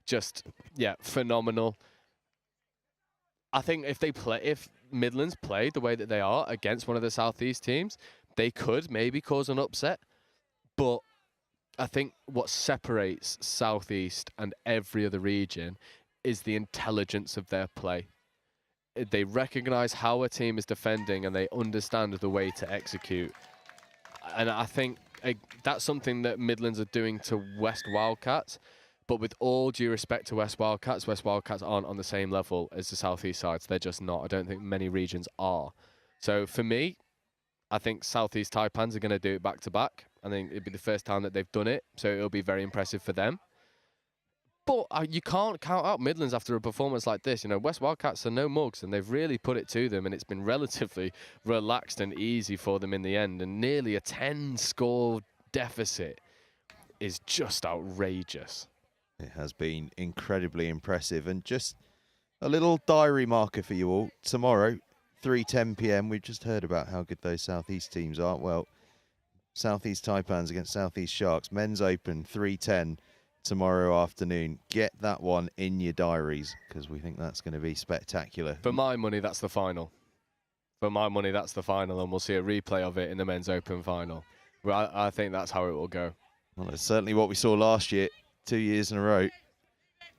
Just, yeah, phenomenal. I think if Midlands played the way that they are against one of the Southeast teams, they could maybe cause an upset. But I think what separates Southeast and every other region is the intelligence of their play. They recognise how a team is defending, and they understand the way to execute. And I think that's something that Midlands are doing to West Wildcats. But with all due respect to West Wildcats aren't on the same level as the Southeast sides. They're just not. I don't think many regions are. So for me, I think Southeast Taipans are going to do it back to back. I think it'd be the first time that they've done it, so it'll be very impressive for them. But you can't count out Midlands after a performance like this. You know, West Wildcats are no mugs, and they've really put it to them, and it's been relatively relaxed and easy for them in the end. And nearly a 10-score deficit is just outrageous. It has been incredibly impressive, and just a little diary marker for you all. Tomorrow, 3:10 p.m, we've just heard about how good those Southeast teams are. Well, Southeast Taipans against Southeast Sharks, Men's Open, 3:10 tomorrow afternoon. Get that one in your diaries, because we think that's going to be spectacular. For my money, that's the final. For my money, that's the final, and we'll see a replay of it in the Men's Open final. Well, I think that's how it will go. Well, it's certainly what we saw last year. 2 years in a row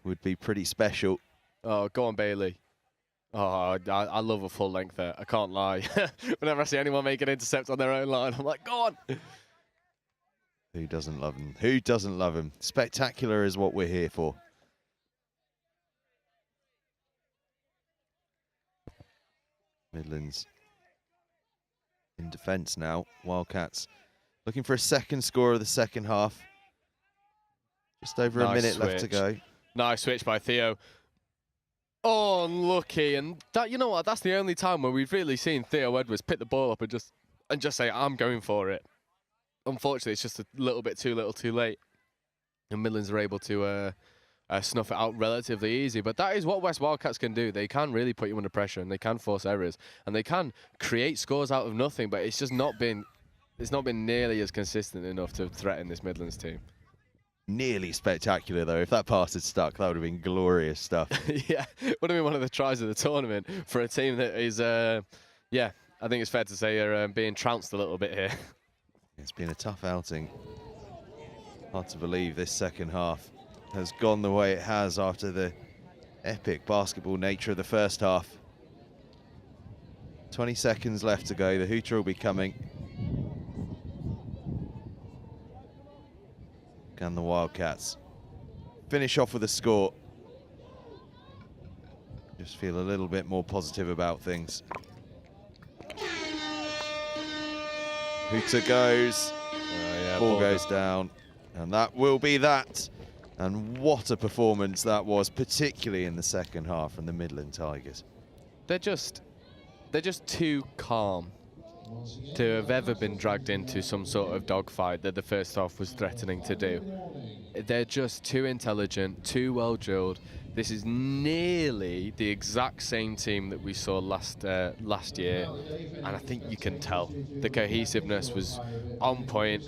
would be pretty special. Oh, go on, Bailey. Oh, I love a full length there. I can't lie. Whenever I see anyone make an intercept on their own line, I'm like, go on. Who doesn't love him? Who doesn't love him? Spectacular is what we're here for. Midlands in defence now. Wildcats looking for a second score of the second half. Just over a minute left to go. Nice switch by Theo. Oh, unlucky. And that, you know what? That's the only time where we've really seen Theo Edwards pick the ball up and just say, I'm going for it. Unfortunately, it's just a little bit too little too late. And Midlands are able to snuff it out relatively easy. But that is what West Wildcats can do. They can really put you under pressure, and they can force errors. And they can create scores out of nothing, but it's just not been nearly as consistent enough to threaten this Midlands team. Nearly spectacular, though. If that pass had stuck, that would have been glorious stuff. Yeah, would have been one of the tries of the tournament for a team that is, yeah, I think it's fair to say are being trounced a little bit here. It's been a tough outing. Hard to believe this second half has gone the way it has after the epic basketball nature of the first half. 20 seconds left to go. The hooter will be coming. Can the Wildcats finish off with a score? Just feel a little bit more positive about things. Hooter goes, ball goes down, and that will be that. And what a performance that was, particularly in the second half from the Midland Tigers. They're just too calm to have ever been dragged into some sort of dogfight that the first half was threatening to do. They're just too intelligent, too well drilled. This is nearly the exact same team that we saw last year, and I think you can tell the cohesiveness was on point.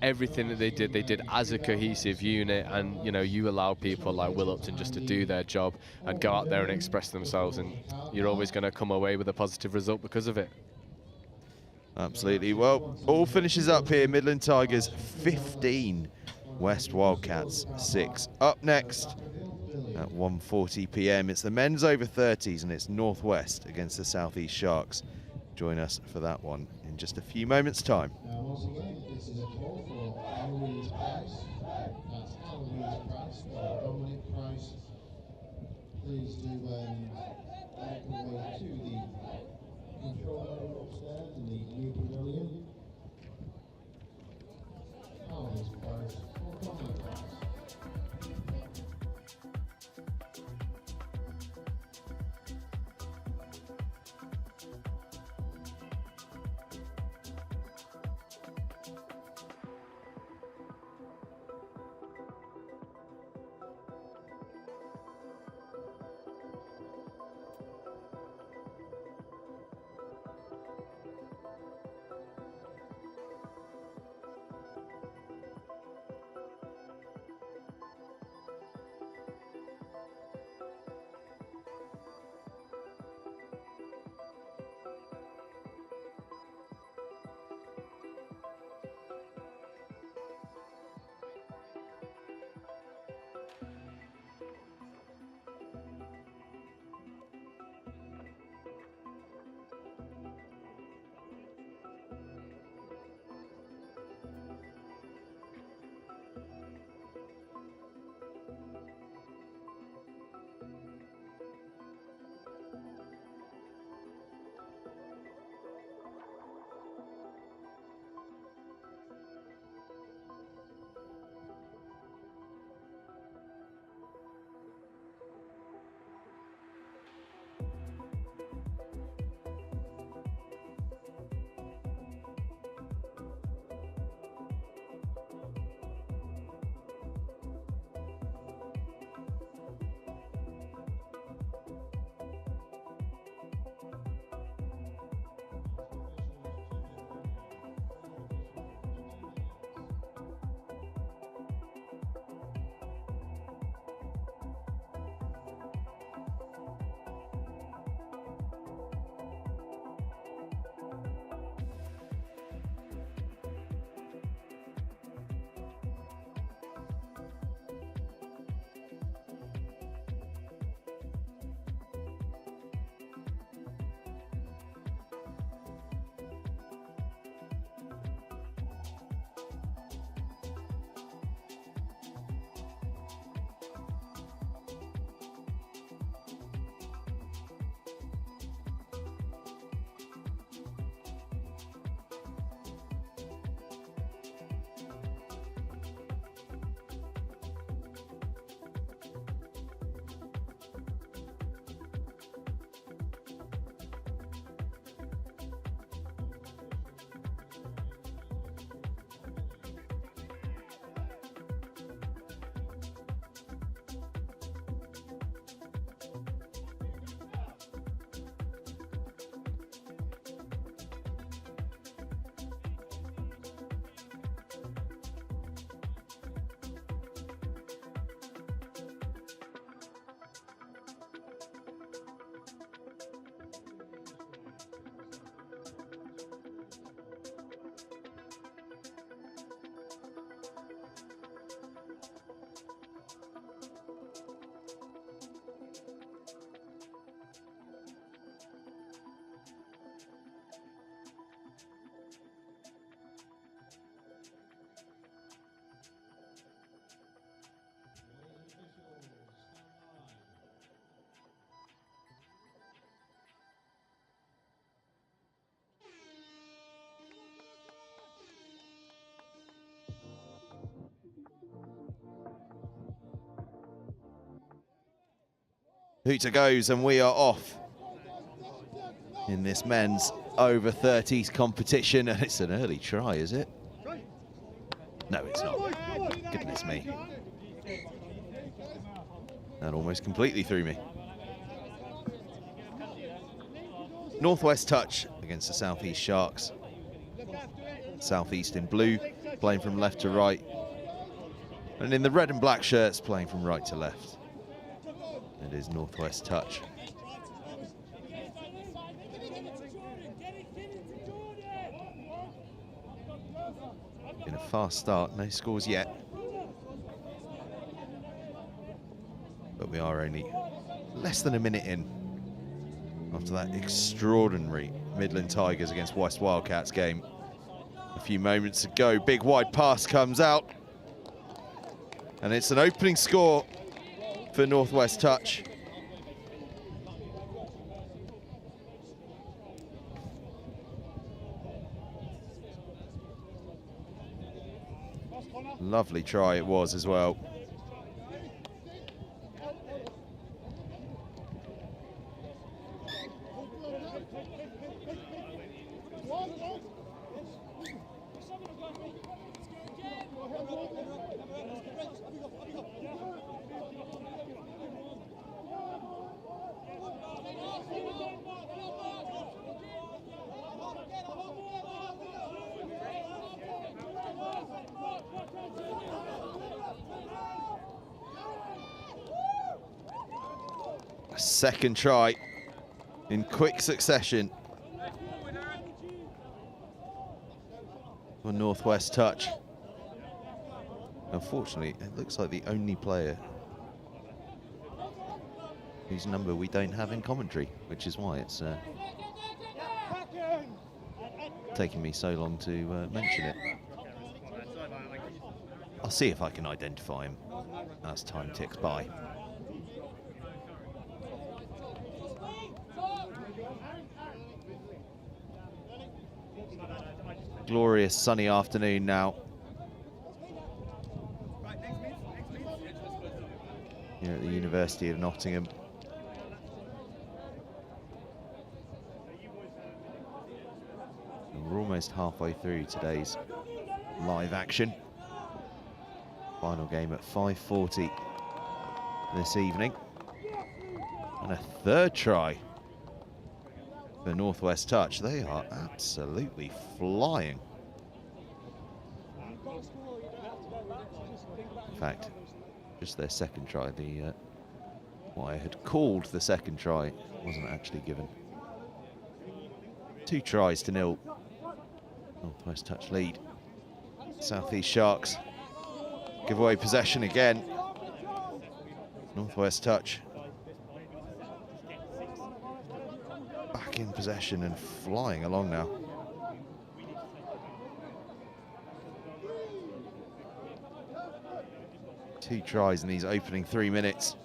Everything that they did as a cohesive unit, and you allow people like Will Upton just to do their job and go out there and express themselves, and you're always going to come away with a positive result because of it. Absolutely. Well, all finishes up here. Midland Tigers 15, West Wildcats 6. Up next at 1:40 p.m. it's the men's over 30s, and it's Northwest against the Southeast Sharks. Join us for that one in just a few moments' time. Once again, this is a call for Eloise Price. That's Eloise Price or Dominic Price. Please do make your way to the control room upstairs in the new pavilion. Eloise Price or Dominic Price. Hooter goes and we are off in this men's over 30s competition, and it's an early try, is it? No, it's not. Goodness me. That almost completely threw me. Northwest touch against the Southeast Sharks. Southeast in blue, playing from left to right. And in the red and black shirts, playing from right to left. It is Northwest touch. In a fast start, no scores yet. But we are only less than a minute in after that extraordinary Midland Tigers against West Wildcats game a few moments ago. Big wide pass comes out, and it's an opening score for Northwest touch. Lovely try it was as well. Second try in quick succession for Northwest touch. Unfortunately, it looks like the only player whose number we don't have in commentary, which is why it's taking me so long to mention it. I'll see if I can identify him as time ticks by. Glorious sunny afternoon now. Here at the University of Nottingham. And we're almost halfway through today's live action. Final game at 5:40 this evening. And a third try for Northwest touch. They are absolutely flying. In fact, just their second try, the what I had called the second try wasn't actually given. 2 tries to 0. Northwest touch lead. Southeast Sharks give away possession again. Northwest touch back in possession and flying along now. Two tries in these opening 3 minutes.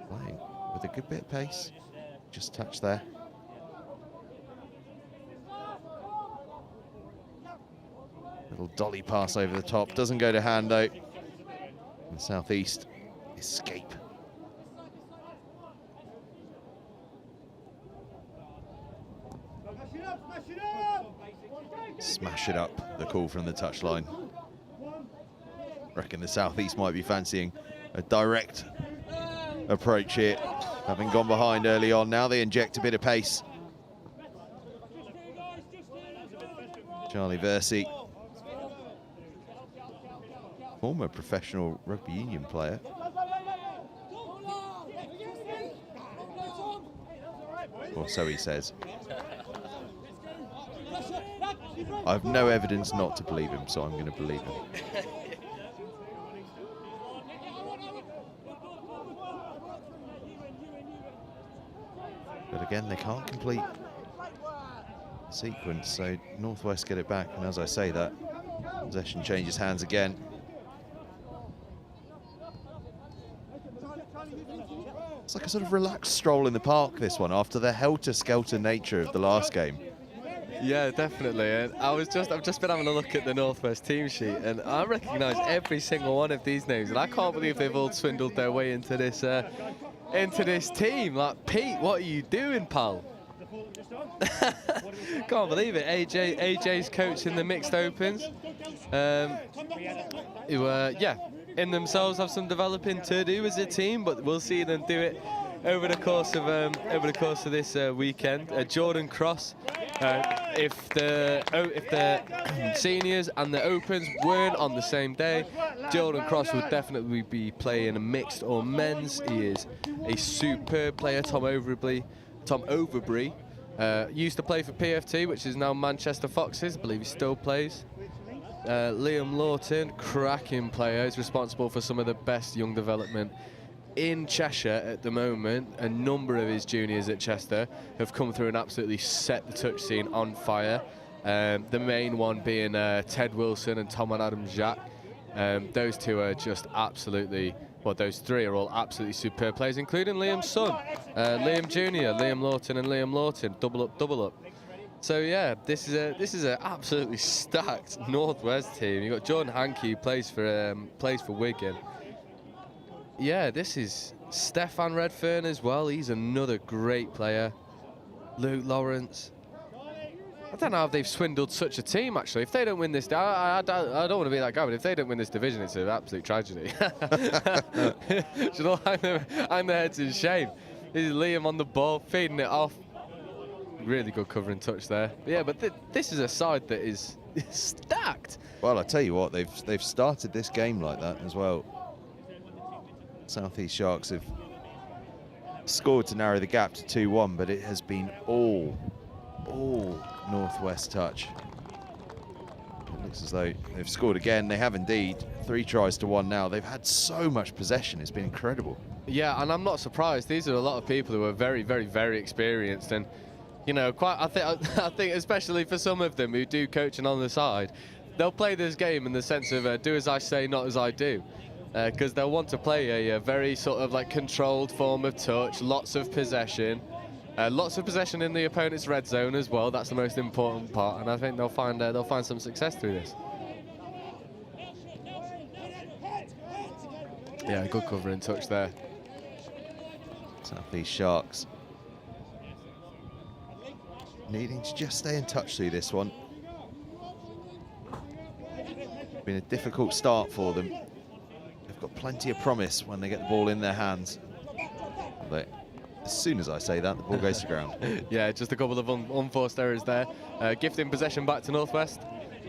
Playing with a good bit of pace. Just touch there. Little dolly pass over the top. Doesn't go to hand though. And Southeast escape. Smash it up, the call from the touchline. Reckon the Southeast might be fancying a direct approach here. Having gone behind early on, now they inject a bit of pace. Charlie Versey, former professional rugby union player. Or so he says. I have no evidence not to believe him, so I'm going to believe him. But again, they can't complete the sequence, so Northwest get it back, and as I say that, possession changes hands again. It's like a sort of relaxed stroll in the park, this one, after the helter-skelter nature of the last game. Yeah, definitely. And I've just been having a look at the Northwest team sheet, and I recognise every single one of these names, and I can't believe they've all swindled their way into this team. Like, Pete, what are you doing, pal? Can't believe it. AJ's coaching the mixed opens. Who yeah, in themselves have some developing to do as a team, but we'll see them do it over the course of this weekend. Jordan Cross. If the seniors and the opens weren't on the same day, Jordan Cross would definitely be playing a mixed or men's. He is a superb player. Tom Overbury used to play for PFT, which is now Manchester Foxes. I believe he still plays. Liam Lawton, cracking player, is responsible for some of the best young development in Cheshire at the moment. A number of his juniors at Chester have come through and absolutely set the touch scene on fire. The main one being Ted Wilson and Tom and Adam Jack. Those two are just absolutely, well, those three are all absolutely superb players, including Liam's son, Liam Jr., Liam Lawton and Liam Lawton, double up. So yeah, this is a absolutely stacked Northwest team. You've got Jordan Hankey, who plays for Wigan. Yeah, this is Stefan Redfern as well. He's another great player. Luke Lawrence. I don't know how they've swindled such a team, actually. If they don't win this, I don't want to be that guy, but if they don't win this division, it's an absolute tragedy. You know, I'm their heads in shame. This is Liam on the ball, feeding it off. Really good covering touch there. But yeah, but this is a side that is stacked. Well, I tell you what, they've started this game like that as well. South East Sharks have scored to narrow the gap to 2-1, but it has been all Northwest touch. It looks as though they've scored again. They have indeed. 3 tries to 1 now. They've had so much possession. It's been incredible. Yeah, and I'm not surprised. These are a lot of people who are very, very, very experienced, and you know, I think especially for some of them who do coaching on the side, they'll play this game in the sense of do as I say, not as I do. Because they'll want to play a very sort of like controlled form of touch, lots of possession in the opponent's red zone as well. That's the most important part, and I think they'll find some success through this. Yeah, good covering touch there. South East Sharks needing to just stay in touch through this one. Been a difficult start for them. They've got plenty of promise when they get the ball in their hands. But as soon as I say that, the ball goes to ground. Yeah, just a couple of unforced errors there. Gifting possession back to Northwest.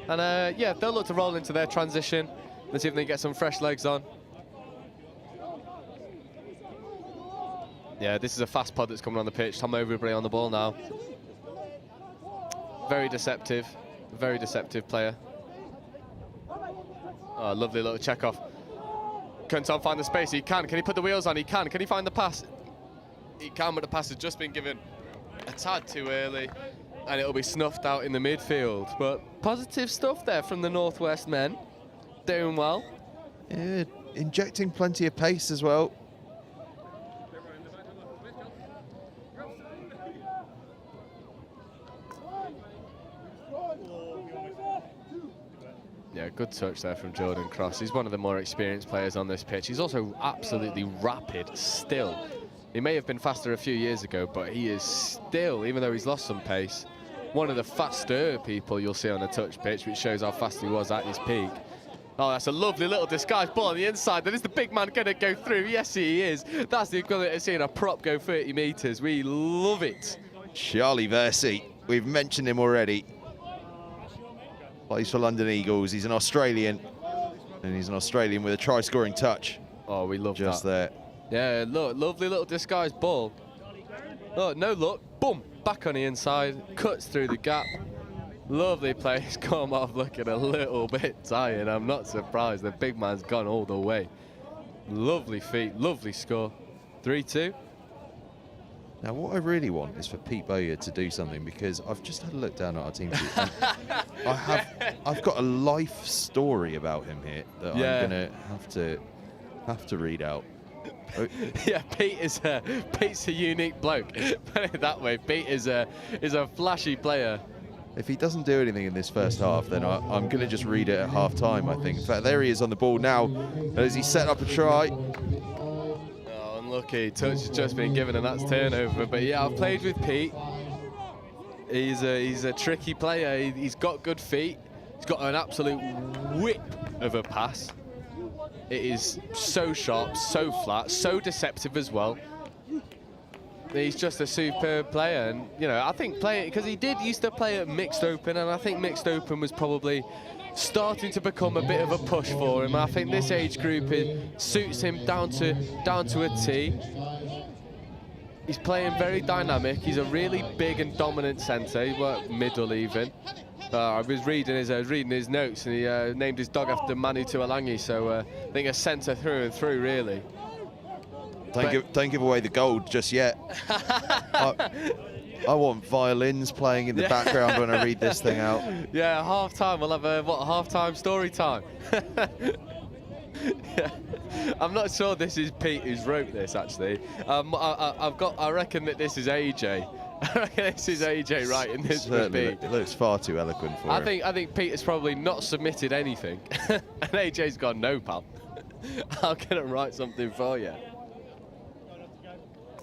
And yeah, they'll look to roll into their transition. Let's see if they can get some fresh legs on. Yeah, this is a fast pod that's coming on the pitch. Tom Overbury on the ball now. Very deceptive player. Oh, lovely little check off. Can Tom find the space? He can. Can he put the wheels on? He can. Can he find the pass? He can, but the pass has just been given a tad too early, and it'll be snuffed out in the midfield. But positive stuff there from the Northwest men. Doing well. Yeah, injecting plenty of pace as well. Yeah, good touch there from Jordan Cross. He's one of the more experienced players on this pitch. He's also absolutely rapid still. He may have been faster a few years ago, but he is still, even though he's lost some pace, one of the faster people you'll see on a touch pitch, which shows how fast he was at his peak. Oh, that's a lovely little disguised ball on the inside. Then is the big man going to go through? Yes, he is. That's the equivalent of seeing a prop go 30 metres. We love it. Charlie Versey, we've mentioned him already. Plays for London Eagles. He's an Australian, and he's an Australian with a try-scoring touch. Oh, we love just that. There. Yeah, look, lovely little disguised ball. Oh, no look, boom, back on the inside, cuts through the gap. Lovely play. He's come off looking a little bit tired. I'm not surprised. The big man's gone all the way. Lovely feet, lovely score. 3-2. Now, what I really want is for Pete Bowyer to do something, because I've just had a look down at our team sheet. And I've got a life story about him here that I'm gonna have to read out. Yeah, Pete's a unique bloke. Put it that way. Pete is a flashy player. If he doesn't do anything in this first half, then I'm going to just read it at half-time, I think. In fact, there he is on the ball now as he set up a try. Oh, unlucky. Touch has just been given, and that's turnover. But yeah, I've played with Pete. He's a tricky player. He's got good feet. He's got an absolute whip of a pass. It is so sharp, so flat, so deceptive as well. He's just a superb player, and you know, I think because he used to play at Mixed Open, and I think Mixed Open was probably starting to become a bit of a push for him. I think this age group suits him down to a T. He's playing very dynamic. He's a really big and dominant centre. He worked middle even. I was reading his notes, and he named his dog after Manu Tuolangi. So I think a centre through and through, really. Don't give away the gold just yet. I want violins playing in the background when I read this thing out. Yeah, half time. We'll have a half-time story time. Yeah. I'm not sure this is Pete who's wrote this actually. I reckon that this is AJ. I reckon this is AJ writing this for Pete. It looks far too eloquent for him. I think Pete has probably not submitted anything, and AJ's gone, no pal. I'm gonna write something for you.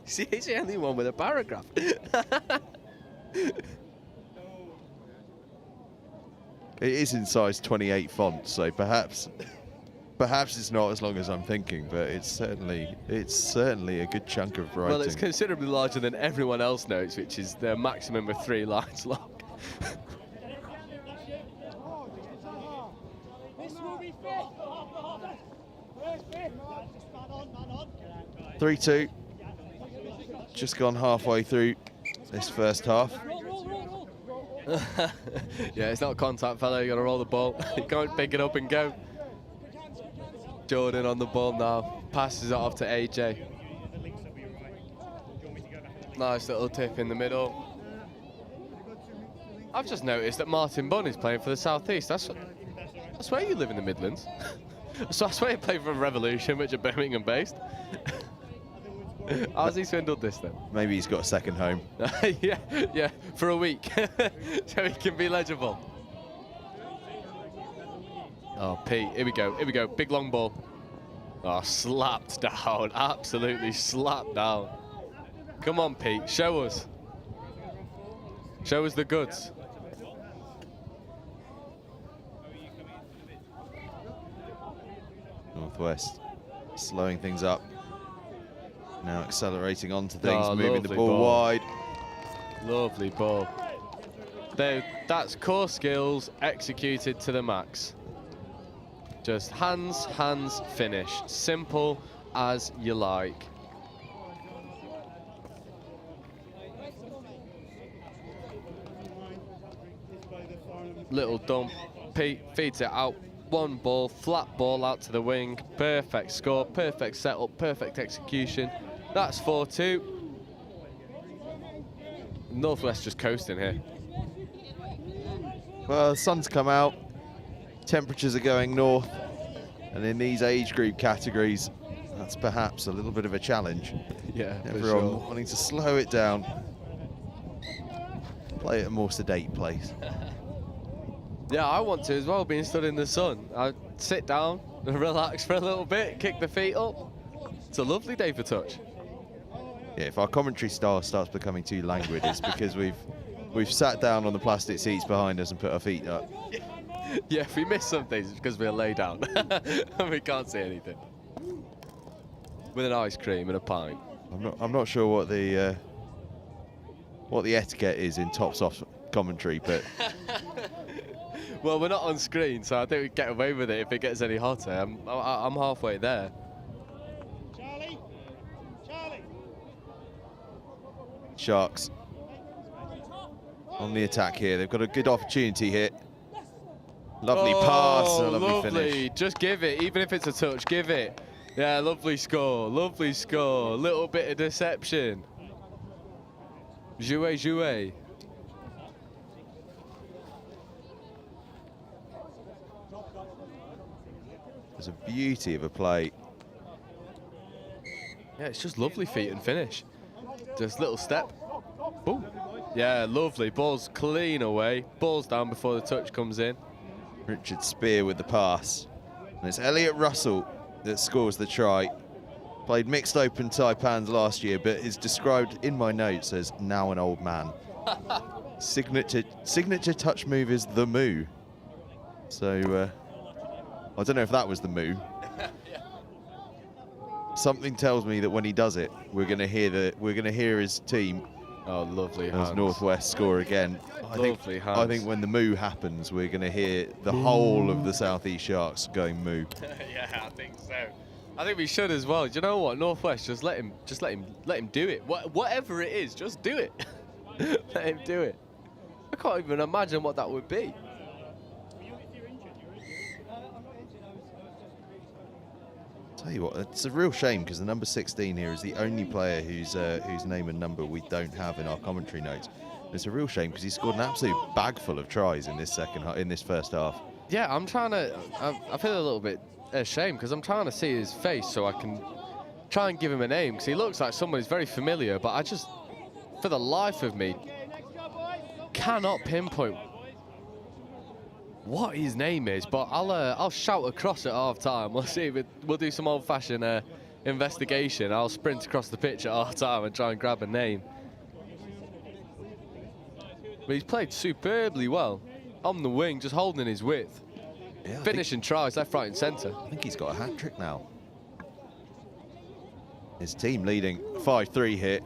See, he's the only one with a paragraph. It is in size 28 font, so perhaps it's not as long as I'm thinking, but it's certainly a good chunk of writing. Well, it's considerably larger than everyone else notes, which is the maximum of 3 lines long. 3-2. Just gone halfway through this first half. Yeah, it's not contact, fella. You got to roll the ball. You can't pick it up and go. Jordan on the ball now. Passes it off to AJ. Nice little tip in the middle. I've just noticed that Martin Bunn is playing for the South East. That's where you live in the Midlands. So that's where you play for Revolution, which are Birmingham based. How's he swindled this then? Maybe he's got a second home. yeah, for a week, so he can be legible. Oh, Pete, here we go, big long ball. Oh, slapped down, absolutely slapped down. Come on, Pete, show us. Show us the goods. Northwest slowing things up. Now accelerating onto things, moving the ball wide. Lovely ball. That's core skills executed to the max. Just hands, finish. Simple as you like. Little dump. Pete feeds it out. One ball, flat ball out to the wing. Perfect score, perfect setup, perfect execution. That's 4-2. Northwest just coasting here. Well, the sun's come out. Temperatures are going north. And in these age group categories, that's perhaps a little bit of a challenge. Yeah, everyone wanting to slow it down. Play at a more sedate pace. Yeah, I want to as well, being stood in the sun. I sit down, relax for a little bit, kick the feet up. It's a lovely day for touch. Yeah, if our commentary style starts becoming too languid, it's because we've sat down on the plastic seats behind us and put our feet up. Yeah, if we miss some things, it's because we're laid down and we can't see anything. With an ice cream and a pint. I'm not sure what the etiquette is in tops off commentary, but. Well, we're not on screen, so I think we get away with it if it gets any hotter. I'm halfway there. Sharks on the attack here. They've got a good opportunity here. Lovely pass and a lovely finish. Just give it, even if it's a touch, give it. Yeah, lovely score, lovely score. Little bit of deception. Jouer, jouer. There's a beauty of a play. Yeah, it's just lovely feet and finish. Just little step. Boom. Yeah, lovely. Ball's clean away. Ball's down before the touch comes in. Richard Spear with the pass. And it's Elliot Russell that scores the try. Played mixed open Taipans last year, but is described in my notes as now an old man. Signature touch move is the moo. So I don't know if that was the moo. Something tells me that when he does it, we're going to hear his team. Oh, lovely as hands. Northwest score again. I think when the moo happens, we're going to hear the whole of the South East Sharks going moo. Yeah, I think so. I think we should as well. Do you know what? Northwest, just let him do it. Whatever it is, just do it. Let him do it. I can't even imagine what that would be. Tell you what, it's a real shame because the number 16 here is the only player whose name and number we don't have in our commentary notes. It's a real shame because he scored an absolute bag full of tries in this first half. Yeah, I'm trying to. I feel a little bit ashamed because I'm trying to see his face so I can try and give him a name because he looks like someone who's very familiar, but I just, for the life of me, cannot pinpoint what his name is. But I'll shout across at half time. We'll see. We'll do some old-fashioned investigation. I'll sprint across the pitch at half time and try and grab a name. But he's played superbly well on the wing, just holding his width. Yeah, finishing tries left, right and centre. I think he's got a hat-trick now. His team leading 5-3 here.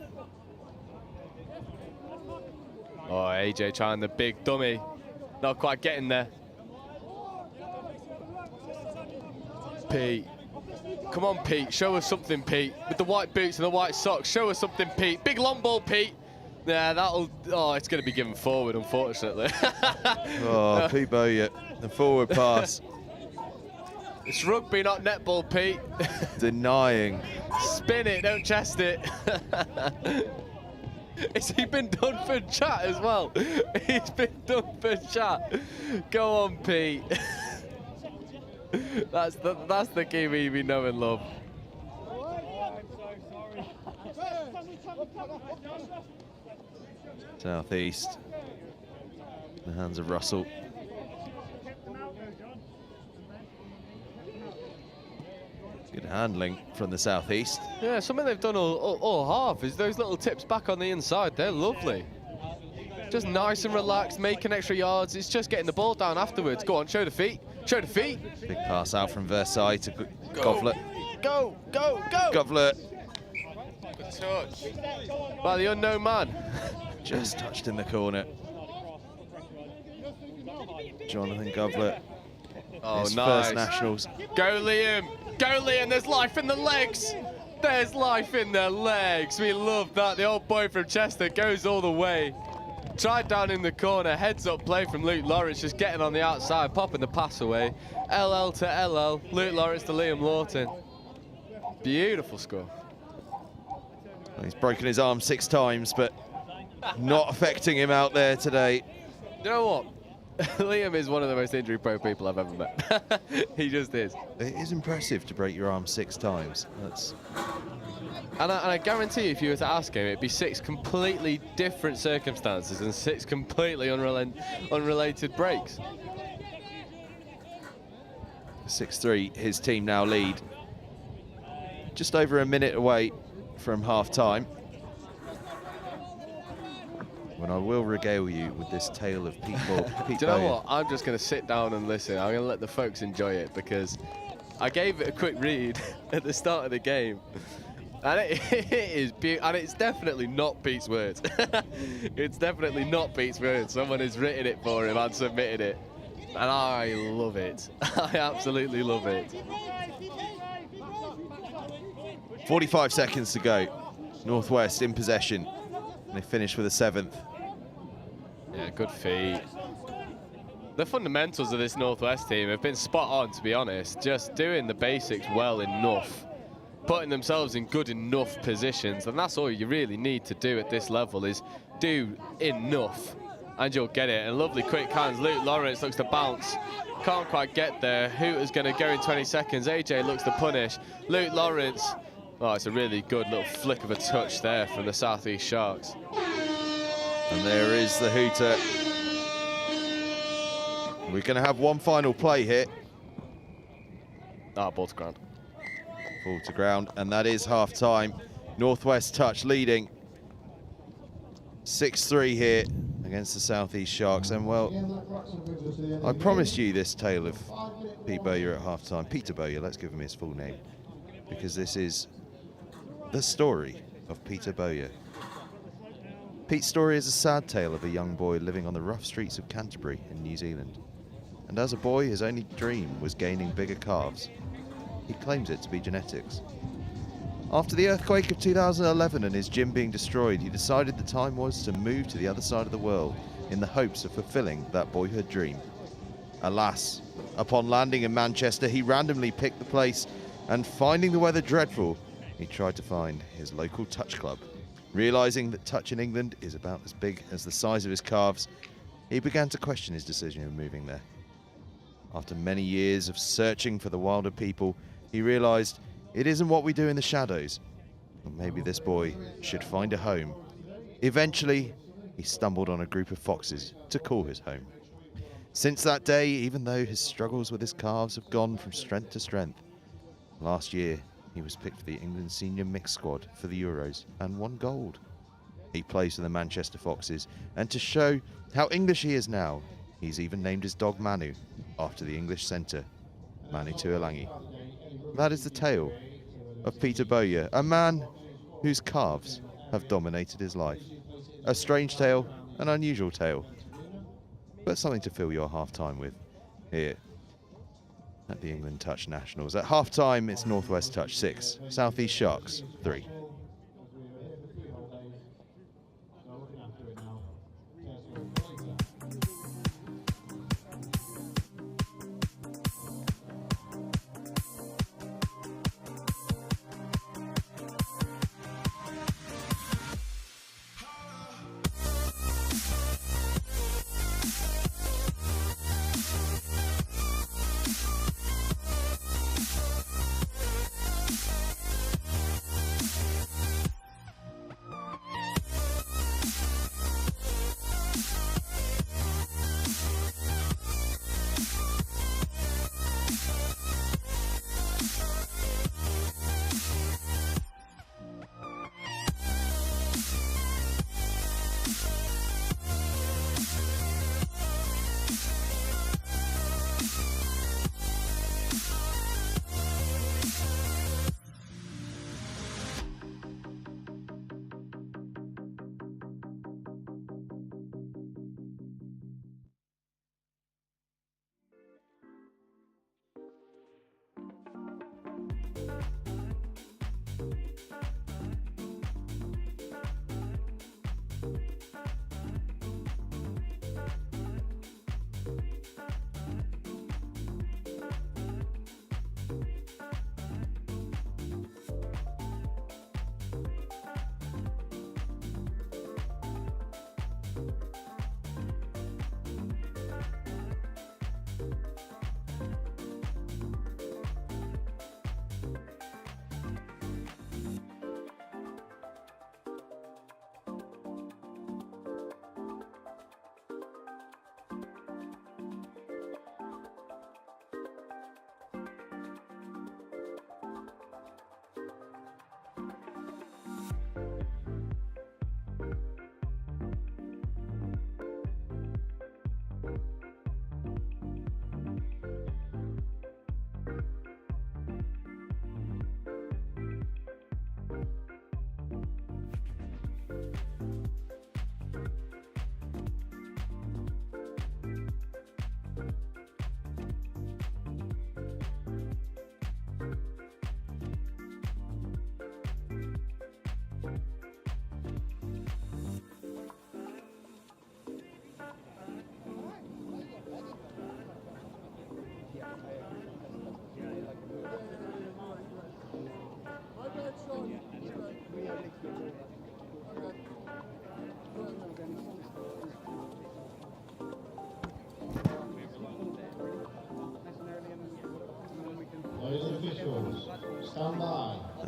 Oh, AJ trying the big dummy. Not quite getting there. Pete. Come on, Pete. Show us something, Pete. With the white boots and the white socks. Show us something, Pete. Big long ball, Pete. Yeah, that'll... Oh, it's going to be given forward, unfortunately. Oh, Pete Bowyer. The forward pass. It's rugby, not netball, Pete. Denying. Spin it, don't chest it. Has he been done for chat as well? He's been done for chat. Go on, Pete. That's the Kiwi we know and love. Southeast. The hands of Russell. Good handling from the Southeast. Yeah, something they've done all half is those little tips back on the inside. They're lovely. Just nice and relaxed, making extra yards. It's just getting the ball down afterwards. Go on, show the feet. Show the feet. Big pass out from Versailles to Govlet. Go, go, go. Govlet. Good touch. By the unknown man. Just touched in the corner. Jonathan Govlet. Oh, his nice. first nationals. Go, Liam. Go, Liam. There's life in the legs. There's life in the legs. We love that. The old boy from Chester goes all the way. Tried down in the corner. Heads up play from Luke Lawrence. Just getting on the outside. Popping the pass away. LL to LL. Luke Lawrence to Liam Lawton. Beautiful score. Well, he's broken his arm 6 times, but not affecting him out there today. You know what? Liam is one of the most injury-prone people I've ever met. He just is. It is impressive to break your arm 6 times. That's... And I guarantee you, if you were to ask him, it'd be 6 completely different circumstances and 6 completely unrelated breaks. 6-3, his team now lead. Just over a minute away from half-time. When I will regale you with this tale of Pete Bowyer. Do you know what? I'm just going to sit down and listen. I'm going to let the folks enjoy it because I gave it a quick read at the start of the game. And it is and it's definitely not Pete's words. It's definitely not Pete's words. Someone has written it for him and submitted it. And I love it. I absolutely love it. 45 seconds to go. Northwest in possession. And they finish with a 7th. Yeah, good feet. The fundamentals of this Northwest team have been spot on, to be honest. Just doing the basics well enough. Putting themselves in good enough positions. And that's all you really need to do at this level is do enough. And you'll get it. And lovely quick hands. Luke Lawrence looks to bounce. Can't quite get there. Hooter's going to go in 20 seconds. AJ looks to punish. Luke Lawrence. Oh, it's a really good little flick of a touch there from the Southeast Sharks. And there is the hooter. We're going to have one final play here. Ball to ground. Ball to ground, and that is half-time. Northwest Touch leading 6-3 here against the Southeast Sharks. And, well, I promised you this tale of Pete Bowyer at half-time. Peter Bowyer, let's give him his full name, because this is the story of Peter Bowyer. Pete's story is a sad tale of a young boy living on the rough streets of Canterbury in New Zealand. And as a boy, his only dream was gaining bigger calves. He claims it to be genetics. After the earthquake of 2011 and his gym being destroyed, he decided the time was to move to the other side of the world in the hopes of fulfilling that boyhood dream. Alas, upon landing in Manchester, he randomly picked the place, and finding the weather dreadful, he tried to find his local touch club. Realising that touch in England is about as big as the size of his calves, he began to question his decision of moving there. After many years of searching for the wilder people, he realised it isn't what we do in the shadows. Or maybe this boy should find a home. Eventually, he stumbled on a group of foxes to call his home. Since that day, even though his struggles with his calves have gone from strength to strength, last year he was picked for the England senior mixed squad for the Euros and won gold. He plays for the Manchester Foxes, and to show how English he is now, he's even named his dog Manu after the English centre, Manu Tuolangi. That is the tale of Peter Bowyer, a man whose calves have dominated his life. A strange tale, an unusual tale, but something to fill your half-time with here at the England Touch Nationals. At half-time, it's Northwest Touch 6, Southeast Sharks 3.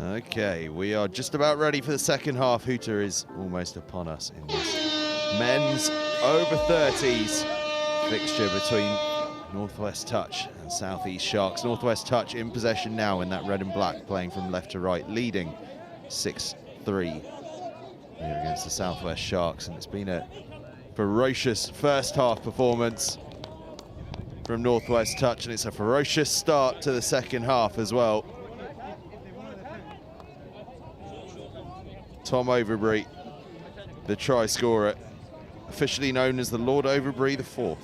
Okay, we are just about ready for the second half. Hooter is almost upon us in this men's over 30s fixture between Northwest Touch and Southeast Sharks. Northwest Touch in possession now in that red and black, playing from left to right, leading 6-3 here against the Southwest Sharks. And it's been a ferocious first half performance from Northwest Touch, and it's a ferocious start to the second half as well. Tom Overbury, the try scorer, officially known as the Lord Overbury the Fourth.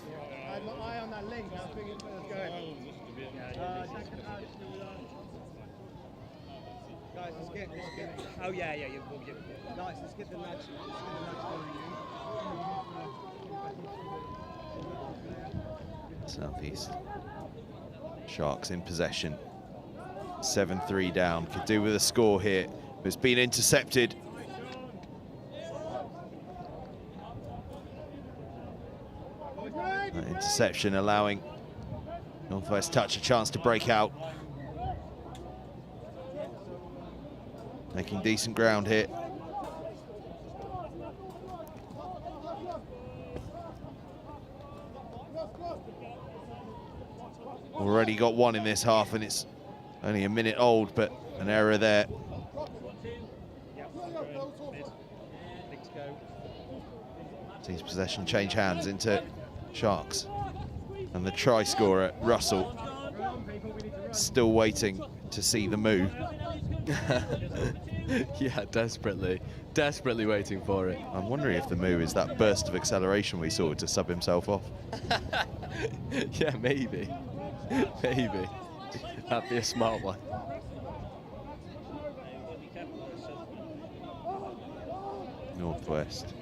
Oh yeah, you nice. Let's get the nudge. Southeast Sharks in possession. 7-3 down. Could do with a score here. But it's been intercepted. That interception allowing Northwest Touch a chance to break out. Making decent ground here. Already got one in this half, and it's only a minute old, but an error there. Sees possession change hands into Sharks. And the try scorer, Russell, still waiting to see the move. Yeah, desperately waiting for it. I'm wondering if the move is that burst of acceleration we saw to sub himself off. Yeah, maybe. Maybe. That'd be a smart one. Northwest.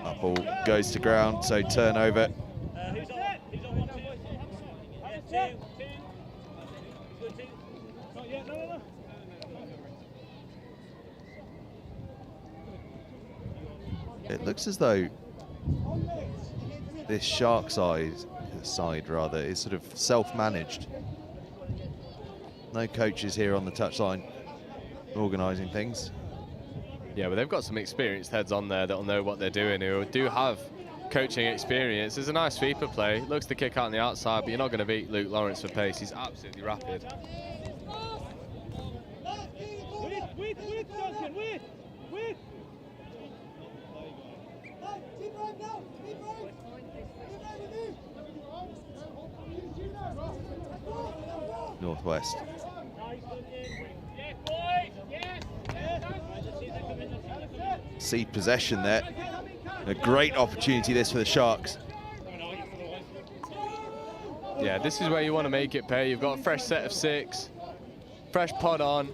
That ball goes to ground, so turnover. It looks as though this Shark side rather is sort of self-managed. No coaches here on the touchline organising things. Yeah, but they've got some experienced heads on there that'll know what they're doing, who do have coaching experience. There's a nice sweeper play. Looks to kick out on the outside, but you're not going to beat Luke Lawrence for pace. He's absolutely rapid. Northwest. Seed possession there. A great opportunity this for the Sharks. Yeah, this is where you want to make it pay. You've got a fresh set of 6, fresh pod on.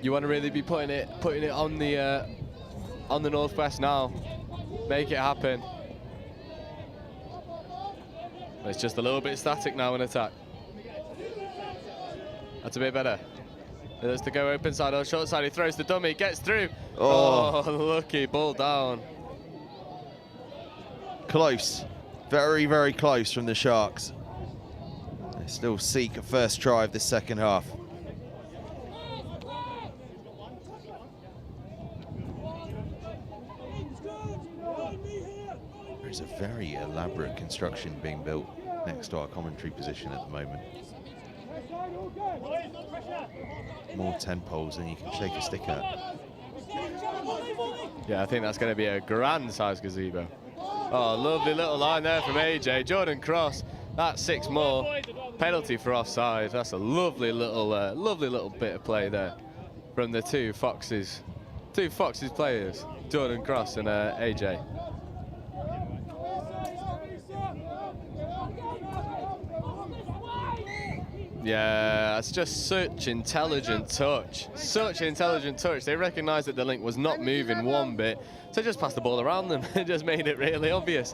You want to really be putting it on the Northwest now. Make it happen. It's just a little bit static now in attack. That's a bit better. It has to go open side or short side. He throws the dummy, gets through. Oh, lucky, ball down. Close. Very, very close from the Sharks. They still seek a first try of this second half. There's a very elaborate construction being built next to our commentary position at the moment. More 10 poles than you can shake a stick at. Yeah, I think that's going to be a grand size gazebo. Oh, lovely little line there from AJ. Jordan Cross, that's 6 more. Penalty for offside. That's a lovely little bit of play there from the two Foxes players, Jordan Cross and AJ. Yeah, it's just such intelligent touch. Such intelligent touch. They recognised that the link was not moving one bit, so just passed the ball around them. It just made it really obvious.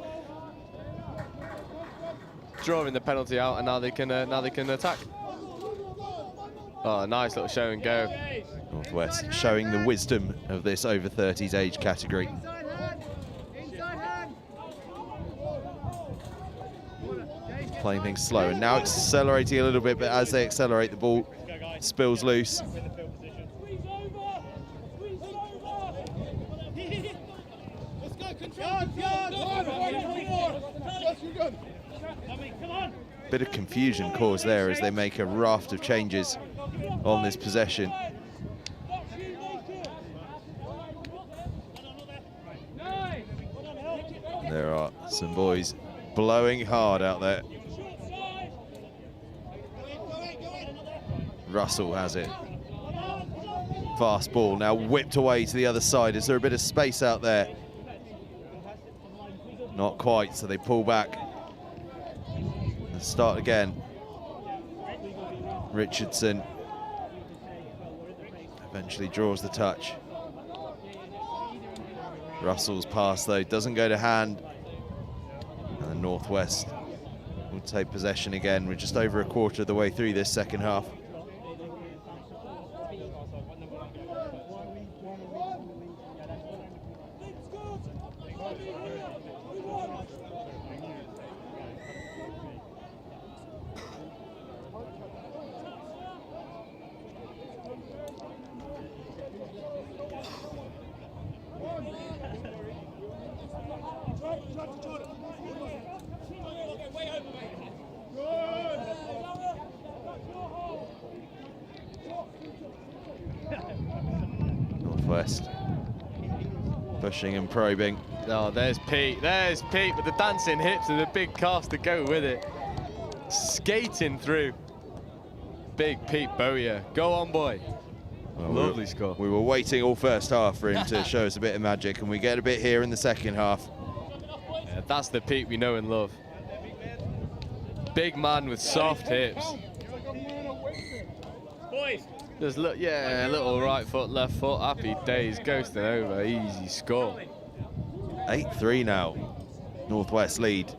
Drawing the penalty out, and now they can attack. Oh, nice little show and go. Northwest showing the wisdom of this over 30s age category. Playing things slow, and now accelerating a little bit, but as they accelerate, the ball spills loose. Bit of confusion caused there as they make a raft of changes on this possession. There are some boys blowing hard out there. Russell has it. Fast ball now whipped away to the other side. Is there a bit of space out there? Not quite, so they pull back. And start again. Richardson eventually draws the touch. Russell's pass though doesn't go to hand. And the Northwest will take possession again. We're just over a quarter of the way through this second half. Northwest pushing and probing. Oh, there's Pete with the dancing hips and the big calves to go with it. Skating through. Big Pete Bowyer. Go on, boy. Well, Lovely score. We were waiting all first half for him to show us a bit of magic, and we get a bit here in the second half. Yeah, that's the Pete we know and love. Big man with soft hips. Just look, yeah, little right foot, left foot, happy days, ghosting over, easy score. 8-3 now. Northwest lead.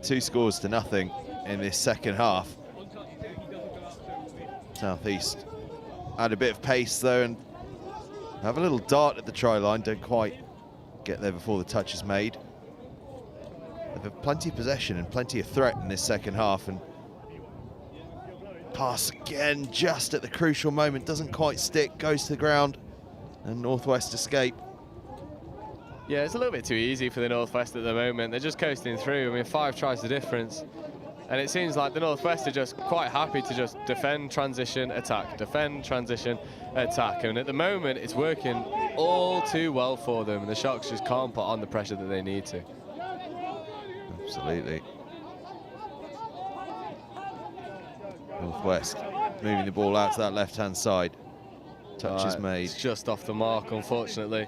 2 scores to nothing in this second half. Southeast add a bit of pace though and have a little dart at the try line. Don't quite get there before the touch is made. They've had plenty of possession and plenty of threat in this second half, and pass again just at the crucial moment, doesn't quite stick, goes to the ground, and Northwest escape. Yeah, it's a little bit too easy for the Northwest at the moment. They're just coasting through. I mean, 5 tries the difference. And it seems like the Northwest are just quite happy to just defend, transition, attack, defend, transition, attack. And at the moment, it's working all too well for them. And the Sharks just can't put on the pressure that they need to. Absolutely. Northwest moving the ball out to that left-hand side. Touch is made. It's just off the mark, unfortunately.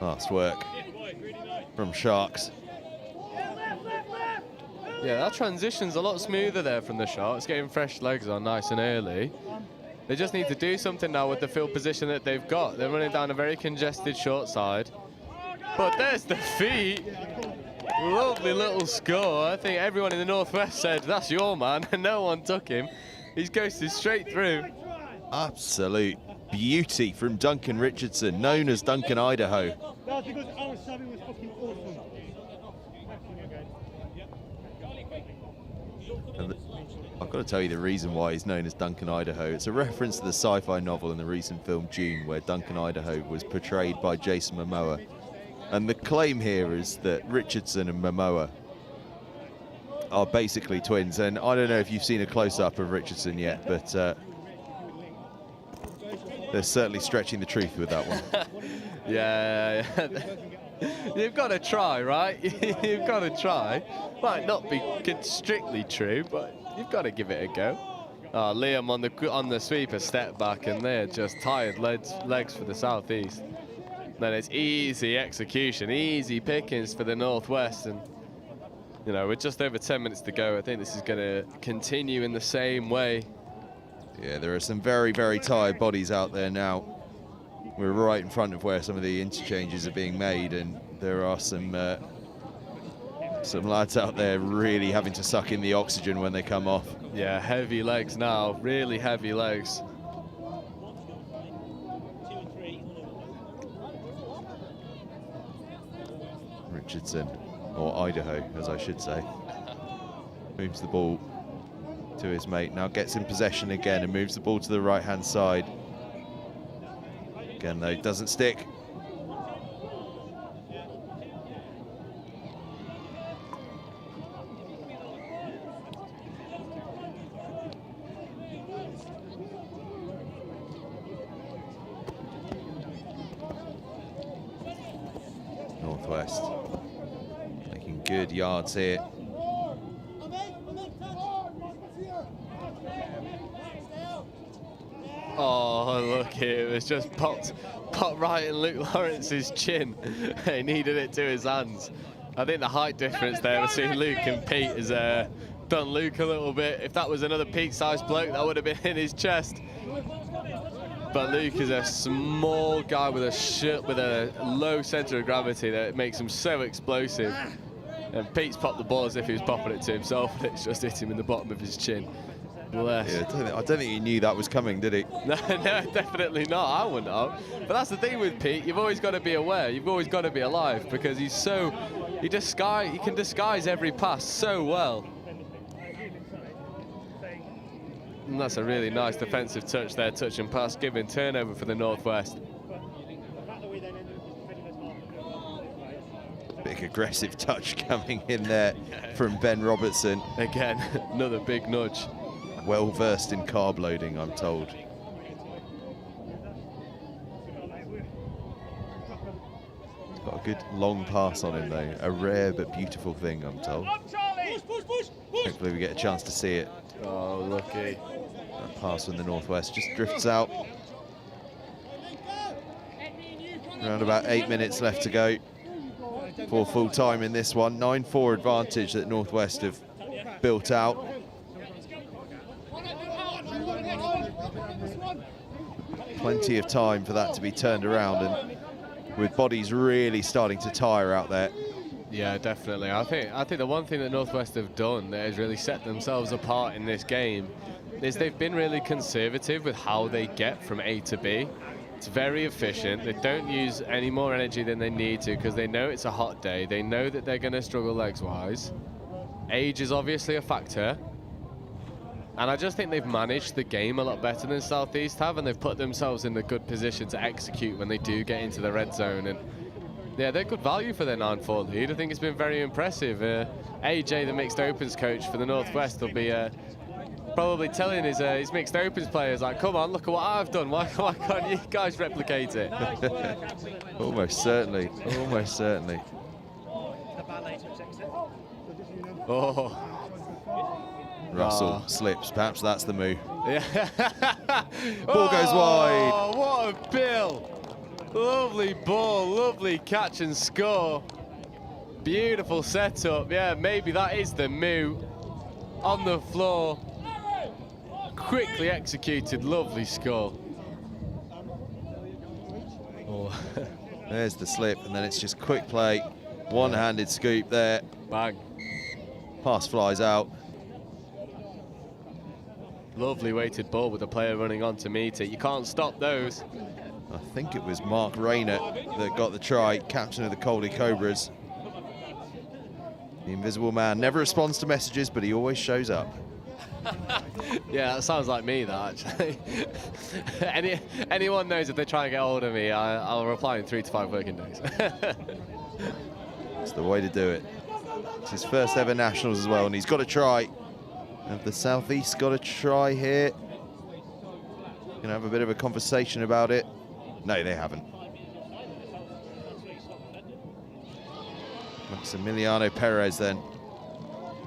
Last work from Sharks. Yeah, that transition's a lot smoother there from the Sharks, getting fresh legs on nice and early. They just need to do something now with the field position that they've got. They're running down a very congested short side. But there's the feet. Lovely little score. I think everyone in the Northwest said, that's your man, and no one took him. He's ghosted straight through. Absolute beauty from Duncan Richardson, known as Duncan Idaho. That's because our serving was fucking awesome. And I've got to tell you the reason why he's known as Duncan Idaho. It's a reference to the sci-fi novel and the recent film Dune, where Duncan Idaho was portrayed by Jason Momoa. And the claim here is that Richardson and Momoa are basically twins. And I don't know if you've seen a close-up of Richardson yet, but they're certainly stretching the truth with that one. Yeah. You've got to try, right? You've got to try. Might not be strictly true, but you've got to give it a go. Liam on the sweep, a step back, and they're just tired legs for the Southeast. Then it's easy execution, easy pickings for the Northwest, and you know, with just over 10 minutes to go, I think this is going to continue in the same way. Yeah, there are some very, very tired bodies out there now. We're right in front of where some of the interchanges are being made, and there are some lads out there really having to suck in the oxygen when they come off. Yeah, heavy legs now, really heavy legs. Richardson, or Idaho, as I should say. Moves the ball to his mate, now gets in possession again and moves the ball to the right-hand side. Again, though, doesn't stick. Northwest making good yards here. Oh, look here, it was just popped right in Luke Lawrence's chin. He needed it to his hands. I think the height difference there between Luke and Pete has done Luke a little bit. If that was another Pete-sized bloke, that would have been in his chest. But Luke is a small guy with a low centre of gravity that makes him so explosive. And Pete's popped the ball as if he was popping it to himself, and it's just hit him in the bottom of his chin. Bless. Yeah, I don't think he knew that was coming, did he? No, definitely not. I wouldn't have. But that's the thing with Pete. You've always got to be aware. You've always got to be alive because he can disguise every pass so well. And that's a really nice defensive touch there, touch and pass, giving turnover for the Northwest. Big aggressive touch coming in there from Ben Robertson. Again, another big nudge. Well versed in carb loading, I'm told. He's got a good long pass on him though. A rare but beautiful thing, I'm told. Hopefully we get a chance to see it. Oh, lucky. That pass from the Northwest just drifts out. Around about 8 minutes left to go for full time in this one. 9-4 advantage that Northwest have built out. Plenty of time for that to be turned around, and with bodies really starting to tire out there. Yeah, definitely. I think the one thing that Northwest have done that has really set themselves apart in this game is they've been really conservative with how they get from A to B. It's very efficient. They don't use any more energy than they need to because they know it's a hot day. They know that they're going to struggle legs-wise. Age is obviously a factor. And I just think they've managed the game a lot better than Southeast have, and they've put themselves in the good position to execute when they do get into the red zone. And yeah, they're good value for their 9-4 lead. I think it's been very impressive. AJ, the mixed opens coach for the Northwest, will be probably telling his mixed opens players, like, come on, look at what I've done. Why can't you guys replicate it? Almost certainly, almost certainly. Oh. Russell slips, perhaps that's the move. Yeah. Ball goes wide. Oh, what a bill. Lovely ball, lovely catch and score. Beautiful setup. Yeah, maybe that is the move. On the floor. Quickly executed, lovely score. Oh. There's the slip, and then it's just quick play. One-handed scoop there. Bang. Pass flies out. Lovely weighted ball with the player running on to meet it. You can't stop those. I think it was Mark Rayner that got the try, captain of the Coldy Cobras. The invisible man never responds to messages, but he always shows up. Yeah, that sounds like me, that, actually. Anyone knows if they try and get hold of me, I'll reply in 3 to 5 working days. That's the way to do it. It's his first ever nationals as well, and he's got a try. Have the Southeast got a try here? Gonna have a bit of a conversation about it. No, they haven't. Maximiliano Perez then,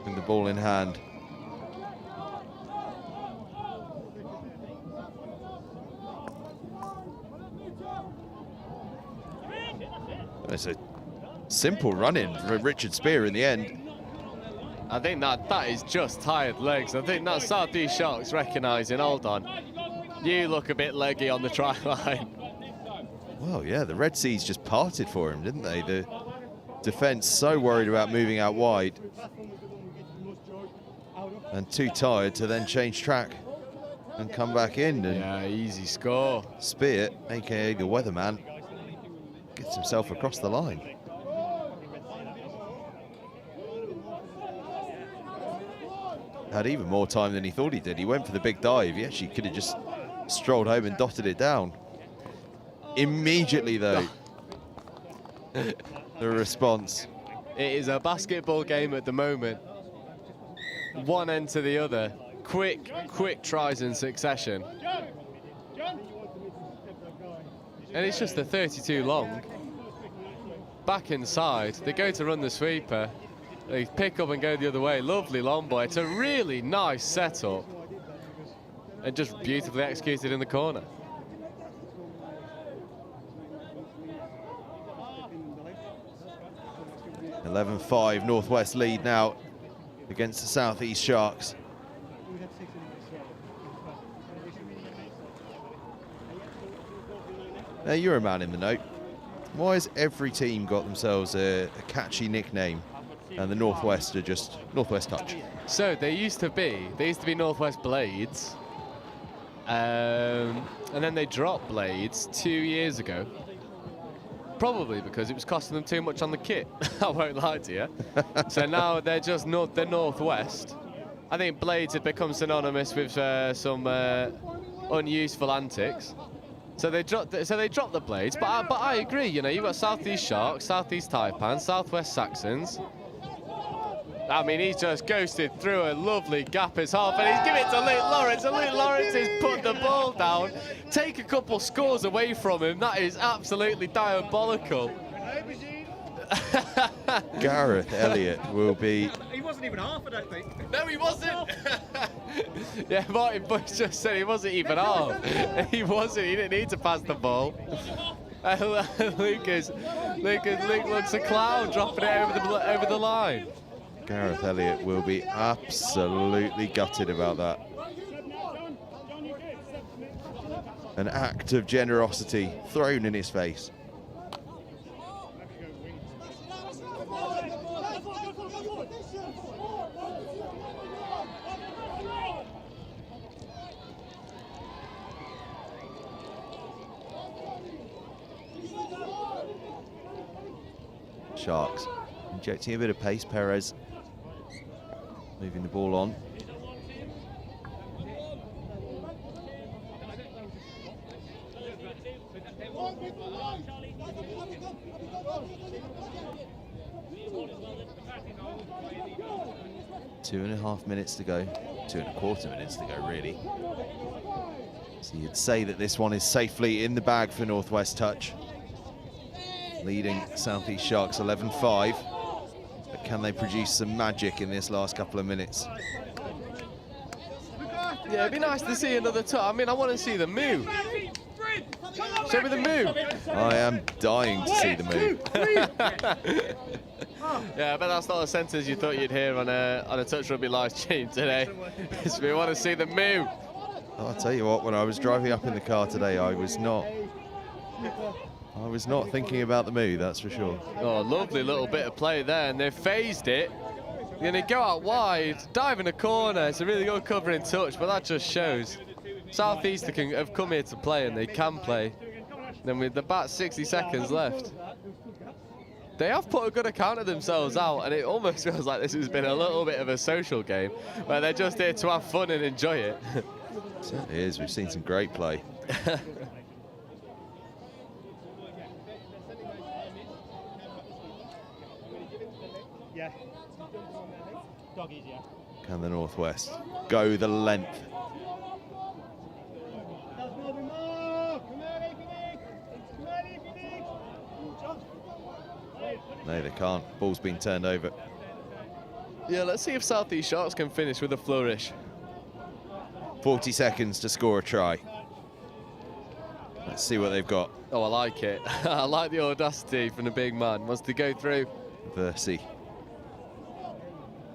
with the ball in hand. It's a simple run-in for Richard Spear in the end. I think that is just tired legs. I think that Southeast Sharks recognising, hold on, you look a bit leggy on the try line. Well, yeah, the Red Seas just parted for him, didn't they? The defence so worried about moving out wide and too tired to then change track and come back in. And yeah, easy score. Spear, aka the weatherman, gets himself across the line. had even more time than he thought he did. He went for the big dive. He actually could have just strolled home and dotted it down. Immediately, though, the response. It is a basketball game at the moment. One end to the other. Quick tries in succession. And it's just a 32 long. Back inside, they go to run the sweeper. They pick up and go the other way. Lovely long boy. It's a really nice setup. And just beautifully executed in the corner. (11-5) Northwest lead now against the Southeast Sharks. Now, you're a man in the know. Why has every team got themselves a catchy nickname, and the Northwest are just Northwest Touch? So they used to be Northwest Blades, and then they dropped Blades 2 years ago. Probably because it was costing them too much on the kit. I won't lie to you. So now they're just the Northwest. I think Blades had become synonymous with some unuseful antics. So they dropped the Blades. But I agree. You know, you've got Southeast Sharks, Southeast Taipans, Southwest Saxons. I mean, he's just ghosted through a lovely gap as half, and he's giving it to Luke Lawrence, and Luke Lawrence has put the ball down. Take a couple scores away from him. That is absolutely diabolical. Gareth Elliott will be... He wasn't even half, I don't think. No, he wasn't. Yeah, Martin Bush just said he wasn't even half. He wasn't. He didn't need to pass the ball. Luke looks a clown dropping it over the line. Gareth Elliott will be absolutely gutted about that. An act of generosity thrown in his face. Sharks injecting a bit of pace. Perez moving the ball on. Two and a half minutes to go. 2.25 minutes to go, really. So you'd say that this one is safely in the bag for Northwest Touch. Leading Southeast Sharks 11-5. But can they produce some magic in this last couple of minutes? Yeah, it'd be nice to see another touch. I mean, I want to see the move. Show me the move. I am dying to see the move. Yeah, I bet that's not a sentence you thought you'd hear on a Touch Rugby live stream today. We want to see the move. I'll tell you what, when I was driving up in the car today, I was not thinking about the move, that's for sure. Oh, lovely little bit of play there, and they phased it. Then they go out wide, dive in the corner. It's a really good covering touch, but that just shows Southeast have come here to play, and they can play. Then with about 60 seconds left, they have put a good account of themselves out, and it almost feels like this has been a little bit of a social game where they're just here to have fun and enjoy it. It certainly is. We've seen some great play. Yeah. Doggies, yeah. Can the Northwest go the length? No, they can't. Ball's been turned over. Yeah, let's see if Southeast Sharks can finish with a flourish. 40 seconds to score a try. Let's see what they've got. Oh, I like it. I like the audacity from the big man. Wants to go through. Versey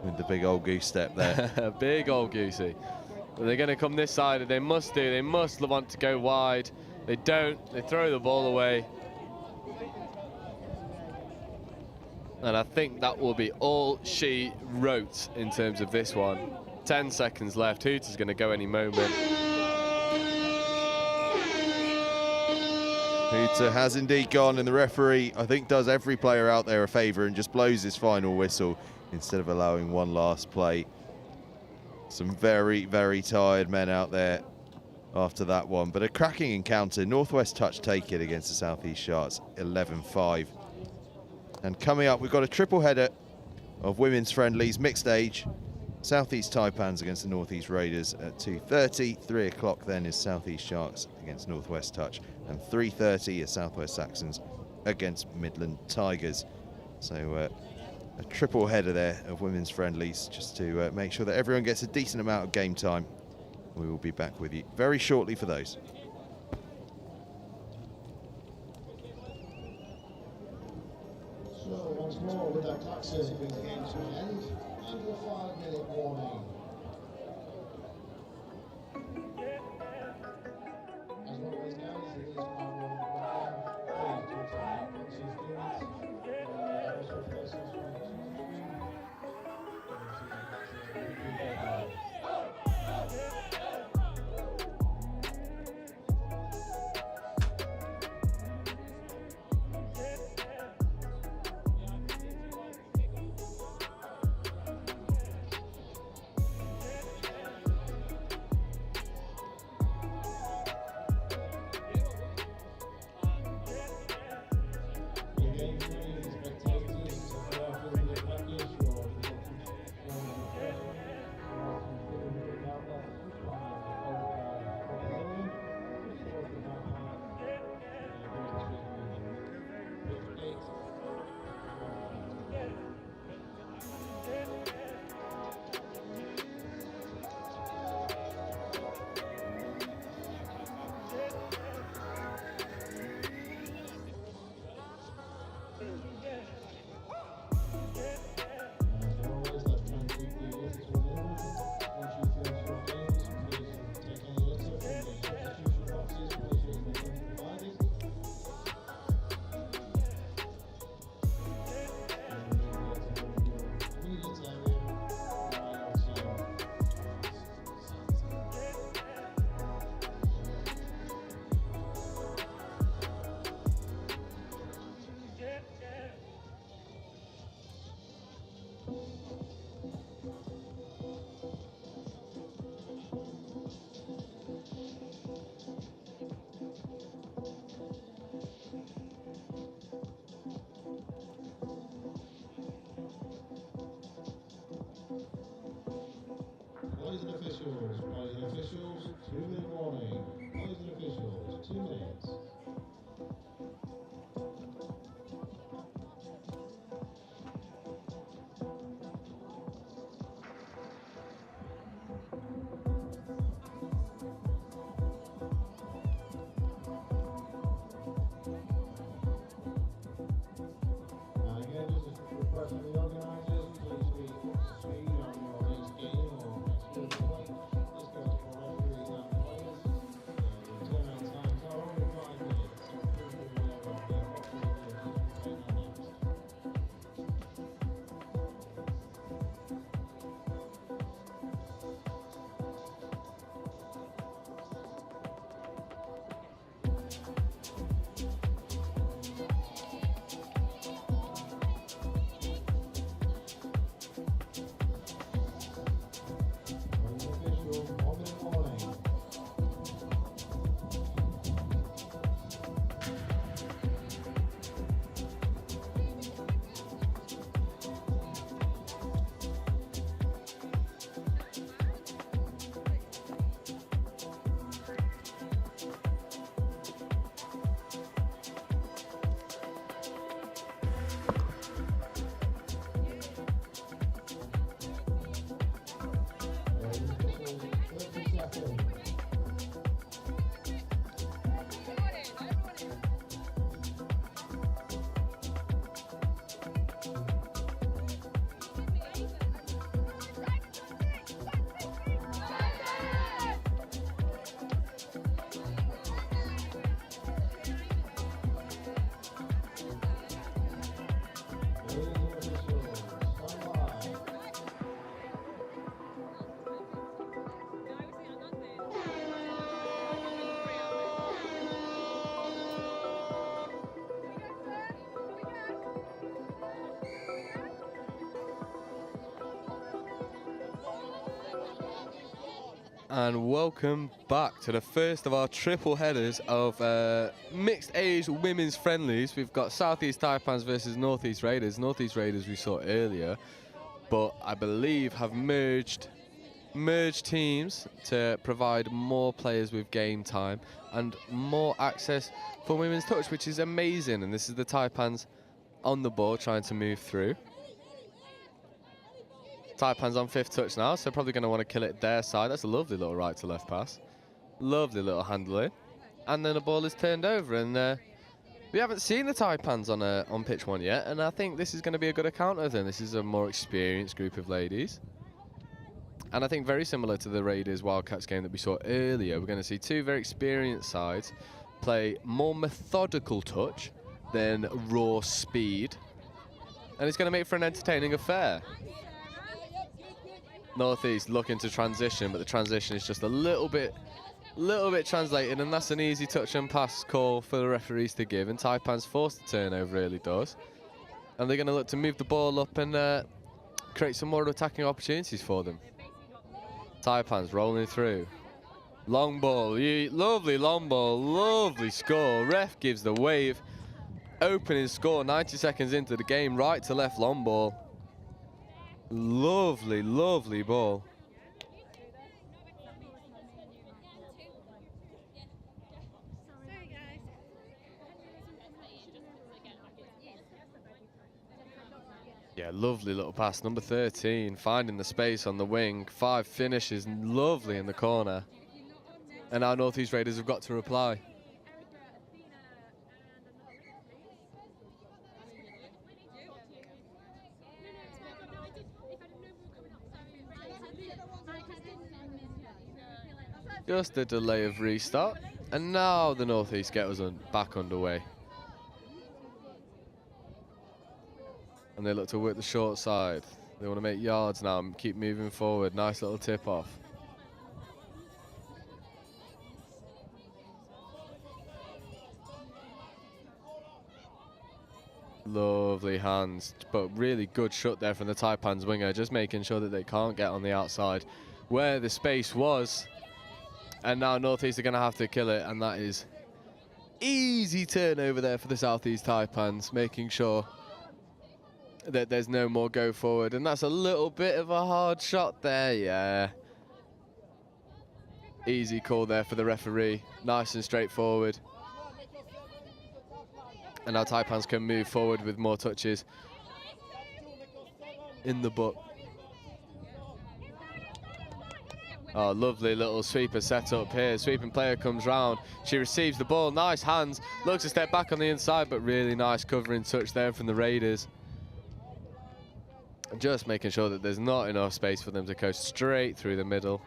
with the big old goose step there. Big old goosey. But they're going to come this side, and they must do. They must want to go wide. They don't. They throw the ball away. And I think that will be all she wrote in terms of this one. 10 seconds left. Hooter's going to go any moment. Hooter has indeed gone, and the referee, I think, does every player out there a favour and just blows his final whistle instead of allowing one last play Some very, very tired men out there after that one. But a cracking encounter. Northwest Touch take it against the Southeast Sharks, 11-5. And coming up, we've got a triple header of women's friendlies, mixed age. Southeast Taipans against the Northeast Raiders at 2:30. 3 o'clock then is Southeast Sharks against Northwest Touch. And 3:30 is Southwest Saxons against Midland Tigers. So a triple header there of women's friendlies, just to make sure that everyone gets a decent amount of game time. We will be back with you very shortly for those. So once more with that clock says it brings the game to an end and a 5-minute warning. As always, guys, it is our please do time once you've done it. Also faces from the And welcome back to the first of our triple headers of mixed age women's friendlies. We've got Southeast Taipans versus Northeast Raiders. Northeast Raiders we saw earlier, but I believe have merged teams to provide more players with game time and more access for women's touch, which is amazing. And this is the Taipans on the ball trying to move through. Taipans on 5th touch now, so probably going to want to kill it their side. That's a lovely little right to left pass. Lovely little handling. And then the ball is turned over, and we haven't seen the Taipans on pitch 1 yet, and I think this is going to be a good account of them. This is a more experienced group of ladies. And I think very similar to the Raiders Wildcats game that we saw earlier, we're going to see two very experienced sides play more methodical touch than raw speed. And it's going to make for an entertaining affair. Northeast looking to transition, but the transition is just a little bit translated, and that's an easy touch and pass call for the referees to give, and Taipans forced to turn over early doors. And they're going to look to move the ball up and create some more attacking opportunities for them. Taipans rolling through. Long ball, lovely long ball, lovely score. Ref gives the wave. Opening score, 90 seconds into the game, right to left long ball. Lovely, lovely ball. Yeah, lovely little pass. Number 13 finding the space on the wing. 5 finishes lovely in the corner. And our Northeast Raiders have got to reply. Just a delay of restart, and now the Northeast get us back underway. And they look to work the short side. They want to make yards now and keep moving forward. Nice little tip off. Lovely hands, but really good shot there from the Taipans winger, just making sure that they can't get on the outside where the space was. And now Northeast are going to have to kill it, and that is easy turnover there for the Southeast Taipans, making sure that there's no more go forward. And that's a little bit of a hard shot there, yeah. Easy call there for the referee, nice and straightforward. And now Taipans can move forward with more touches in the book. Oh, lovely little sweeper set up here. Sweeping player comes round. She receives the ball. Nice hands. Looks to step back on the inside, but really nice covering touch there from the Raiders. Just making sure that there's not enough space for them to go straight through the middle.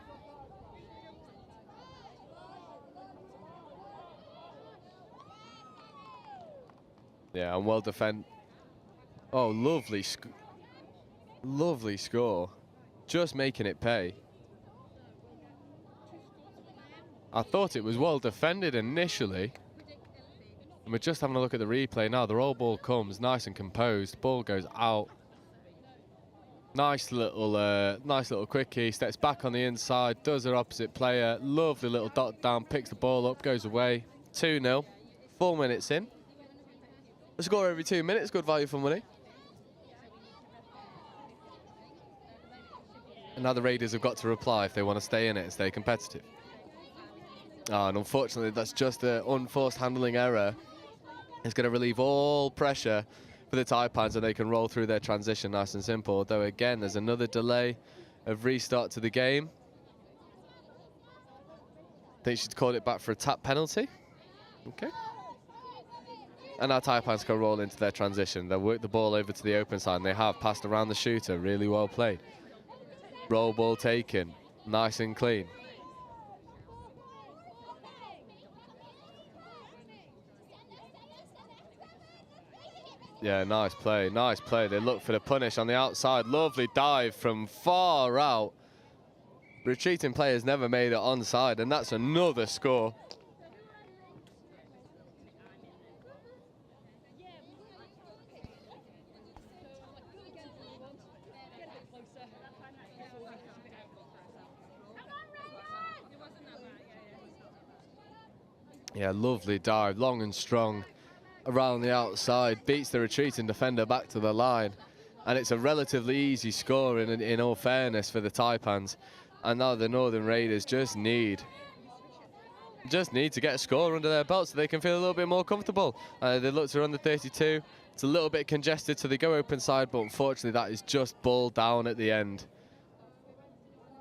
Yeah, and well defend. Oh, lovely score. Just making it pay. I thought it was well defended initially. And we're just having a look at the replay now. The roll ball comes nice and composed. Ball goes out. Nice little quickie. Steps back on the inside. Does her opposite player. Lovely little dot down. Picks the ball up. Goes away. 2-0. 4 minutes in. A score every 2 minutes. Good value for money. And now the Raiders have got to reply if they want to stay in it and stay competitive. Oh, and unfortunately, that's just an unforced handling error. It's going to relieve all pressure for the Taipans, and they can roll through their transition nice and simple. Though, again, there's another delay of restart to the game. I think she's called it back for a tap penalty. Okay. And now Taipans can roll into their transition. They'll work the ball over to the open side, and they have passed around the shooter. Really well played. Roll ball taken. Nice and clean. Yeah, nice play, nice play. They look for the punish on the outside. Lovely dive from far out. Retreating players never made it onside, and that's another score. Yeah, lovely dive, long and strong around the outside, beats the retreating defender back to the line. And it's a relatively easy score in all fairness for the Taipans. And now the Northern Raiders just need to get a score under their belt so they can feel a little bit more comfortable. They look to run the 32. It's a little bit congested, so they go open side, but unfortunately that is just ball down at the end.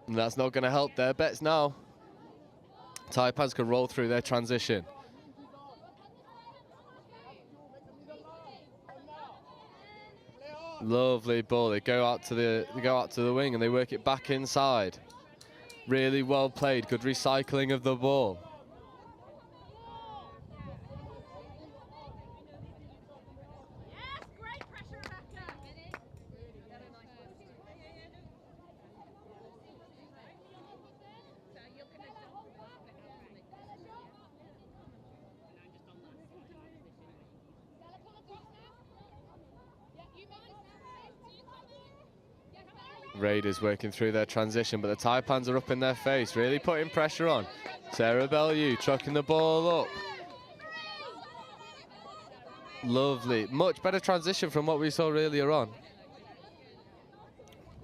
And that's not going to help their bets now. Taipans can roll through their transition. Lovely ball. They go out to the wing and they work it back inside. Really well played. Good recycling of the ball. Raiders working through their transition, but the Taipans are up in their face, really putting pressure on. Sarah Bellew trucking the ball up. Lovely, much better transition from what we saw earlier on.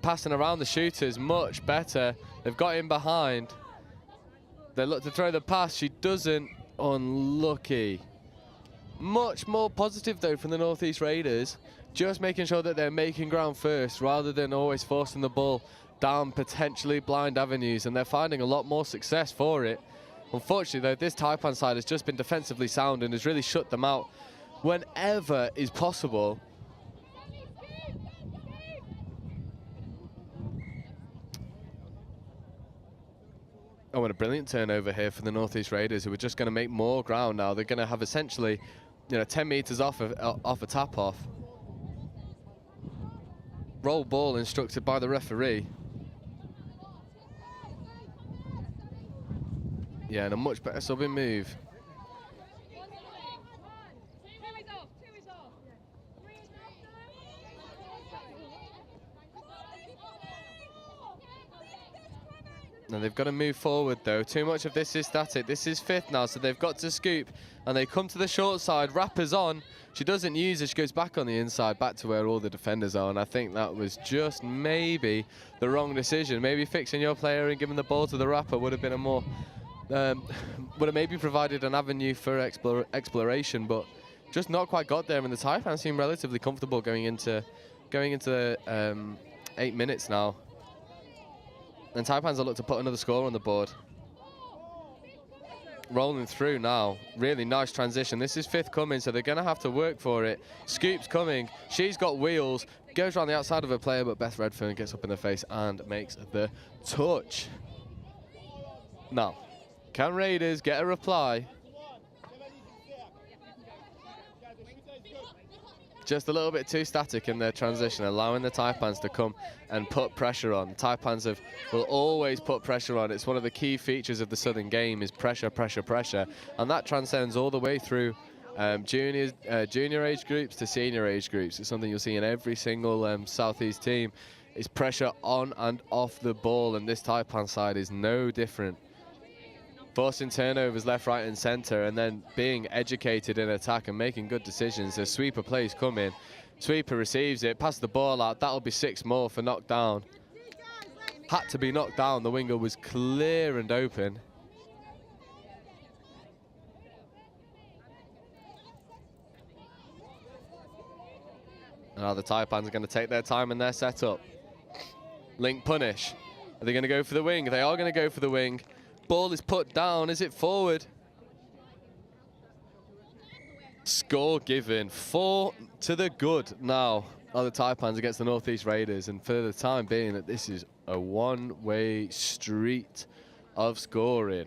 Passing around the shooters, much better. They've got in behind. They look to throw the pass, she doesn't. Unlucky. Much more positive though from the Northeast Raiders. Just making sure that they're making ground first rather than always forcing the ball down potentially blind avenues, and they're finding a lot more success for it. Unfortunately though, this Taipan side has just been defensively sound and has really shut them out whenever is possible. Oh, and a brilliant turnover here for the Northeast Raiders, who are just going to make more ground now. They're going to have essentially, 10 meters off a tap-off. Roll ball instructed by the referee. Yeah, and a much better subbing move. Now they've got to move forward though. Too much of this is static. This is fifth now, so they've got to scoop. And they come to the short side. Rapper's on. She doesn't use it. She goes back on the inside, back to where all the defenders are. And I think that was just maybe the wrong decision. Maybe fixing your player and giving the ball to the Rapper would have been a more, would have maybe provided an avenue for exploration, but just not quite got there. And the Taipans seem relatively comfortable going into 8 minutes now. And Taipans will look to put another score on the board. Rolling through now. Really nice transition. This is fifth coming, so they're going to have to work for it. Scoop's coming. She's got wheels. Goes around the outside of her player, but Beth Redfern gets up in the face and makes the touch. Now, can Raiders get a reply? Just a little bit too static in their transition, allowing the Taipans to come and put pressure on. Taipans will always put pressure on. It's one of the key features of the Southern game is pressure, pressure, pressure. And that transcends all the way through junior age groups to senior age groups. It's something you'll see in every single Southeast team. It's pressure on and off the ball, and this Taipan side is no different. Forcing turnovers left, right and centre, and then being educated in attack and making good decisions. The sweeper plays come in. Sweeper receives it, passes the ball out. That'll be 6 more for knockdown. Had to be knocked down. The winger was clear and open. Now the Taipans are going to take their time in their setup. Link punish. Are they going to go for the wing? They are going to go for the wing. Ball is put down. Is it forward? Score given. 4 to the good now are the Taipans against the Northeast Raiders. And for the time being, that this is a one-way street of scoring.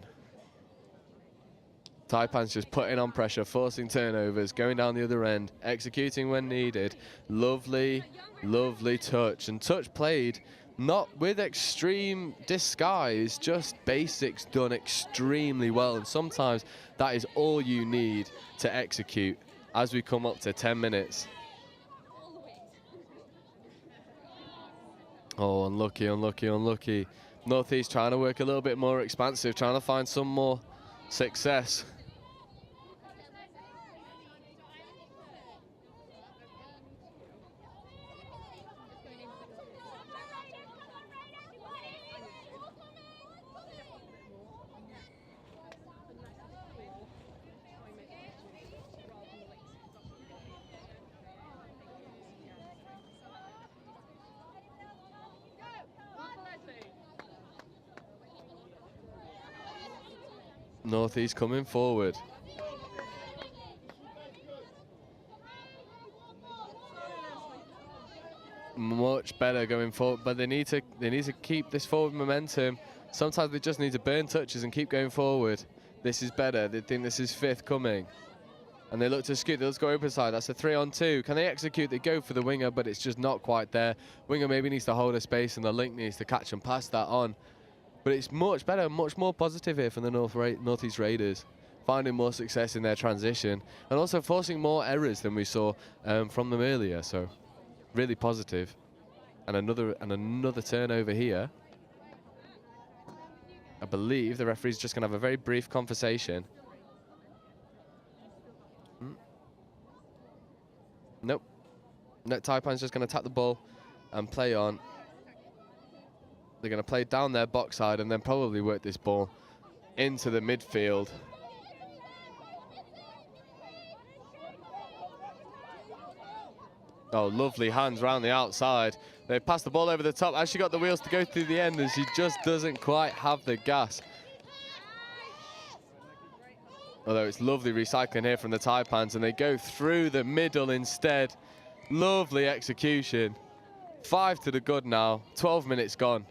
Taipans just putting on pressure, forcing turnovers, going down the other end, executing when needed. Lovely, lovely touch. And touch played not with extreme disguise, just basics done extremely well. And sometimes that is all you need to execute as we come up to 10 minutes. Oh, unlucky, unlucky, unlucky. Northeast trying to work a little bit more expansive, trying to find some more success. Northeast coming forward. Much better going forward, but they need to keep this forward momentum. Sometimes they just need to burn touches and keep going forward. This is better. They think this is fifth coming. And they look to scoot. Let's go open side. That's a 3-on-2. Can they execute? They go for the winger, but it's just not quite there. Winger maybe needs to hold a space, and the link needs to catch and pass that on. But it's much better, much more positive here from the Northeast Raiders, finding more success in their transition and also forcing more errors than we saw from them earlier. So really positive. And another turnover here. I believe the referee's just going to have a very brief conversation. Nope. No, Taipan's just going to tap the ball and play on. They're going to play down their box side and then probably work this ball into the midfield. Oh, lovely hands round the outside. They passed the ball over the top. As she got the wheels to go through the end, and she just doesn't quite have the gas. Although it's lovely recycling here from the Taipans, and they go through the middle instead. Lovely execution. 5 to the good now. 12 minutes gone.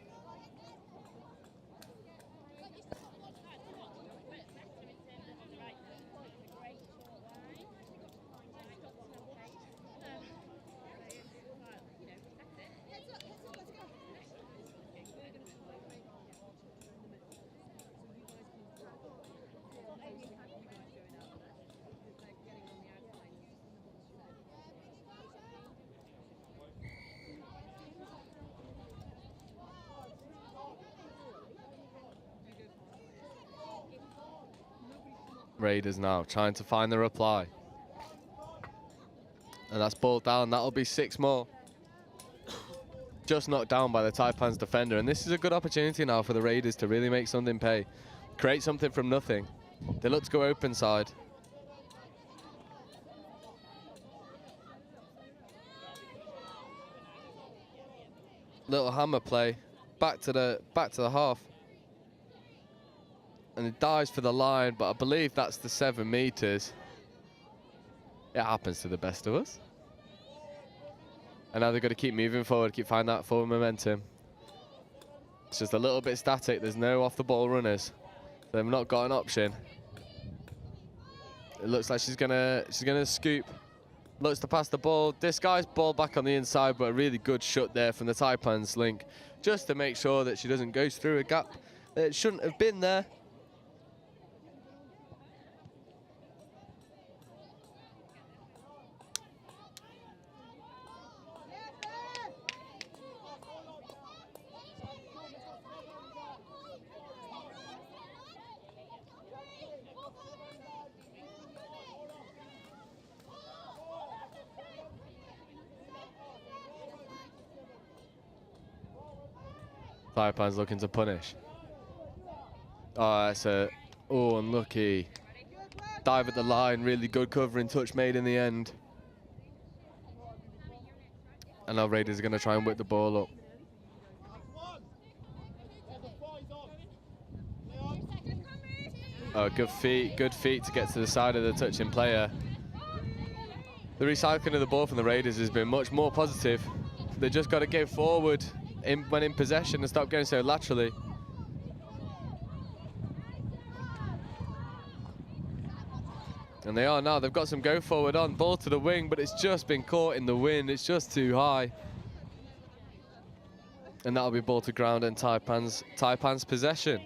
Raiders now trying to find the reply. And that's ball down. That'll be 6 more. Just knocked down by the Taipans defender. And this is a good opportunity now for the Raiders to really make something pay. Create something from nothing. They look to go open side. Little hammer play. Back to the half. And it dives for the line, but I believe that's the 7 meters. It happens to the best of us. And now they've got to keep moving forward, keep finding that forward momentum. It's just a little bit static. There's no off-the-ball runners. They've not got an option. It looks like she's gonna scoop. Looks to pass the ball. This guy's ball back on the inside, but a really good shot there from the Taipans link, just to make sure that she doesn't go through a gap that shouldn't have been there. Taipans looking to punish. Oh, that's unlucky. Dive at the line, really good covering touch made in the end. And now Raiders are going to try and whip the ball up. Oh, good feet to get to the side of the touching player. The recycling of the ball from the Raiders has been much more positive. They just got to go forward when in possession and stop going so laterally. And they are now. They've got some go forward on. Ball to the wing, but it's just been caught in the wind. It's just too high. And that'll be ball to ground and Taipans possession.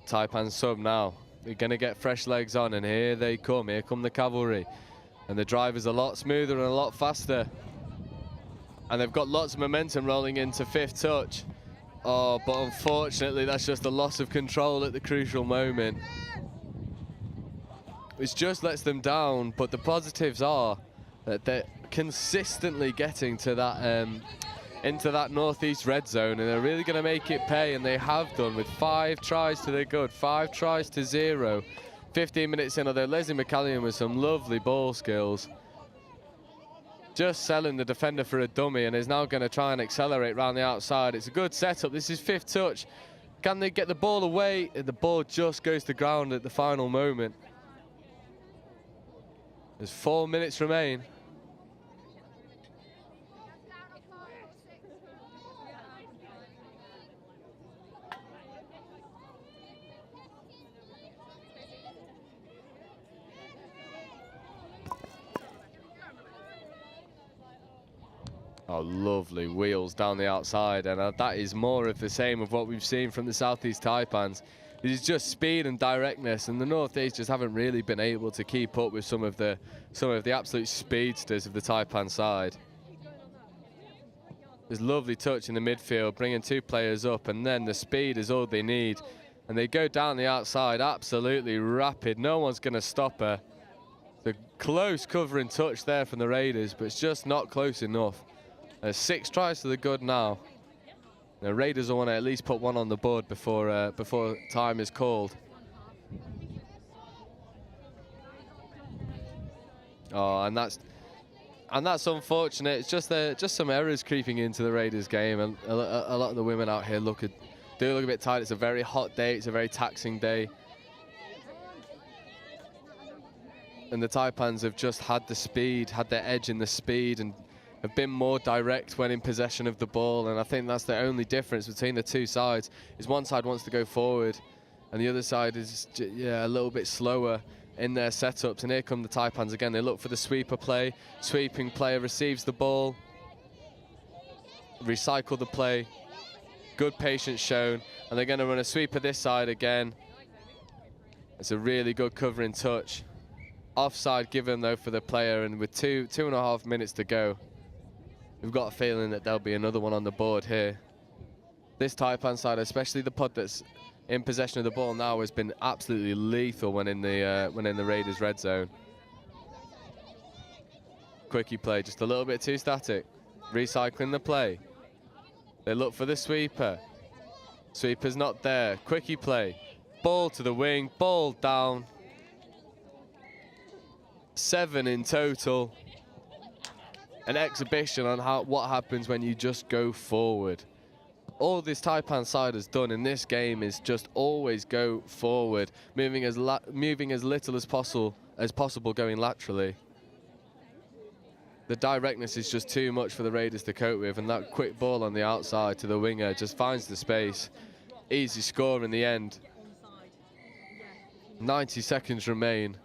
Taipan sub now. They're going to get fresh legs on, and here they come. Here come the cavalry. And the drive is a lot smoother and a lot faster. And they've got lots of momentum rolling into 5th touch. Oh, but unfortunately, that's just a loss of control at the crucial moment. Which just lets them down, but the positives are that they're consistently getting to that into that northeast red zone, and they're really going to make it pay, and they have done with 5 tries to the good, 5 tries to 0. 15 minutes in, although Leslie McCallion with some lovely ball skills. Just selling the defender for a dummy and is now going to try and accelerate round the outside. It's a good setup. This is 5th touch. Can they get the ball away? The ball just goes to ground at the final moment. There's 4 minutes remain. Oh, lovely wheels down the outside, and that is more of the same of what we've seen from the Southeast Taipans. It is just speed and directness, and the Northeast just haven't really been able to keep up with some of the absolute speedsters of the Taipan side. There's lovely touch in the midfield, bringing 2 players up, and then the speed is all they need. And they go down the outside, absolutely rapid. No one's going to stop her. The close covering touch there from the Raiders, but it's just not close enough. 6 tries to the good now. The Raiders will want to at least put 1 on the board before time is called. Oh, and that's unfortunate. It's just some errors creeping into the Raiders game, and a lot of the women out here do look a bit tired. It's a very hot day. It's a very taxing day. And the Taipans have just had the speed, had their edge in the speed, and have been more direct when in possession of the ball. And I think that's the only difference between the two sides, is one side wants to go forward and the other side is a little bit slower in their setups. And here come the Taipans again. They look for the sweeper play. Sweeping player receives the ball, recycle the play, good patience shown, and they're going to run a sweeper this side again. It's a really good covering touch. Offside given though for the player, and with 2.5 minutes to go, we've got a feeling that there'll be another one on the board here. This Taipan side, especially the pod that's in possession of the ball now, has been absolutely lethal when in the Raiders' red zone. Quickie play, just a little bit too static. Recycling the play. They look for the sweeper. Sweeper's not there. Quickie play. Ball to the wing, ball down. 7 in total. An exhibition on what happens when you just go forward. All this Taipan side has done in this game is just always go forward, moving as little as possible going laterally. The directness is just too much for the Raiders to cope with, and that quick ball on the outside to the winger just finds the space. Easy score in the end. 90 seconds remain.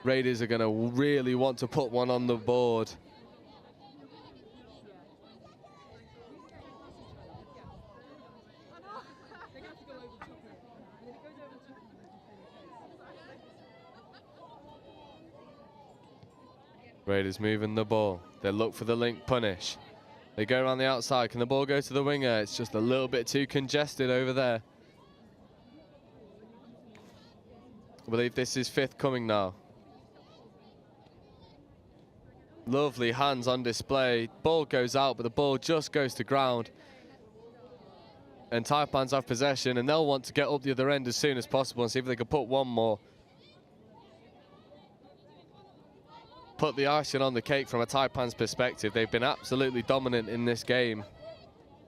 Raiders are going to really want to put one on the board. Raiders moving the ball. They look for the link punish. They go around the outside. Can the ball go to the winger? It's just a little bit too congested over there. I believe this is 5th coming now. Lovely hands on display. Ball goes out, but the ball just goes to ground. And Taipans have possession, and they'll want to get up the other end as soon as possible and see if they can put one more. Put the icing on the cake from a Taipans perspective. They've been absolutely dominant in this game.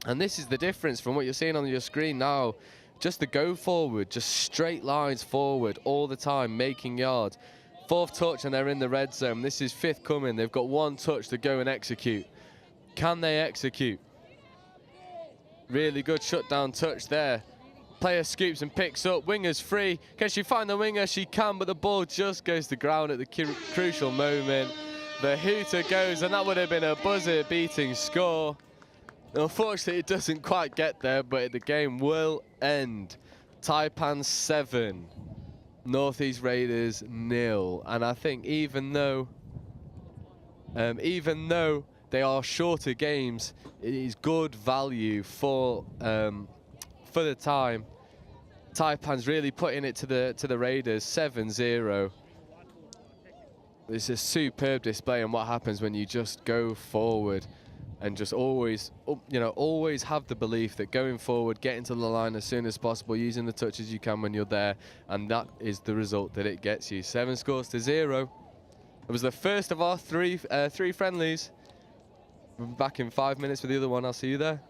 And this is the difference from what you're seeing on your screen now. Just the go forward, just straight lines forward all the time, making yards. 4th touch and they're in the red zone. This is 5th coming. They've got 1 touch to go and execute. Can they execute? Really good shutdown touch there. Player scoops and picks up. Winger's free. Can she find the winger? She can, but the ball just goes to ground at the crucial moment. The hooter goes, and that would have been a buzzer-beating score. Unfortunately, it doesn't quite get there, but the game will end. Taipan 7, Northeast Raiders 0. And I think even though they are shorter games, it is good value for the time. Taipan's really putting it to the Raiders. 7-0. It's a superb display on what happens when you just go forward. and just always, always have the belief that going forward, getting to the line as soon as possible, using the touches you can when you're there, and that is the result that it gets you. 7 scores to 0. It was the first of our three friendlies. We'll be back in 5 minutes for the other one. I'll see you there.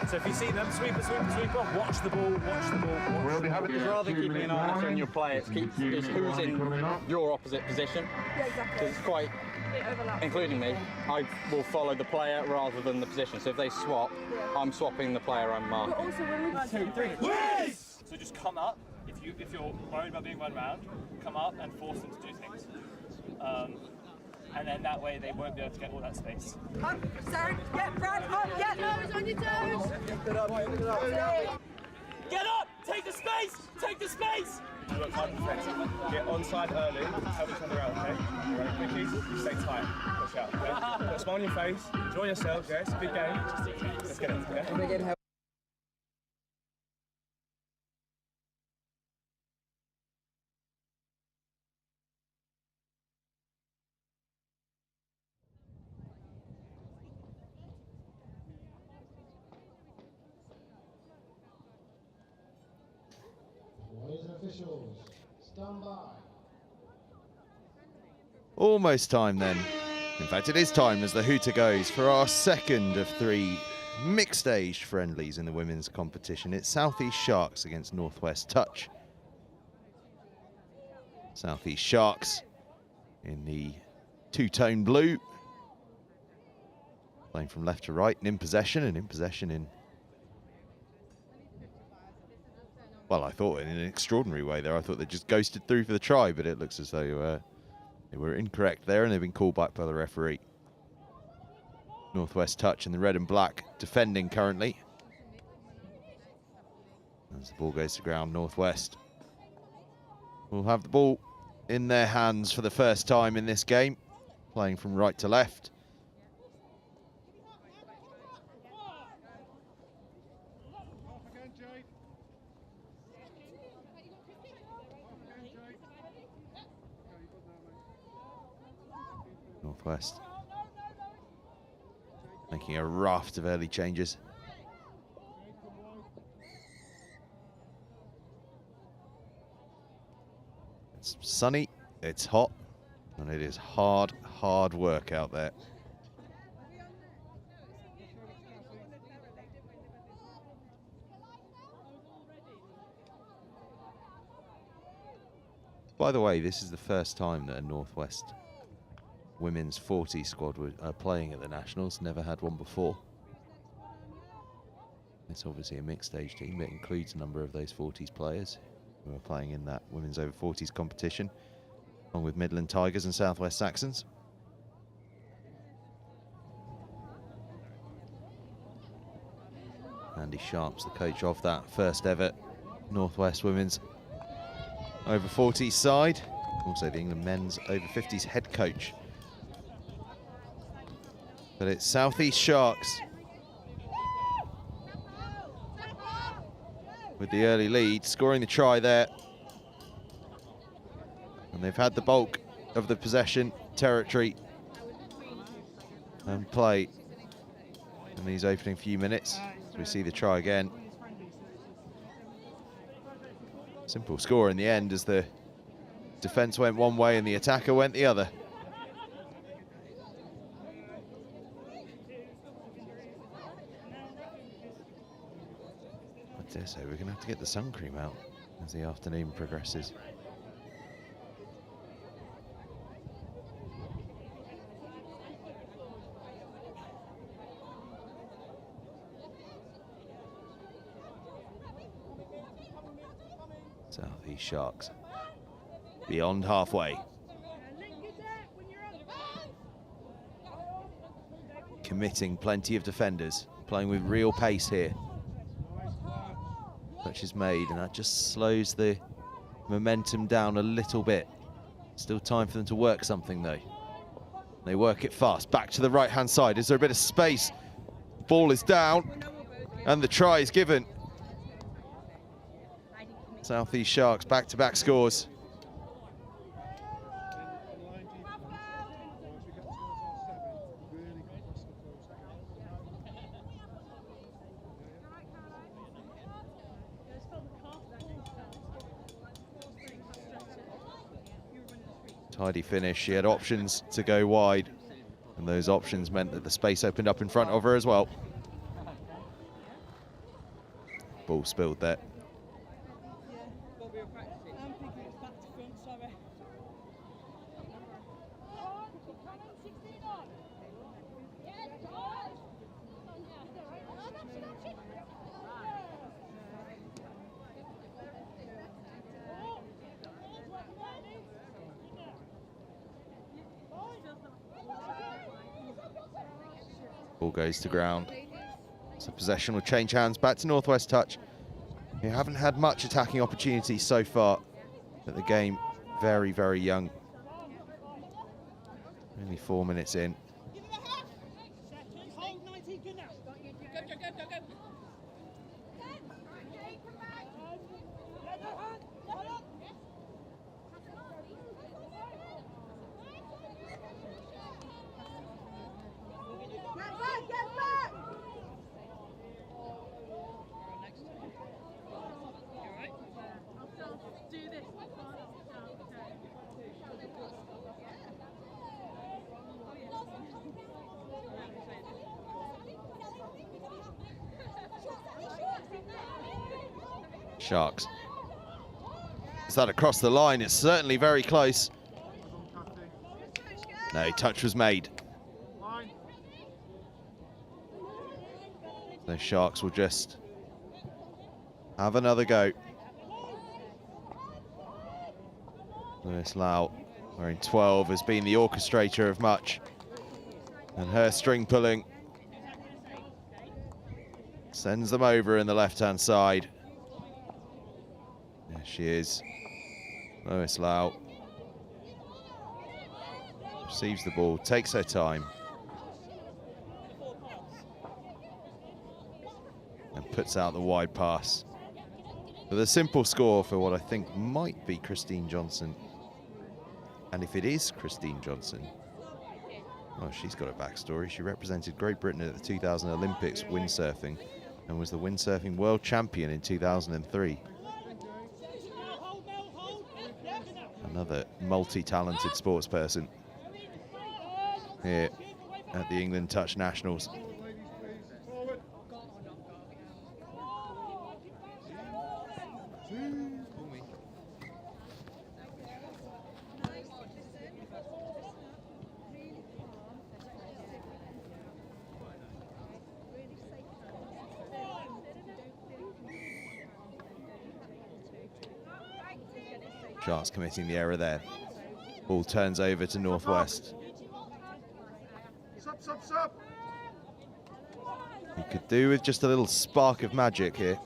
So if you see them, sweep off, watch the ball, watch the ball. We'll be having rather than keeping an eye on your play, it's who's in your opposite position. Yeah, exactly. It's quite, including me, I will follow the player rather than the position. So if they swap, I'm swapping the player I'm marking. But also when we 2, 3. Yes! So just come up. If you're worried about being run round, come up and force them to do things. And then that way they won't be able to get all that space. Up, Sarah, get Brad, up, get toes on your toes. Get up! Take the space! Take the space! You work hard defense. Get onside early, help each other out, okay? Right, quickies, you stay tight, push out, okay? Put a smile on your face, enjoy yourselves, yeah? It's a big game. Let's get it, okay? Ladies and officials, stand by. Almost time then. In fact, it is time as the hooter goes for our second of 3 mixed age friendlies in the women's competition. It's Southeast Sharks against Northwest Touch. Southeast Sharks in the two-tone blue, playing from left to right and in possession in, well, I thought in an extraordinary way there. I thought they just ghosted through for the try, but it looks as though they were incorrect there and they've been called back by the referee. Northwest Touch in the red and black defending currently. As the ball goes to ground, Northwest will have the ball in their hands for the first time in this game, playing from right to left. Northwest making a raft of early changes. It's sunny, it's hot, and it is hard work out there. By the way, this is the first time that a Northwest women's 40 squad are playing at the Nationals. Never had one before. It's obviously a mixed age team, but includes a number of those 40s players who are playing in that women's over 40s competition, along with Midland Tigers and Southwest Saxons. Andy Sharp's the coach of that first ever Northwest women's over 40s side, also the England men's over 50s head coach. But it's South East Sharks with the early lead, scoring the try there. And they've had the bulk of the possession, territory and play in these opening few minutes. As we see the try again. Simple score in the end as the defence went one way and the attacker went the other. I dare say we're going to have to get the sun cream out as the afternoon progresses. South East Sharks beyond halfway. Committing plenty of defenders, playing with real pace here. Touch is made, and that just slows the momentum down a little bit. Still time for them to work something though. They work it fast, back to the right-hand side. Is there a bit of space? Ball is down, and the try is given. South East Sharks back-to-back scores. Tidy finish. She had options to go wide, and those options meant that the space opened up in front of her as well. Ball spilled there. Ball goes to ground. So possession will change hands back to Northwest Touch, who haven't had much attacking opportunity so far, but the game very, very young. Only 4 minutes in. Sharks. Is that across the line? It's certainly very close. No, touch was made. The Sharks will just have another go. Lewis Lau, wearing 12, has been the orchestrator of much. And her string pulling sends them over in the left-hand side. There she is, Lois Lau. Receives the ball, takes her time. And puts out the wide pass. With a simple score for what I think might be Christine Johnson. And if it is Christine Johnson, well, she's got a backstory. She represented Great Britain at the 2000 Olympics windsurfing and was the windsurfing world champion in 2003. Another multi-talented sports person here at the England Touch Nationals. Sharks committing the error there. Ball turns over to Northwest. He could do with just a little spark of magic here.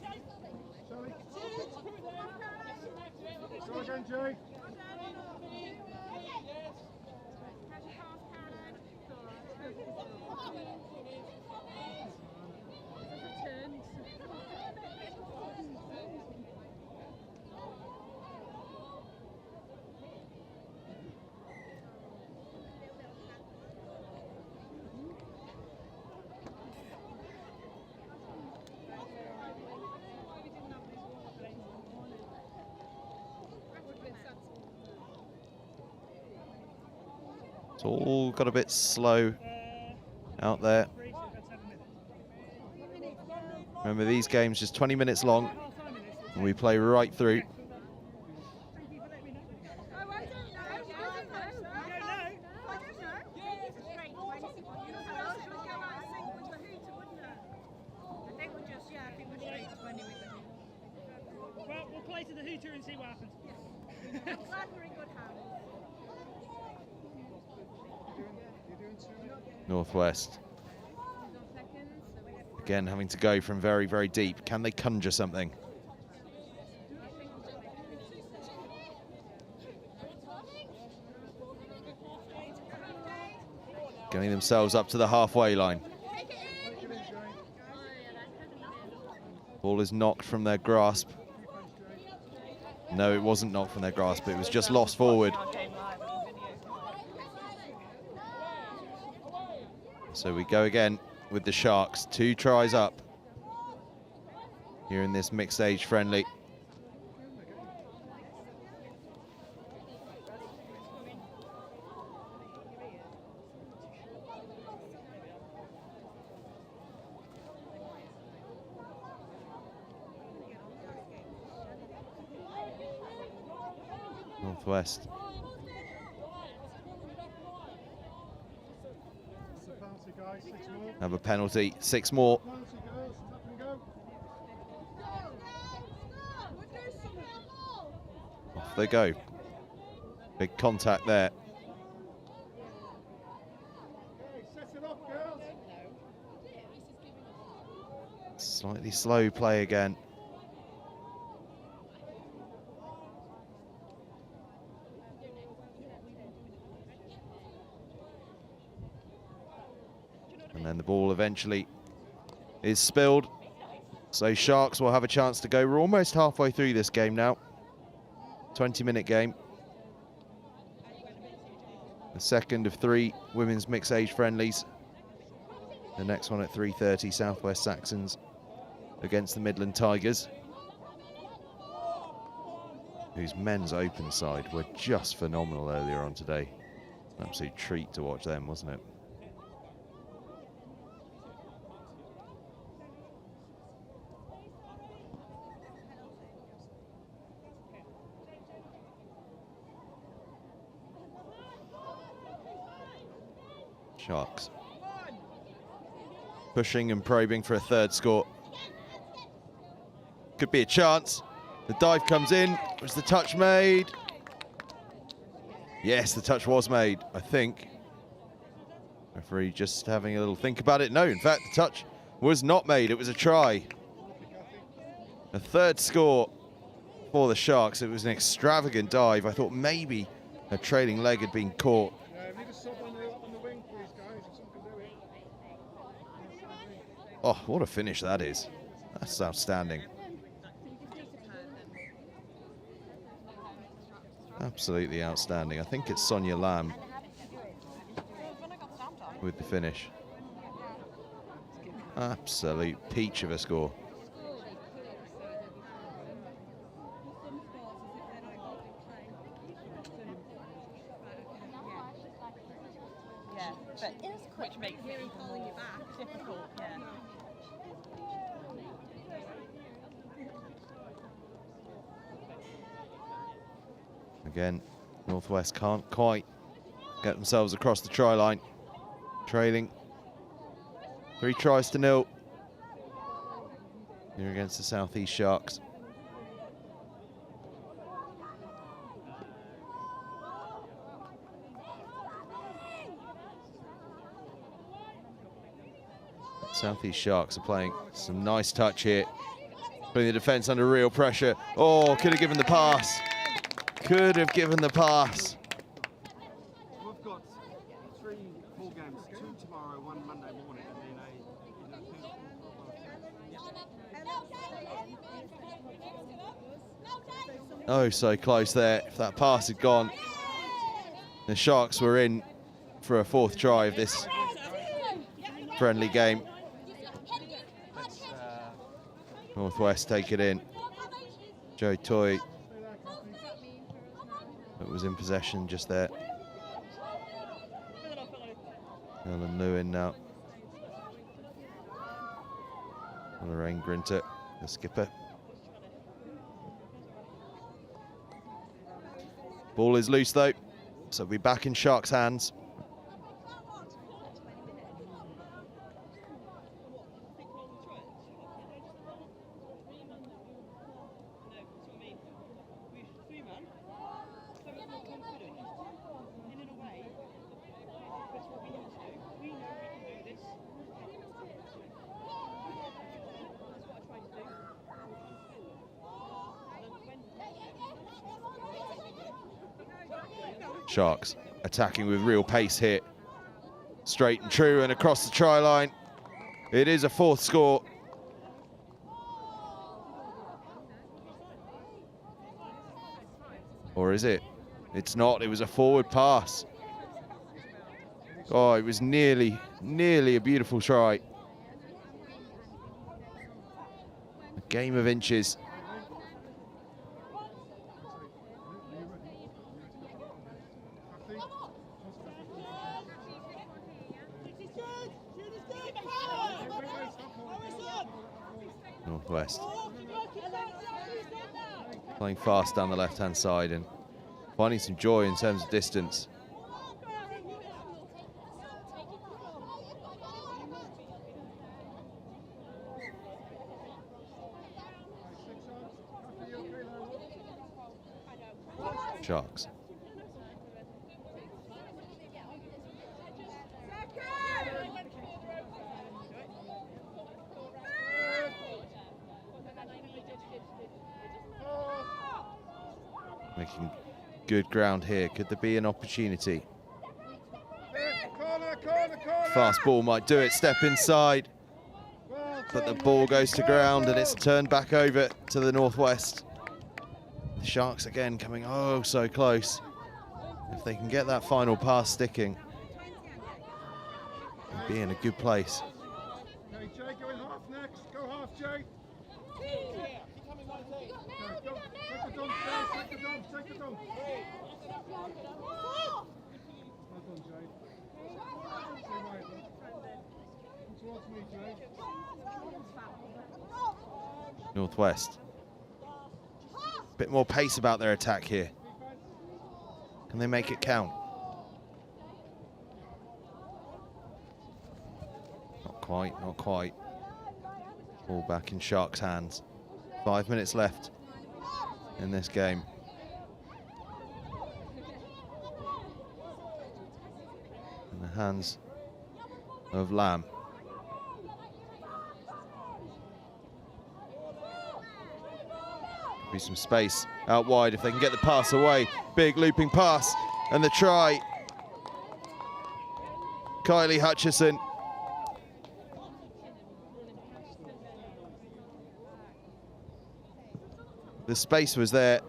It's all got a bit slow out there. Remember, these games just 20 minutes long, and we play right through. Well, we'll play to the hooter and see what happens. Glad we're in good hands. Northwest. Again, having to go from very, very deep. Can they conjure something? Getting themselves up to the halfway line. Ball is knocked from their grasp. No, it wasn't knocked from their grasp. It was just lost forward. So we go again with the Sharks. 2 tries up here in this mixed age friendly. Northwest. Have a penalty, 6 more. Off they go. Big contact there. Slightly slow play again. And then the ball eventually is spilled. So Sharks will have a chance to go. We're almost halfway through this game now. 20-minute game. The second of 3 women's mixed age friendlies. The next one at 3:30, Southwest Saxons against the Midland Tigers, whose men's open side were just phenomenal earlier on today. An absolute treat to watch them, wasn't it? Sharks pushing and probing for a 3rd score. Could be a chance. The dive comes in. Was the touch made? Yes, the touch was made, I think. Referee just having a little think about it. No, in fact, the touch was not made. It was a try. A 3rd score for the Sharks. It was an extravagant dive. I thought maybe a trailing leg had been caught. Oh, what a finish that is. That's outstanding. Absolutely outstanding. I think it's Sonia Lamb with the finish. Absolute peach of a score. Yeah, but which makes it calling you back difficult. Yeah. Again, Northwest can't quite get themselves across the try line. Trailing 3 tries to 0 here against the Southeast Sharks. Southeast Sharks are playing some nice touch here. Putting the defence under real pressure. Oh, could have given the pass. Could have given the pass. We've got 3 full games, 2 tomorrow, 1 Monday morning, and then a Oh, so close there. If that pass had gone, the Sharks were in for a 4th try of this friendly game. Northwest take it in. Joe Toy that was in possession just there. Alan Lewin now. Lorraine Grinter, the skipper. Ball is loose though, so we'll be back in Sharks' hands. Sharks attacking with real pace here. Straight and true and across the try line. It is a 4th score. Or is it? It's not. It was a forward pass. Oh, it was nearly a beautiful try. A game of inches. Northwest playing fast down the left-hand side and finding some joy in terms of distance. Sharks. Making good ground here. Could there be an opportunity? Fast ball might do it. Step inside. But the ball goes to ground and it's turned back over to the Northwest. The Sharks again coming oh so close. If they can get that final pass sticking, they'll be in a good place. Okay, Jay, go in half next. Go half, Jay. Take the dump. Well done, Jay. Towards me, Jay. Northwest. Bit more pace about their attack here. Can they make it count? Not quite, not quite. Ball back in Sharks' hands. 5 minutes left in this game. In the hands of Lamb. Be some space out wide if they can get the pass away. Big looping pass and the try. Kylie Hutchison. The space was there.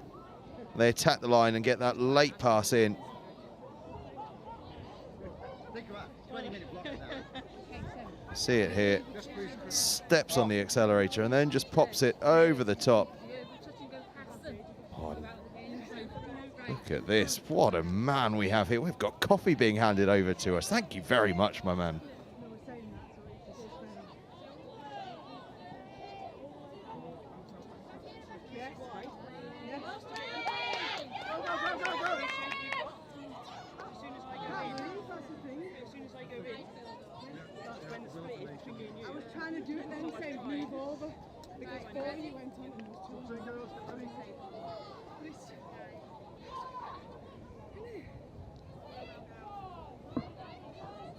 They attack the line and get that late pass in. See it here. Steps on the accelerator and then just pops it over the top. Oh, look at this. What a man we have here. We've got coffee being handed over to us. Thank you very much, my man.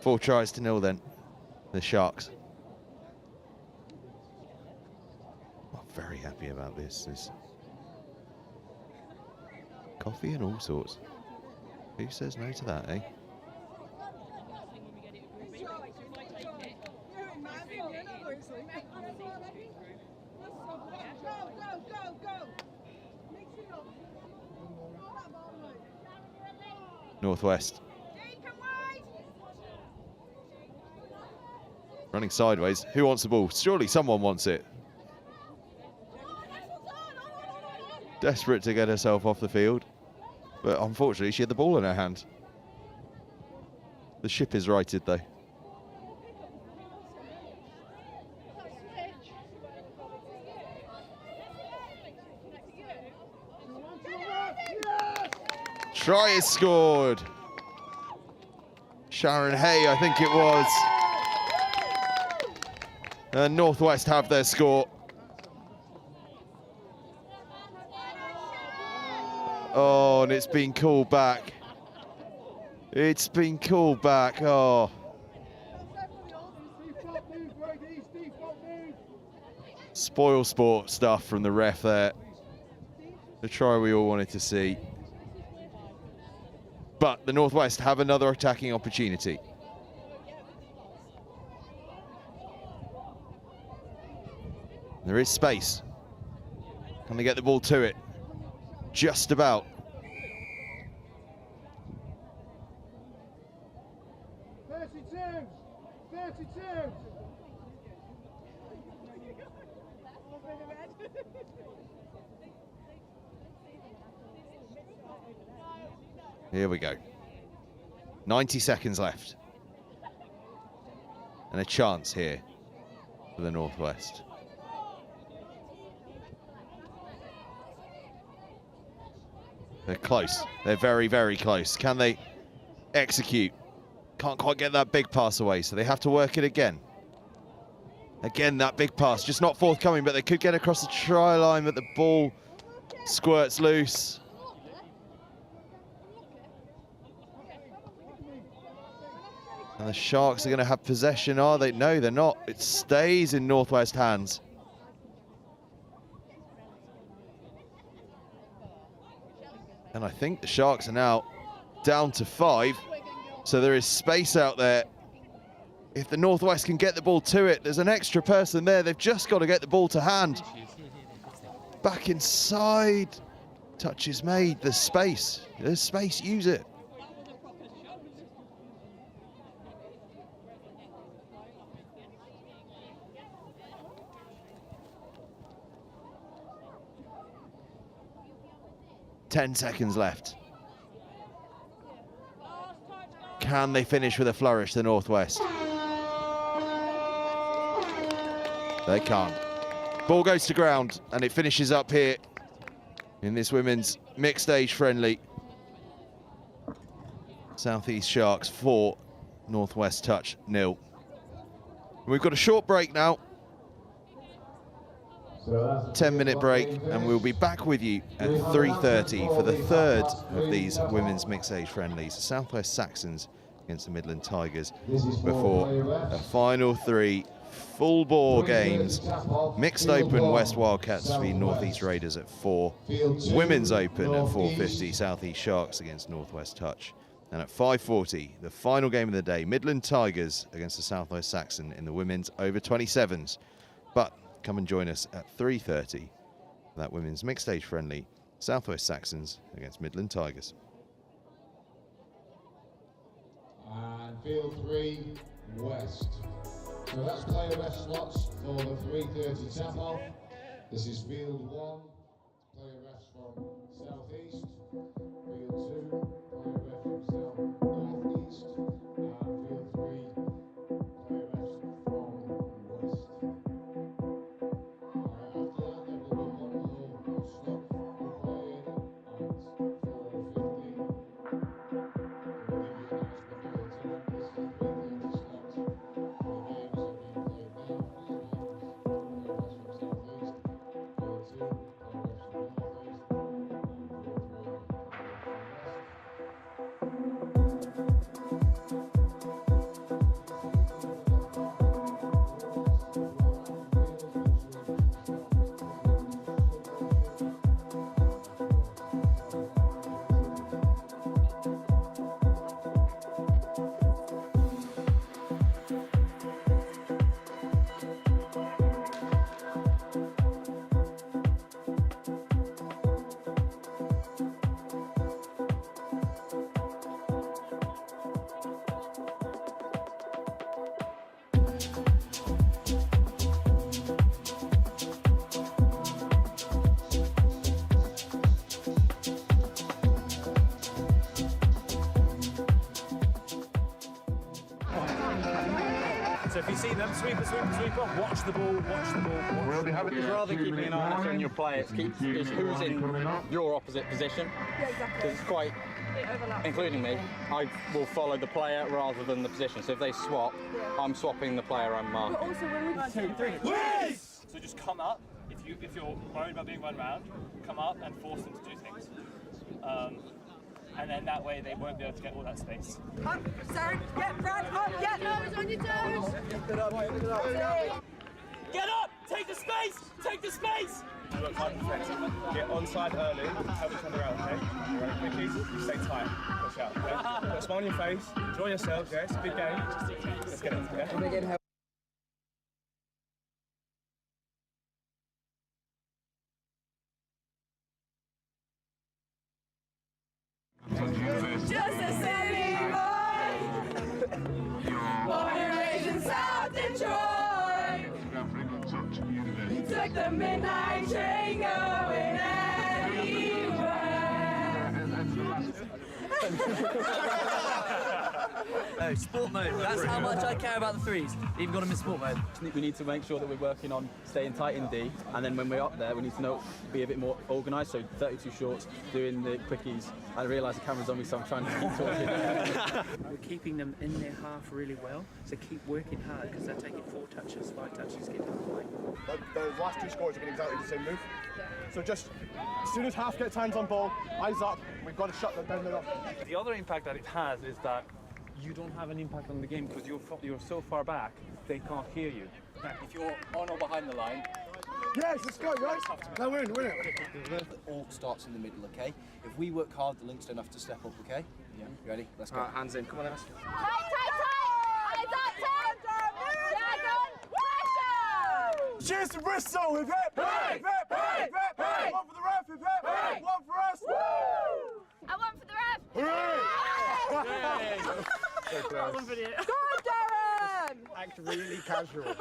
Four tries to nil then, the Sharks. very happy about this. There's coffee and all sorts. Who says no to that, eh? Northwest. Running sideways. Who wants the ball? Surely someone wants it. Desperate to get herself off the field. But unfortunately, she had the ball in her hand. The ship is righted, though. Try is scored. Sharon Hay, I think it was. And Northwest have their score. Oh, and it's been called back. It's been called back. Oh. Spoil sport stuff from the ref there. The try we all wanted to see. But the Northwest have another attacking opportunity. There is space. Can they get the ball to it? Just about. Here we go. 90 seconds left. And a chance here for the Northwest. They're close. They're very, very close. Can they execute? Can't quite get that big pass away, so they have to work it again. Again, that big pass, just not forthcoming, but they could get across the try line, but the ball squirts loose. And the Sharks are going to have possession, are they? No, they're not. It stays in Northwest hands. And I think the Sharks are now down to 5. So there is space out there. If the Northwest can get the ball to it, there's an extra person there. They've just got to get the ball to hand. Back inside. Touch is made. There's space. There's space. Use it. Ten seconds left. Can they finish with a flourish, the Northwest? They can't. Ball goes to ground, and it finishes up here in this women's mixed age friendly. Southeast Sharks 4, Northwest Touch 0. We've got a short break now. 10-minute break, and we'll be back with you at 3:30 for the third of these women's mixed age friendlies. Southwest Saxons against the Midland Tigers before a final 3 full bore games. Mixed Open West Wildcats v Northeast Raiders at 4. Women's Open at 4:50, Southeast Sharks against Northwest Touch. And at 5:40, the final game of the day, Midland Tigers against the Southwest Saxon in the women's over 27s. But come and join us at 3:30 for that women's mixed age friendly, Southwest Saxons against Midland Tigers. And field 3, West. So that's player rest slots for the 3:30 tap off. This is field 1, player rest from Southeast. Field 2, player rest from South Northeast. And field 3, player rest from West. After that, there will be one more slot required at 4:50. We'll give you an announcement of the time. This is the 3:30 slot. The games are being played now. Field 1, player rest from Southeast. Field 2, player rest from Northeast. And field 3, player rest from West. So if you see them, sweeper, watch the ball, It's rather keeping an eye on your play, it's who's in your opposite position. Yeah, exactly. Because it's quite, including me, I will follow the player rather than the position. So if they swap, I'm swapping the player I'm marking. But also when we 2, 3. So just come up. If you're worried about being run round, come up and force them to do things. And then that way they won't be able to get all that space. up, Sarah, get Brad up, get nose on your toes. Get up! Take the space! Take the space! You work hard defensive. Get onside early, help each other out, okay? You run quickies, you stay tight, push out, okay? Put a smile on your face, enjoy yourselves, yeah? It's a big game. Let's get it, yeah? Just a silly boy, born and raised in South Detroit. Took the midnight train going No, sport mode. That's how much I care about the threes. Even got them in sport mode. We need to make sure that we're working on staying tight in D, and then when we're up there, we need to be a bit more organised. So 32 shorts, doing the quickies. I realise the camera's on me, so I'm trying to keep talking. We're keeping them in their half really well, so keep working hard because they're taking 4 touches, 5 touches, get to the point. Those last 2 scores have been exactly the same move. So just, as soon as half get times on ball, eyes up, we've got to shut them down the middle. The other impact that it has is that you don't have an impact on the game because you're so far back, they can't hear you. If you're on or behind the line, Yes, let's go, guys. No, win it. It all starts in the middle, okay? If we work hard, the links don't have to step up, okay? Yeah. You ready? Let's go. hands in. Come on, Evan. Tight, tight, tight! Pressure! Cheers to Bristol, hip hip! Hey! Hip hip! Hey! One for the ref, hip hip! Hey! One for us! Woo! And one for the ref! Hooray! Go on, Darren! Act really casual.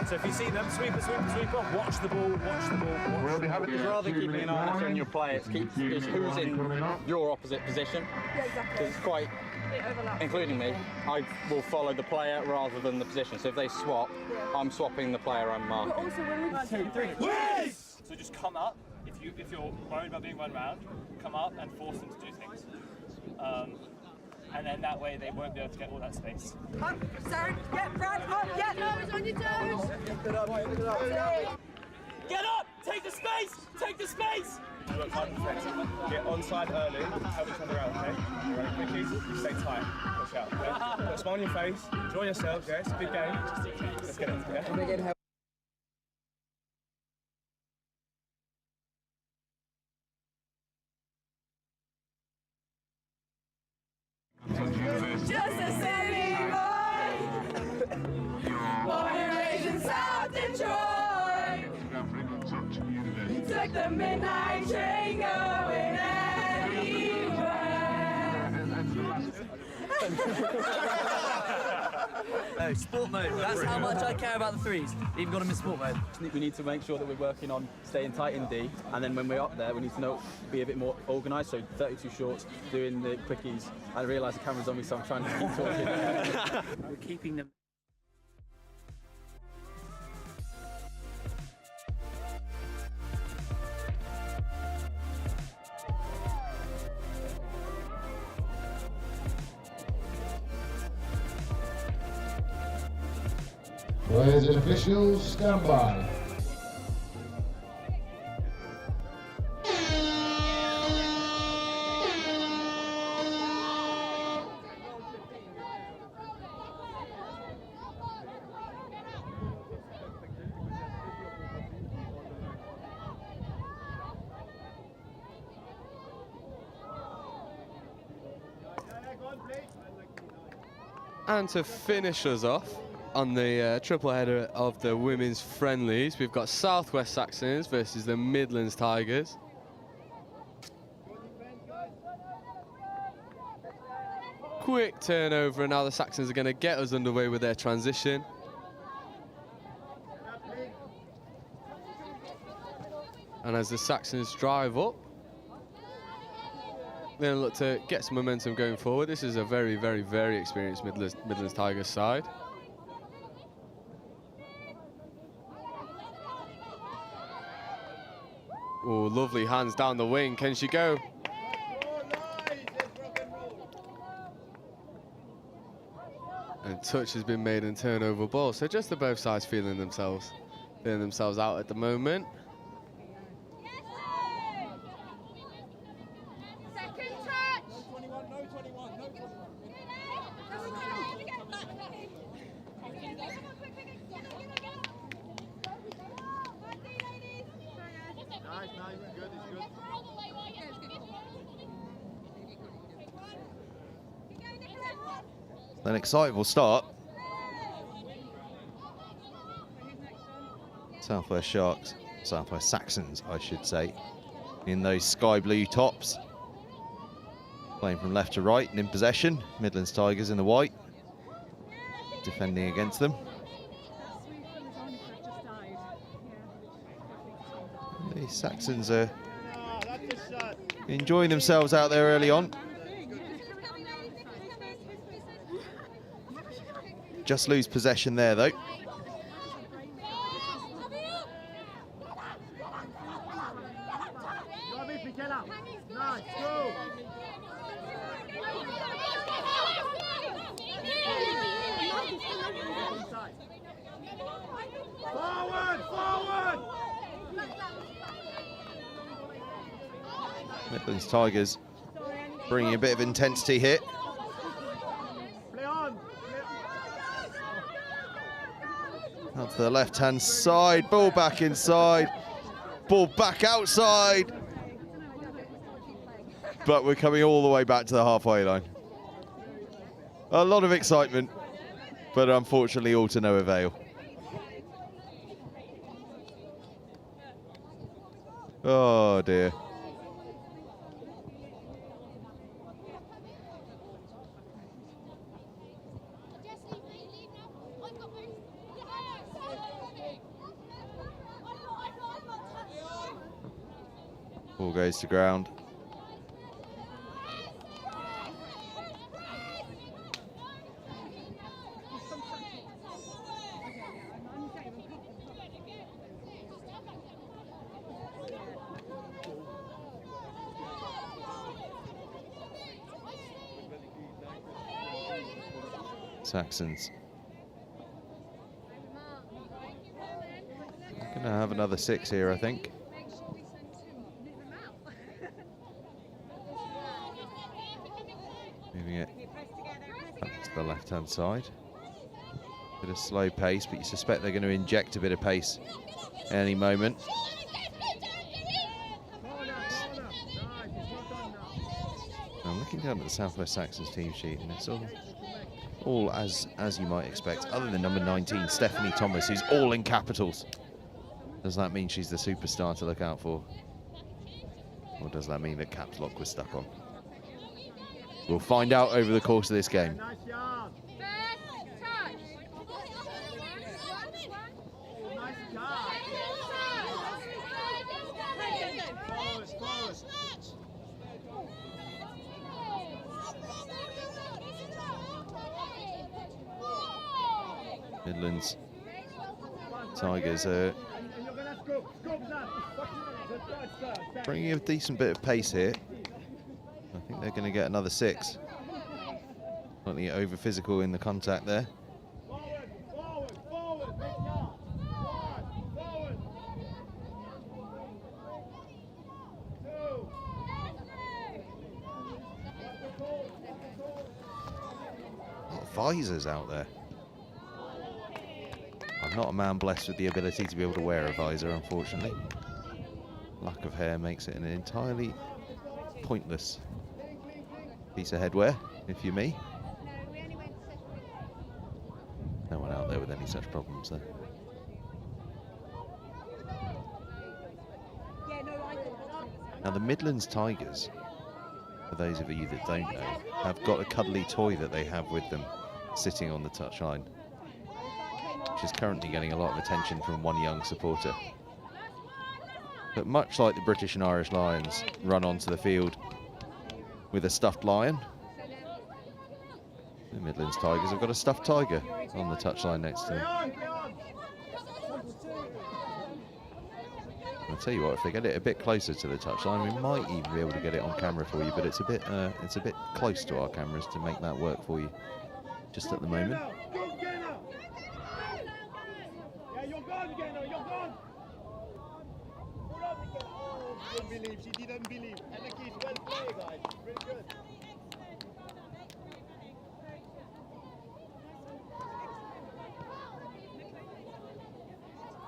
So if you see them, sweeper, sweeper, sweeper, watch the ball, watch the ball. We'll be having rather than keeping an eye on your play, it's who's in your opposite position. Yeah, exactly. Because it's quite, including me, I will follow the player rather than the position. So if they swap, I'm swapping the player I'm marking. But also when we 2, 3. Yes! So just come up. If you're worried about being run round, come up and force them to do things. And then that way they won't be able to get all that space. Up, Sarah, get Brad, up, get nose on your toes. Get up! Take the space! Take the space! Work hard defense. Get onside early, help each other out, okay? Right, quickies, you stay tight. Push out, okay? Put a smile on your face, enjoy yourselves, yeah? It's a big game. Let's get it, yeah? Just a silly boy, born and raised in South Detroit. Took the midnight train going anywhere. No, sport mode. That's how much I care about the threes. Even got them in sport mode. We need to make sure that we're working on staying tight in D, and then when we're up there, we need to be a bit more organised. So 32 shorts, doing the quickies. I realise the camera's on me, so I'm trying to keep talking. We're keeping them. Players and officials, stand by. And to finish us off on the triple header of the women's friendlies, we've got Southwest Saxons versus the Midlands Tigers. Quick turnover, and now the Saxons are going to get us underway with their transition. And as the Saxons drive up, they're going to look to get some momentum going forward. This is a very, very, very experienced Midlands Tigers side. Oh, lovely hands down the wing. Can she go? And touch has been made and turnover ball. So just the both sides feeling themselves out at the moment. An excitable start. Southwest Sharks, Southwest Saxons, I should say, in those sky blue tops. Playing from left to right and in possession. Midlands Tigers in the white, defending against them. The Saxons are enjoying themselves out there early on. Just lose possession there, though. Forward, forward! Midlands Tigers bringing a bit of intensity here. Out to the left-hand side, ball back inside, ball back outside. But we're coming all the way back to the halfway line. A lot of excitement, but unfortunately all to no avail. Oh dear. Ball goes to ground. Saxons going to have another 6 here, I think. Moving it up to the left-hand side. Bit of slow pace, but you suspect they're going to inject a bit of pace any moment. I'm looking down at the Southwest Saxons team sheet, and it's all as you might expect, other than number 19, Stephanie Thomas, who's all in capitals. Does that mean she's the superstar to look out for? Or does that mean that caps lock was stuck on? We'll find out over the course of this game. Midlands Tigers are bringing a decent bit of pace here. I think they're going to get another 6. Slightly over physical in the contact there. A lot of visors out there. I'm not a man blessed with the ability to be able to wear a visor, unfortunately. Lack of hair makes it an entirely pointless piece of headwear, if you're me. No one out there with any such problems there. Now the Midlands Tigers, for those of you that don't know, have got a cuddly toy that they have with them sitting on the touchline, which is currently getting a lot of attention from one young supporter. But much like the British and Irish Lions run onto the field with a stuffed lion, the Midlands Tigers have got a stuffed tiger on the touchline next to them. I'll tell you what, if they get it a bit closer to the touchline, we might even be able to get it on camera for you, but it's a bit close to our cameras to make that work for you just at the moment. She didn't believe. And the kids well played, guys. Very good.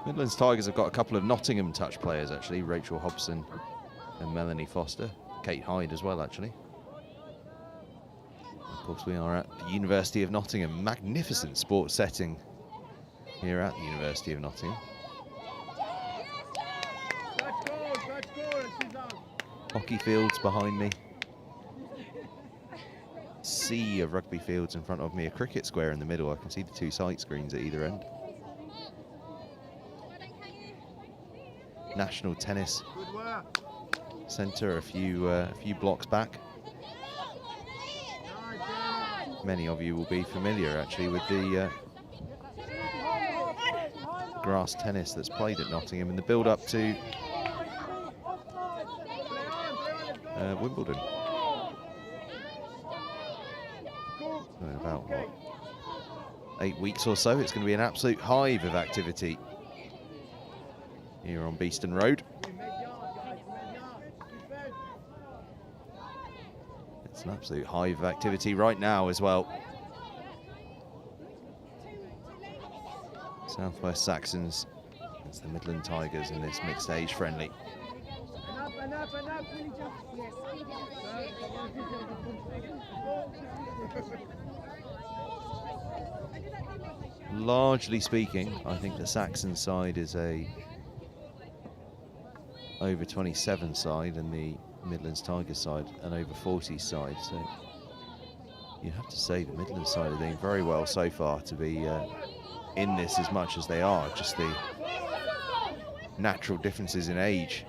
Midlands Tigers have got a couple of Nottingham touch players, actually. Rachel Hobson and Melanie Foster. Kate Hyde as well, actually. Of course, we are at the University of Nottingham. Magnificent sports setting here at the University of Nottingham. Hockey fields behind me. Sea of rugby fields in front of me. A cricket square in the middle. I can see the 2 sight screens at either end. National Tennis Centre a few blocks back. Many of you will be familiar actually with the grass tennis that's played at Nottingham in the build-up to Wimbledon. So in about, what, 8 weeks or so, it's going to be an absolute hive of activity here on Beeston Road. It's an absolute hive of activity right now as well. Southwest Saxons against the Midland Tigers in this mixed age friendly. Largely speaking, I think the Saxon side is a over 27 side and the Midlands Tigers side an over 40 side. So you have to say the Midlands side are doing very well so far to be in this as much as they are. Just the natural differences in age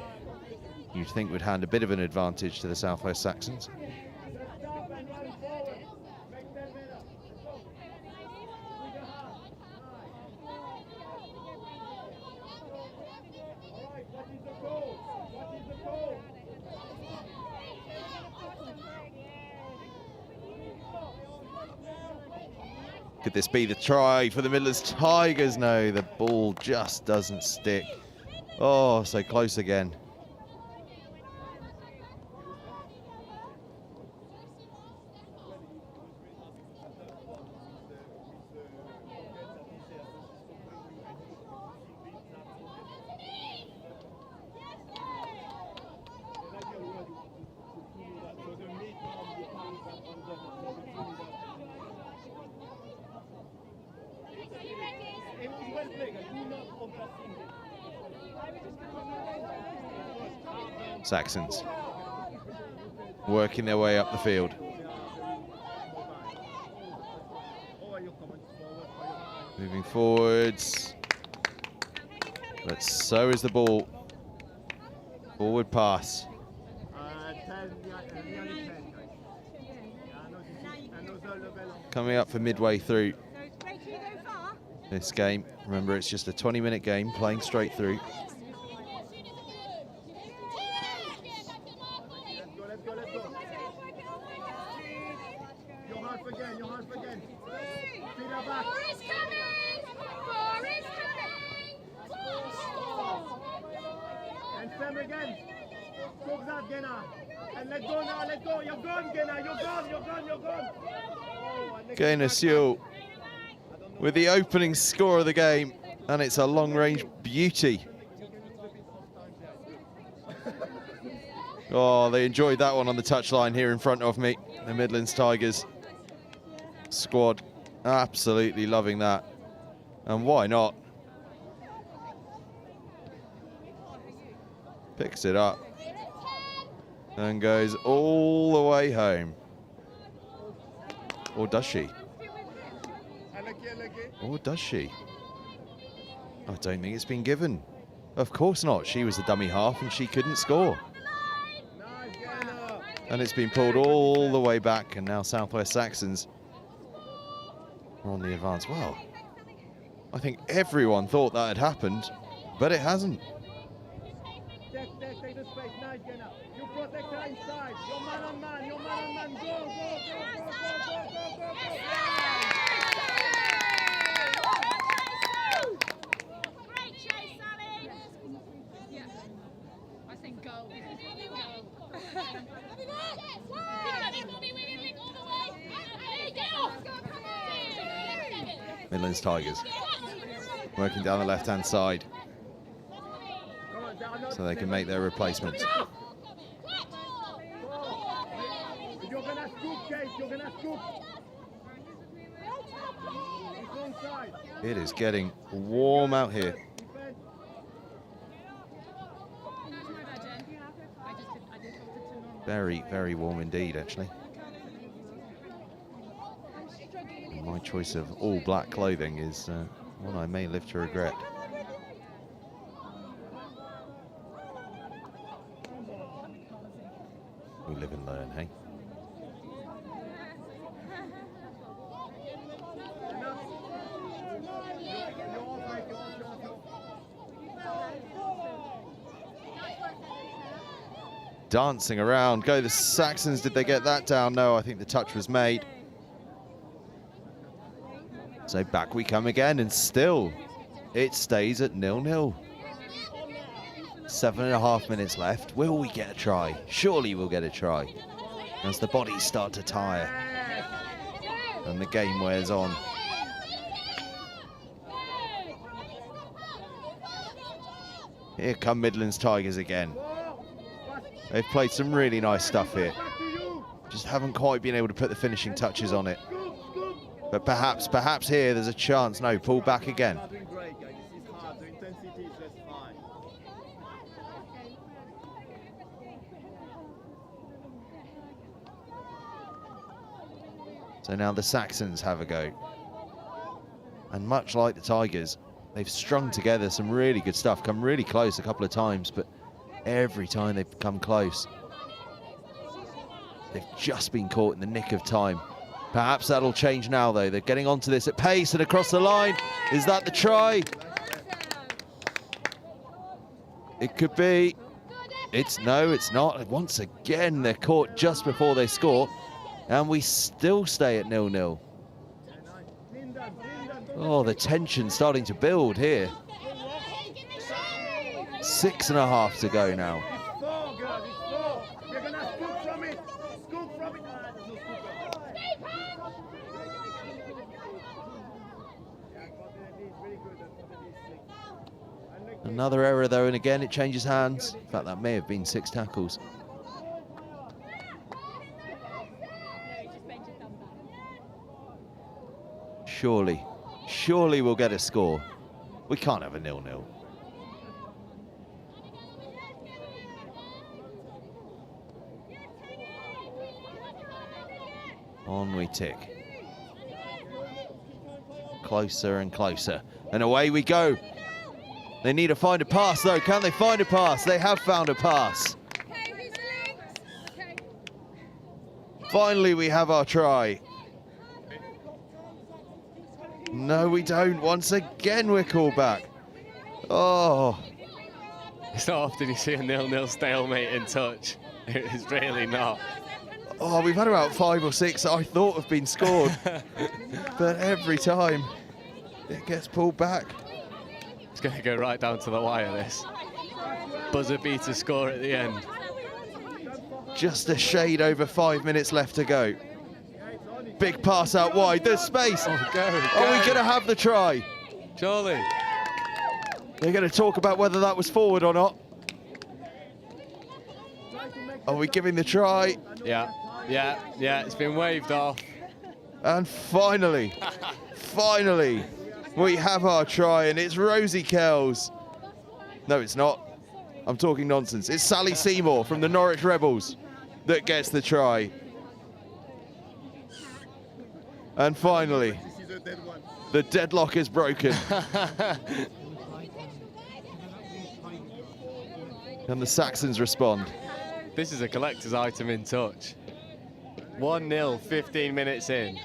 you'd think would hand a bit of an advantage to the South West Saxons. Could this be the try for the Midlands Tigers? No, the ball just doesn't stick. Oh, so close again. Saxons working their way up the field. Moving forwards. But so is the ball. Forward pass. Coming up for midway through this game. Remember, it's just a 20-minute game, playing straight through. Gainer Sewell with the opening score of the game, and it's a long-range beauty. Oh, they enjoyed that one on the touchline here in front of me. The Midlands Tigers squad absolutely loving that. And why not? Picks it up and goes all the way home. Or does she? Or does she? I don't think it's been given. Of course not. She was the dummy half and she couldn't score. And it's been pulled all the way back, and now South West Saxons are on the advance. Well, I think everyone thought that had happened, but it hasn't. Take the space, nice, Genna. You protect her inside. You're man on man, you're man on man. Go, go, go, go, go, go, go, go. Great chase, Sally. Yeah. I think go. Midlands Tigers working down the left-hand side so they can make their replacements. You're gonna scoop, Kate. You're gonna scoop. It is getting warm out here. Very, very warm indeed, actually. And my choice of all black clothing is one I may live to regret. We live and learn, hey? Dancing around, go the Saxons. Did they get that down? No, I think the touch was made. So back we come again, and still it stays at 0-0. 7.5 minutes left. Will we get a try? Surely we'll get a try as the bodies start to tire and the game wears on. Here come Midlands Tigers again. They've played some really nice stuff here. Just haven't quite been able to put the finishing touches on it. But perhaps here there's a chance. No, pull back again. So now the Saxons have a go. And much like the Tigers, they've strung together some really good stuff, come really close a couple of times, but every time they've come close. They've just been caught in the nick of time. Perhaps that'll change now, though. They're getting onto this at pace and across the line. Is that the try? It could be. No, it's not. Once again, they're caught just before they score. And we still stay at 0-0. Oh, the tension's starting to build here. 6.5 to go now. Another error though, and again it changes hands. In fact, that may have been 6 tackles. Surely we'll get a score. We can't have a 0-0. On we tick. Closer and closer. And away we go. They need to find a pass though. Can they find a pass? They have found a pass. Finally we have our try. No, we don't. Once again we're called back. Oh. It's not often you see a 0-0 stalemate in touch. It's really not. Oh, we've had about 5 or 6 that I thought have been scored. But every time it gets pulled back. It's going to go right down to the wire, this. Buzzer beater score at the end. Just a shade over 5 minutes left to go. Big pass out wide. There's space. Oh, go. Are we going to have the try? Surely. They're going to talk about whether that was forward or not. Are we giving the try? Yeah, it's been waved off. And finally, we have our try, and it's Rosie Kells. No, it's not. I'm talking nonsense. It's Sally Seymour from the Norwich Rebels that gets the try. And finally, the deadlock is broken. And the Saxons respond. This is a collector's item in touch. 1-0, 15 minutes in.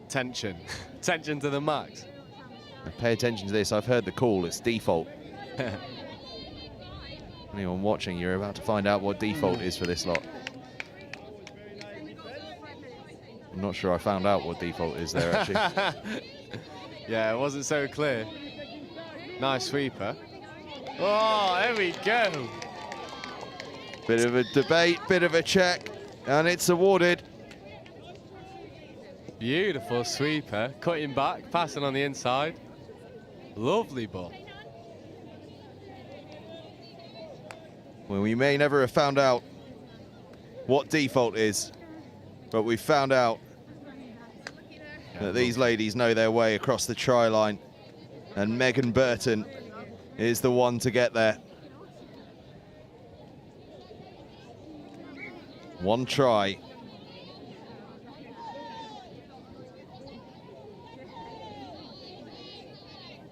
Tension. Tension to the max. Pay attention to this. I've heard the call. It's default. Anyone watching, you're about to find out what default is for this lot. I'm not sure I found out what default is there, actually. Yeah, it wasn't so clear. Nice sweeper. Oh, there we go. Bit of a debate, bit of a check, and it's awarded. Beautiful sweeper, cutting back, passing on the inside. Lovely ball. Well, we may never have found out what default is, but we found out that these ladies know their way across the try line, and Megan Burton is the one to get there. One try.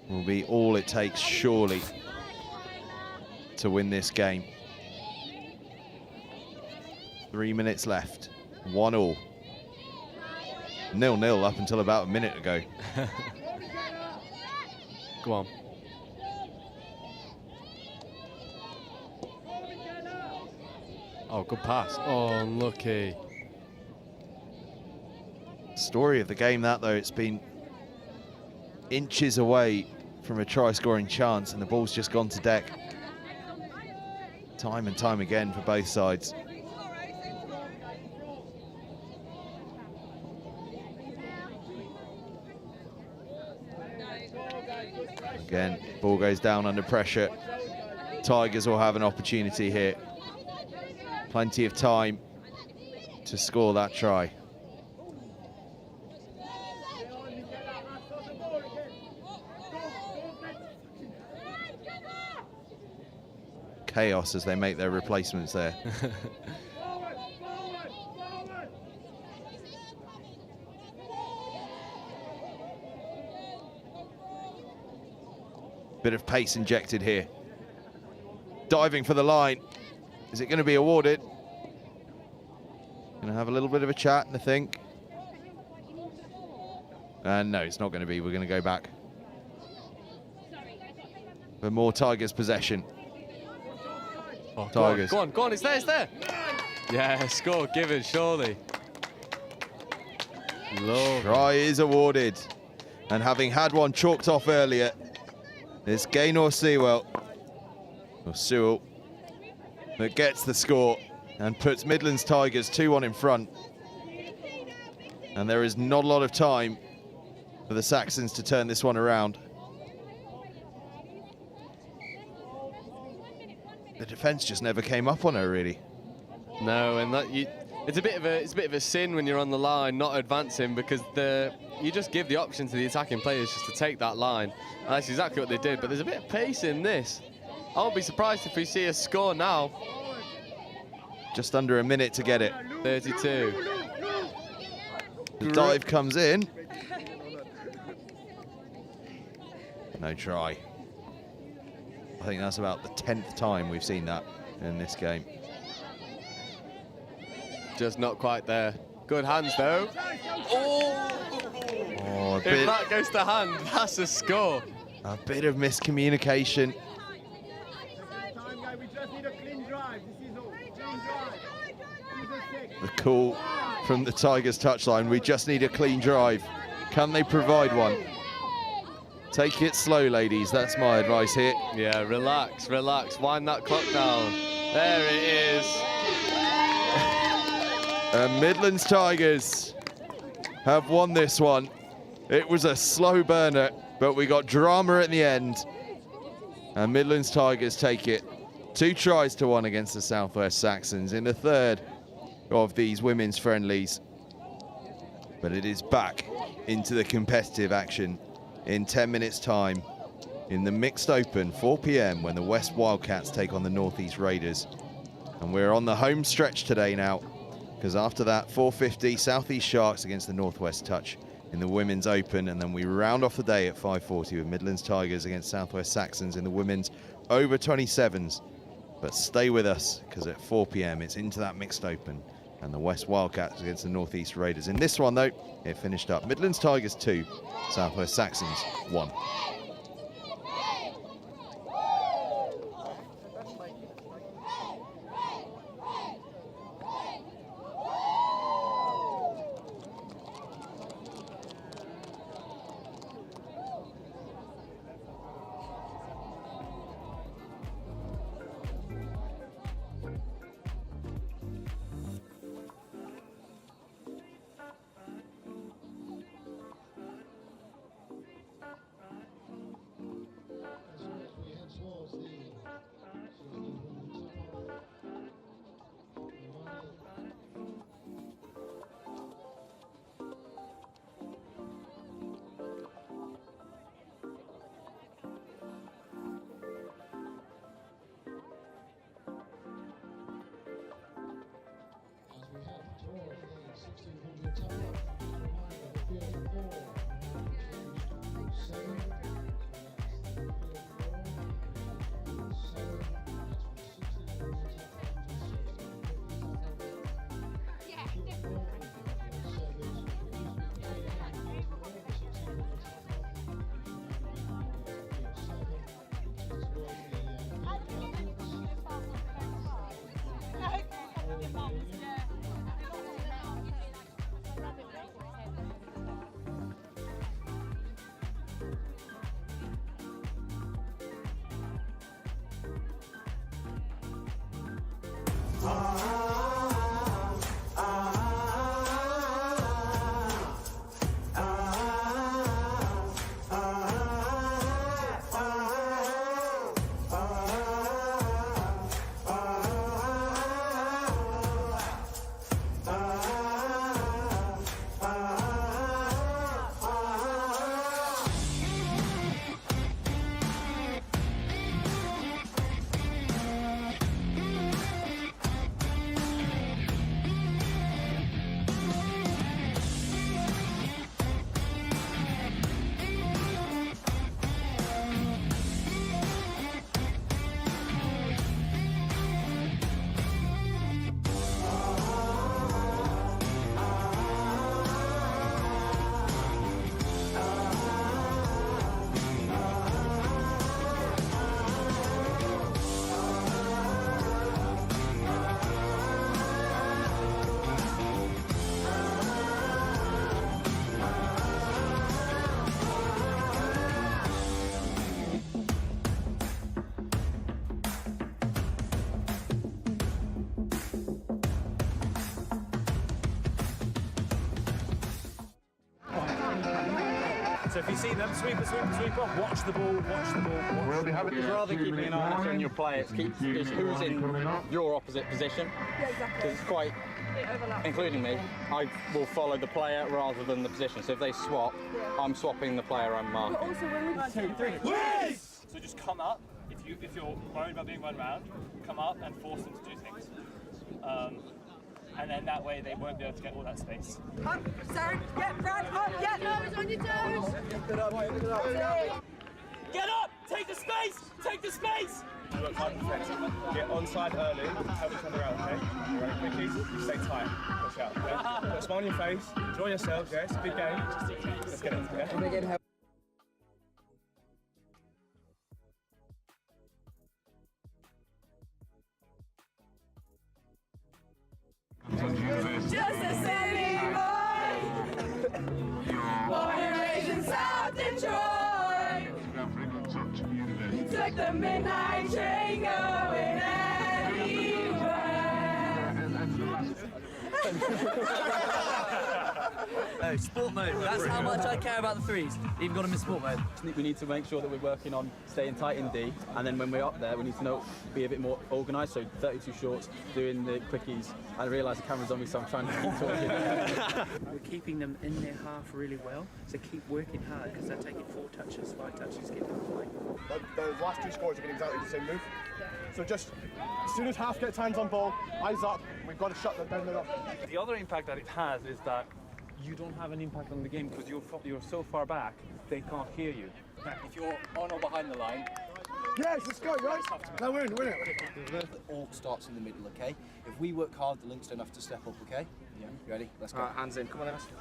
Will be all it takes, surely, to win this game. 3 minutes left, 1-1. 0-0 up until about a minute ago. Go on. Oh, good pass. Oh, unlucky. Story of the game that, though. It's been inches away from a try-scoring chance, and the ball's just gone to deck. Time and time again for both sides. Again, ball goes down under pressure. Tigers will have an opportunity here. Plenty of time to score that try. Chaos as they make their replacements there. Bit of pace injected here. Diving for the line. Is it going to be awarded? Going to have a little bit of a chat, I think. And no, it's not going to be. We're going to go back for more Tigers possession. Oh, Tigers. Go on, it's there. Yeah, score given, surely. Love. Try is awarded. And having had one chalked off earlier, it's Gaynor Sewell that gets the score and puts Midlands Tigers 2-1 in front. And there is not a lot of time for the Saxons to turn this one around. The defence just never came up on her, really. No, and it's a bit of a sin when you're on the line not advancing, because you just give the option to the attacking players just to take that line. And that's exactly what they did. But there's a bit of pace in this. I won't be surprised if we see a score now. Just under a minute to get it. 32. The dive comes in. No try. I think that's about the 10th time we've seen that in this game. Just not quite there. Good hands though. Oh, if that goes to hand, that's a score. A bit of miscommunication. The call from the Tigers touchline, we just need a clean drive. Can they provide one? Take it slow, ladies. That's my advice here. Yeah, relax. Wind that clock down. There it is. And Midlands Tigers have won this one. It was a slow burner, but we got drama at the end. And Midlands Tigers take it 2-1 against the Southwest Saxons in the third of these women's friendlies. But it is back into the competitive action in 10 minutes time in the mixed open, 4 p.m, when the West Wildcats take on the Northeast Raiders. And we're on the home stretch today now, because after that, 4:50, Southeast Sharks against the Northwest Touch in the women's open, and then we round off the day at 5:40 with Midlands Tigers against Southwest Saxons in the women's over 27s. But stay with us, because at 4 p.m, it's into that mixed open, and the West Wildcats against the Northeast Raiders. In this one, though, it finished up Midlands Tigers 2, Southwest Saxons 1. So if you see them, sweeper, sweeper, sweeper, watch the ball, watch the ball, watch the ball. It's rather than keeping an eye on your play, it's who's in your opposite position. Yeah, exactly. Because it's quite, including me, I will follow the player rather than the position. So if they swap, I'm swapping the player I'm marking. But also when we 1, 2, 3. Yes! So just come up. If you're worried about being run around, come up and force them to do things. And then that way they won't be able to get all that space. Up, Sarah, get front, up, get toes on your toes. Get up! Take the space! Take the space! You work hard defensive. Get onside early, help each other out, okay? Right, quickies, you stay tight. Push out, okay? Put a smile on your face, enjoy yourselves, yeah? It's a big game. Let's get it, yeah? Just a silly boy, born and raised in South Detroit. Took the midnight train going anywhere. No, sport mode. That's how much I care about the threes. Even got them in sport mode. We need to make sure that we're working on staying tight in D, and then when we're up there, we need to be a bit more organised. So 32 shorts, doing the quickies. I realise the camera's on me, so I'm trying to keep talking. We're keeping them in their half really well, so keep working hard because they're taking 4 touches, 5 touches, get them playing. Those last 2 scores have been exactly the same move. So just as soon as half get hands on ball, eyes up, we've got to shut them down the middle. The other impact that it has is that you don't have an impact on the game because you're so far back, they can't hear you. If you're on or behind the line, yes, let's go, guys. No, win it. it all starts in the middle, okay? If we work hard, the links don't have to step up, okay? Yeah. You ready? Let's go. Hands in. Come on, Evan. Tight!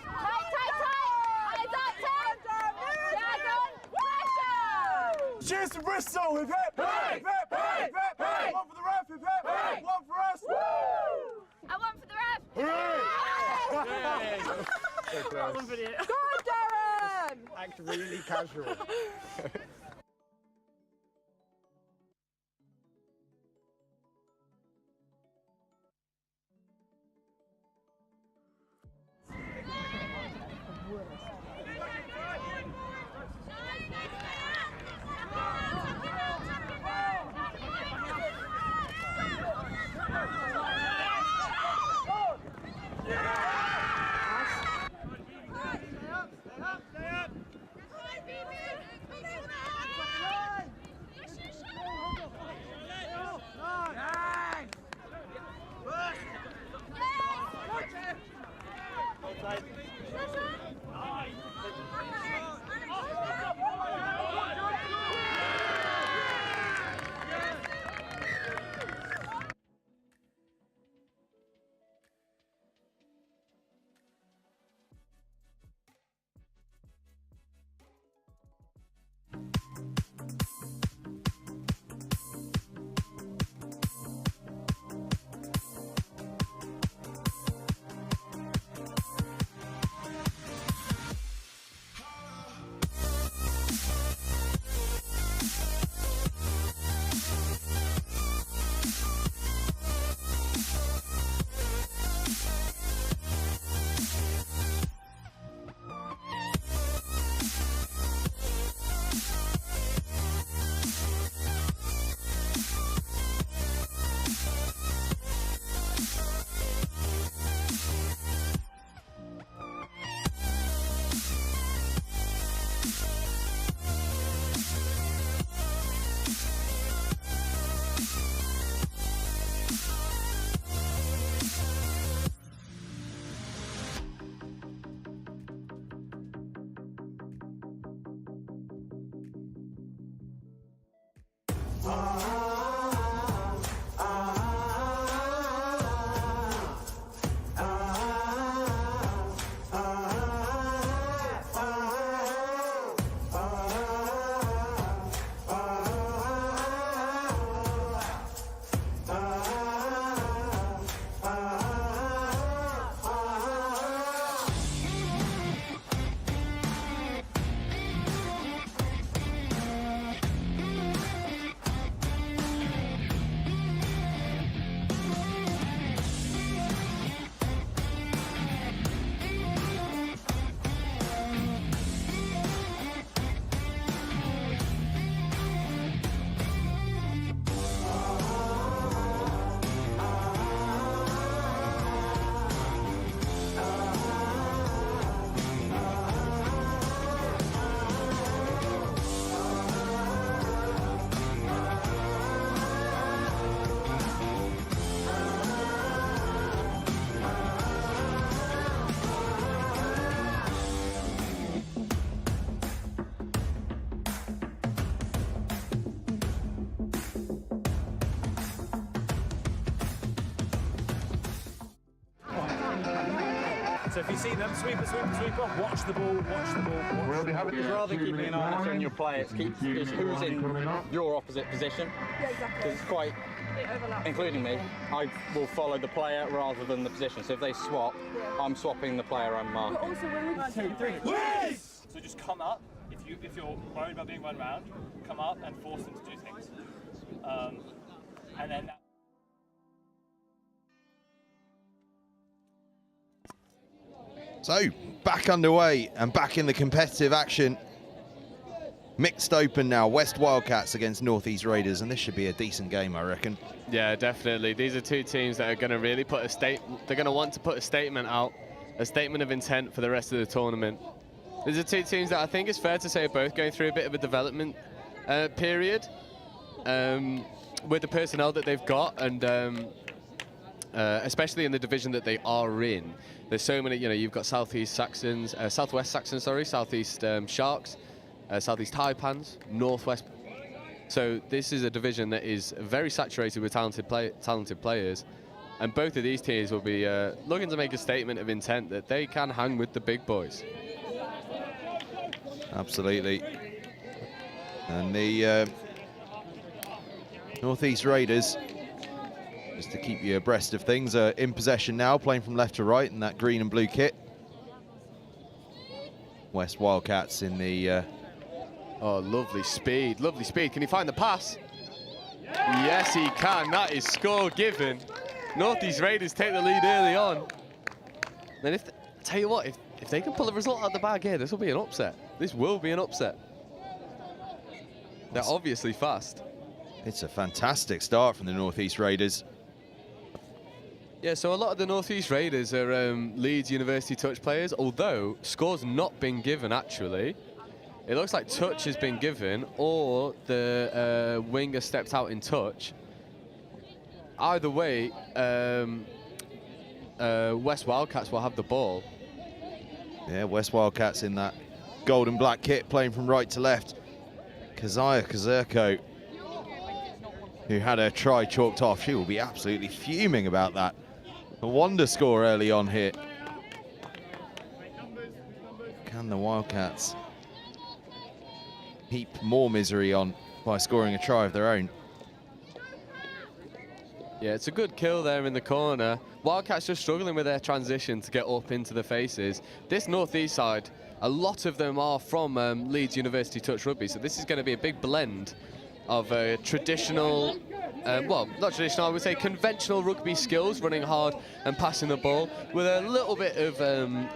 Hands up, Tim! Pressure! Cheers to Bristol! Hip hip! Hip hip! Hip hip! Hip! One for the ref! Hip hip! One for us! Woo! And one for the ref! Hooray! Go on, Darren! Act really casual. So if you see them, sweeper, watch the ball, It's rather keeping an eye on your play, it's who's in your opposite position. Yeah, exactly. Because it's quite, including me, I will follow the player rather than the position. So if they swap, I'm swapping the player I'm marking. But also when we 2, 3. So just come up. If you're worried about being run around, come up and force them to do things. And then that So, back underway and back in the competitive action. Mixed open now, West Wildcats against North East Raiders, and this should be a decent game, I reckon. Yeah, definitely. These are two teams that are going to really put a they're going to want to put a statement out, a statement of intent for the rest of the tournament. These are two teams that I think it's fair to say are both going through a bit of a development period with the personnel that they've got, and especially in the division that they are in. There's so many, you've got Southwest Saxons, Southeast Sharks, Southeast Taipans, Northwest. So this is a division that is very saturated with talented players, and both of these teams will be looking to make a statement of intent that they can hang with the big boys. Absolutely. And the Northeast Raiders, just to keep you abreast of things, are in possession now, playing from left to right in that green and blue kit. West Wildcats in the... Oh, lovely speed, lovely speed. Can he find the pass? Yes, he can. That is score given. Northeast Raiders take the lead early on. And tell you what, if they can pull a result out of the bag here, this will be an upset. This will be an upset. They're obviously fast. It's a fantastic start from the Northeast Raiders. Yeah, so a lot of the Northeast Raiders are Leeds University touch players, although score's not been given, actually. It looks like touch has been given, or the winger stepped out in touch. Either way, West Wildcats will have the ball. Yeah, West Wildcats in that gold and black kit, playing from right to left. Kazaya Kazurko, who had her try chalked off, she will be absolutely fuming about that. A wonder score early on here. Can the Wildcats heap more misery on by scoring a try of their own? Yeah, it's a good kill there in the corner. Wildcats just struggling with their transition to get up into the faces. This Northeast side, a lot of them are from Leeds University touch rugby, so this is going to be a big blend of traditional, well, not traditional, I would say conventional rugby skills, running hard and passing the ball, with a little bit of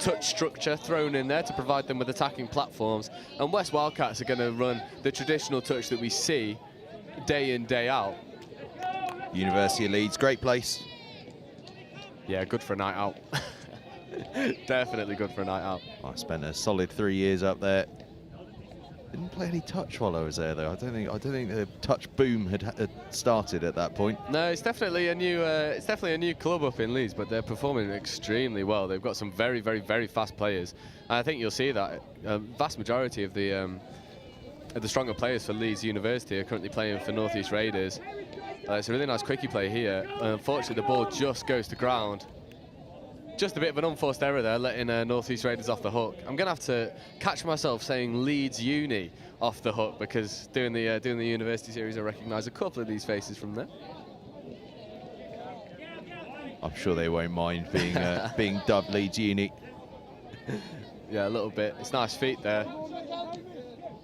touch structure thrown in there to provide them with attacking platforms. And West Wildcats are going to run the traditional touch that we see day in, day out. University of Leeds, great place. Yeah, good for a night out. Definitely good for a night out. I spent a solid 3 years up there. Didn't play any touch while I was there, though. I don't think the touch boom had started at that point. No, it's definitely a new club up in Leeds, but they're performing extremely well. They've got some very, very, very fast players, and I think you'll see that a vast majority of the stronger players for Leeds University are currently playing for Northeast Raiders. It's a really nice quickie play here. Unfortunately, the ball just goes to ground. Just a bit of an unforced error there, letting Northeast Raiders off the hook. I'm going to have to catch myself saying Leeds Uni off the hook, because doing the university series, I recognise a couple of these faces from there. I'm sure they won't mind being being dubbed Leeds Uni. Yeah, a little bit. It's nice feet there.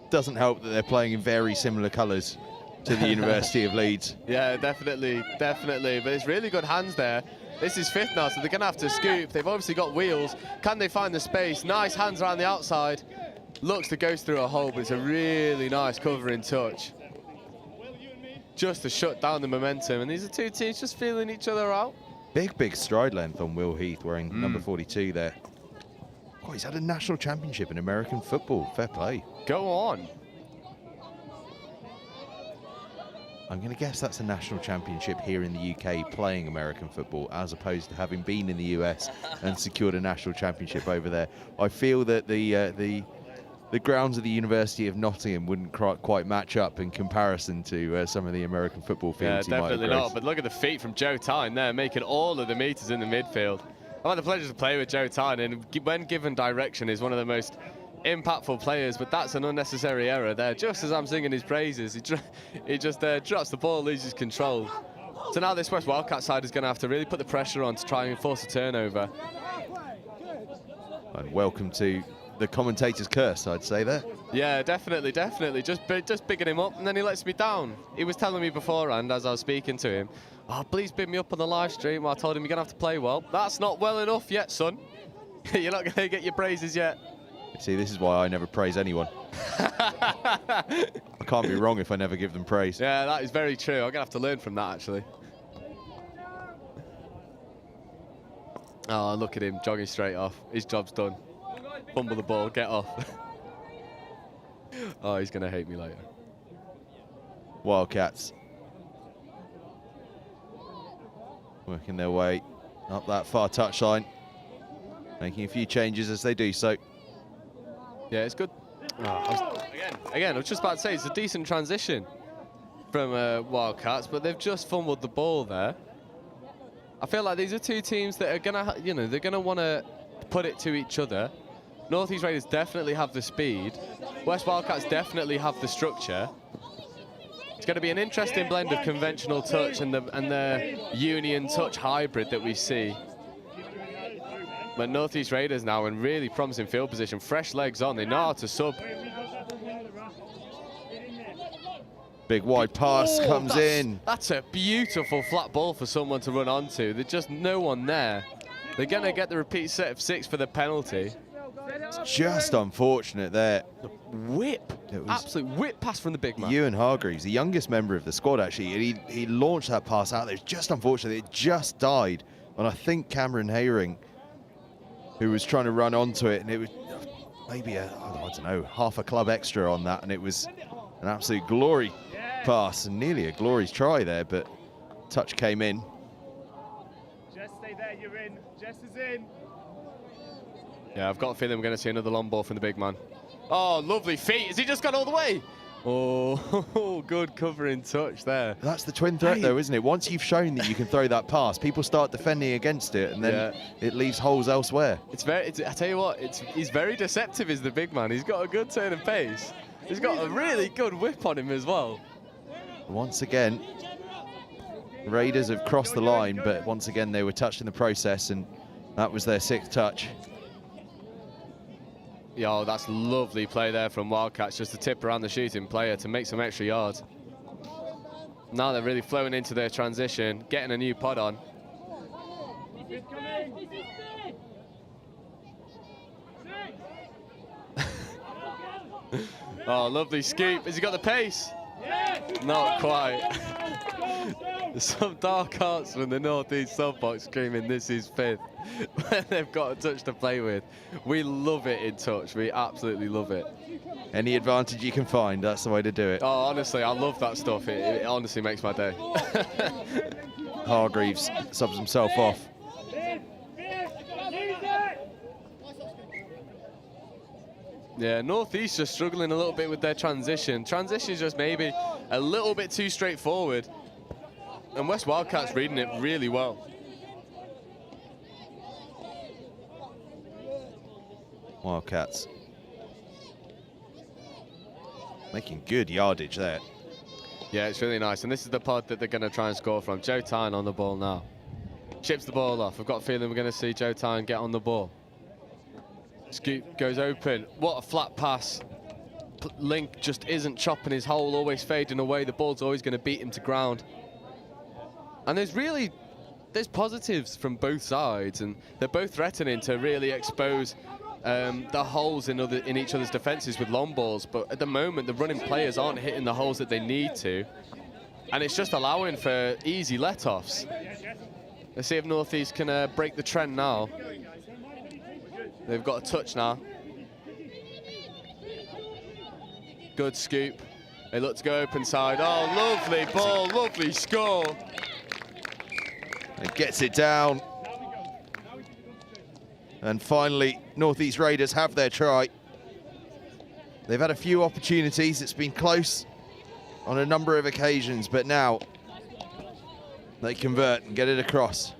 Doesn't help that they're playing in very similar colours to the University of Leeds. Yeah, definitely, definitely. But it's really good hands there. This is fifth now, so they're going to have to scoop. They've obviously got wheels. Can they find the space? Nice hands around the outside. Looks to go through a hole, but it's a really nice covering touch. Just to shut down the momentum. And these are two teams just feeling each other out. Big stride length on Will Heath, wearing number 42 there. Oh, he's had a national championship in American football. Fair play. Go on. I'm going to guess that's a national championship here in the UK playing American football, as opposed to having been in the US and secured a national championship over there. I feel that the grounds of the University of Nottingham wouldn't quite match up in comparison to some of the American football fields. Yeah, definitely not. But look at the feet from Joe Tyne there, making all of the meters in the midfield. I've had the pleasure to play with Joe Tyne, and when given direction is one of the most impactful players, but that's an unnecessary error there. Just as I'm singing his praises, he just drops the ball, loses control. So now this West Wildcat side is going to have to really put the pressure on to try and force a turnover. And welcome to the commentator's curse, I'd say there. Yeah, definitely. Just bigging him up, and then he lets me down. He was telling me beforehand, as I was speaking to him, oh, please big me up on the live stream. Well, I told him you're going to have to play well. That's not well enough yet, son. You're not going to get your praises yet. See, this is why I never praise anyone. I can't be wrong if I never give them praise. Yeah, that is very true. I'm going to have to learn from that, actually. Oh, look at him jogging straight off. His job's done. Fumble the ball, get off. Oh, he's going to hate me later. Wildcats working their way up that far touchline, making a few changes as they do so. Yeah, it's good. Again, I was just about to say, it's a decent transition from Wildcats, but they've just fumbled the ball there. I feel like these are two teams that are gonna, they're gonna want to put it to each other. North East Raiders definitely have the speed. West Wildcats definitely have the structure. It's going to be an interesting blend of conventional touch and the union touch hybrid that we see. But North East Raiders now in really promising field position, fresh legs on, they know how to sub. Big wide pass comes in. That's a beautiful flat ball for someone to run onto. There's just no one there. They're going to get the repeat set of 6 for the penalty. It's just unfortunate there. Whip. Absolute whip pass from the big man. Ewan Hargreaves, the youngest member of the squad, actually. He launched that pass out there. It's just unfortunate. It just died on, I think, Cameron Hayring, who was trying to run onto it, and it was maybe I don't know, half a club extra on that, and it was an absolute glory pass and nearly a glory try there, but touch came in. Just stay there, you're in. Jess is in. Yeah, I've got a feeling we're going to see another long ball from the big man. Oh, lovely feet. Has he just gone all the way? Oh, good covering touch there. That's the twin threat, though, isn't it? Once you've shown that you can throw that pass, people start defending against it, and then it leaves holes elsewhere. I tell you what, he's very deceptive, is the big man. He's got a good turn of pace. He's got a really good whip on him as well. Once again, Raiders have crossed the line, but once again they were touched in the process, and that was their 6th touch. Yo, that's lovely play there from Wildcats, just to tip around the shooting player to make some extra yards. Now they're really flowing into their transition, getting a new pod on. Oh, lovely scoop. Has he got the pace? Not quite. There's some dark arts from the Northeast softbox screaming this is 5th when they've got a touch to play with. We love it in touch. We absolutely love it. Any advantage you can find, that's the way to do it. Oh, honestly, I love that stuff. It honestly makes my day. Hargreaves subs himself off. Yeah, Northeast just struggling a little bit with their transition. Transition is just maybe a little bit too straightforward. And West Wildcats reading it really well. Wildcats making good yardage there. Yeah, it's really nice. And this is the pod that they're going to try and score from. Joe Tyne on the ball now. Chips the ball off. I've got a feeling we're going to see Joe Tyne get on the ball. Scoop goes open. What a flat pass. Link just isn't chopping his hole, always fading away. The ball's always going to beat him to ground. And there's positives from both sides, and they're both threatening to really expose the holes in each other's defences with long balls. But at the moment, the running players aren't hitting the holes that they need to, and it's just allowing for easy let-offs. Let's see if Northeast can break the trend now. They've got a touch now. Good scoop. They look to go open side. Oh, lovely ball, lovely score. It gets it down. And finally, Northeast Raiders have their try. They've had a few opportunities. It's been close on a number of occasions, but now they convert and get it across.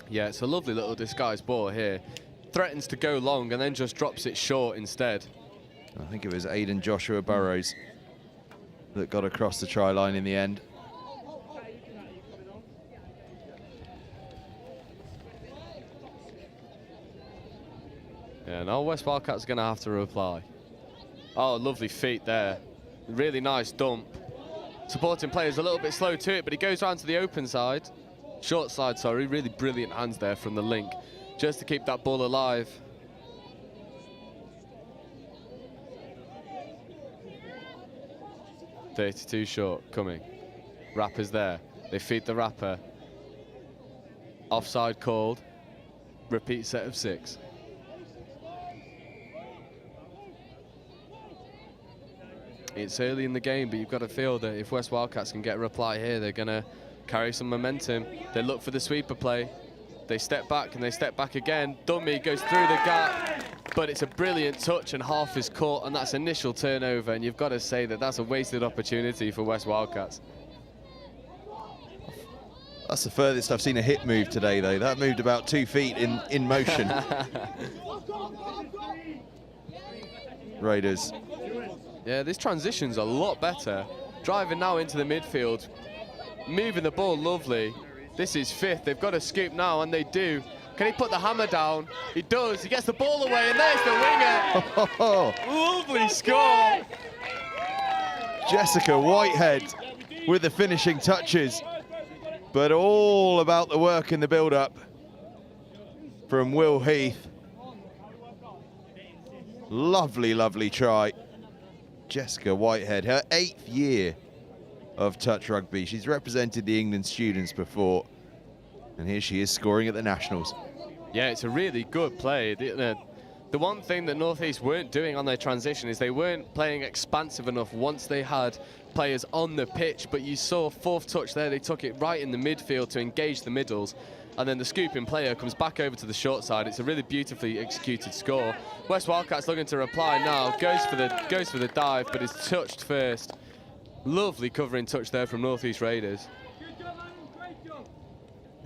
Yeah, it's a lovely little disguised ball here. Threatens to go long and then just drops it short instead. I think it was Aidan Joshua Burrows that got across the try line in the end. Yeah, now West Wildcats are going to have to reply. Oh, lovely feet there. Really nice dump. Supporting player's a little bit slow to it, but he goes round to the open side. Short side, sorry. Really brilliant hands there from the link, just to keep that ball alive. .32 short, coming. Rapper's there. They feed the rapper. Offside called. Repeat set of 6. It's early in the game, but you've got to feel that if West Wildcats can get a reply here, they're going to carry some momentum. They look for the sweeper play. They step back and they step back again. Dummy goes through the gap, but it's a brilliant touch and half is caught, and that's initial turnover, and you've got to say that that's a wasted opportunity for West Wildcats. That's the furthest I've seen a hit move today, though. That moved about 2 feet in motion. Raiders. Yeah, this transition's a lot better. Driving now into the midfield, moving the ball lovely. This is 5th. They've got to scoop now, and they do. Can he put the hammer down? He does. He gets the ball away, and there's the winger. Lovely score. Jessica Whitehead with the finishing touches, but all about the work in the build-up from Will Heath. Lovely, lovely try. Jessica Whitehead, her 8th year of touch rugby. She's represented the England students before, and here she is scoring at the Nationals. Yeah, it's a really good play. The one thing that North East weren't doing on their transition is they weren't playing expansive enough once they had players on the pitch, but you saw 4th touch there. They took it right in the midfield to engage the middles, and then the scooping player comes back over to the short side. It's a really beautifully executed score. West Wildcats looking to reply now, goes for the dive, but is touched first. Lovely covering touch there from North East Raiders.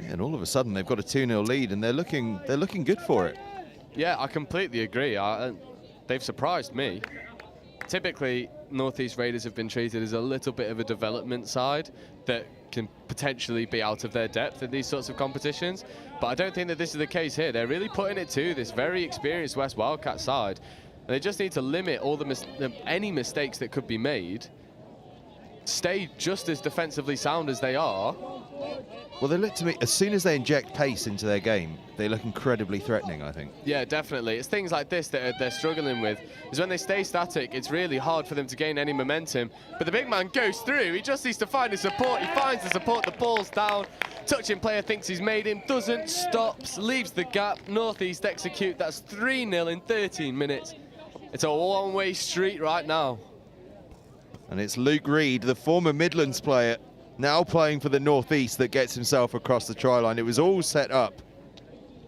Yeah, and all of a sudden they've got a 2-0 lead, and they're looking good for it. Yeah, I completely agree. They've surprised me. Typically, North East Raiders have been treated as a little bit of a development side that can potentially be out of their depth in these sorts of competitions, but I don't think that this is the case here. They're really putting it to this very experienced West Wildcat side. They just need to limit all any mistakes that could be made, stay just as defensively sound as they are. Well, they look to me, as soon as they inject pace into their game, they look incredibly threatening, I think. Yeah, definitely. It's things like this that they're struggling with, is when they stay static, it's really hard for them to gain any momentum. But the big man goes through, he just needs to find his support, he finds the support, the ball's down, touching player thinks he's made him, doesn't, stops, leaves the gap, North East execute, that's 3-0 in 13 minutes. It's a one-way street right now. And it's Luke Reed, the former Midlands player, now playing for the North East, that gets himself across the try line. It was all set up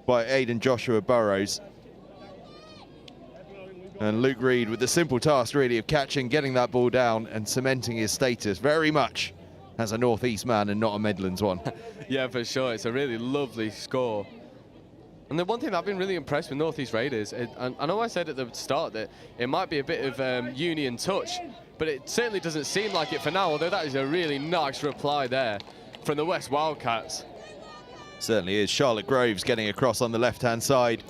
by Aidan Joshua Burrows. And Luke Reed with the simple task, really, of catching, getting that ball down and cementing his status very much as a North East man and not a Midlands one. Yeah, for sure. It's a really lovely score. And the one thing I've been really impressed with North East Raiders, I know I said at the start that it might be a bit of union touch, but it certainly doesn't seem like it for now, although that is a really nice reply there from the West Wildcats. Certainly is. Charlotte Groves getting across on the left-hand side,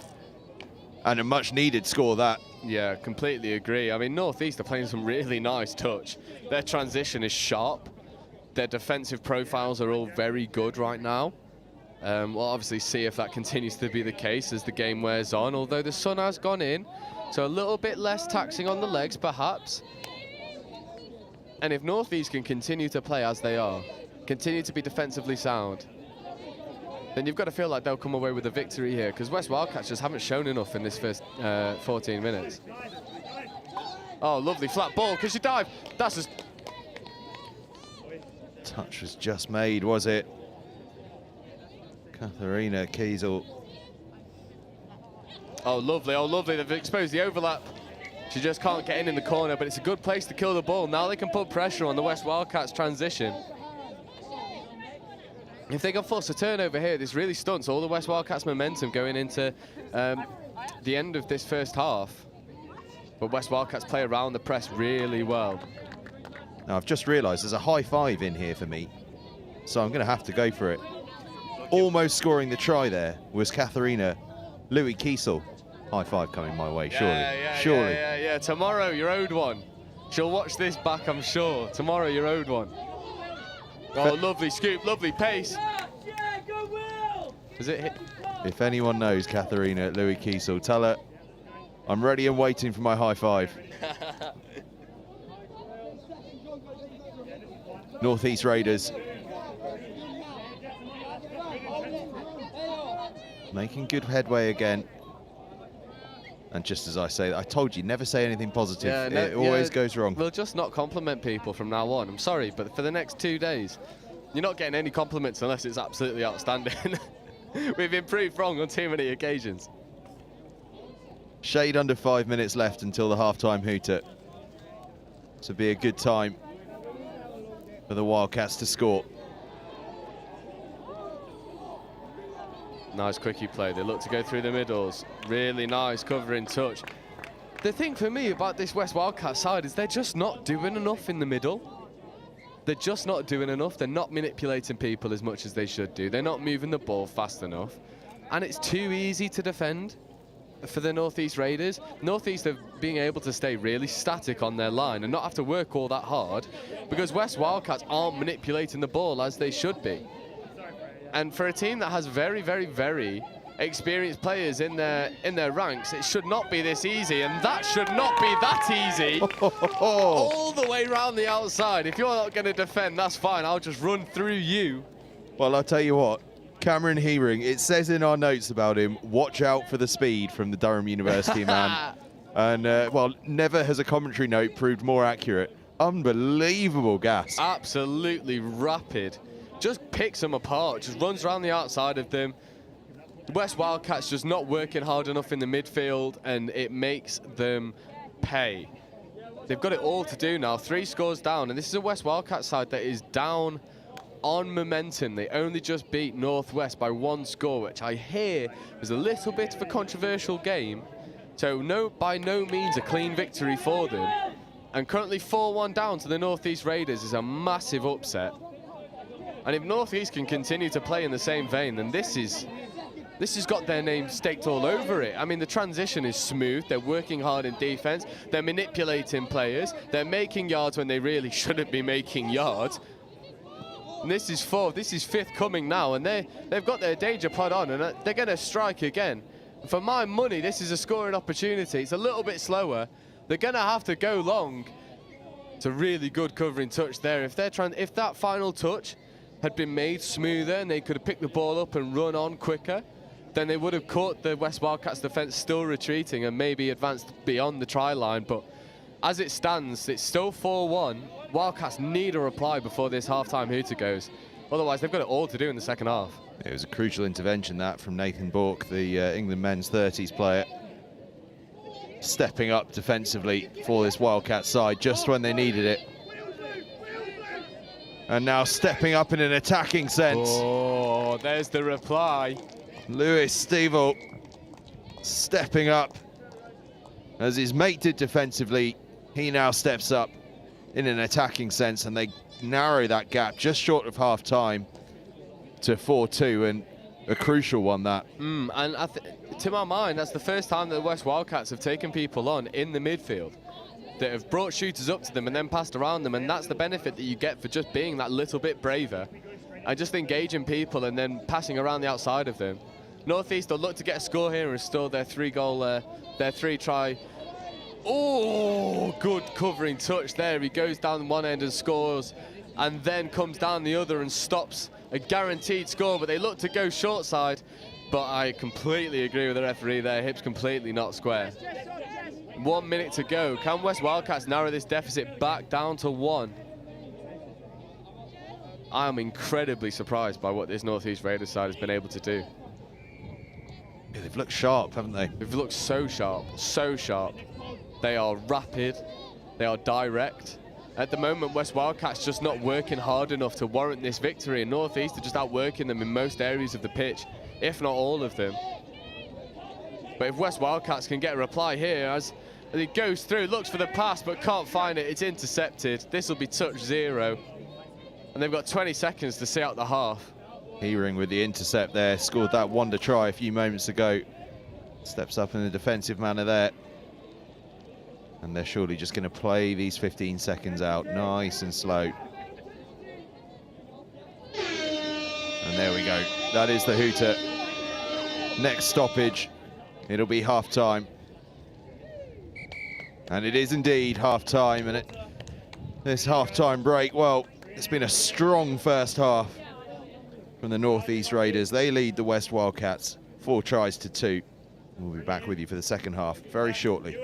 and a much-needed score that. Yeah, completely agree. I mean, North East are playing some really nice touch. Their transition is sharp. Their defensive profiles are all very good right now. We'll obviously see if that continues to be the case as the game wears on, although the sun has gone in, so a little bit less taxing on the legs, perhaps. And if North East can continue to play as they are, continue to be defensively sound, then you've got to feel like they'll come away with a victory here, because West Wildcats just haven't shown enough in this first 14 minutes. Oh, lovely flat ball. Can she dive? That's just... Touch was just made, was it? Katharina Kiesel. Oh, lovely. Oh, lovely. They've exposed the overlap. She just can't get in the corner, but it's a good place to kill the ball. Now they can put pressure on the West Wildcats transition. If they can force a turnover here, this really stunts all the West Wildcats' momentum going into the end of this first half. But West Wildcats play around the press really well. Now, I've just realised there's a high five in here for me, so I'm going to have to go for it. Almost scoring the try there was Katharina Louis Kiesel. High five coming my way, surely. Surely. Yeah. Tomorrow, you're owed one. She'll watch this back, I'm sure. Tomorrow, you're owed one. Oh, lovely scoop, lovely pace. Is it hit? If anyone knows Katharina Louis Kiesel, tell her I'm ready and waiting for my high five. Northeast Raiders making good headway again. And just as I say, I told you, never say anything positive. It always goes wrong. We'll just not compliment people from now on. I'm sorry, but for the next 2 days, you're not getting any compliments unless it's absolutely outstanding. We've been proved wrong on too many occasions. Shade under 5 minutes left until the half-time hooter. So be a good time for the Wildcats to score. Nice quickie play. They look to go through the middles. Really nice covering touch. The thing for me about this West Wildcat side is they're just not doing enough in the middle. They're just not doing enough. They're not manipulating people as much as they should do. They're not moving the ball fast enough. And it's too easy to defend for the Northeast Raiders. Northeast are being able to stay really static on their line and not have to work all that hard because West Wildcats aren't manipulating the ball as they should be. And for a team that has very, very, very experienced players in their ranks, it should not be this easy, and that should not be that easy. All the way around the outside. If you're not going to defend, that's fine. I'll just run through you. Well, I'll tell you what, Cameron Heering, it says in our notes about him, watch out for the speed from the Durham University man. And, well, never has a commentary note proved more accurate. Unbelievable gas. Absolutely rapid. Just picks them apart, just runs around the outside of them. West Wildcats just not working hard enough in the midfield, and it makes them pay. They've got it all to do now. 3 scores down, and this is a West Wildcats side that is down on momentum. They only just beat Northwest by 1 score, which I hear was a little bit of a controversial game. So by no means a clean victory for them. And currently 4-1 down to the Northeast Raiders is a massive upset. And if Northeast can continue to play in the same vein, then this has got their name staked all over it. I mean, the transition is smooth. They're working hard in defense. They're manipulating players. They're making yards when they really shouldn't be making yards. And this is 4th. This is 5th coming now, and they've got their danger pod on, and they're going to strike again. For my money, this is a scoring opportunity. It's a little bit slower. They're going to have to go long. It's a really good covering touch there. If that final touch had been made smoother and they could have picked the ball up and run on quicker, then they would have caught the West Wildcats defence still retreating and maybe advanced beyond the try line. But as it stands, it's still 4-1. Wildcats need a reply before this half-time hooter goes. Otherwise, they've got it all to do in the second half. It was a crucial intervention, that, from Nathan Bourke, the England men's 30s player. Stepping up defensively for this Wildcat side just when they needed it. And now stepping up in an attacking sense. Oh, there's the reply. Lewis Stevel stepping up. As his mate did defensively, he now steps up in an attacking sense, and they narrow that gap just short of half-time to 4-2, and a crucial one, that. And to my mind, that's the first time that the West Wildcats have taken people on in the midfield, that have brought shooters up to them and then passed around them, and that's the benefit that you get for just being that little bit braver and just engaging people and then passing around the outside of them. Northeast will look to get a score here and restore their 3-try. Oh, good covering touch there. He goes down one end and scores, and then comes down the other and stops a guaranteed score, but they look to go short side. But I completely agree with the referee there. Hips completely not square. 1 minute to go. Can West Wildcats narrow this deficit back down to 1? I am incredibly surprised by what this Northeast Raiders side has been able to do. Yeah, they've looked sharp, haven't they? They've looked so sharp, so sharp. They are rapid, they are direct, At the moment, West Wildcats just not working hard enough to warrant this victory, and North East are just outworking them in most areas of the pitch, if not all of them. But if West Wildcats can get a reply here, as he goes through, looks for the pass but can't find it, it's intercepted. This will be touch 0, and they've got 20 seconds to see out the half. Heering with the intercept there, scored that wonder try a few moments ago. Steps up in a defensive manner there. And they're surely just going to play these 15 seconds out nice and slow. And there we go. That is the hooter. Next stoppage, it'll be half-time. And it is indeed half-time. And this half-time break, well, it's been a strong first half from the North East Raiders. They lead the West Wildcats 4 tries to 2. We'll be back with you for the second half very shortly.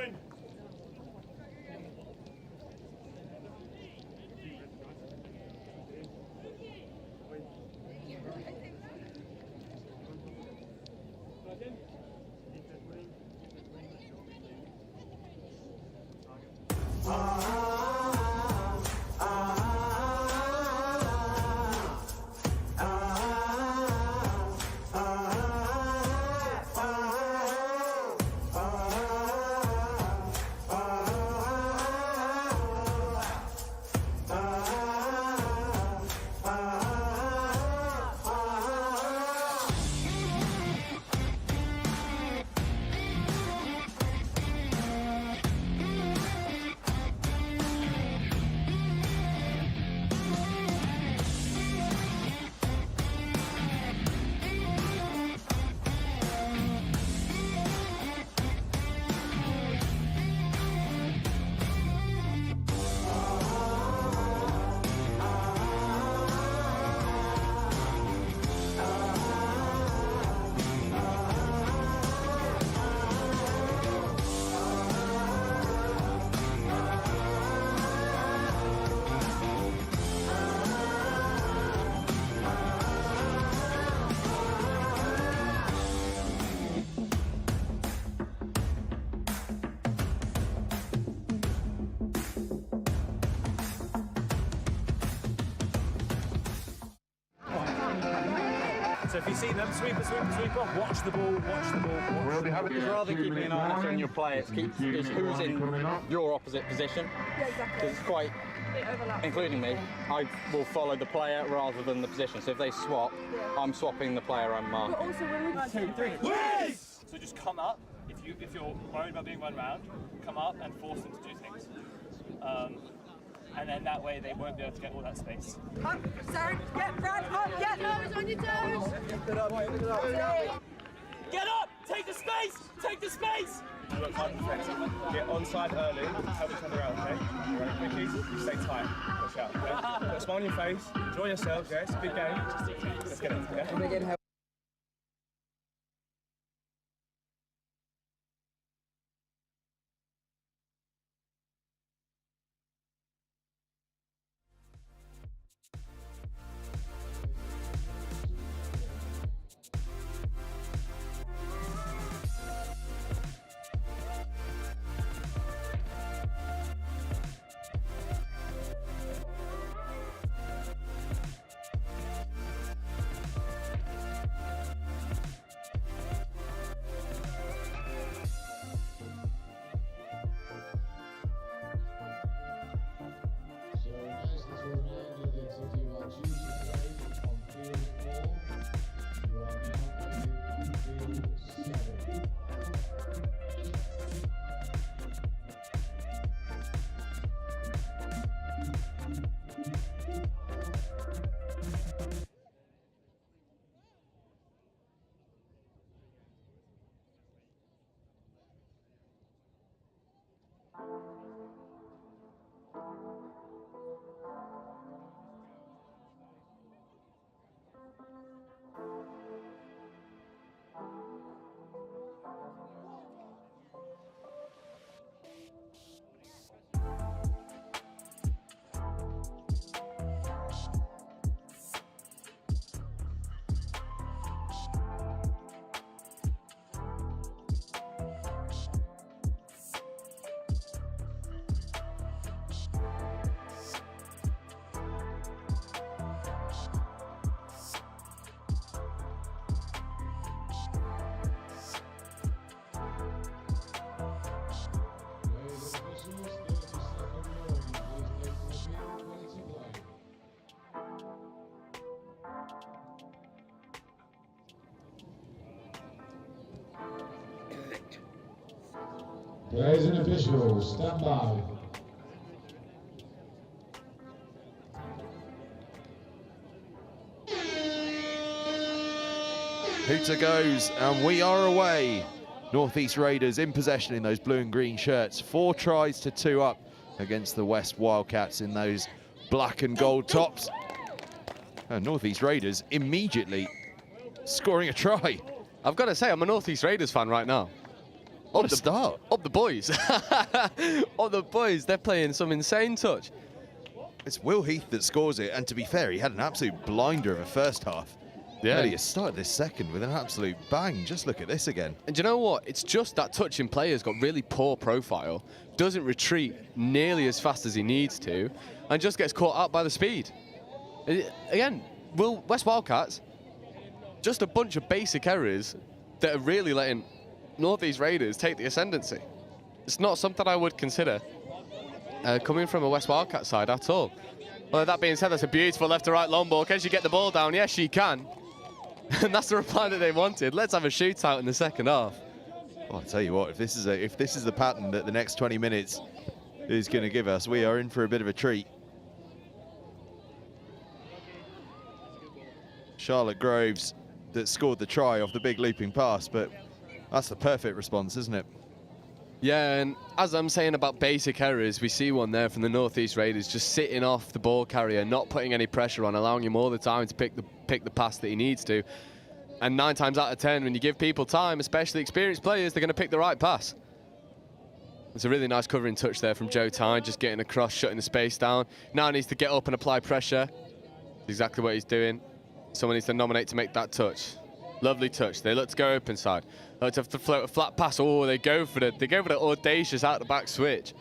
So if you see them, sweep off, watch the ball, watch the ball. It's rather keeping an eye on your play, it's who's in your opposite position. Yeah, exactly. Because it's quite, including me, I will follow the player rather than the position. So if they swap, I'm swapping the player I'm marking. But also when we 2, 3. Yes! So just come up. If you're worried about being run around, come up and force them to do things. And then that way they won't be able to get all that space. Up, Sarah, get Brad, up, get Laura's on your toes. Get up! Take the space! Take the space! You work hard defense. Get onside early, help each other out, okay? You're right, quickies, you stay tight. Push out, okay? Put a smile on your face, enjoy yourselves, yeah? It's a big game. Let's get it, yeah? Players and officials, stand by. Hooter goes, and we are away. Northeast Raiders in possession in those blue and green shirts. 4 tries to 2 up against the West Wildcats in those black and gold tops. And Northeast Raiders immediately scoring a try. I've got to say, I'm a Northeast Raiders fan right now. What a start. Up the boys. Up the boys. They're playing some insane touch. It's Will Heath that scores it, and to be fair, he had an absolute blinder of a first half. Yeah. He started this second with an absolute bang. Just look at this again. And do you know what? It's just that touching player's got really poor profile, doesn't retreat nearly as fast as he needs to, and just gets caught out by the speed. Again, West Wildcats, just a bunch of basic errors that are really letting Northeast Raiders take the ascendancy. It's not something I would consider coming from a West Wildcat side at all. Well, that being said, that's a beautiful left to right long ball. Can she get the ball down? Yes, she can. And that's the reply that they wanted. Let's have a shootout in the second half. Well, I'll tell you what, if this is the pattern that the next 20 minutes is going to give us, we are in for a bit of a treat. Charlotte Groves that scored the try off the big looping pass, but that's the perfect response, isn't it? Yeah, and as I'm saying about basic errors, we see one there from the Northeast Raiders, just sitting off the ball carrier, not putting any pressure on, allowing him all the time to pick the pass that he needs to. And 9 times out of 10, when you give people time, especially experienced players, they're going to pick the right pass. It's a really nice covering touch there from Joe Tyne, just getting across, shutting the space down. Now needs to get up and apply pressure. That's exactly what he's doing. Someone needs to nominate to make that touch. Lovely touch. They look to go open side. Look to have to float a flat pass. Oh, they go for the audacious out the back switch.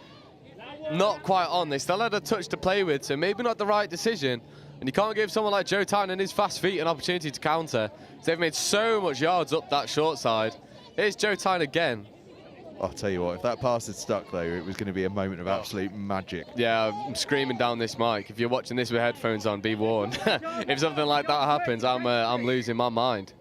Not quite on. They still had a touch to play with, so maybe not the right decision. And you can't give someone like Joe Tyne and his fast feet an opportunity to counter. So they've made so much yards up that short side. Here's Joe Tyne again. I'll tell you what, if that pass had stuck though, it was going to be a moment of absolute magic. Yeah, I'm screaming down this mic. If you're watching this with headphones on, be warned. If something like that happens, I'm losing my mind.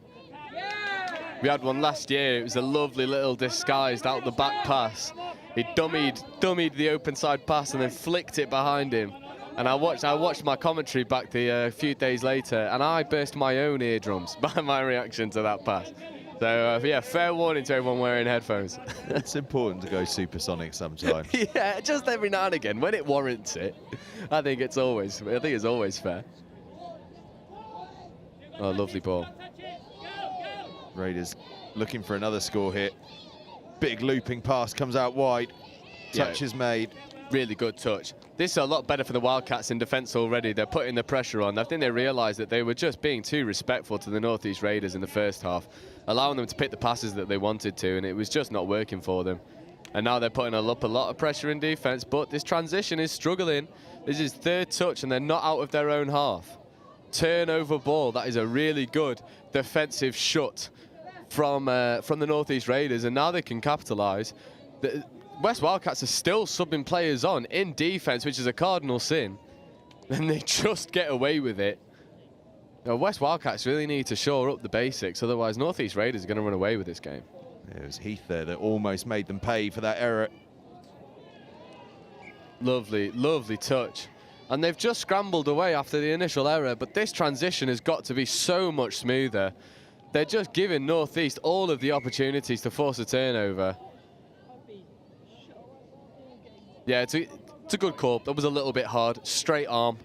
We had one last year. It was a lovely little disguised out the back pass. He dummied the open side pass and then flicked it behind him. And I watched my commentary back a few days later, and I burst my own eardrums by my reaction to that pass. So yeah, fair warning to everyone wearing headphones. It's important to go supersonic sometimes. Yeah, just every now and again when it warrants it. I think it's always fair. Oh, lovely ball. Raiders looking for another score here. Big looping pass comes out wide. Touch is made. Really good touch. This is a lot better for the Wildcats in defence already. They're putting the pressure on. I think they realised that they were just being too respectful to the Northeast Raiders in the first half, allowing them to pick the passes that they wanted to, and it was just not working for them. And now they're putting up a lot of pressure in defence, but this transition is struggling. This is third touch, and they're not out of their own half. Turnover ball. That is a really good defensive shut from the Northeast Raiders, and now they can capitalise. The West Wildcats are still subbing players on in defence, which is a cardinal sin, and they just get away with it. Now, West Wildcats really need to shore up the basics, otherwise Northeast Raiders are going to run away with this game. It was Heath there that almost made them pay for that error. Lovely, lovely touch. And they've just scrambled away after the initial error, but this transition has got to be so much smoother. They're just giving Northeast all of the opportunities to force a turnover. Yeah, it's a good call. That was a little bit hard. Straight arm.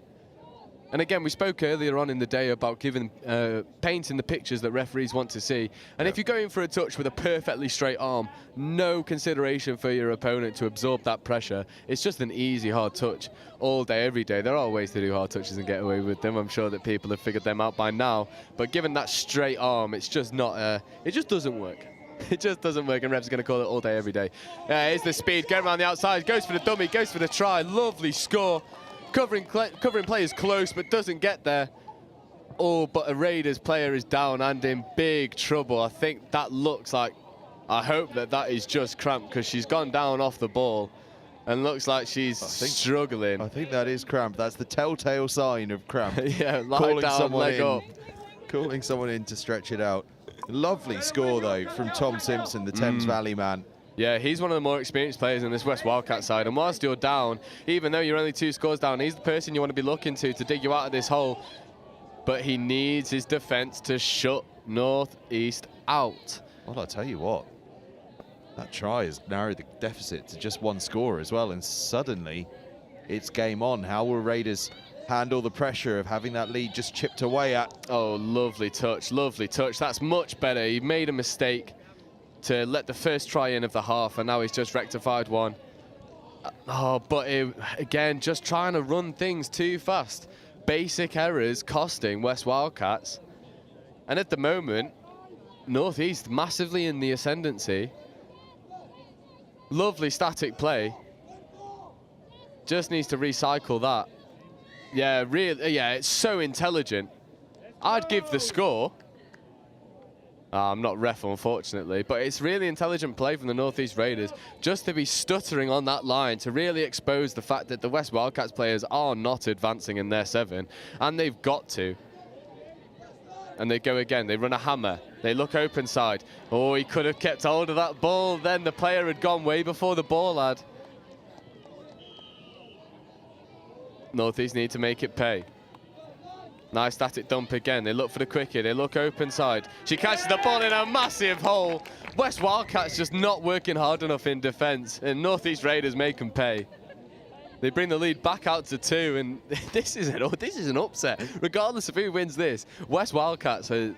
And again, we spoke earlier on in the day about painting the pictures that referees want to see. And if you're going for a touch with a perfectly straight arm, no consideration for your opponent to absorb that pressure. It's just an easy, hard touch all day, every day. There are ways to do hard touches and get away with them. I'm sure that people have figured them out by now. But given that straight arm, it's just not, it just doesn't work. It just doesn't work, and refs are going to call it all day, every day. Here's the speed, going around the outside, goes for the dummy, goes for the try. Lovely score. Covering players close, but doesn't get there. Oh, but a Raiders player is down and in big trouble. I think that looks like, I hope that is just cramp, because she's gone down off the ball and looks like she's struggling. I think that is cramp. That's the telltale sign of cramp. Yeah, lie down, leg up. Calling someone in to stretch it out. Lovely score, though, from Tom Simpson, the Thames Valley man. Yeah, he's one of the more experienced players in this West Wildcat side. And whilst you're down, even though you're only 2 scores down, he's the person you want to be looking to dig you out of this hole. But he needs his defence to shut North East out. Well, I'll tell you what, that try has narrowed the deficit to just 1 score as well, and suddenly it's game on. How will Raiders handle the pressure of having that lead just chipped away at? Oh, lovely touch, lovely touch. That's much better. He made a mistake to let the first try in of the half, and now he's just rectified one. Oh, but again, just trying to run things too fast. Basic errors costing West Wildcats. And at the moment, North East massively in the ascendancy. Lovely static play. Just needs to recycle that. Yeah, really, yeah, it's so intelligent. I'd give the score. I'm not ref, unfortunately, but it's really intelligent play from the North East Raiders just to be stuttering on that line to really expose the fact that the West Wildcats players are not advancing in their 7, and they've got to. And they go again, they run a hammer, they look open side. Oh, he could have kept hold of that ball, then the player had gone way before the ball had. North East need to make it pay. Nice static dump again. They look for the quickie. They look open side. She catches the ball in a massive hole. West Wildcats just not working hard enough in defence, and North East Raiders make them pay. They bring the lead back out to 2, and this is an upset. Regardless of who wins this, West Wildcats, they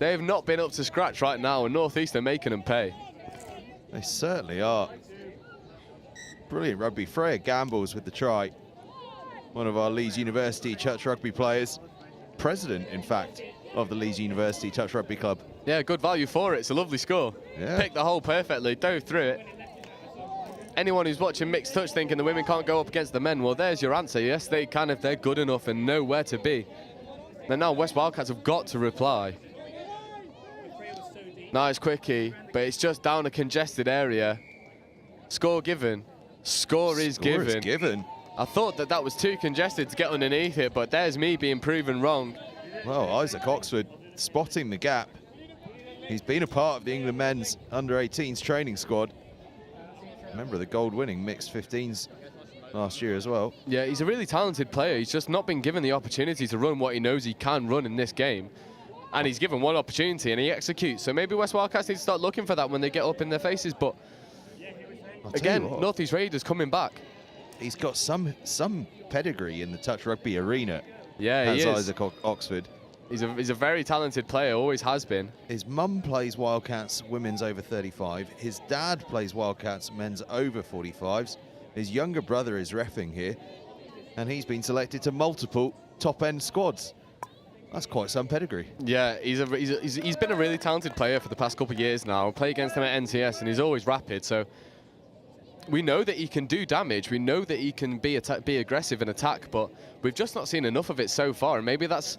have not been up to scratch right now, and North East are making them pay. They certainly are. Brilliant rugby. Freya Gambles with the try. One of our Leeds University touch rugby players. President, in fact, of the Leeds University Touch Rugby Club. Yeah, good value for it. It's a lovely score. Yeah. Picked the hole perfectly, dove through it. Anyone who's watching mixed touch thinking the women can't go up against the men, well, there's your answer. Yes, they can if they're good enough and know where to be. And now West Wildcats have got to reply. Nice quickie, but it's just down a congested area. Score given. Score is given. I thought that was too congested to get underneath it, but there's me being proven wrong. Well, Isaac Oxford spotting the gap. He's been a part of the England men's under-18s training squad. Member of the gold-winning mixed 15s last year as well. Yeah, he's a really talented player. He's just not been given the opportunity to run what he knows he can run in this game. And he's given one opportunity and he executes. So maybe West Wildcats need to start looking for that when they get up in their faces. But again, North East Raiders coming back. He's got some pedigree in the touch rugby arena. Yeah, he is. Isaac Oxford. He's a very talented player, always has been. His mum plays Wildcats women's over 35. His dad plays Wildcats men's over 45s. His younger brother is reffing here. And he's been selected to multiple top-end squads. That's quite some pedigree. Yeah, he's been a really talented player for the past couple of years now. I play against him at NCS and he's always rapid, so we know that he can do damage. We know that he can be aggressive and attack, but we've just not seen enough of it so far. And maybe that's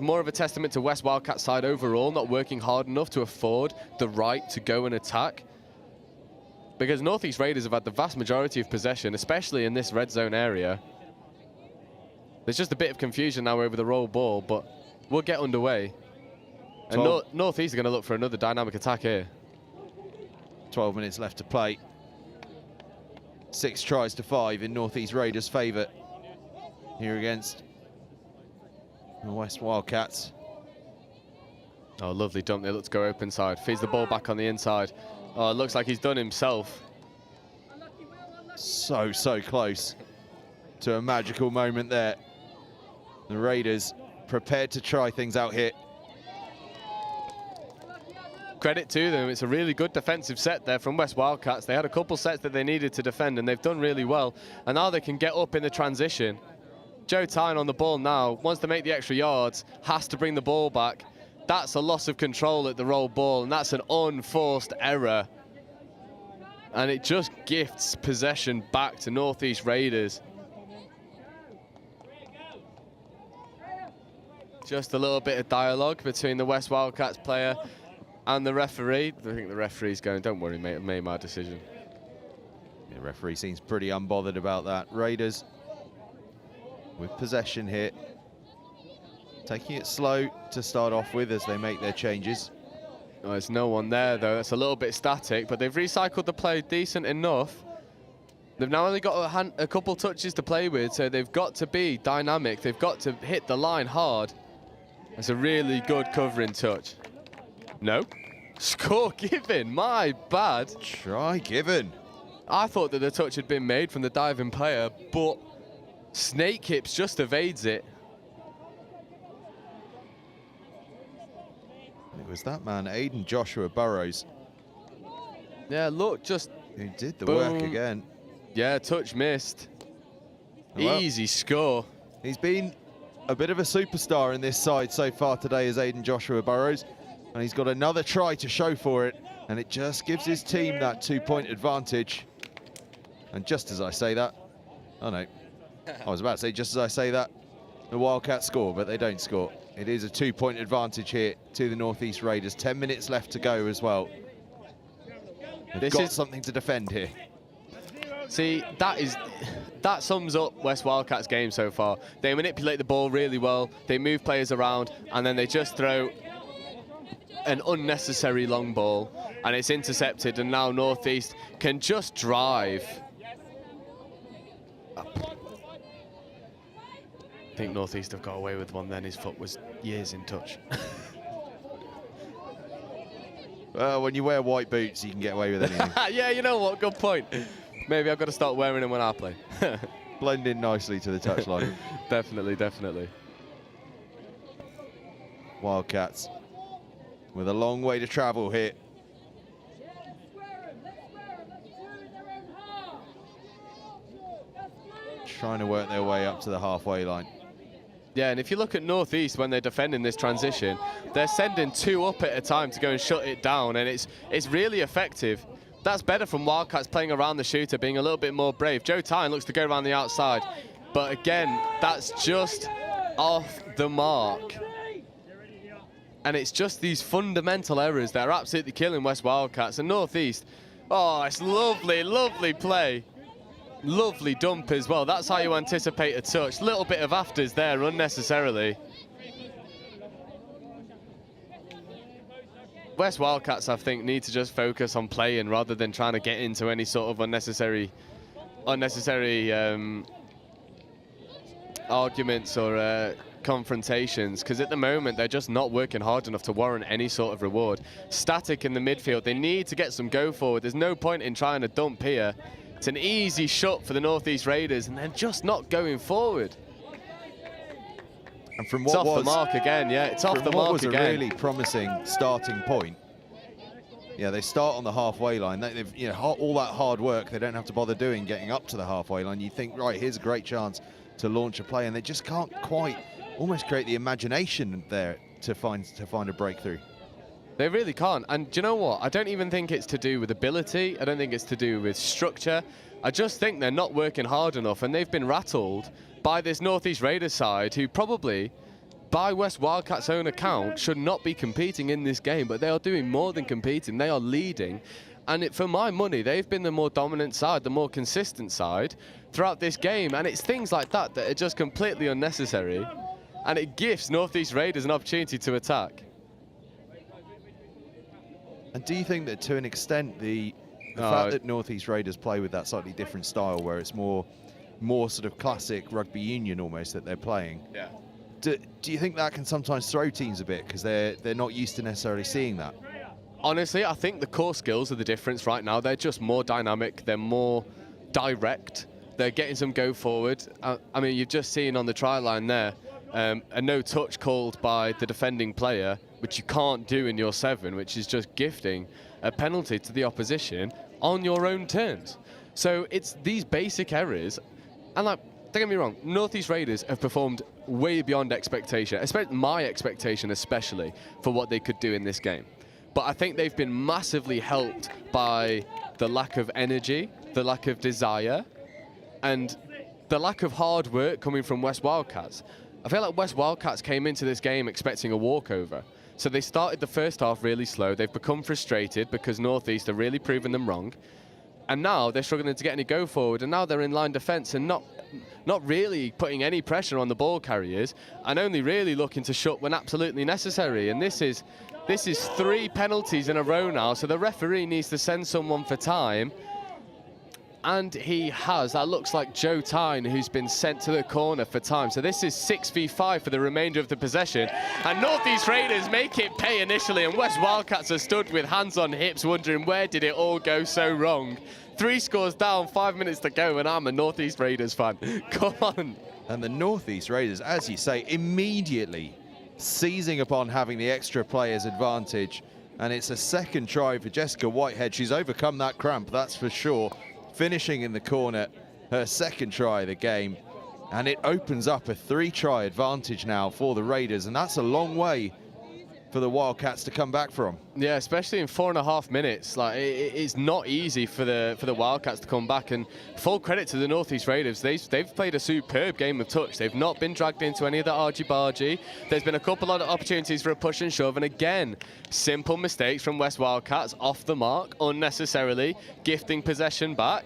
more of a testament to West Wildcats side overall, not working hard enough to afford the right to go and attack. Because North East Raiders have had the vast majority of possession, especially in this red zone area. There's just a bit of confusion now over the roll ball, but we'll get underway. And North East are going to look for another dynamic attack here. 12 minutes left to play. 6 tries to 5 in North East Raiders' favour here against the West Wildcats. Oh, lovely dump there. Let's go open side. Feeds the ball back on the inside. Oh, it looks like he's done himself. So close to a magical moment there. The Raiders prepared to try things out here. Credit to them, it's a really good defensive set there from West Wildcats. They had a couple sets that they needed to defend and they've done really well. And now they can get up in the transition. Joe Tyne on the ball now, wants to make the extra yards, has to bring the ball back. That's a loss of control at the roll ball and that's an unforced error. And it just gifts possession back to North East Raiders. Just a little bit of dialogue between the West Wildcats player and the referee. I think the referee's going, don't worry, mate, I've made my decision. The referee seems pretty unbothered about that. Raiders with possession here. Taking it slow to start off with as they make their changes. Oh, there's no one there, though. That's a little bit static, but they've recycled the play decent enough. They've now only got a couple touches to play with, so they've got to be dynamic. They've got to hit the line hard. That's a really good covering touch. No. Score given. My bad. Try given. I thought that the touch had been made from the diving player, but Snake Hips just evades it. It was that man, Aiden Joshua Burrows. Yeah, look, just... He did the boom. work again. Yeah, touch missed. Well, easy score. He's been a bit of a superstar in this side so far today as Aiden Joshua Burrows. And he's got another try to show for it. And it just gives his team that 2-point advantage. And just as I say that... Oh, no. I was about to say, just as I say that, the Wildcats score, but they don't score. It is a 2-point advantage here to the Northeast Raiders. 10 minutes left to go as well. They've got something to defend here. See, that sums up West Wildcats' game so far. They manipulate the ball really well, they move players around, and then they just throw an unnecessary long ball, and it's intercepted, and now Northeast can just drive. I think Northeast have got away with one then. His foot was years in touch. Well, when you wear white boots, you can get away with anything. Yeah, you know what? Good point. Maybe I've got to start wearing them when I play. Blend in nicely to the touchline. Definitely, definitely. Wildcats with a long way to travel here. Trying to work their way up to the halfway line. Yeah, and if you look at Northeast when they're defending this transition, they're sending 2 up at a time to go and shut it down, and it's really effective. That's better from Wildcats playing around the shooter, being a little bit more brave. Joe Tyne looks to go around the outside, but again, that's just off the mark. And it's just these fundamental errors that are absolutely killing West Wildcats. And Northeast, oh, it's lovely, lovely play. Lovely dump as well. That's how you anticipate a touch. Little bit of afters there unnecessarily. West Wildcats, I think, need to just focus on playing rather than trying to get into any sort of unnecessary arguments or confrontations, because at the moment they're just not working hard enough to warrant any sort of reward. Static in the midfield. They need to get some go forward. There's no point in trying to dump here. It's an easy shot for the Northeast Raiders, and they're just not going forward. And from it's what off was the mark again, yeah. It's off the mark was again. A really promising starting point. Yeah, they start on the halfway line. They've, you know, all that hard work they don't have to bother doing getting up to the halfway line. You think, right, here's a great chance to launch a play, and they just can't quite almost create the imagination there to find a breakthrough. They really can't. And do you know what? I don't even think it's to do with ability. I don't think it's to do with structure. I just think they're not working hard enough, and they've been rattled by this Northeast Raiders side who probably, by West Wildcats' own account, should not be competing in this game, but they are doing more than competing. They are leading. And for my money, they've been the more dominant side, the more consistent side throughout this game. And it's things like that that are just completely unnecessary. And it gives Northeast Raiders an opportunity to attack. And do you think that, to an extent, the fact that Northeast Raiders play with that slightly different style, where it's more sort of classic rugby union almost that they're playing, yeah. Do you think that can sometimes throw teams a bit because they're not used to necessarily seeing that? Honestly, I think the core skills are the difference right now. They're just more dynamic. They're more direct. They're getting some go forward. I mean, you've just seen on the try line there a no touch called by the defending player, which you can't do in your 7, which is just gifting a penalty to the opposition on your own terms. So it's these basic errors. And like, don't get me wrong, Northeast Raiders have performed way beyond expectation, especially my expectation, especially for what they could do in this game. But I think they've been massively helped by the lack of energy, the lack of desire, and the lack of hard work coming from West Wildcats. I feel like West Wildcats came into this game expecting a walkover. So they started the first half really slow. They've become frustrated because Northeast are really proving them wrong. And now they're struggling to get any go forward. And now they're in line defence and not really putting any pressure on the ball carriers and only really looking to shut when absolutely necessary. And this is This is 3 penalties in a row now, so the referee needs to send someone for time. And he has. That looks like Joe Tyne, who's been sent to the corner for time. So this is 6v5 for the remainder of the possession. And North East Raiders make it pay initially, and West Wildcats are stood with hands on hips wondering where did it all go so wrong. 3 scores down, 5 minutes to go, and I'm a North East Raiders fan. Come on. And the North East Raiders, as you say, immediately seizing upon having the extra players advantage. And it's a second try for Jessica Whitehead. She's overcome that cramp, that's for sure. Finishing in the corner, her second try of the game. And it opens up a 3-try advantage now for the Raiders. And that's a long way for the Wildcats to come back from. Yeah, especially in 4.5 minutes. Like it's not easy for the Wildcats to come back. And full credit to the North East Raiders. They've played a superb game of touch. They've not been dragged into any of the argy-bargy. There's been a couple of opportunities for a push and shove. And again, simple mistakes from West Wildcats off the mark, unnecessarily gifting possession back.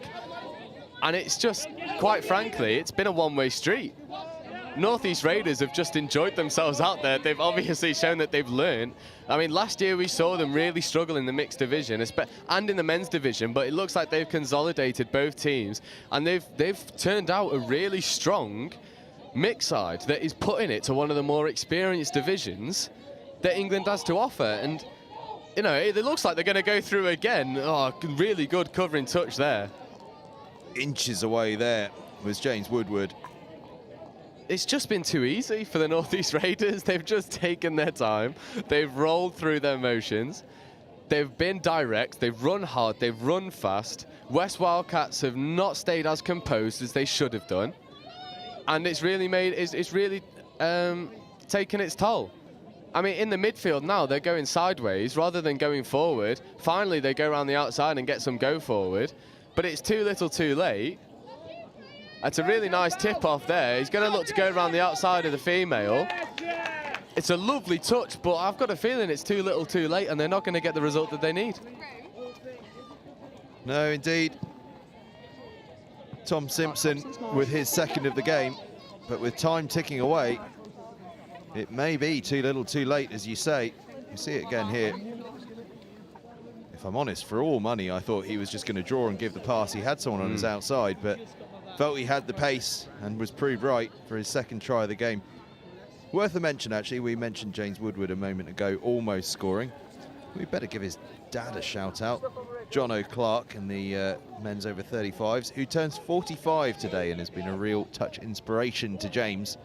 And it's just, quite frankly, it's been a one-way street. North East Raiders have just enjoyed themselves out there. They've obviously shown that they've learned. I mean, last year we saw them really struggle in the mixed division and in the men's division, but it looks like they've consolidated both teams, and they've turned out a really strong mixed side that is putting it to one of the more experienced divisions that England has to offer. And, you know, it looks like they're going to go through again. Oh, really good covering touch there. Inches away there was James Woodward. It's just been too easy for the North East Raiders. They've just taken their time. They've rolled through their motions. They've been direct. They've run hard. They've run fast. West Wildcats have not stayed as composed as they should have done. And it's really taken its toll. I mean, in the midfield now, they're going sideways rather than going forward. Finally, they go around the outside and get some go forward. But it's too little too late. That's a really nice tip-off there. He's going to look to go around the outside of the female. It's a lovely touch, but I've got a feeling it's too little too late, and they're not going to get the result that they need. No, indeed. Tom Simpson with his second of the game, but with time ticking away, it may be too little too late, as you say. You see it again here. If I'm honest, for all money, I thought he was just going to draw and give the pass. He had someone on his outside, but felt he had the pace and was proved right for his second try of the game. Worth a mention, actually, we mentioned James Woodward a moment ago, almost scoring. We better give his dad a shout out, John O'Clark in the men's over 35s, who turns 45 today and has been a real touch inspiration to James.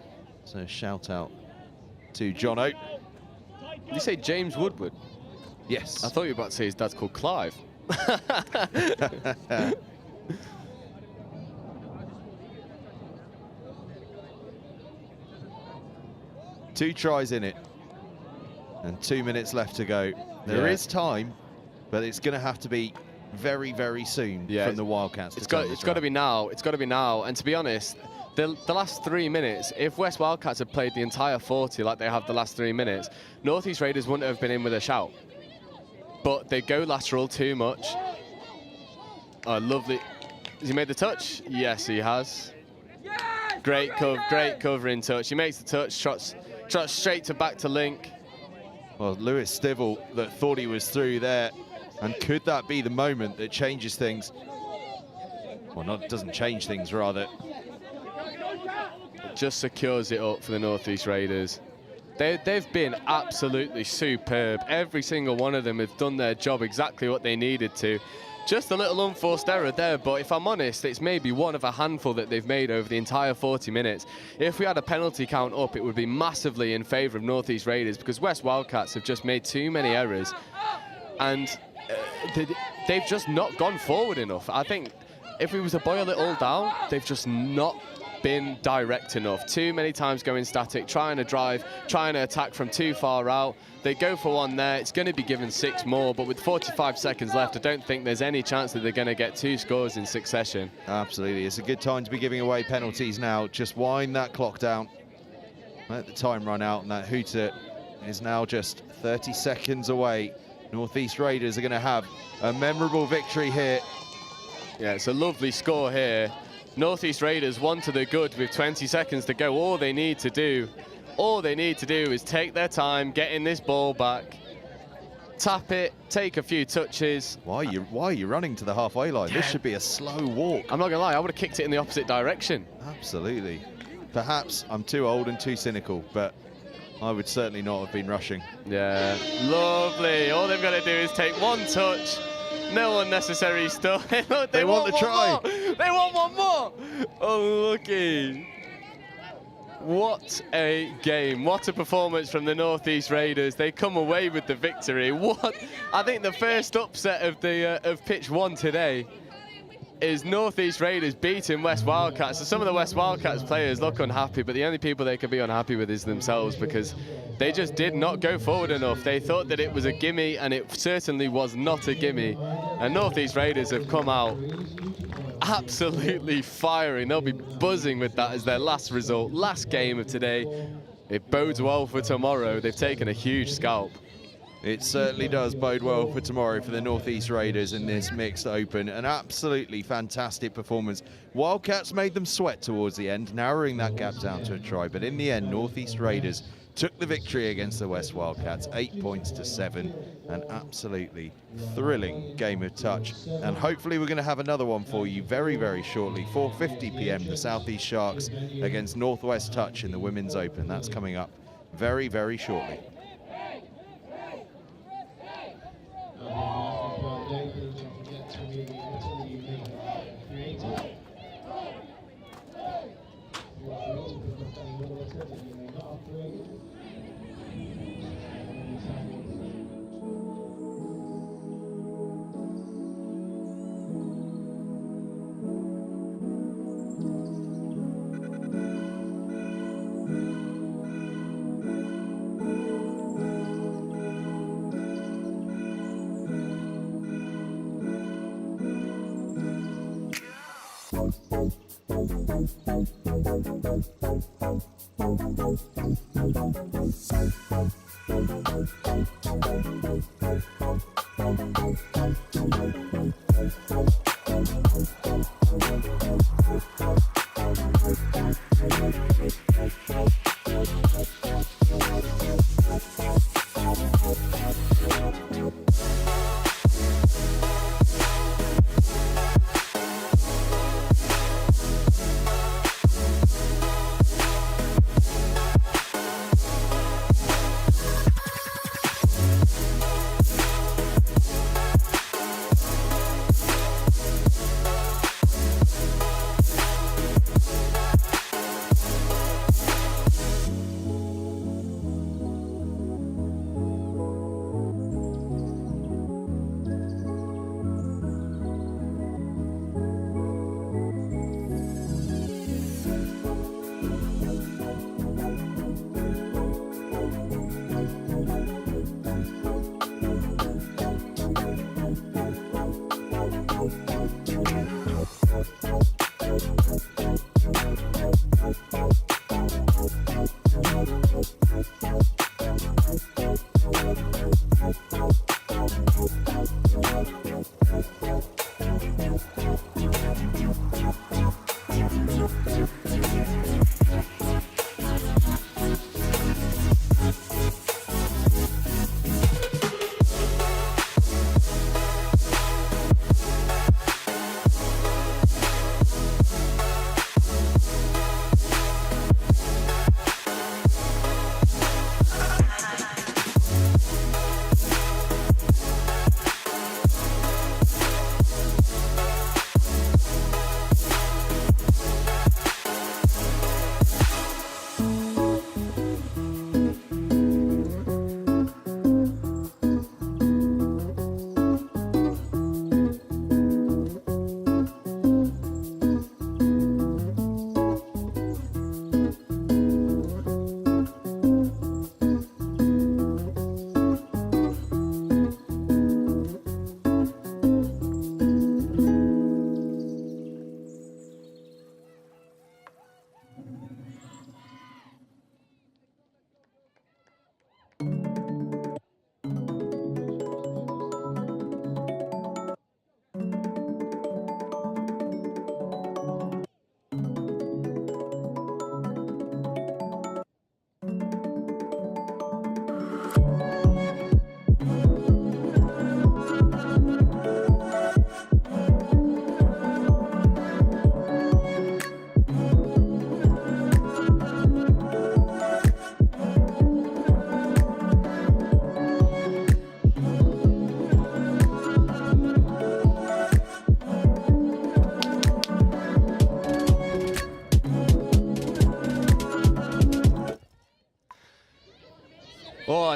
So a shout out to John O. Did you say James Woodward? Yes. I thought you were about to say his dad's called Clive. 2 tries in it and 2 minutes left to go. There is time, but it's going to have to be very, very soon from the Wildcats. It's got to be now. It's got to be now. And to be honest, the last 3 minutes, if West Wildcats had played the entire 40 like they have the last 3 minutes, North East Raiders wouldn't have been in with a shout. But they go lateral too much. Oh, lovely. Has he made the touch? Yes, he has. Great covering touch. He makes the touch, trots straight back to Link. Well, Lewis Stivell that thought he was through there, and could that be the moment that changes things? Well, not doesn't change things, rather. It just secures it up for the North East Raiders. They've been absolutely superb. Every single one of them have done their job exactly what they needed to. Just a little unforced error there, but if I'm honest, it's maybe one of a handful that they've made over the entire 40 minutes. If we had a penalty count up, it would be massively in favour of North East Raiders, because West Wildcats have just made too many errors, and they've just not gone forward enough. I think if we was to boil it all down, they've just not been direct enough. Too many times going static, trying to drive, trying to attack from too far out. They go for one there. It's going to be given 6 more, but with 45 seconds left, I don't think there's any chance that they're going to get 2 scores in succession. Absolutely. It's a good time to be giving away penalties now. Just wind that clock down. Let the time run out, and that hooter is now just 30 seconds away. North East Raiders are going to have a memorable victory here. Yeah, it's a lovely score here. North East Raiders 1 to the good with 20 seconds to go. All they need to do is take their time, getting this ball back, tap it, take a few touches. Why are you running to the halfway line? This should be a slow walk. I'm not gonna lie, I would have kicked it in the opposite direction. Absolutely. Perhaps I'm too old and too cynical, but I would certainly not have been rushing. Yeah, lovely. All they've got to do is take one touch. No unnecessary stuff. Look, they want the try. They want one more. Unlucky. What a game. What a performance from the North East Raiders. They come away with the victory. What? I think the first upset of the of pitch 1 today is North East Raiders beating West Wildcats. So some of the West Wildcats players look unhappy, but the only people they could be unhappy with is themselves, because they just did not go forward enough. They thought that it was a gimme, and it certainly was not a gimme. And North East Raiders have come out absolutely firing. They'll be buzzing with that as their last result, last game of today. It bodes well for tomorrow. They've taken a huge scalp. It certainly does bode well for tomorrow for the North East Raiders in this mixed open. An absolutely fantastic performance. Wildcats made them sweat towards the end, narrowing that gap down to a try. But in the end, North East Raiders took the victory against the West Wildcats, 8 points to 7. An absolutely thrilling game of touch. And hopefully we're going to have another one for you very, very shortly. 4:50 p.m. the South East Sharks against Northwest Touch in the Women's Open. That's coming up very, very shortly.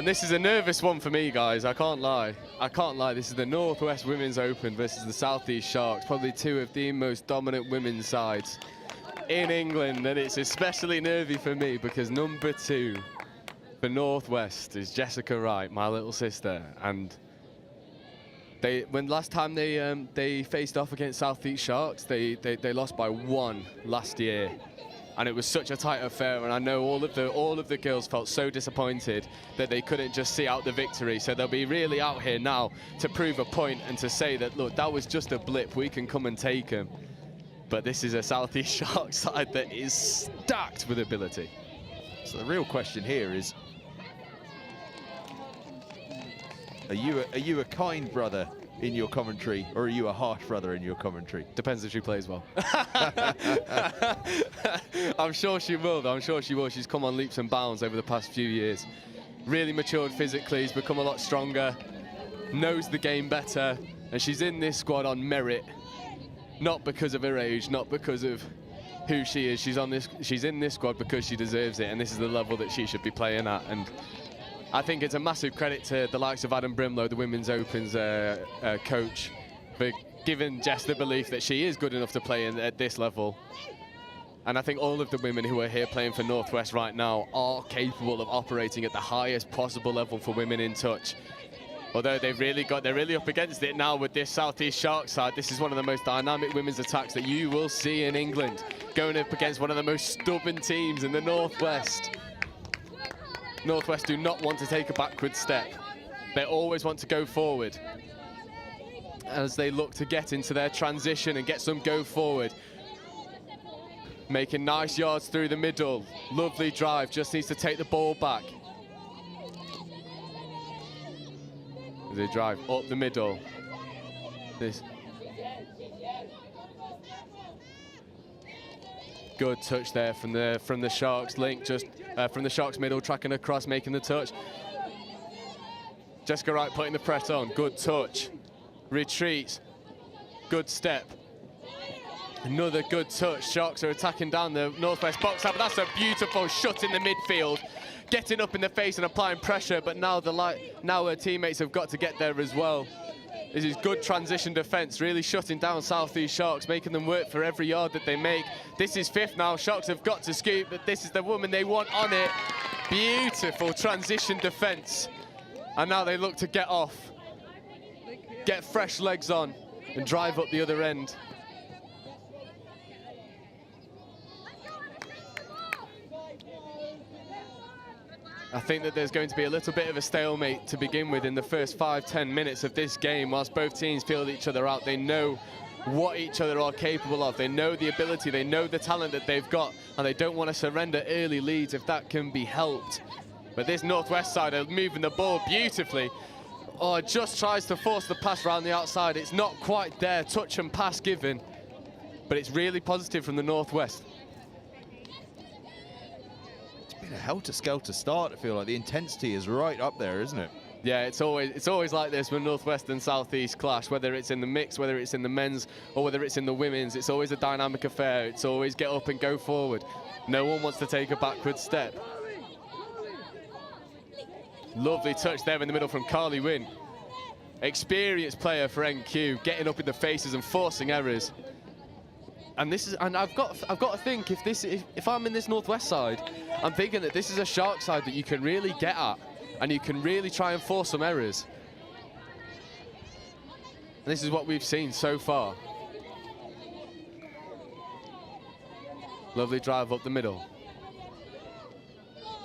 this is a nervous one for me, guys. I can't lie. I can't lie. This is the Northwest Women's Open versus the Southeast Sharks, probably two of the most dominant women's sides in England, and it's especially nervy for me because number 2 for Northwest is Jessica Wright, my little sister, and last time they faced off against Southeast Sharks, they lost by 1 last year. And it was such a tight affair, and I know all of the girls felt so disappointed that they couldn't just see out the victory. So they'll be really out here now to prove a point and to say that, look, that was just a blip. We can come and take them. But this is a Southeast Shark side that is stacked with ability. So the real question here is, are you a kind brother in your commentary, or are you a harsh brother in your commentary? Depends if she plays well. I'm sure she will, though. I'm sure she will. She's come on leaps and bounds over the past few years. Really matured physically, has become a lot stronger, knows the game better, and she's in this squad on merit, not because of her age, not because of who she is. She's in this squad because she deserves it, and this is the level that she should be playing at. And I think it's a massive credit to the likes of Adam Brimlow, the Women's Open's coach, for giving Jess the belief that she is good enough to play at this level. And I think all of the women who are here playing for Northwest right now are capable of operating at the highest possible level for women in touch. Although they're really up against it now with this Southeast Shark side. This is one of the most dynamic women's attacks that you will see in England, going up against one of the most stubborn teams in the Northwest. Northwest do not want to take a backward step. They always want to go forward as they look to get into their transition and get some go forward. Making nice yards through the middle. Lovely drive, just needs to take the ball back. They drive up the middle. Good touch there from the Sharks link, just from the Sharks middle, tracking across, making the touch. Jessica Wright putting the press on, good touch. Retreats, good step. Another good touch. Sharks are attacking down the Northwest box, but that's a beautiful shot in the midfield. Getting up in the face and applying pressure, but now her teammates have got to get there as well. This is good transition defence, really shutting down Southeast Sharks, making them work for every yard that they make. This is 5th now. Sharks have got to scoop, but this is the woman they want on it. Beautiful transition defence. And now they look to get off, get fresh legs on, and drive up the other end. I think that there's going to be a little bit of a stalemate to begin with in the first 5-10 minutes of this game. Whilst both teams feel each other out, they know what each other are capable of. They know the ability, they know the talent that they've got, and they don't want to surrender early leads if that can be helped. But this Northwest side are moving the ball beautifully. Oh, just tries to force the pass around the outside. It's not quite there, touch and pass given, but it's really positive from the Northwest. A helter-skelter start. I feel like the intensity is right up there, isn't it? Yeah, it's always like this when Northwest and Southeast clash, whether it's in the mix, whether it's in the men's, or whether it's in the women's. It's always a dynamic affair. It's always get up and go forward. No one wants to take a backward step. Lovely touch there in the middle from Carly Wynn. Experienced player for NQ, getting up in the faces and forcing errors. And I've got to think, if I'm in this Northwest side, I'm thinking that this is a Shark side that you can really get at, and you can really try and force some errors. And this is what we've seen so far. Lovely drive up the middle.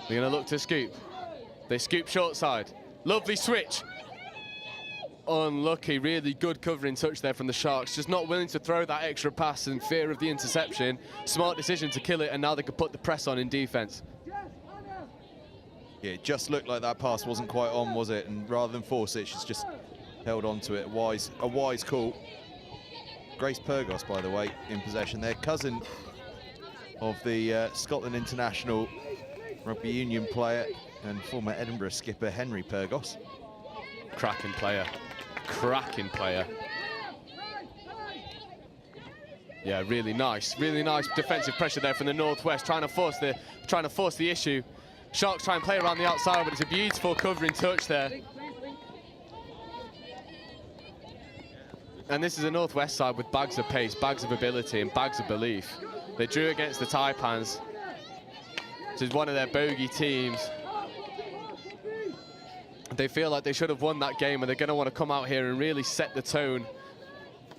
They're going to look to scoop. They scoop short side. Lovely switch. Unlucky, really good covering touch there from the Sharks. Just not willing to throw that extra pass in fear of the interception. Smart decision to kill it, and now they could put the press on in defence. Yeah, it just looked like that pass wasn't quite on, was it? And rather than force it, she's just held on to it. A wise call. Grace Pyrgos, by the way, in possession there. Cousin of the Scotland international rugby union player and former Edinburgh skipper Henry Pyrgos. Cracking player. Cracking player. Yeah, really nice defensive pressure there from the Northwest, trying to force the issue. Sharks try and play around the outside, but it's a beautiful covering touch there. And this is a Northwest side with bags of pace, bags of ability, and bags of belief. They drew against the Taipans, which is one of their bogey teams. They feel like they should have won that game, and they're going to want to come out here and really set the tone,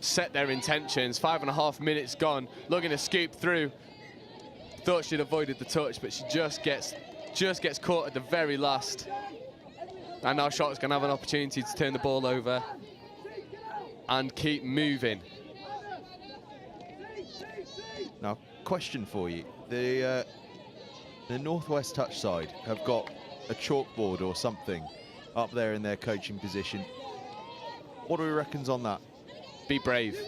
set their intentions. 5.5 minutes gone, looking to scoop through. Thought she'd avoided the touch, but she just gets caught at the very last. And now Sharks going to have an opportunity to turn the ball over and keep moving. Now, question for you. The Northwest touch side have got a chalkboard or something up there in their coaching position. What do we reckon's on that? Be brave.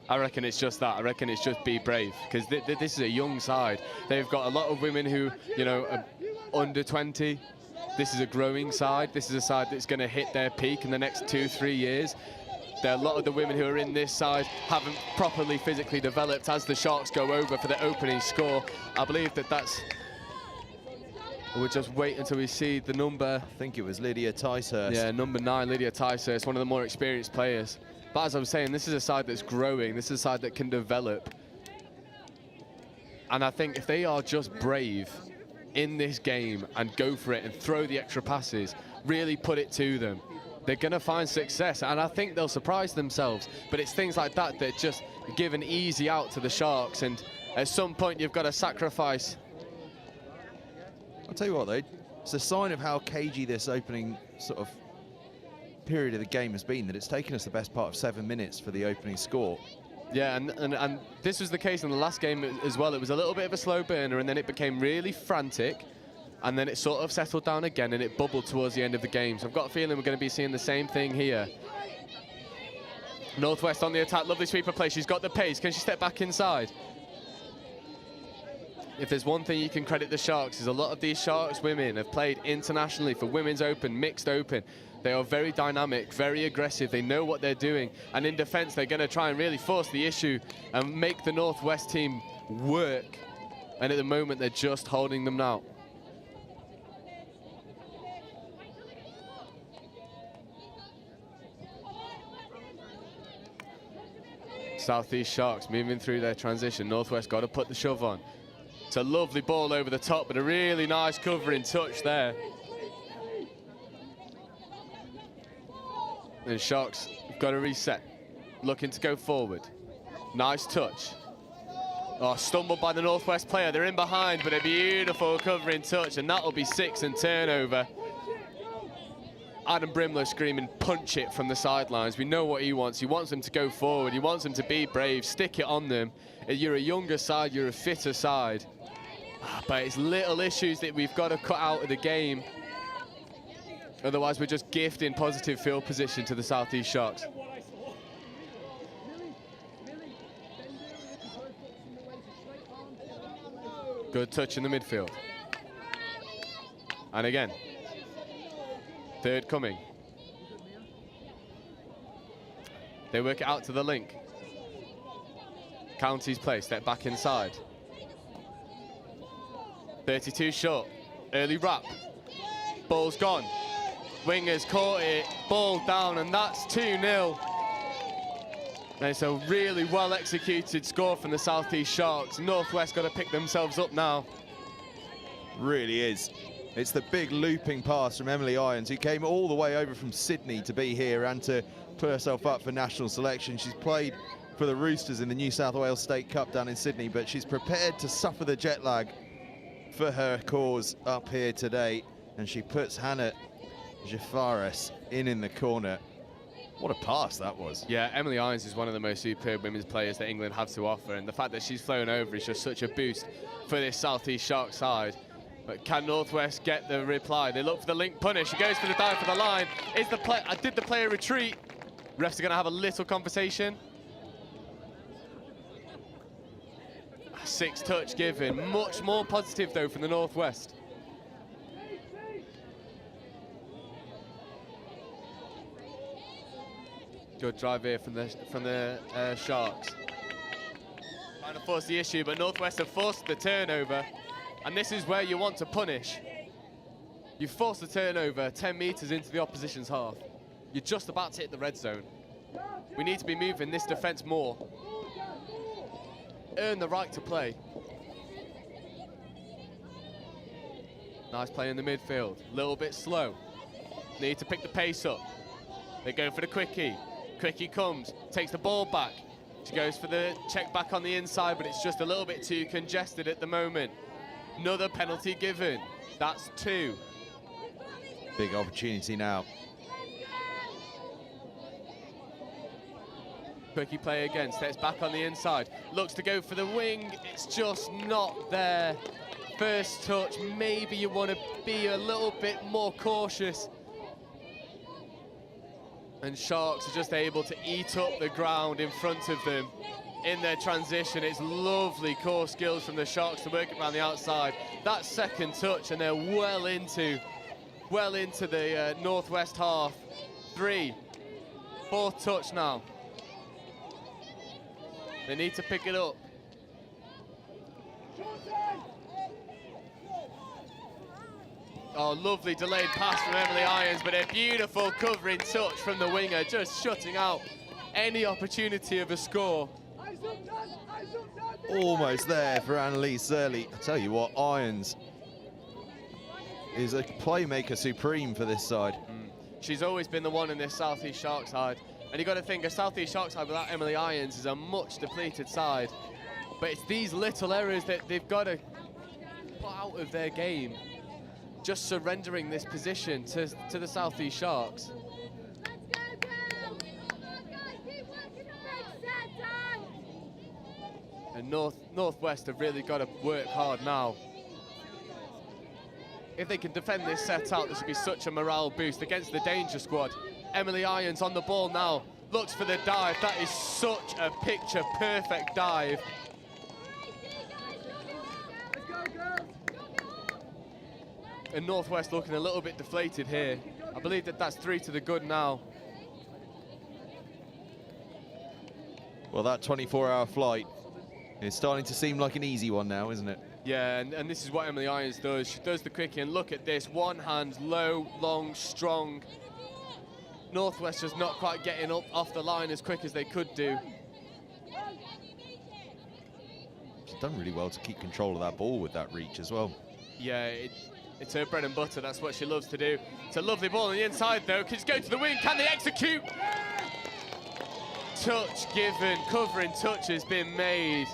I reckon it's just that. I reckon it's just be brave, because this is a young side. They've got a lot of women who, you know, are under 20. This is a growing side. This is a side that's going to hit their peak in the next 2-3 years. There are a lot of the women who are in this side haven't properly physically developed as the Sharks go over for the opening score. I believe that's... We'll just wait until we see the number. I think it was Lydia Ticehurst. Yeah, number 9, Lydia Ticehurst, one of the more experienced players. But as I was saying, this is a side that's growing. This is a side that can develop. And I think if they are just brave in this game and go for it and throw the extra passes, really put it to them, they're going to find success. And I think they'll surprise themselves. But it's things like that that just give an easy out to the Sharks. And at some point, you've got to sacrifice. I'll tell you what, though, it's a sign of how cagey this opening sort of period of the game has been, that it's taken us the best part of 7 minutes for the opening score. Yeah, and this was the case in the last game as well. It was a little bit of a slow burner, and then it became really frantic, and then it sort of settled down again, and it bubbled towards the end of the game. So I've got a feeling we're going to be seeing the same thing here. Northwest on the attack, lovely sweeper play. She's got the pace. Can she step back inside? If there's one thing you can credit the Sharks, is a lot of these Sharks women have played internationally for Women's Open, Mixed Open. They are very dynamic, very aggressive. They know what they're doing. And in defense, they're going to try and really force the issue and make the Northwest team work. And at the moment, they're just holding them now. Southeast Sharks moving through their transition. Northwest got to put the shove on. It's a lovely ball over the top, but a really nice covering touch there. And Sharks have got to reset, looking to go forward. Nice touch. Oh, stumbled by the Northwest player. They're in behind, but a beautiful covering touch, and that'll be 6 and turnover. Adam Brimlow screaming, punch it from the sidelines. We know what he wants. He wants them to go forward. He wants them to be brave, stick it on them. You're a younger side, you're a fitter side. But it's little issues that we've got to cut out of the game. Otherwise, we're just gifting positive field position to the Southeast Sharks. Good touch in the midfield. And again, third coming. They work it out to the link. County's play, step back inside. 32 short, early wrap. Ball's gone. Wingers caught it, ball down, and that's 2-0. And it's a really well executed score from the Southeast Sharks. Northwest got to pick themselves up now. Really is. It's the big looping pass from Emily Irons, who came all the way over from Sydney to be here and to put herself up for national selection. She's played for the Roosters in the New South Wales State Cup down in Sydney, but she's prepared to suffer the jet lag for her cause up here today. And she puts Hannah Jafaris in the corner. What a pass that was. Yeah, Emily Irons is one of the most superb women's players that England have to offer, and the fact that she's flown over is just such a boost for this Southeast Sharks side. But can Northwest get the reply? They look for the link punish. She goes for the dive for the line. Is the play? Did the player retreat? Refs are going to have a little conversation. 6 touch given. Much more positive though from the Northwest. Good drive here from the Sharks. Trying to force the issue, but Northwest have forced the turnover. And this is where you want to punish. You force the turnover 10 metres into the opposition's half. You're just about to hit the red zone. We need to be moving this defence more. Earn the right to play. Nice play in the midfield. A little bit slow. Need to pick the pace up. They go for the quickie. Quickie comes, takes the ball back. She goes for the check back on the inside, but it's just a little bit too congested at the moment. Another penalty given. That's 2. Big opportunity now. Quickie play again, steps back on the inside. Looks to go for the wing. It's just not there. First touch, maybe you want to be a little bit more cautious. And Sharks are just able to eat up the ground in front of them in their transition. It's lovely core skills from the Sharks to work around the outside. That second touch, and they're well into the Northwest half. 3, 4th touch now. They need to pick it up. Oh, lovely delayed pass from Emily Irons, but a beautiful covering touch from the winger, just shutting out any opportunity of a score. Almost there for Annalise Early. I tell you what, Irons is a playmaker supreme for this side. She's always been the one in this South East Sharks side. And you've got to think, a South East Sharks side without Emily Irons is a much depleted side. But it's these little errors that they've got to put out of their game. Just surrendering this position to the South East Sharks. And Northwest have really got to work hard now. If they can defend this set out, this would be such a morale boost against the danger squad. Emily Irons on the ball now, looks for the dive. That is such a picture-perfect dive. And Northwest looking a little bit deflated here. I believe that's 3 to the good now. Well, that 24-hour flight is starting to seem like an easy one now, isn't it? Yeah, and this is what Emily Irons does. She does the quickie, and look at this. One hand, low, long, strong. Northwest just not quite getting up off the line as quick as they could do. She's done really well to keep control of that ball with that reach as well. Yeah, it's her bread and butter. That's what she loves to do. It's a lovely ball on the inside, though. Can she go to the wing? Can they execute? Touch given. Covering touch has been made.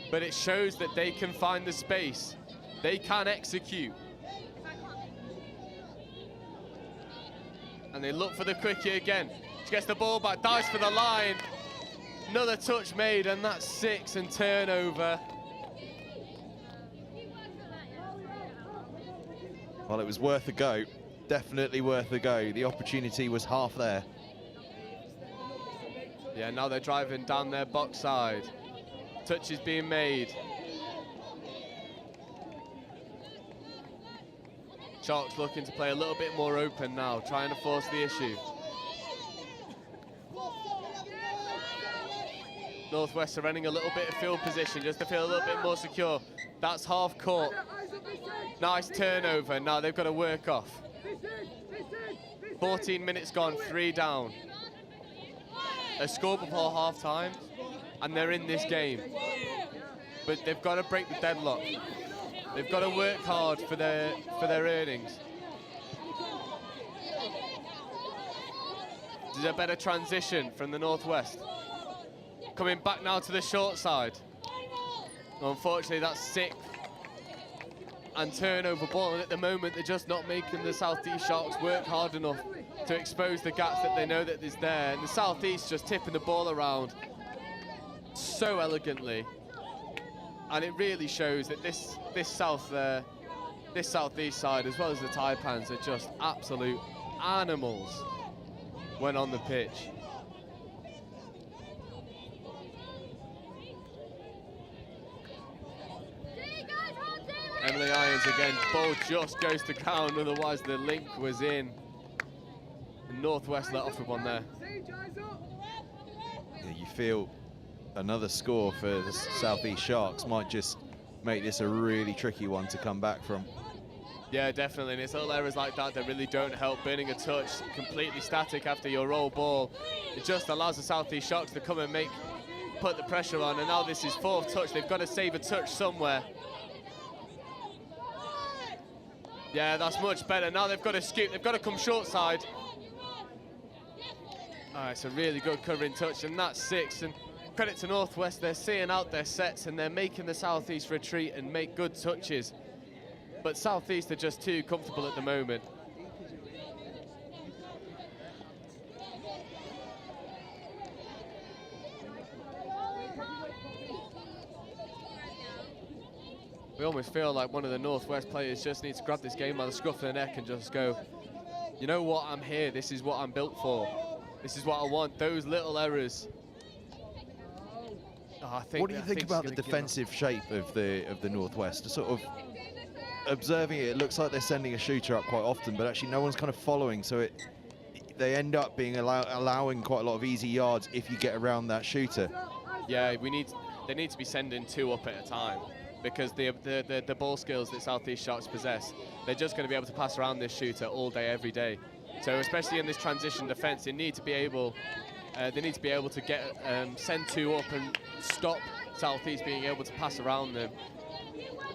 But it shows that they can find the space. They can execute. And they look for the quickie again. She gets the ball back, dives for the line. Another touch made, and that's 6 and turnover. Well, it was worth a go. Definitely worth a go. The opportunity was half there. Yeah, now they're driving down their box side. Touch is being made. Sharks looking to play a little bit more open now, trying to force the issue. Northwest are running a little bit of field position just to feel a little bit more secure. That's half court. Nice turnover. Now they've got to work off. 14 minutes gone, 3 down. A score before half-time, and they're in this game. But they've got to break the deadlock. They've got to work hard for their earnings. This is a better transition from the Northwest. Coming back now to the short side. Unfortunately, that's 6th and turnover ball, and at the moment they're just not making the South East Sharks work hard enough to expose the gaps that they know that is there. And the South East just tipping the ball around so elegantly, and it really shows that this South East side, as well as the Taipans, are just absolute animals when on the pitch. Emily Irons again, ball just goes to ground, otherwise the link was in. The Northwest let off with one there. Yeah, you feel another score for the Southeast Sharks might just make this a really tricky one to come back from. Yeah, definitely, and it's little errors like that that really don't help. Burning a touch, completely static after your roll ball, it just allows the Southeast Sharks to come and put the pressure on, and now this is 4th touch. They've got to save a touch somewhere. Yeah, that's much better. Now they've got to scoop, they've got to come short side. It's a really good covering touch, and that's 6. And credit to Northwest, they're seeing out their sets and they're making the Southeast retreat and make good touches. But Southeast are just too comfortable at the moment. We almost feel like one of the Northwest players just needs to grab this game by the scruff of the neck and just go, you know what, I'm here, this is what I'm built for. This is what I want, those little errors. What do you think about the defensive shape of the Northwest? Sort of observing it, it looks like they're sending a shooter up quite often, but actually no one's kind of following, so they end up being allowing quite a lot of easy yards if you get around that shooter. Yeah, they need to be sending 2 up at a time, because the ball skills that Southeast Sharks possess, they're just going to be able to pass around this shooter all day, every day. So especially in this transition defence, they need to be able to get send 2 up and stop Southeast being able to pass around them.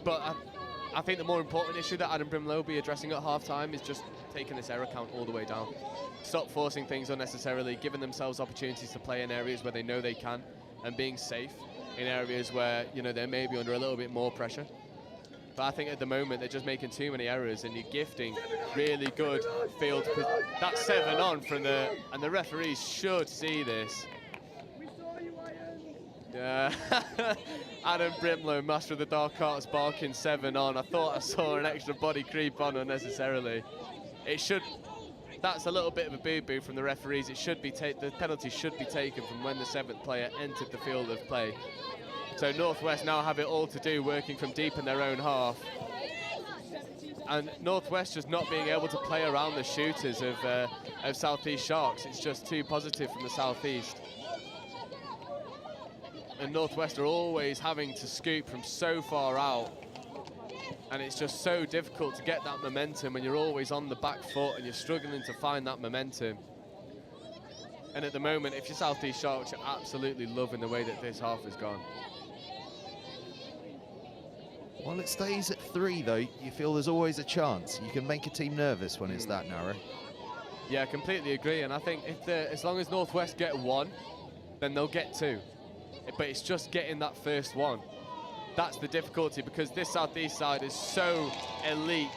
But I think the more important issue that Adam Brimlow will be addressing at half-time is just taking this error count all the way down. Stop forcing things unnecessarily, giving themselves opportunities to play in areas where they know they can, and being safe in areas where, you know, they may be under a little bit more pressure. But I think at the moment they're just making too many errors, and you're gifting really good field. That's 7 on from and the referees should see this. Yeah, Adam Brimlow, master of the dark arts, barking 7 on. I thought I saw an extra body creep on unnecessarily. That's a little bit of a boo-boo from the referees. It should be the penalty should be taken from when the 7th player entered the field of play. So Northwest now have it all to do, working from deep in their own half. And Northwest just not being able to play around the shooters of Southeast Sharks. It's just too positive from the Southeast. And Northwest are always having to scoop from so far out. And it's just so difficult to get that momentum when you're always on the back foot and you're struggling to find that momentum. And at the moment, if you're Southeast Sharks, you're absolutely loving the way that this half has gone. Well, it stays at 3, though. You feel there's always a chance. You can make a team nervous when it's that narrow. Yeah, I completely agree. And I think as long as Northwest get 1, then they'll get 2. But it's just getting that first one. That's the difficulty, because this Southeast side is so elite,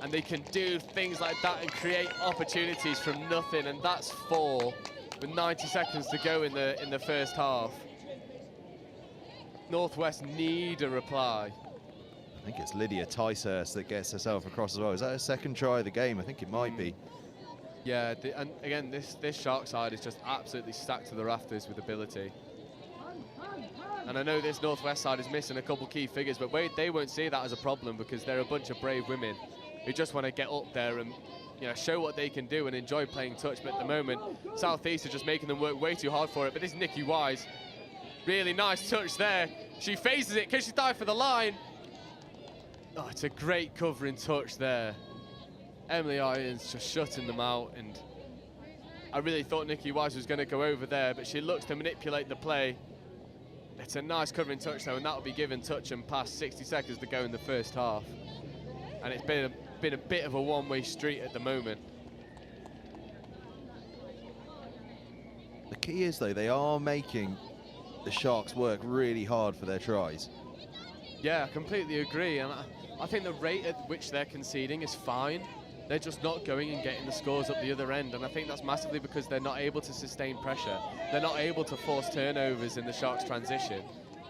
and they can do things like that and create opportunities from nothing, and that's 4 with 90 seconds to go in the first half. Northwest need a reply. I think it's Lydia Ticehurst that gets herself across as well. Is that her second try of the game? I think it might be. Yeah, and again, this Shark side is just absolutely stacked to the rafters with ability. And I know this Northwest side is missing a couple key figures, but they won't see that as a problem, because they're a bunch of brave women who just want to get up there and, you know, show what they can do and enjoy playing touch. But at the moment, Southeast are just making them work way too hard for it. But this is Nikki Wise. Really nice touch there. She phases it. Can she dive for the line? Oh, it's a great covering touch there. Emily Irons just shutting them out, and I really thought Nikki Wise was going to go over there, but she looks to manipulate the play. It's a nice covering touch though, and that will be given touch and pass. 60 seconds to go in the first half, and it's been a bit of a one-way street at the moment. The key is though, they are making the Sharks work really hard for their tries. Yeah, I completely agree, and I think the rate at which they're conceding is fine. They're just not going and getting the scores up the other end, and I think that's massively because they're not able to sustain pressure. They're not able to force turnovers in the Sharks' transition.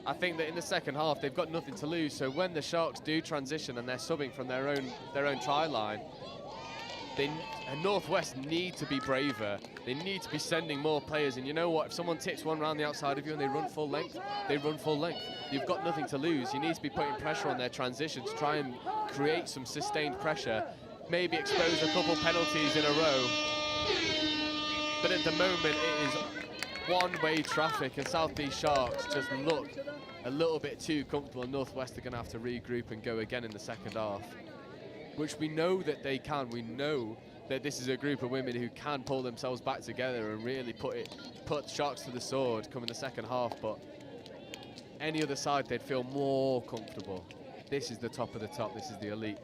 I think that in the second half they've got nothing to lose, so when the Sharks do transition and they're subbing from their own try line, Northwest need to be braver. They need to be sending more players, and you know what? If someone tips one around the outside of you and they run full length, they run full length. You've got nothing to lose. You need to be putting pressure on their transition to try and create some sustained pressure. Maybe expose a couple penalties in a row. But at the moment, it is one-way traffic, and South East Sharks just look a little bit too comfortable. Northwest are going to have to regroup and go again in the second half, which we know that they can. We know that this is a group of women who can pull themselves back together and really put Sharks to the sword come in the second half, but any other side, they'd feel more comfortable. This is the top of the top. This is the elite.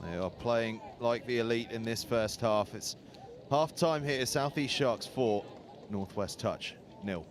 They are playing like the elite in this first half. It's half-time here. South East Sharks 4, Northwest Touch 0.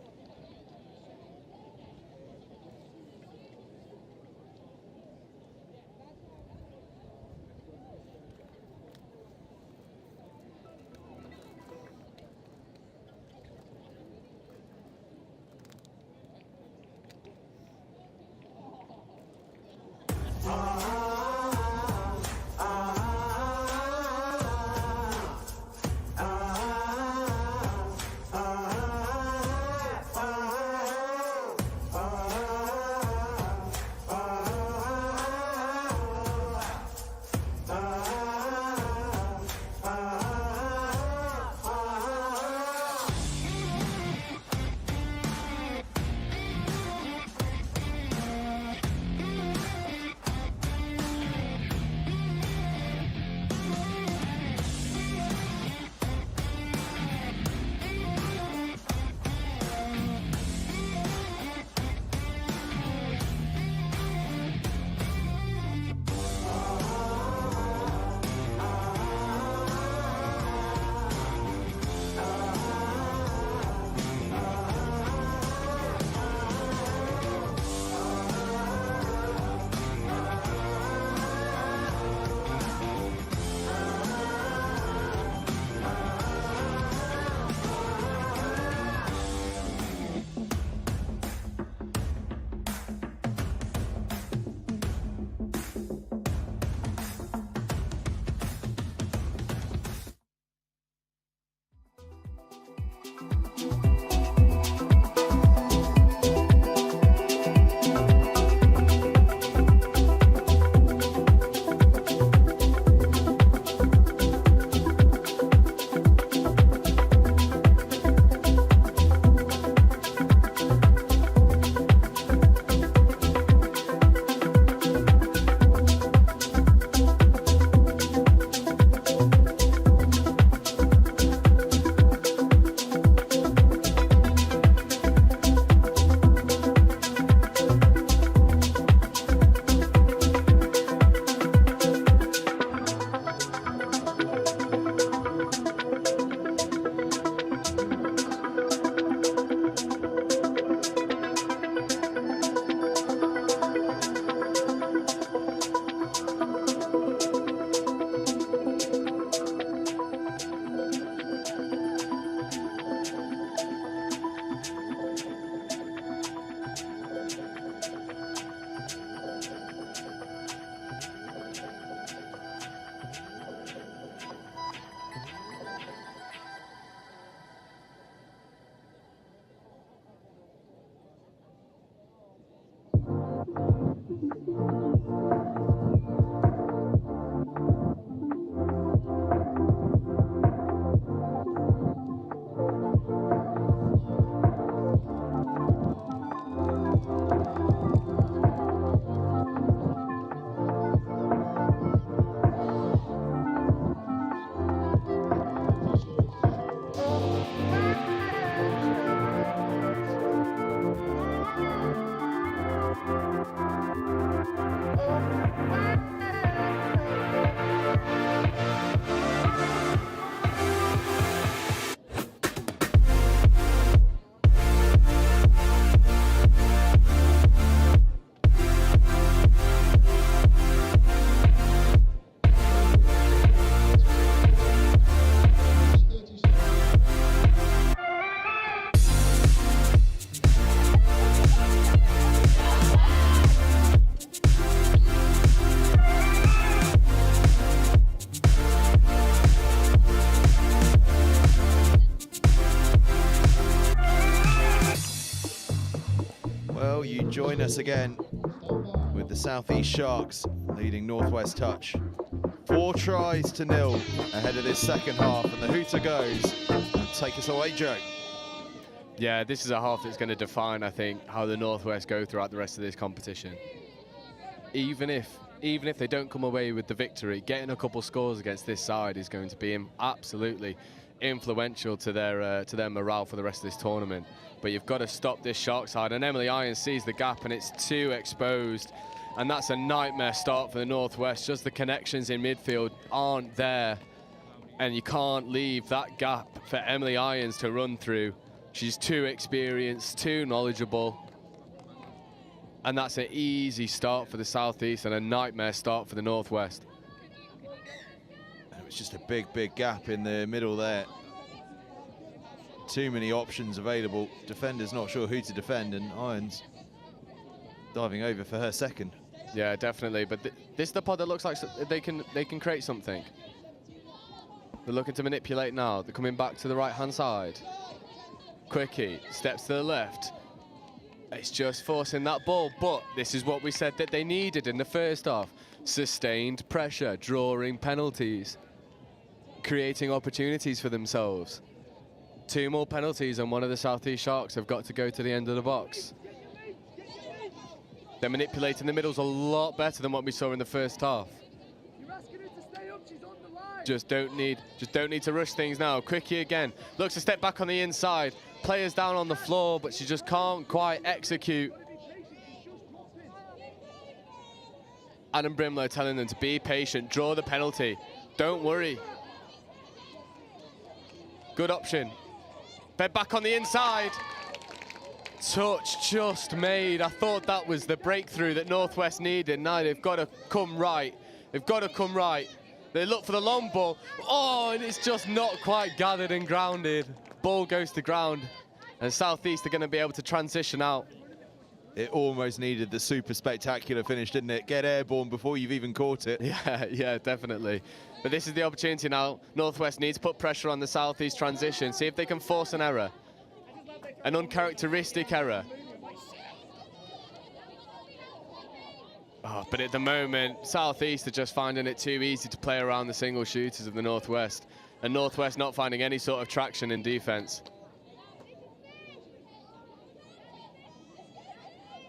join us again with the South East Sharks leading Northwest Touch. 4 tries to 0 ahead of this second half, and the hooter goes. And take us away, Joe. Yeah, this is a half that's going to define, I think, how the Northwest go throughout the rest of this competition. Even if they don't come away with the victory, getting a couple scores against this side is going to be absolutely influential to their morale for the rest of this tournament. But you've got to stop this Shark side, and Emily Irons sees the gap, and it's too exposed, and that's a nightmare start for the Northwest. Just the connections in midfield aren't there, and you can't leave that gap for Emily Irons to run through. She's too experienced, too knowledgeable. And that's an easy start for the Southeast and a nightmare start for the Northwest. It was just a big gap in the middle there. Too many options available. Defender's not sure who to defend, and Irons diving over for her second. Yeah, definitely. But this is the pod that looks like they can create something. They're looking to manipulate now. They're coming back to the right-hand side. Quickie steps to the left. It's just forcing that ball, but this is what we said that they needed in the first half. Sustained pressure, drawing penalties, creating opportunities for themselves. 2 more penalties and one of the Southeast Sharks have got to go to the end of the box. They're manipulating the middles a lot better than what we saw in the first half. Just don't need to rush things now. Quickie again, looks to step back on the inside. Players down on the floor, but she just can't quite execute. Adam Brimlow telling them to be patient, draw the penalty. Don't worry. Good option. Fed back on the inside. Touch just made. I thought that was the breakthrough that Northwest needed. Now they've got to come right. They've got to come right. They look for the long ball. Oh, and it's just not quite gathered and grounded. Ball goes to ground, and Southeast are going to be able to transition out. It almost needed the super spectacular finish, didn't it? Get airborne before you've even caught it. Yeah, definitely. But this is the opportunity now. Northwest needs to put pressure on the Southeast transition, see if they can force an error. An uncharacteristic error. Oh, but at the moment, Southeast are just finding it too easy to play around the single shooters of the Northwest. And Northwest not finding any sort of traction in defense.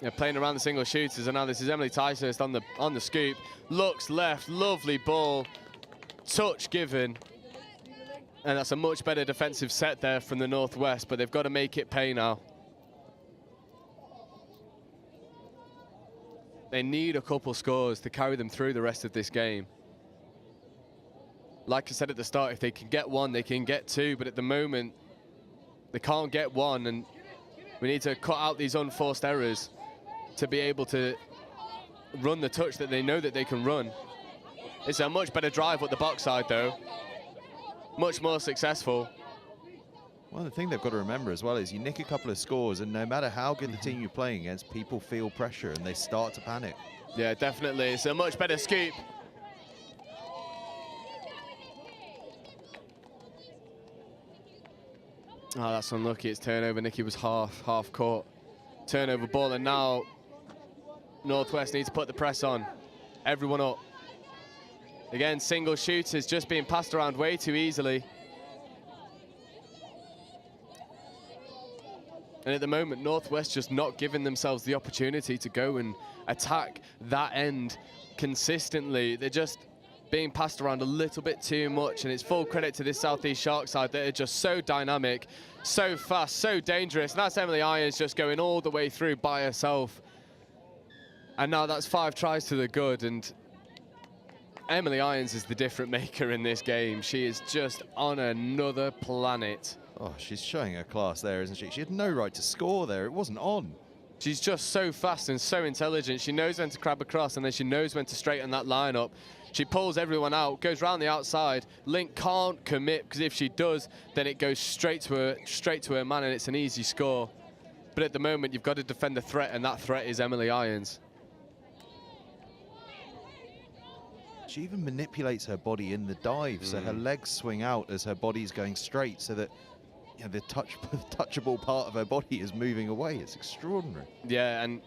They're playing around the single shooters, and now this is Emily Ticehurst on the scoop. Looks left, lovely ball. Touch given. And that's a much better defensive set there from the Northwest, but they've got to make it pay now. They need a couple scores to carry them through the rest of this game. Like I said at the start, if they can get 1, they can get 2, but at the moment, they can't get 1, and we need to cut out these unforced errors to be able to run the touch that they know that they can run. It's a much better drive at the box side, though. Much more successful. Well, the thing they've got to remember as well is you nick a couple of scores, and no matter how good the team you're playing against, people feel pressure and they start to panic. Yeah, definitely. It's a much better scoop. Oh, that's unlucky. It's turnover. Nikki was half court. Turnover ball, and now Northwest needs to put the press on. Everyone up. Again, single shooters just being passed around way too easily. And at the moment, Northwest just not giving themselves the opportunity to go and attack that end consistently. They're just being passed around a little bit too much, and it's full credit to this Southeast Shark side that are just so dynamic, so fast, so dangerous. And that's Emily Irons just going all the way through by herself. And now that's 5 tries to the good, and Emily Irons is the difference maker in this game. She is just on another planet. Oh, she's showing her class there, isn't she? She had no right to score there. It wasn't on. She's just so fast and so intelligent. She knows when to crab across, and then she knows when to straighten that line up. She pulls everyone out, goes round the outside. Link can't commit, because if she does, then it goes straight to her man, and it's an easy score. But at the moment, you've got to defend the threat, and that threat is Emily Irons. She even manipulates her body in the dive, so her legs swing out as her body's going straight, so that the touchable part of her body is moving away. It's extraordinary. Yeah, and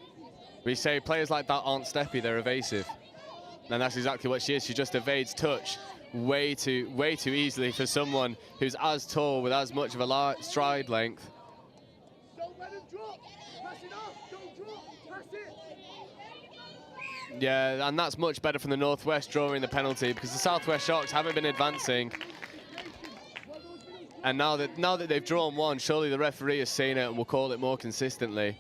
we say players like that aren't steppy, they're evasive. And that's exactly what she is. She just evades touch way too easily for someone who's as tall with as much of a stride length. Yeah, and that's much better from the Northwest drawing the penalty, because the Southwest Sharks haven't been advancing. And now that they've drawn one, surely the referee has seen it and will call it more consistently.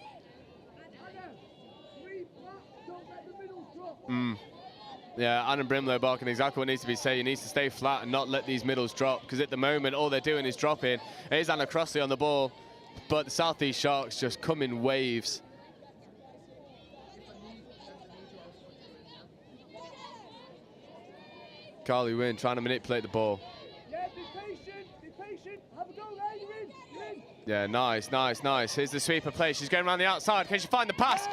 Yeah, Adam Brimlow barking exactly what needs to be said. He needs to stay flat and not let these middles drop, because at the moment all they're doing is dropping. It is Anna Crossley on the ball, but the South East Sharks just come in waves. Carly Wynn trying to manipulate the ball. Yeah, be patient, have a go there, you're in. Yeah, nice, nice, nice. Here's the sweeper play. She's going around the outside. Can she find the pass?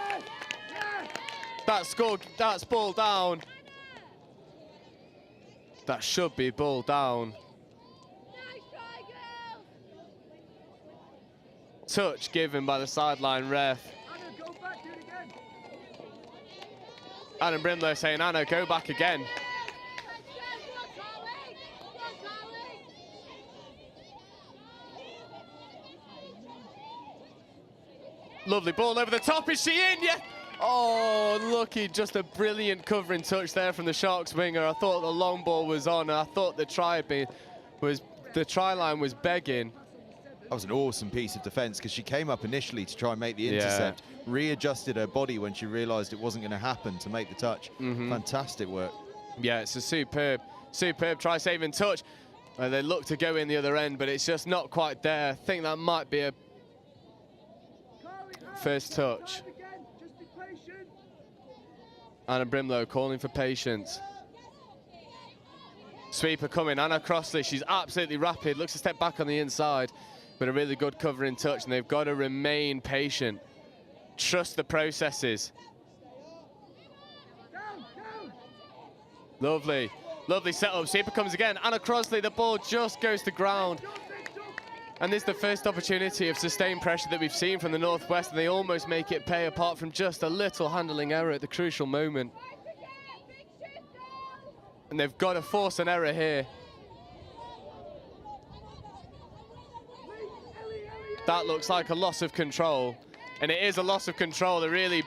That's ball down. That should be ball down. Touch given by the sideline ref. Anna, go back, do it again. Adam Brimlow saying, Anna, go back again. Lovely ball over the top. Is she in? Yeah. Oh, lucky. Just a brilliant covering touch there from the Sharks winger. I thought the long ball was on. I thought the try line was begging. That was an awesome piece of defence, because she came up initially to try and make the intercept, readjusted her body when she realised it wasn't going to happen to make the touch. Fantastic work. Yeah, it's a superb try saving touch. They look to go in the other end, but it's just not quite there. I think that might be a first touch. Anna Brimlow calling for patience. Sweeper coming, Anna Crossley, she's absolutely rapid, looks to step back on the inside, but a really good covering touch, and they've got to remain patient. Trust the processes. Lovely, lovely setup. Sweeper comes again, Anna Crossley, the ball just goes to ground. And this is the first opportunity of sustained pressure that we've seen from the Northwest, and they almost make it pay, apart from just a little handling error at the crucial moment. And they've got to force an error here. That looks like a loss of control, and it is a loss of control. A really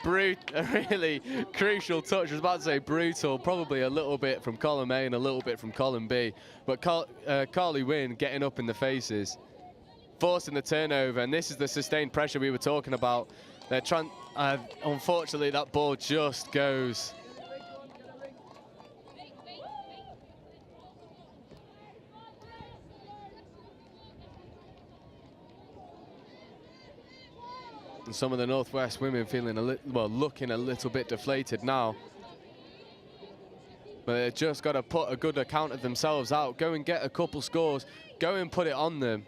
crucial touch. I was about to say brutal, probably a little bit from column A and a little bit from column B. But Carly Wynn getting up in the faces, forcing the turnover, and this is the sustained pressure we were talking about. They're trying. Unfortunately, that ball just goes. And some of the Northwest women feeling looking a little bit deflated now. But they've just got to put a good account of themselves out. Go and get a couple scores. Go and put it on them.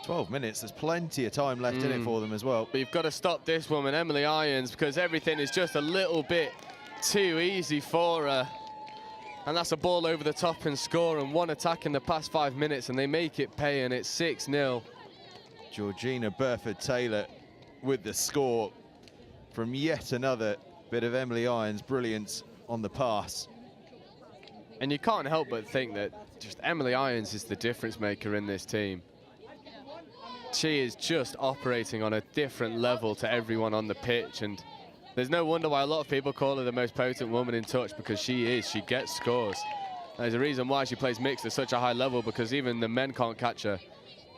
12 minutes, there's plenty of time left in it for them as well. But you've got to stop this woman, Emily Irons, because everything is just a little bit too easy for her. And that's a ball over the top and score, and one attack in the past 5 minutes, and they make it pay, and it's 6-0. Georgina Burford-Taylor with the score from yet another bit of Emily Irons' brilliance on the pass. And you can't help but think that just Emily Irons is the difference maker in this team. She is just operating on a different level to everyone on the pitch, and there's no wonder why a lot of people call her the most potent woman in touch, because she gets scores. There's a reason why she plays mixed at such a high level, because even the men can't catch her.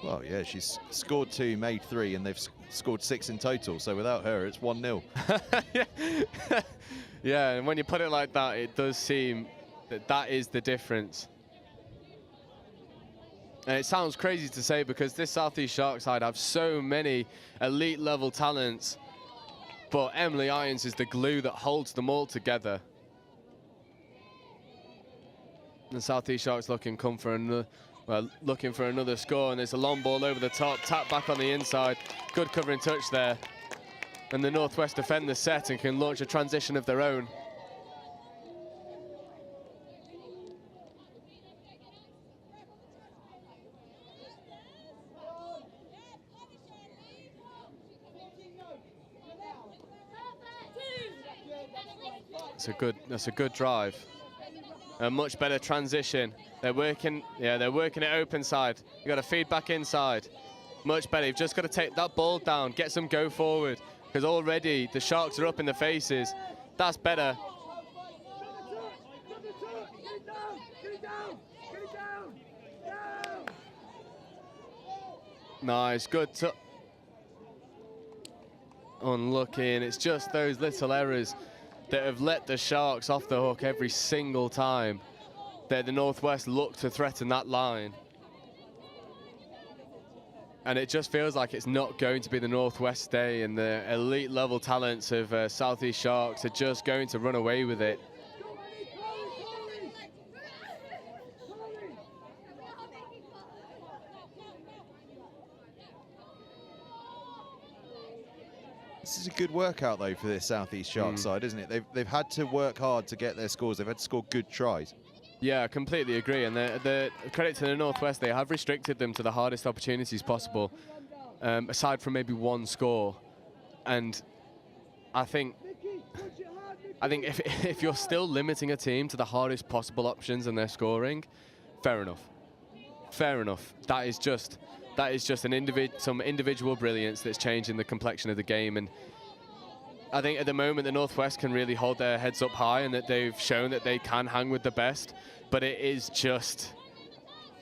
Well, yeah, she's scored 2, made 3, and they've scored 6 in total, so without her, it's 1-0. Yeah, and when you put it like that, it does seem that is the difference. And it sounds crazy to say, because this South East Sharks side have so many elite level talents, but Emily Irons is the glue that holds them all together. The South East Sharks looking for another score, and there's a long ball over the top, tap back on the inside, good covering touch there. And the Northwest defend the set and can launch a transition of their own. That's a good drive. A much better transition. They're working it open side. You got to feed back inside. Much better. You've just got to take that ball down, get some go forward, because already the Sharks are up in the faces. That's better. Nice, good. Unlucky, and it's just those little errors that have let the Sharks off the hook every single time that the Northwest look to threaten that line. And it just feels like it's not going to be the Northwest day, and the elite level talents of Southeast Sharks are just going to run away with it. This is a good workout, though, for this Southeast Sharks side, isn't it? They've had to work hard to get their scores. They've had to score good tries. Yeah, I completely agree. And the credit to the Northwest, they have restricted them to the hardest opportunities possible, aside from maybe one score. And I think if you're still limiting a team to the hardest possible options and their scoring, fair enough. Fair enough. That is just some individual brilliance that's changing the complexion of the game. And I think at the moment the Northwest can really hold their heads up high, and that they've shown that they can hang with the best. But it is just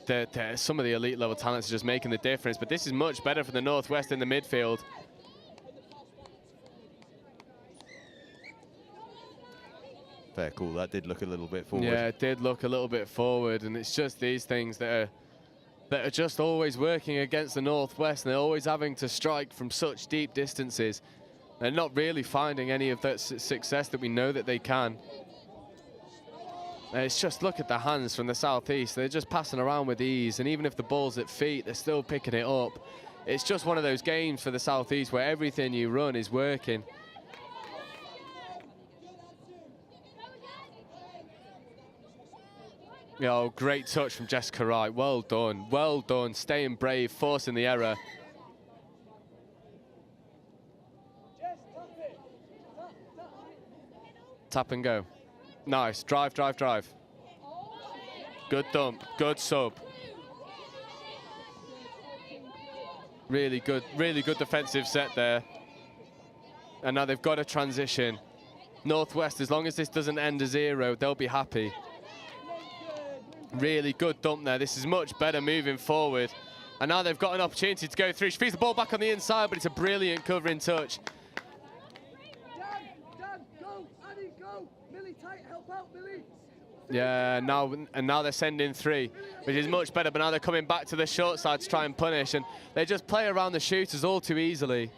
that some of the elite level talents are just making the difference. But this is much better for the Northwest in the midfield. Fair call. That did look a little bit forward. Yeah, it did look a little bit forward, and it's just these things that are just always working against the Northwest, and they're always having to strike from such deep distances. They're not really finding any of that success that we know that they can. It's just, look at the hands from the Southeast. They're just passing around with ease, and even if the ball's at feet, they're still picking it up. It's just one of those games for the Southeast where everything you run is working. Oh, great touch from Jessica Wright. Well done. Well done. Staying brave, forcing the error. Tap and go. Nice. Drive, drive, drive. Good dump. Good sub. Really good defensive set there. And now they've got a transition. Northwest, as long as this doesn't end a 0, they'll be happy. Really good dump there. This is much better moving forward. And now they've got an opportunity to go through. She feeds the ball back on the inside, but it's a brilliant covering touch. Yeah, now they're sending 3, which is much better, but now they're coming back to the short side to try and punish, and they just play around the shooters all too easily.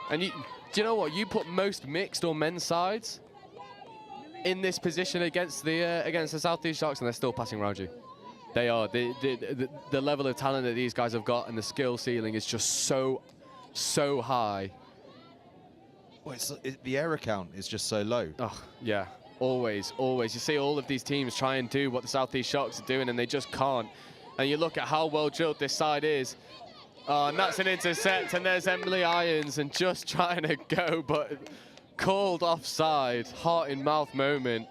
And do you know what? You put most mixed or men's sides in this position against the Southeast Sharks, and they're still passing around you. They are. The level of talent that these guys have got and the skill ceiling is just so high. Well, the error count is just so low. Oh, yeah. Always, always. You see all of these teams try and do what the Southeast Sharks are doing, and they just can't. And you look at how well drilled this side is. And that's an intercept, and there's Emily Irons, and just trying to go, but called offside. Heart in mouth moment.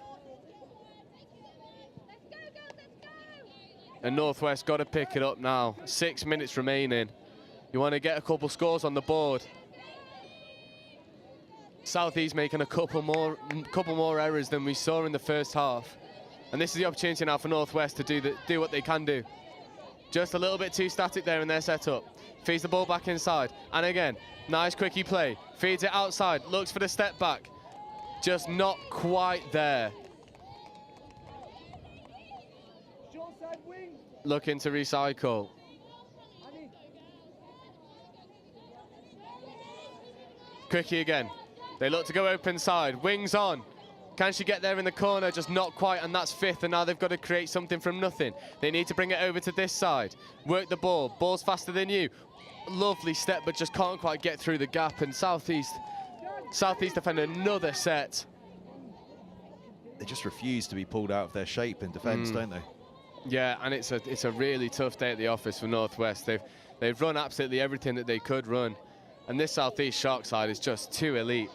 And Northwest got to pick it up now. 6 minutes remaining. You want to get a couple scores on the board. Southeast making a couple more errors than we saw in the first half, and this is the opportunity now for Northwest to do what they can do. Just a little bit too static there in their setup. Feeds the ball back inside, and again, nice quickie play. Feeds it outside, looks for the step back, just not quite there. Looking to recycle. Quickie again. They look to go open side, wings on. Can she get there in the corner? Just not quite, and that's 5th, and now they've got to create something from nothing. They need to bring it over to this side. Work the ball, ball's faster than you. Lovely step, but just can't quite get through the gap, and Southeast defend another set. They just refuse to be pulled out of their shape in defence, don't they? Yeah, and it's a really tough day at the office for Northwest. They've run absolutely everything that they could run, and this Southeast Shark side is just too elite.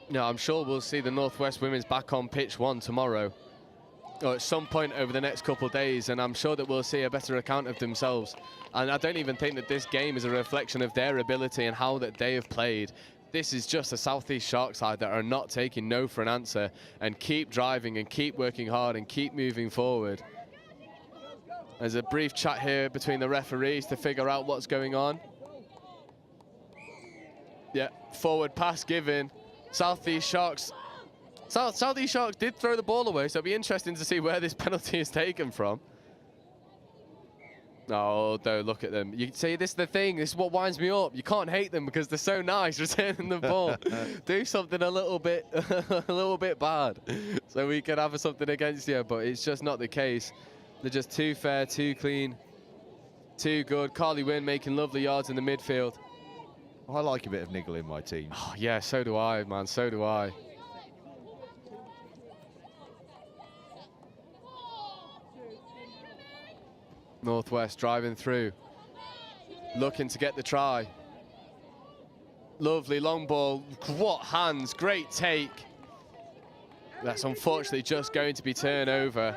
No, I'm sure we'll see the Northwest women's back on pitch 1 tomorrow. or at some point over the next couple of days, and I'm sure that we'll see a better account of themselves. And I don't even think that this game is a reflection of their ability and how that they have played. This is just a South East Shark side that are not taking no for an answer and keep driving and keep working hard and keep moving forward. There's a brief chat here between the referees to figure out what's going on. Yeah, forward pass given. South East Sharks did throw the ball away, so it'll be interesting to see where this penalty is taken from. Oh, though, look at them. You see, this is the thing. This is what winds me up. You can't hate them because they're so nice returning the ball. Do something a little bit bad, so we can have something against you. But it's just not the case. They're just too fair, too clean, too good. Carly Wynn making lovely yards in the midfield. I like a bit of niggle in my team. Oh, yeah, so do I, man. So do I. Northwest driving through, looking to get the try. Lovely long ball, what hands, great take. That's unfortunately just going to be turned over.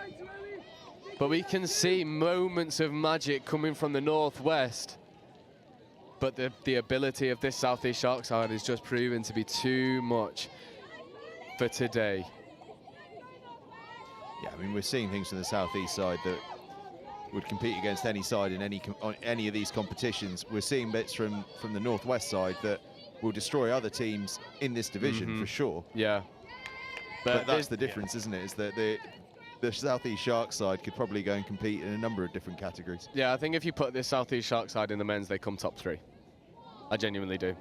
But we can see moments of magic coming from the Northwest. But the ability of this South East Shark side is just proven to be too much for today. Yeah, I mean, we're seeing things from the South East side that would compete against any side in any of these competitions. We're seeing bits from the Northwest side that will destroy other teams in this division for sure. Yeah, but that's the difference, isn't it? Is that the South East Shark side could probably go and compete in a number of different categories. Yeah, I think if you put this South East Shark side in the men's, they come top 3. I genuinely do.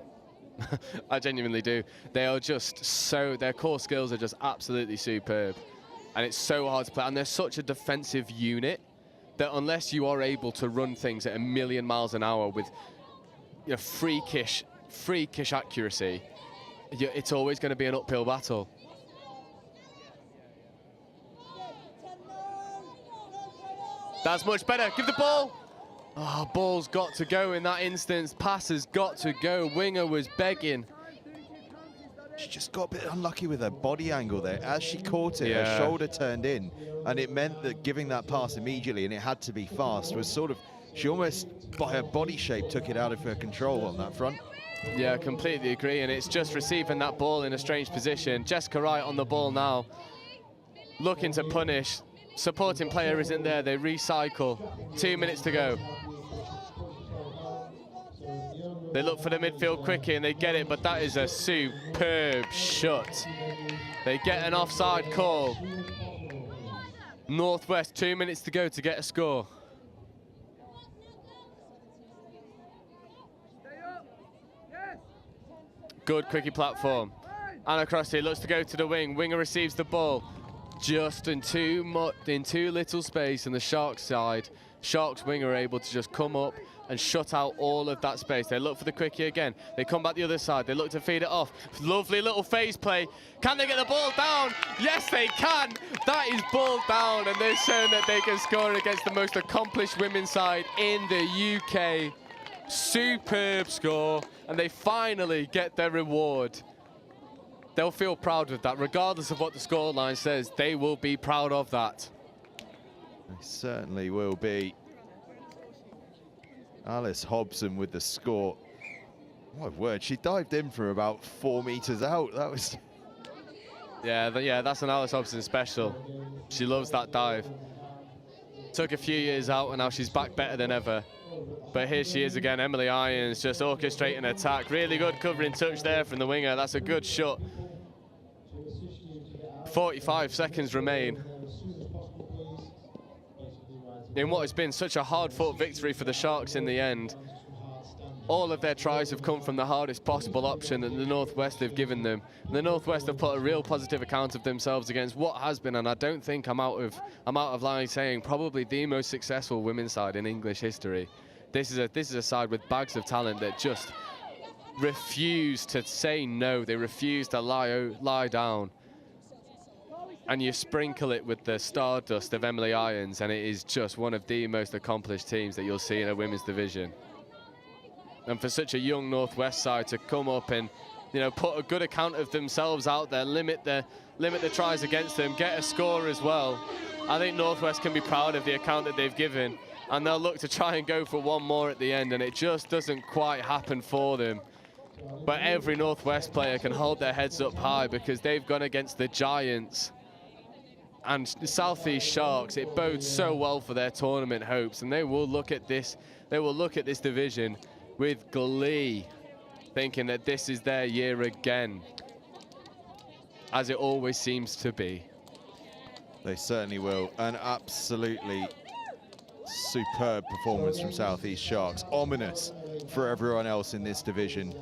I genuinely do. They are just so, their core skills are just absolutely superb, and it's so hard to play. And they're such a defensive unit that unless you are able to run things at 1,000,000 miles an hour with, you know, freakish accuracy, it's always going to be an uphill battle. That's much better. Give the ball. Oh, ball's got to go in that instance. Pass has got to go. Winger was begging. She just got a bit unlucky with her body angle there. As she caught it, her shoulder turned in, and it meant that giving that pass immediately, and it had to be fast, was sort of, she almost, by her body shape, took it out of her control on that front. Yeah, completely agree, and it's just receiving that ball in a strange position. Jessica Wright on the ball now, looking to punish. Supporting player isn't there, they recycle. 2 minutes to go. They look for the midfield quickie and they get it, but that is a superb shot. They get an offside call. Northwest, 2 minutes to go to get a score. Good quickie platform. Anna Crossley looks to go to the wing. Winger receives the ball. Just in too little space, and the Sharks side, Sharks winger are able to just come up and shut out all of that space. They look for the quickie again. They come back the other side. They look to feed it off. Lovely little phase play. Can they get the ball down? Yes, they can. That is ball down, and they're showing that they can score against the most accomplished women's side in the UK. Superb score, and they finally get their reward. They'll feel proud of that, regardless of what the scoreline says. They will be proud of that. They certainly will be. Alice Hobson with the score. My word, she dived in from about 4 meters out. That was... Yeah, that's an Alice Hobson special. She loves that dive. Took a few years out, and now she's back better than ever. But here she is again, Emily Irons, just orchestrating attack. Really good covering touch there from the winger. That's a good shot. 45 seconds remain. In what has been such a hard-fought victory for the Sharks in the end. All of their tries have come from the hardest possible option that the Northwest have given them. The Northwest have put a real positive account of themselves against what has been, and I don't think I'm out of line saying, probably the most successful women's side in English history. This is a side with bags of talent that just refuse to say no. They refuse to lie down. And you sprinkle it with the stardust of Emily Irons, and it is just one of the most accomplished teams that you'll see in a women's division. And for such a young Northwest side to come up and, you know, put a good account of themselves out there, limit limit the tries against them, get a score as well. I think Northwest can be proud of the account that they've given, and they'll look to try and go for one more at the end, and it just doesn't quite happen for them. But every Northwest player can hold their heads up high because they've gone against the Giants and the Southeast Sharks. It bodes so well for their tournament hopes, and they will look at this division with glee, thinking that this is their year again, as it always seems to be. They certainly will. An absolutely superb performance from Southeast Sharks. Ominous for everyone else in this division.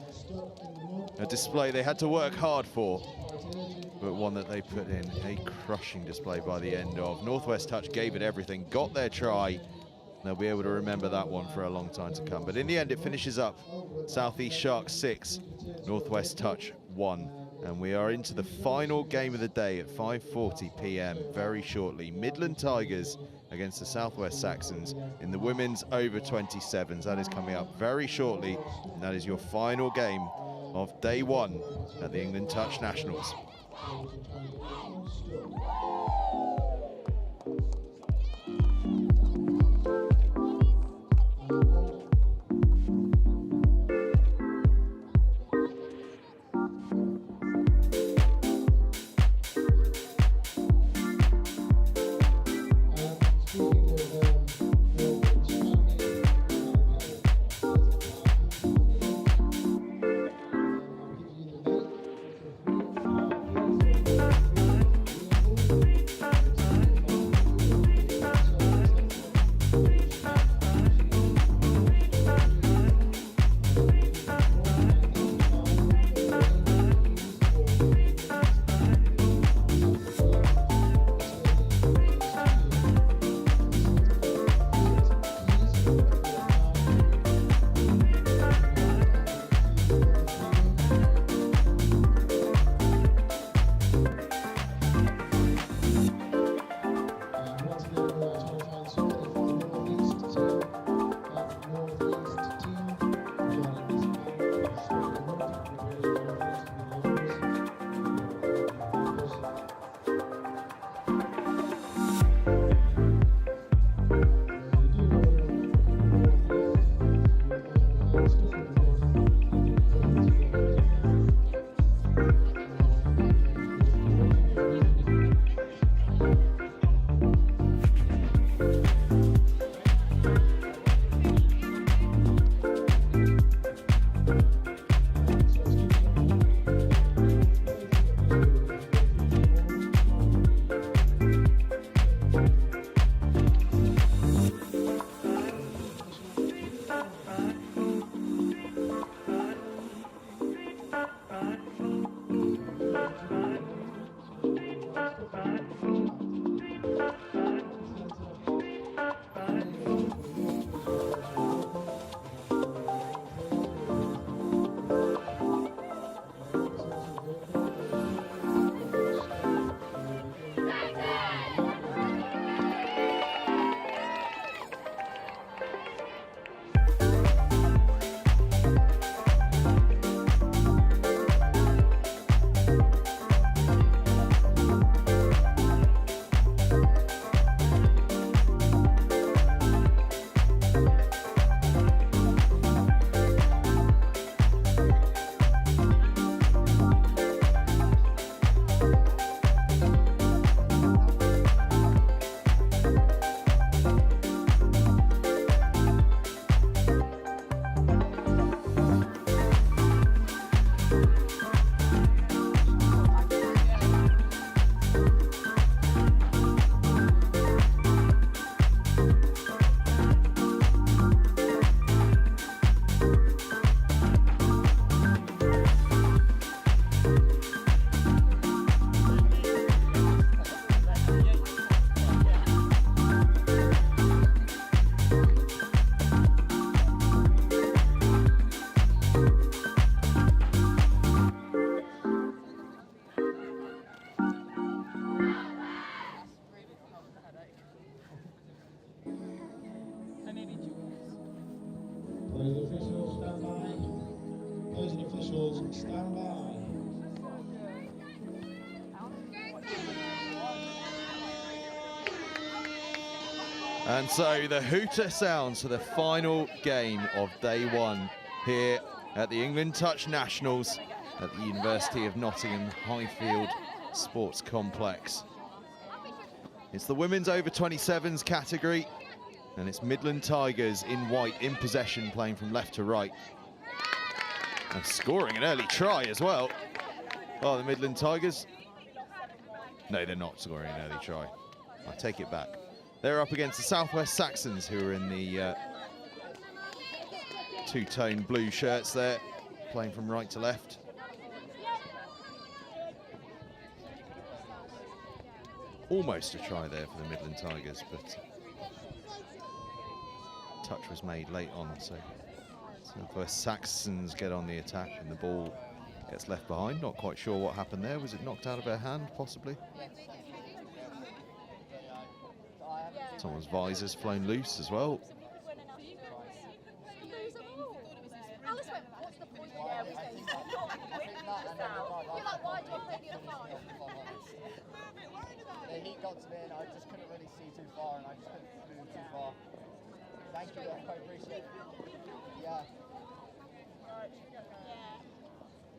A display they had to work hard for, but one that they put in a crushing display by the end of. Northwest Touch gave it everything, got their try. They'll be able to remember that one for a long time to come. But in the end, it finishes up Southeast Sharks 6, Northwest Touch 1. And we are into the final game of the day at 5:40 p.m. very shortly. Midland Tigers against the Southwest Saxons in the women's over 27s. That is coming up very shortly, and that is your final game of day 1 at the England Touch Nationals. And so the hooter sounds for the final game of day one here at the England Touch Nationals at the University of Nottingham Highfield Sports Complex. It's the women's over 27s category, and it's Midland Tigers in white in possession, playing from left to right. And scoring an early try as well. Oh, the Midland Tigers. No, they're not scoring an early try. I take it back. They're up against the Southwest Saxons, who are in the two-tone blue shirts there, playing from right to left. Almost a try there for the Midland Tigers, but touch was made late on, so Southwest Saxons get on the attack and the ball gets left behind. Not quite sure what happened there. Was it knocked out of her hand, possibly? Someone's visor's flown loose as well. The heat got to me and I just couldn't really see too far and I just couldn't move too far. Thank you, I quite appreciate it. Yeah.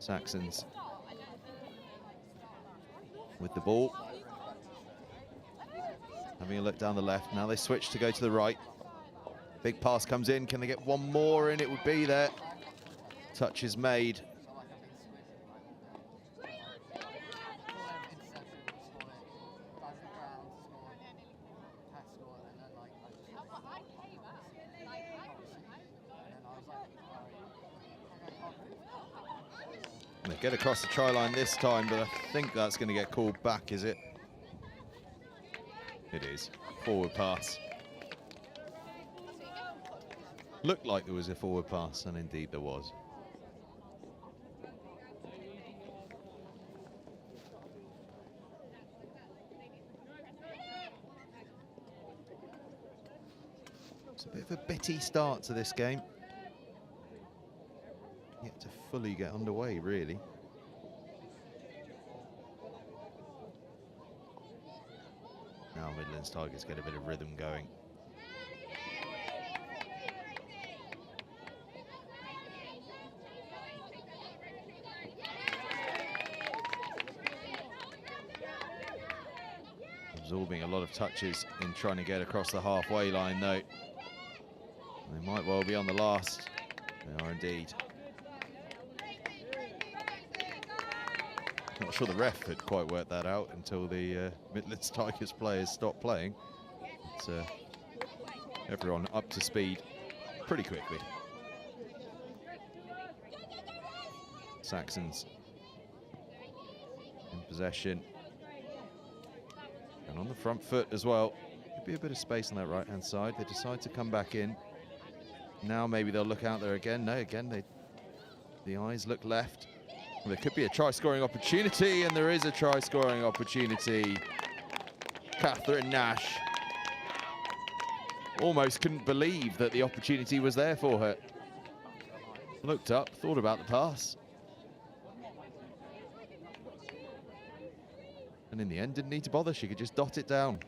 Saxons with the ball. Having a look down the left. Now they switch to go to the right. Big pass comes in. Can they get one more in? It would be there. Touch is made. They get across the try line this time, but I think that's going to get called back, is it? It is. Forward pass. Looked like there was a forward pass, and indeed there was. It's a bit of a bitty start to this game. Yet to fully get underway, really. Now Midlands Tigers get a bit of rhythm going. Absorbing a lot of touches in trying to get across the halfway line, though. They might well be on the last. They are indeed. Not sure the ref had quite worked that out until the Midlands Tigers players stopped playing. It's everyone up to speed pretty quickly. Saxons in possession. And on the front foot as well. Could be a bit of space on that right-hand side. They decide to come back in. Now maybe they'll look out there again. No, again, the eyes look left. There could be a try-scoring opportunity, and there is a try-scoring opportunity. Catherine Nash almost couldn't believe that the opportunity was there for her. Looked up, thought about the pass. And in the end, didn't need to bother. She could just dot it down.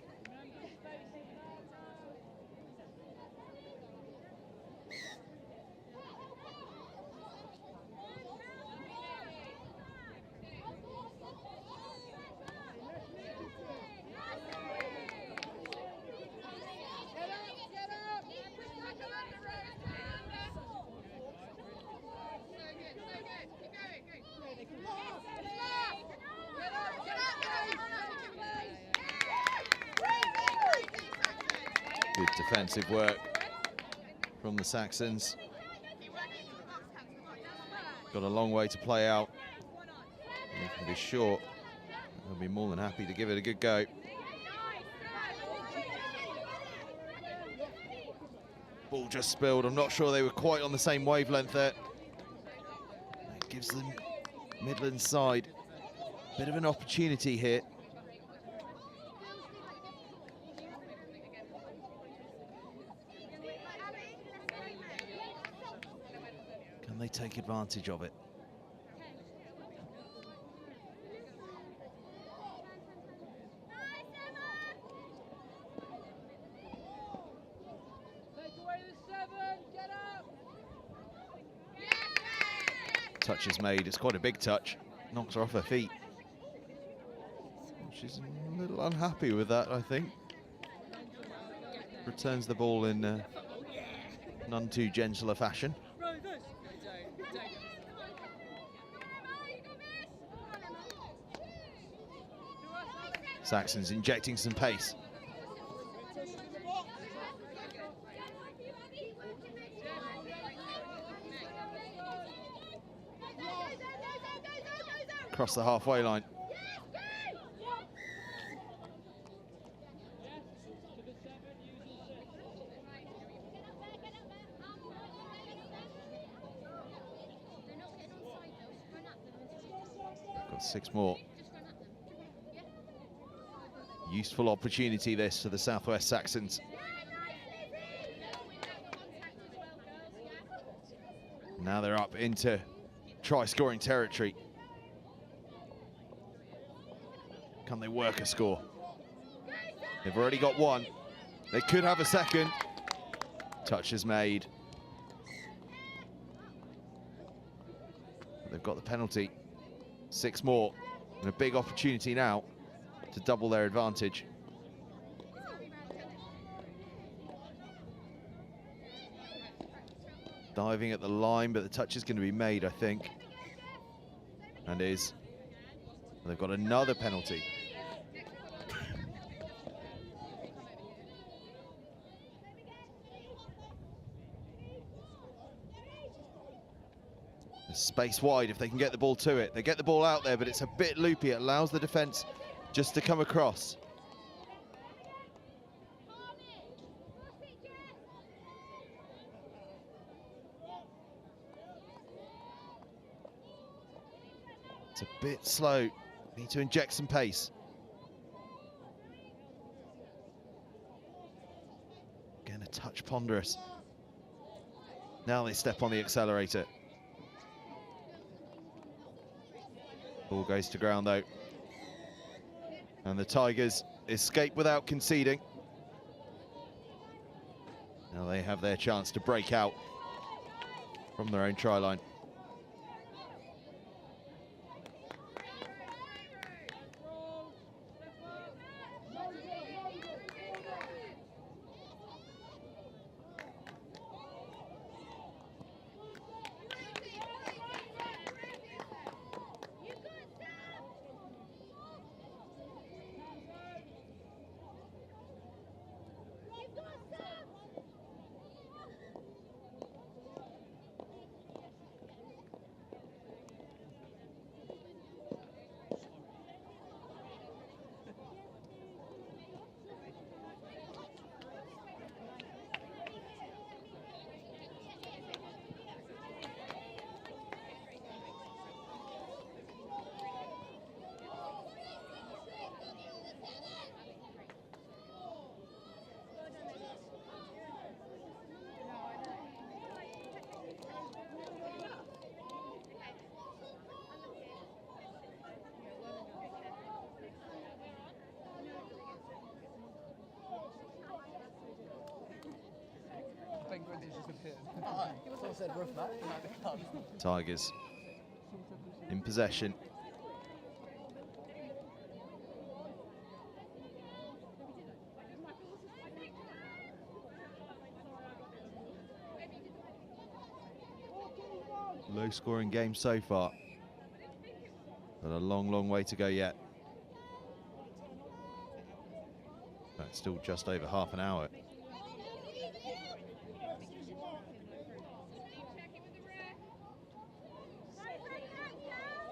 Good defensive work from the Saxons. Got a long way to play out. You can be sure they'll be more than happy to give it a good go. Ball just spilled. I'm not sure they were quite on the same wavelength there. That gives them Midlands side a bit of an opportunity here. Can they take advantage of it? Touch is made. It's quite a big touch. Knocks her off her feet. She's a little unhappy with that, I think. Returns the ball in none too gentle a fashion. Saxon's injecting some pace. Across the halfway line. Got 6 more. Useful opportunity this for the Southwest Saxons. Now they're up into try-scoring territory. Can they work a score? They've already got 1. They could have a second. Touch is made. They've got the penalty. 6 more. And a big opportunity now to double their advantage. Diving at the line, but the touch is going to be made, I think. And is. They've got another penalty. Space wide if they can get the ball to it. They get the ball out there, but it's a bit loopy. It allows the defence just to come across. It's a bit slow. Need to inject some pace. Again, a touch ponderous. Now they step on the accelerator. Ball goes to ground though. And the Tigers escape without conceding. Now they have their chance to break out from their own try line. Tigers in possession. Low scoring game so far, but a long, long way to go yet. That's still just over half an hour.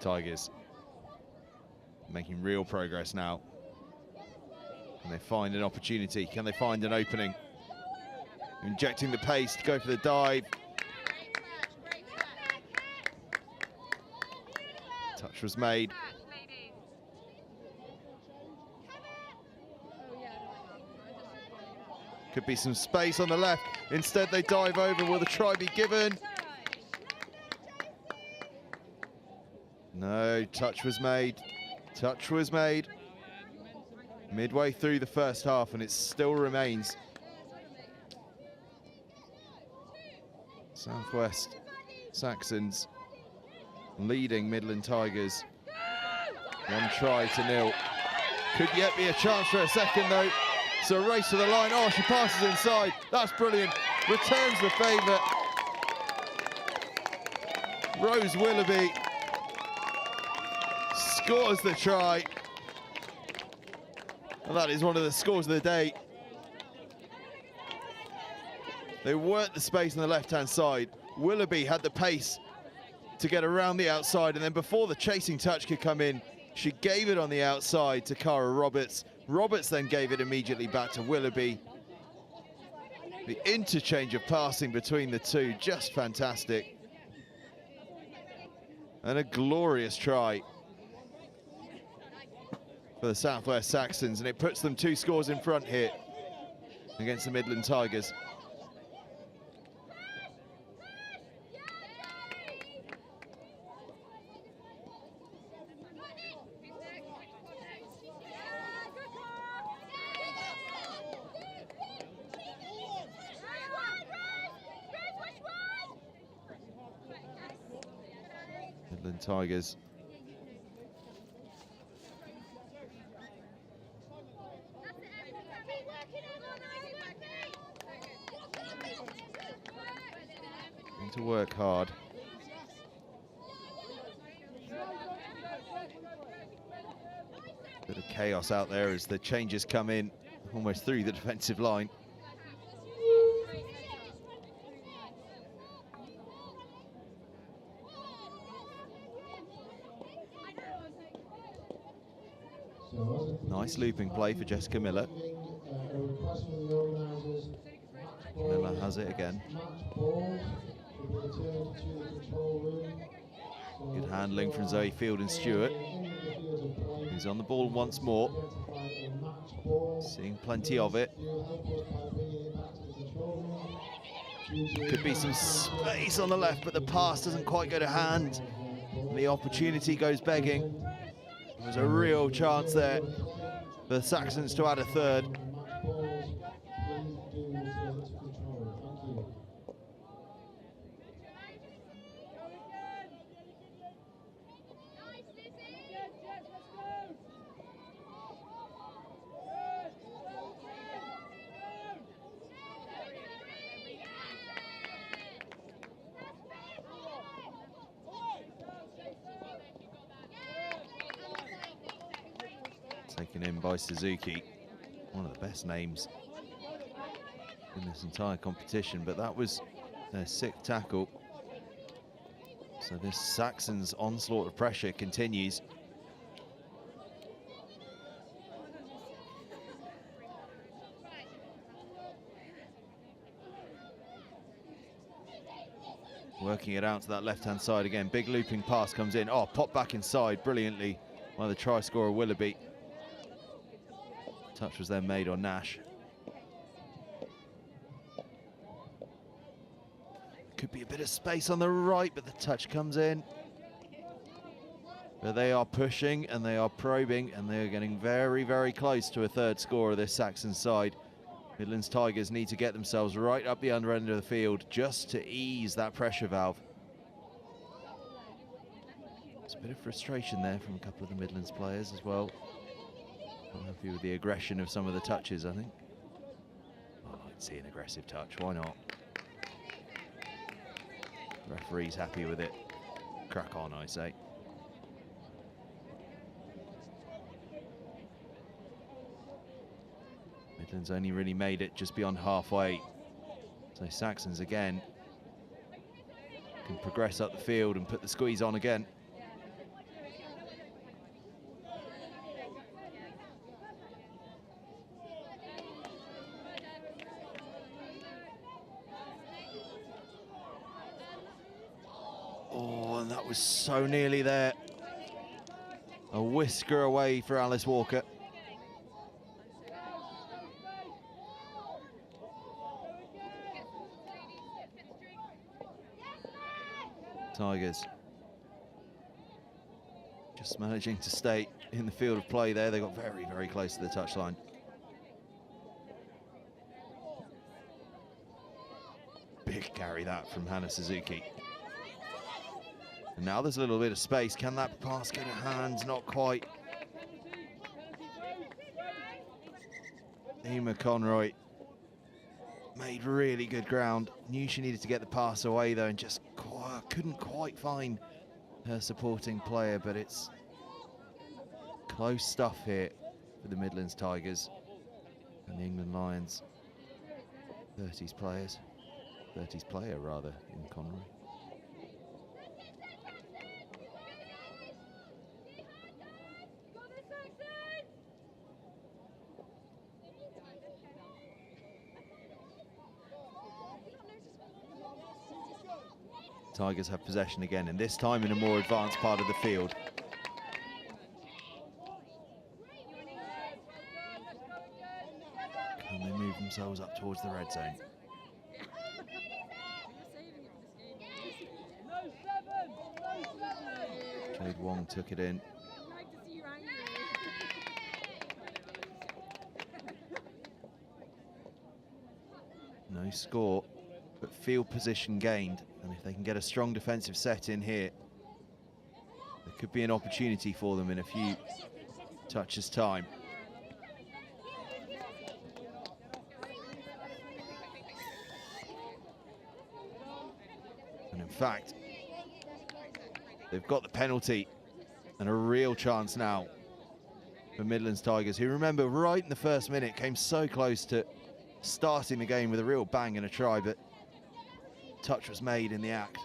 Tigers making real progress now. Can they find an opportunity? Can they find an opening? Injecting the pace to go for the dive. Touch was made. Could be some space on the left. Instead they dive over. Will the try be given? No, touch was made. Touch was made. Midway through the first half, and it still remains. Southwest Saxons leading Midland Tigers 1-0. Could yet be a chance for a second though. So a race to the line. Oh, she passes inside. That's brilliant. Returns the favour. Rose Willoughby scores the try. And that is one of the scores of the day. They worked the space on the left-hand side. Willoughby had the pace to get around the outside, and then before the chasing touch could come in, she gave it on the outside to Cara Roberts. Roberts then gave it immediately back to Willoughby. The interchange of passing between the two, just fantastic. And a glorious try for the Southwest Saxons, and it puts them 2 scores in front here against the Midland Tigers. Midland Tigers need to work hard. Bit of chaos out there as the changes come in almost through the defensive line. Nice looping play for Jessica Miller. Miller has it again. Good handling from Zoe Field and Stewart. He's on the ball once more. Seeing plenty of it. Could be some space on the left, but the pass doesn't quite go to hand. The opportunity goes begging. There was a real chance there for the Saxons to add a third. Taken in by Suzuki, one of the best names in this entire competition, but that was their 6th tackle. So this Saxons onslaught of pressure continues. Working it out to that left-hand side again. Big looping pass comes in. Oh, pop back inside brilliantly by the try scorer Willoughby. Touch was then made on Nash. Could be a bit of space on the right, but the touch comes in. But they are pushing and they are probing and they are getting very, very close to a 3rd score of this Saxon side. Midlands Tigers need to get themselves right up the under end of the field just to ease that pressure valve. There's a bit of frustration there from a couple of the Midlands players as well. Not happy with the aggression of some of the touches, I think. Oh, I'd see an aggressive touch, why not? Referee's happy with it. Crack on, I say. Midlands only really made it just beyond halfway. So Saxons again can progress up the field and put the squeeze on again. Oh, and that was so nearly there. A whisker away for Alice Walker. Tigers just managing to stay in the field of play there. They got very, very close to the touchline. Big carry that from Hannah Suzuki. And now there's a little bit of space. Can that pass get a hand? Not quite. Emma Conroy made really good ground. Knew she needed to get the pass away though, and just couldn't quite find her supporting player, but it's close stuff here for the Midlands Tigers and the England Lions. 30s player rather, in Conroy. Tigers have possession again, and this time in a more advanced part of the field. Can they move themselves up towards the red zone? Jade Wong took it in. No score, but field position gained. And if they can get a strong defensive set in here, there could be an opportunity for them in a few touches time. And in fact, they've got the penalty and a real chance now for Midlands Tigers, who, remember, right in the first minute came so close to starting the game with a real bang and a try, but touch was made in the act.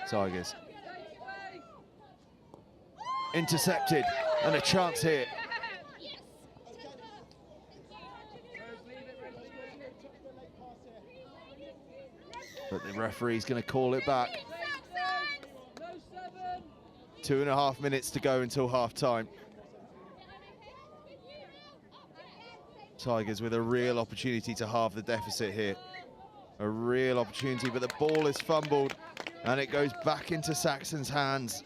Tigers intercepted, and a chance here. But the referee's going to call it back. 2.5 minutes to go until half-time. Tigers with a real opportunity to halve the deficit here. A real opportunity, but the ball is fumbled, and it goes back into Saxon's hands.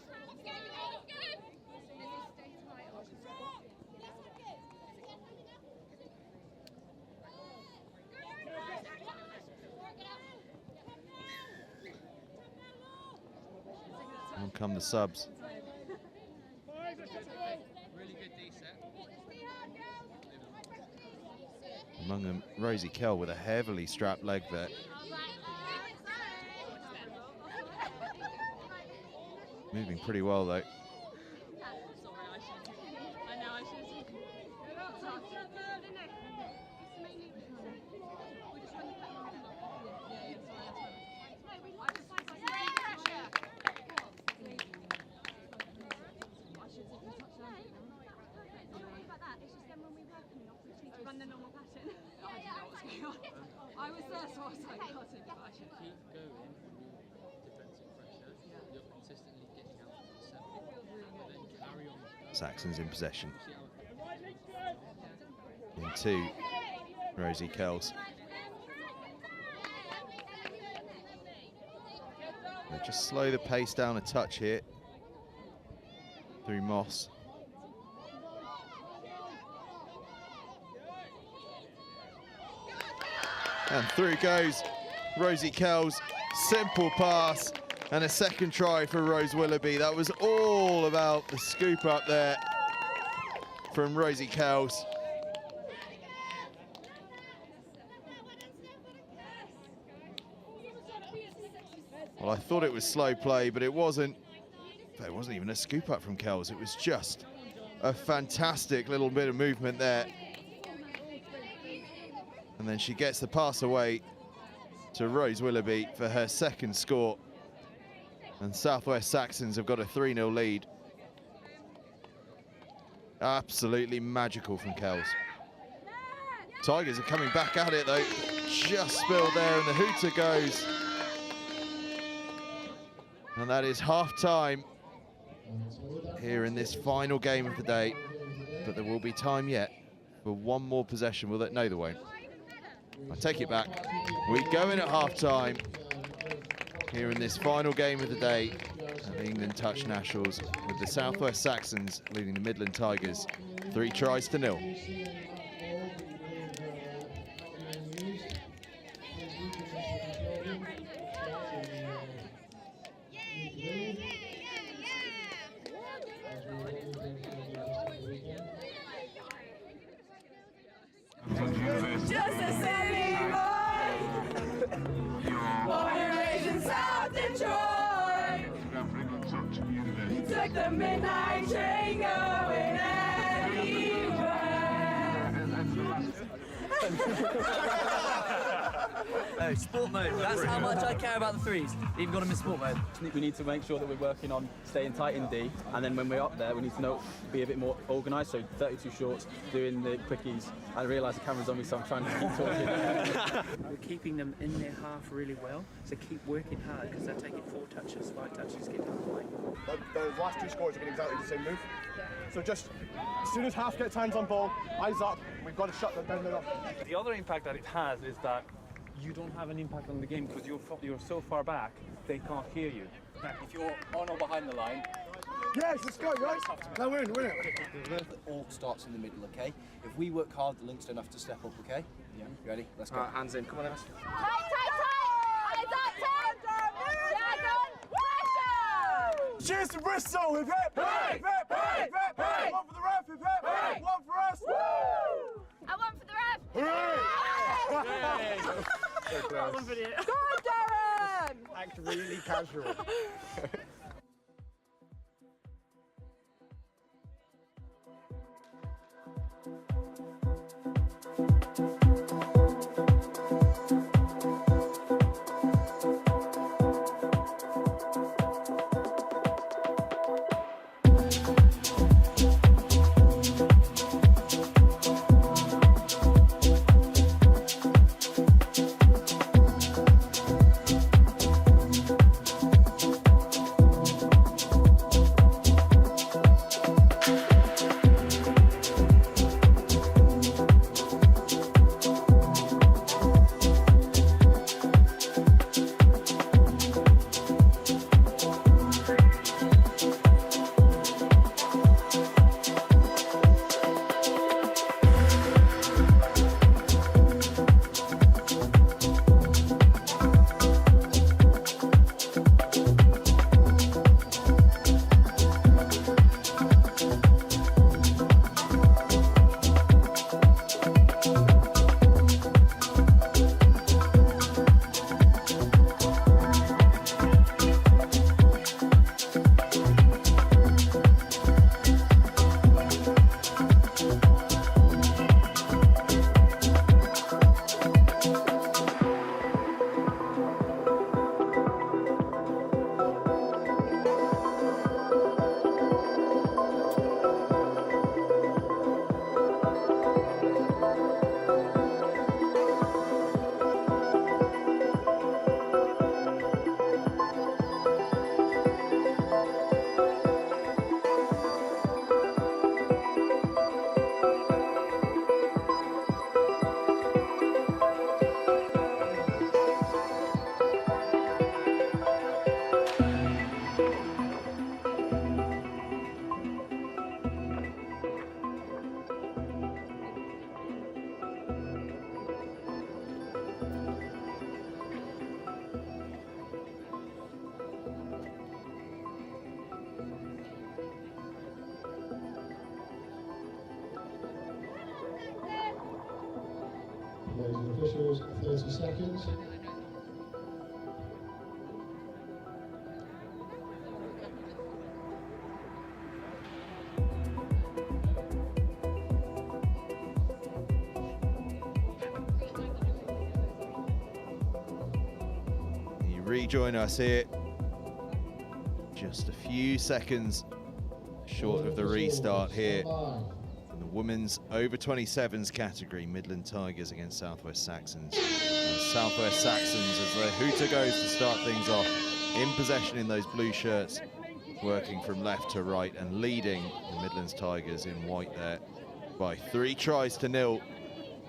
On come the subs. Among them, Rosie Kell with a heavily strapped leg there. Moving pretty well though. I was there, so I was like, I can't take it. Keep going with defensive pressure. You're consistently getting out of the seven. And then carry on. Saxon's in possession. Into Rosie Kells. They just slow the pace down a touch here through Moss. And through goes Rosie Kells. Simple pass and a second try for Rose Willoughby. That was all about the scoop up there from Rosie Kells. Well, I thought it was slow play, but it wasn't. It wasn't even a scoop up from Kells. It was just a fantastic little bit of movement there. And then she gets the pass away to Rose Willoughby for her second score. And Southwest Saxons have got a 3-0 lead. Absolutely magical from Kells. Tigers are coming back at it though. Just spilled there and the hooter goes. And that is half time. here in this final game of the day, but there will be time yet for one more possession. Will it? No, there won't. I take it back. We go in at half-time here in this final game of the day of the England Touch Nationals, with the Southwest Saxons leading the Midland Tigers 3-0. Just a city boy, born and raised in South Detroit. Took the midnight train going Oh, sport mode. That's how much I care about the threes. Even got them in sport mode. We need to make sure that we're working on staying tight in D, and then when we're up there, we need to be a bit more organised. So 32 shorts, doing the quickies. I realise the camera's on me, so I'm trying to keep talking. We're keeping them in their half really well, so keep working hard because they're taking 4 touches, 5 touches, get halfway. Those last 2 scores have been exactly the same move. So just as soon as half gets hands on ball, eyes up, we've got to shut them down. The other impact that it has is that you don't have an impact on the game because you're so far back, they can't hear you. If you're on or behind the line, yes, let's go, right? No, we're in it. It all starts in the middle, okay? If we work hard, the links don't have to step up, okay? Yeah. You ready? Let's go. Hands in. Come on, Evans. tight, tight, tight. Eyes up, tight. Pressure. Cheers to Bristol! Hip hip! Hip hip! Hip hip! One for the ref! Hip hip! One for us! Woo! And one for the ref. Hooray! So close. Good, Darren. Act really casual. Ladies and officials, 30 seconds. You rejoin us here just a few seconds short of the restart here. The women's over 27s category, Midland Tigers against Southwest Saxons. And Southwest Saxons, as the hooter goes to start things off, in possession in those blue shirts. working from left to right and leading the Midlands Tigers in white there by 3 tries to 0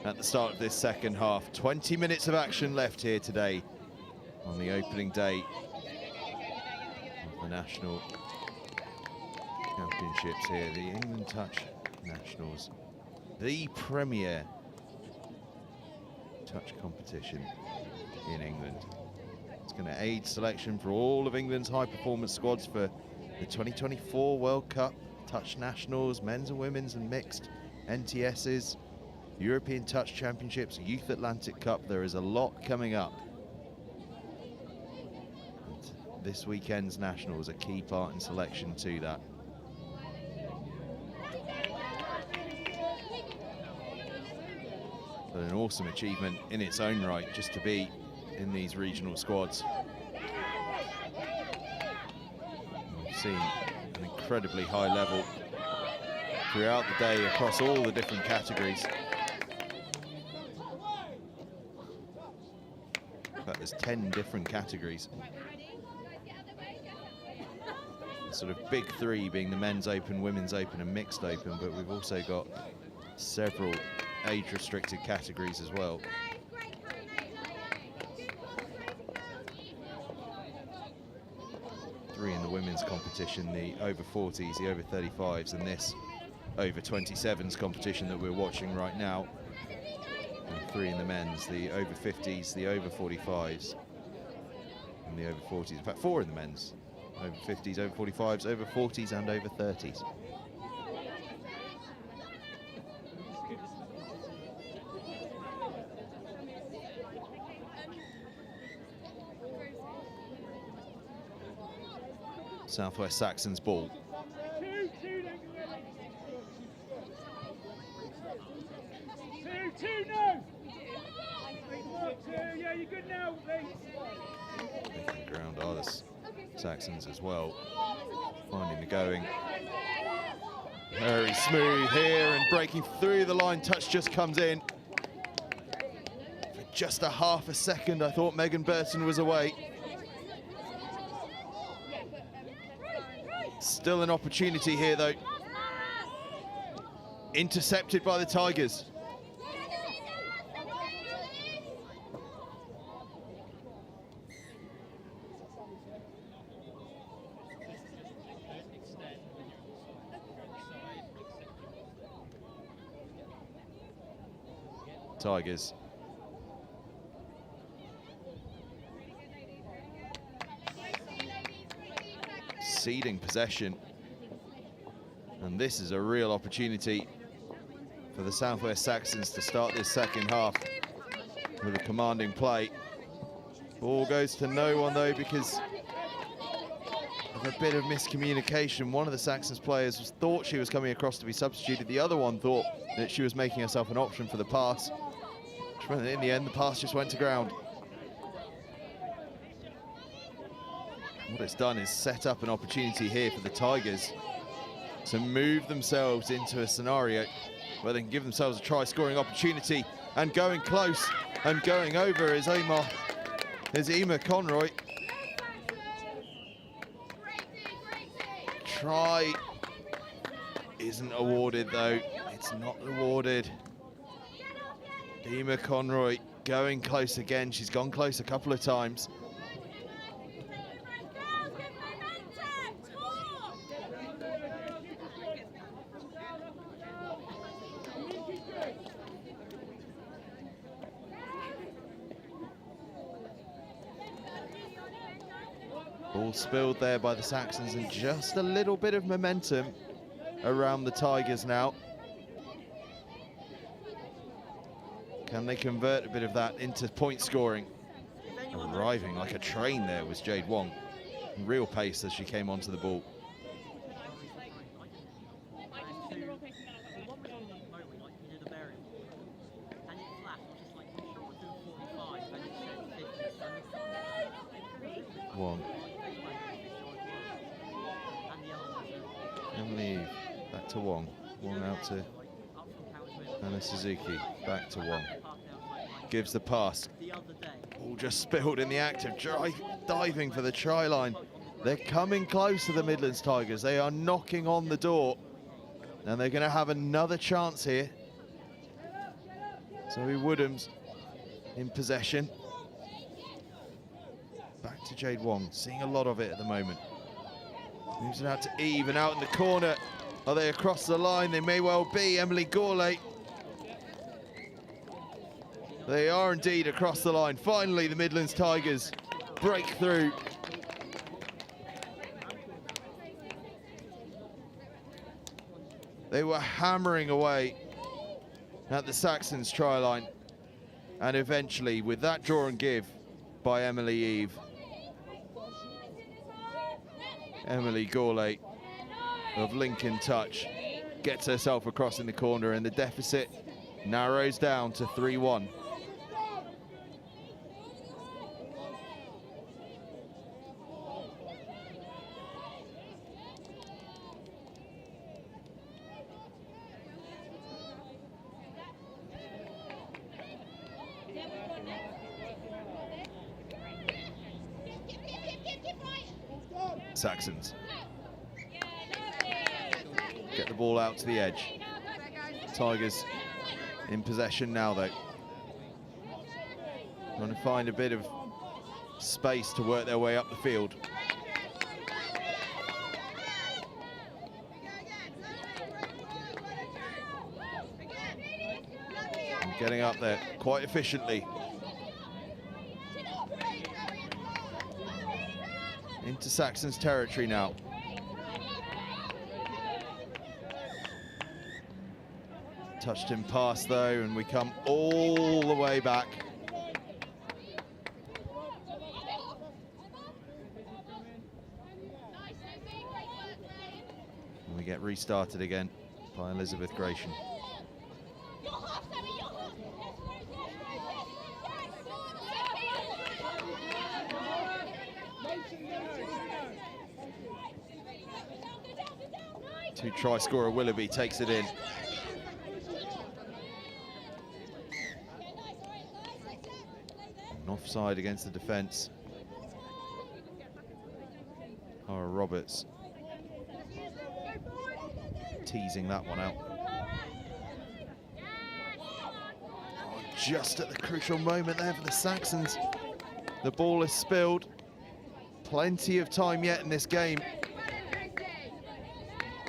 at the start of this second half. 20 minutes of action left here today on the opening day of the National Championships here, the England Touch Nationals, the premier touch competition in England. It's going to aid selection for all of England's high-performance squads for the 2024 World Cup, Touch Nationals, men's and women's and mixed, NTSs, European Touch Championships, Youth Atlantic Cup. There is a lot coming up. And this weekend's Nationals a key part in selection to that. But an awesome achievement in its own right just to be in these regional squads. We've seen an incredibly high level throughout the day across all the different categories. In fact, there's 10 different categories. The sort of big 3 being the men's open, women's open and mixed open, but we've also got several age-restricted categories as well. Three in the women's competition, the over 40s, the over 35s, and this over 27s competition that we're watching right now. And 3 in the men's, the over 50s, the over 45s, and the over 40s. In fact, 4 in the men's, over 50s, over 45s, over 40s, and over 30s. Southwest Saxons ball. Two, no! Yeah, you're good now, Making ground are the Saxons as well. Finding the going. Very smooth here and breaking through the line. Touch just comes in. For just a half a second, I thought Megan Burton was away. Still an opportunity here, though. Intercepted by the Tigers. Tigers. Ceding possession, and this is a real opportunity for the Southwest Saxons to start this second half with a commanding play. Ball goes to no one though because of a bit of miscommunication. One of the Saxons players thought she was coming across to be substituted, the other one thought that she was making herself an option for the pass. In the end, the pass just went to ground. What it's done is set up an opportunity here for the Tigers to move themselves into a scenario where they can give themselves a try-scoring opportunity. And going close and going over is Emma Conroy. Try isn't awarded though. It's not awarded. Emma Conroy going close again. She's gone close a couple of times. Ball spilled there by the Saxons, and just a little bit of momentum around the Tigers now. Can they convert a bit of that into point scoring? Arriving like a train there was Jade Wong. Real pace as she came onto the ball. Wong. Emily back to Wong. Wong out to Anna Suzuki. Back to Wong. Gives the pass. All just spilled in the act of diving for the try line. They're coming close to the Midlands Tigers. They are knocking on the door. And they're going to have another chance here. Zoe Woodhams in possession. Back to Jade Wong, seeing a lot of it at the moment. Moves it out to Eve, and out in the corner. Are they across the line? They may well be. Emily Gourlay. They are indeed across the line. Finally, the Midlands Tigers break through. They were hammering away at the Saxons try line. And eventually, with that draw and give by Emily Eve, Emily Gourlay of Lincoln Touch gets herself across in the corner, and the deficit narrows down to 3-1. Saxons get the ball out to the edge. Tigers in possession now, though. Trying to find a bit of space to work their way up the field. And getting up there quite efficiently. Into Saxon's territory now. Touched him past though, and we come all the way back. And we get restarted again by Elizabeth Gratian. Two-try scorer Willoughby takes it in. An offside against the defence. Cara Roberts teasing that one out. Just at the crucial moment there for the Saxons. The ball is spilled. Plenty of time yet in this game.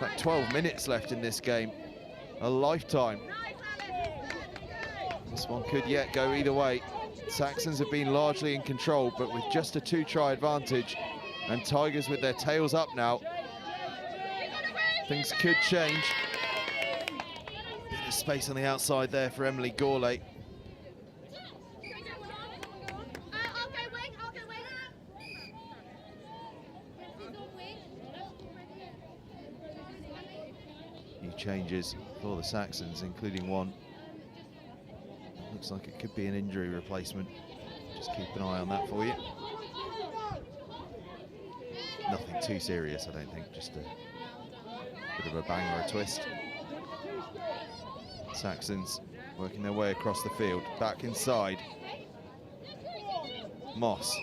Like 12 minutes left in this game, a lifetime. This one could yet go either way. Saxons have been largely in control, but with just a two-try advantage, and Tigers with their tails up now, things could change. Bit of space on the outside there for Emily Gourlay. Changes for the Saxons, including one. Looks like it could be an injury replacement. Just keep an eye on that for you. Nothing too serious, I don't think, just a bit of a bang or a twist. Saxons working their way across the field, back inside. Moss.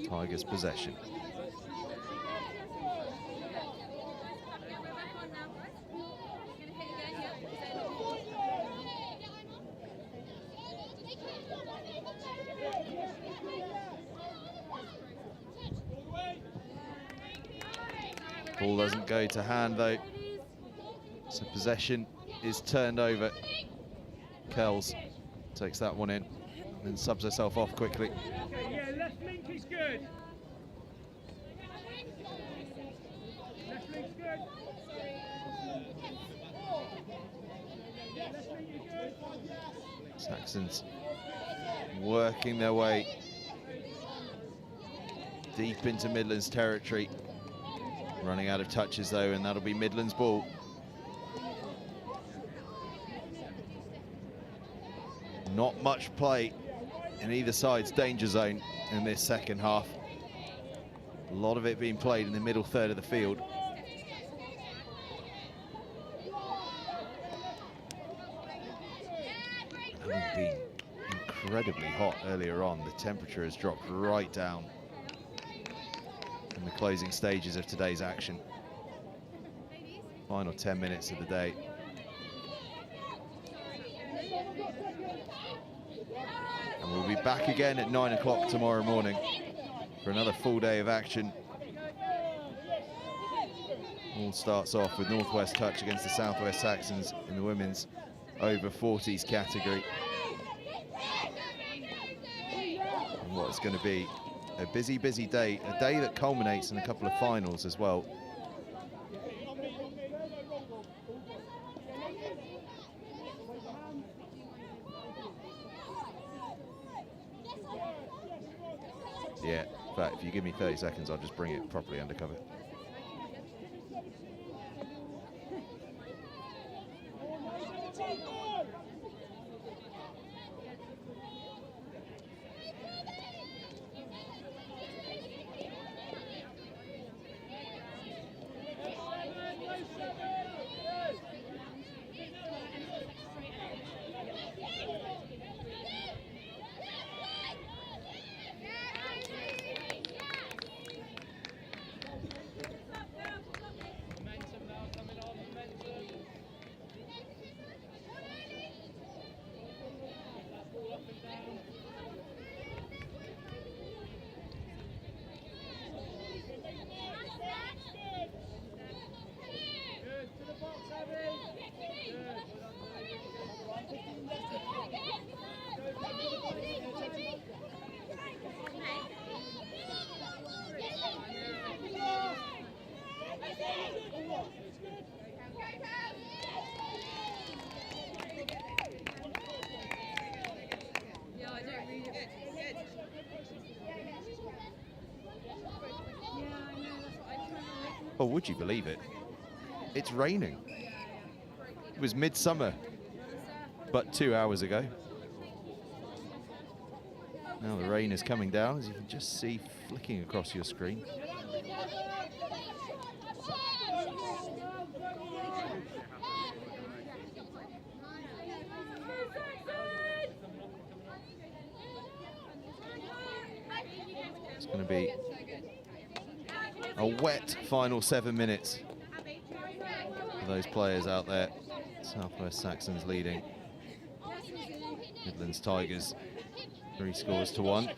Tigers possession. Ball doesn't go to hand though, so possession is turned over. Kells takes that one in and subs herself off quickly. Yeah, left link is good. Left link's good. Left link is good. Saxons working their way deep into Midlands territory. Running out of touches though, and that'll be Midlands ball. Not much play in either side's danger zone in this second half. A lot of it being played in the middle third of the field. Having been incredibly hot earlier on, the temperature has dropped right down in the closing stages of today's action. Final 10 minutes of the day. And we'll be back again at 9 o'clock tomorrow morning for another full day of action. All starts off with Northwest Touch against the Southwest Saxons in the women's over 40s category. And what's going to be a busy, busy day, a day that culminates in a couple of finals as well. Yeah, in fact, if you give me 30 seconds, I'll just bring it properly undercover. Oh, would you believe it? It's raining. It was midsummer, but 2 hours ago. Now the rain is coming down, as you can just see flicking across your screen. It's going to be a wet final 7 minutes for those players out there. Southwest Saxons leading Midlands Tigers 3 scores to 1.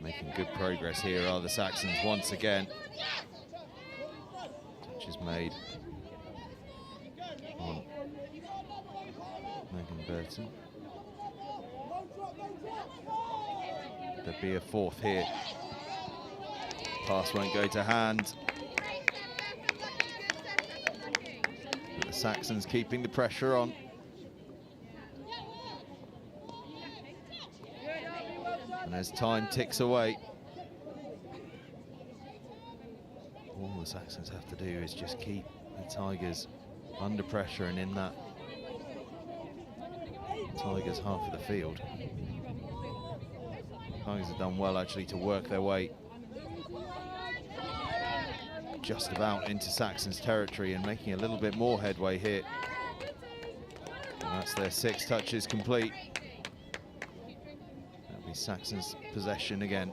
Making good progress here are the Saxons once again. Touch is made on Megan Burton. There'll be a fourth here. Pass won't go to hand. But the Saxons keeping the pressure on. And as time ticks away, all the Saxons have to do is just keep the Tigers under pressure and in that Tigers half of the field. Tigers have done well actually to work their way just about into Saxons territory and making a little bit more headway here. And that's their 6 touches complete. That'll be Saxons' possession again.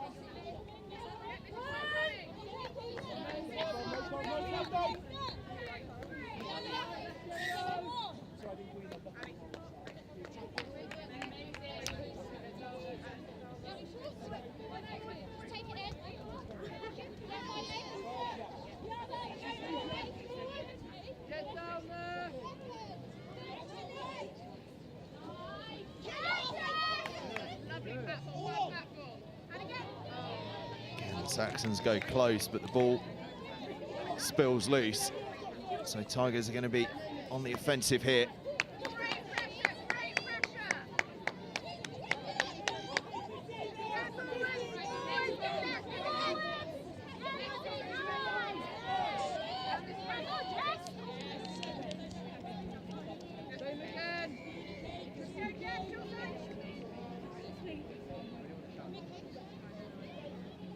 Saxons go close, but the ball spills loose. So Tigers are going to be on the offensive here.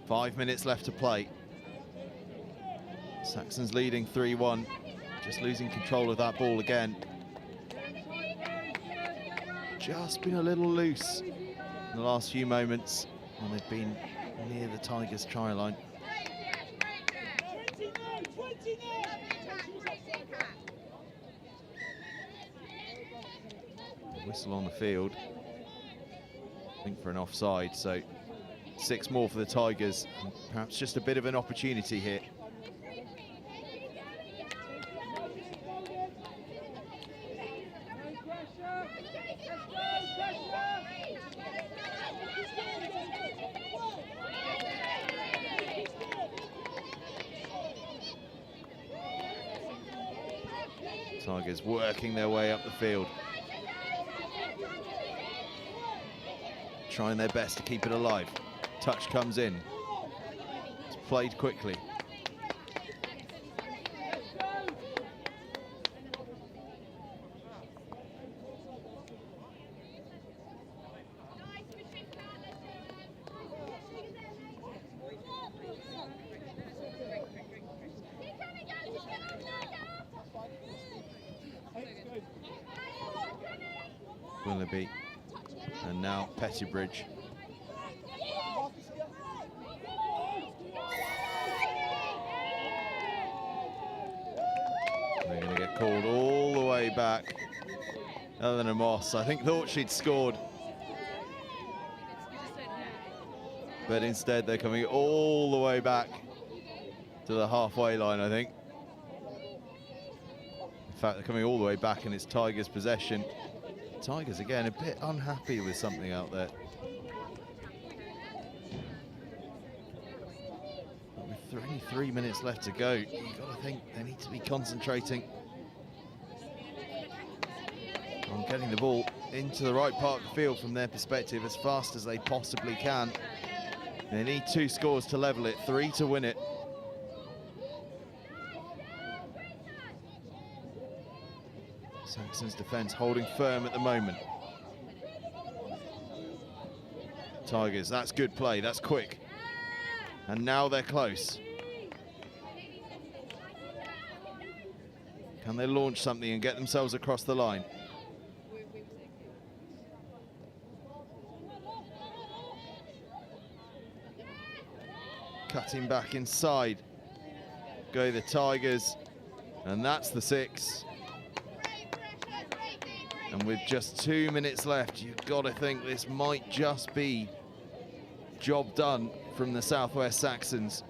5 minutes left to play. Saxons leading 3-1, just losing control of that ball again. Just been a little loose in the last few moments when they've been near the Tigers' try line. Whistle on the field, I think for an offside, so 6 more for the Tigers, and perhaps just a bit of an opportunity here. Tigers working their way up the field, trying their best to keep it alive. Touch comes in. It's played quickly. Willoughby, and now Pettibridge. They're going to get called all the way back. Eleanor Moss, I think, thought she'd scored, but instead they're coming all the way back to the halfway line, I think. In fact, they're coming all the way back and it's Tigers' possession. Tigers, again, a bit unhappy with something out there. But with only 3 minutes left to go, you've got to think they need to be concentrating on getting the ball into the right part of the field from their perspective as fast as they possibly can. They need 2 scores to level it, 3 to win it. Saxon's defence holding firm at the moment. Tigers, that's good play, that's quick. And now they're close. Can they launch something and get themselves across the line? Cutting back inside. Go the Tigers, and that's the 6. And with just 2 minutes left, you've got to think this might just be job done from the Southwest Saxons.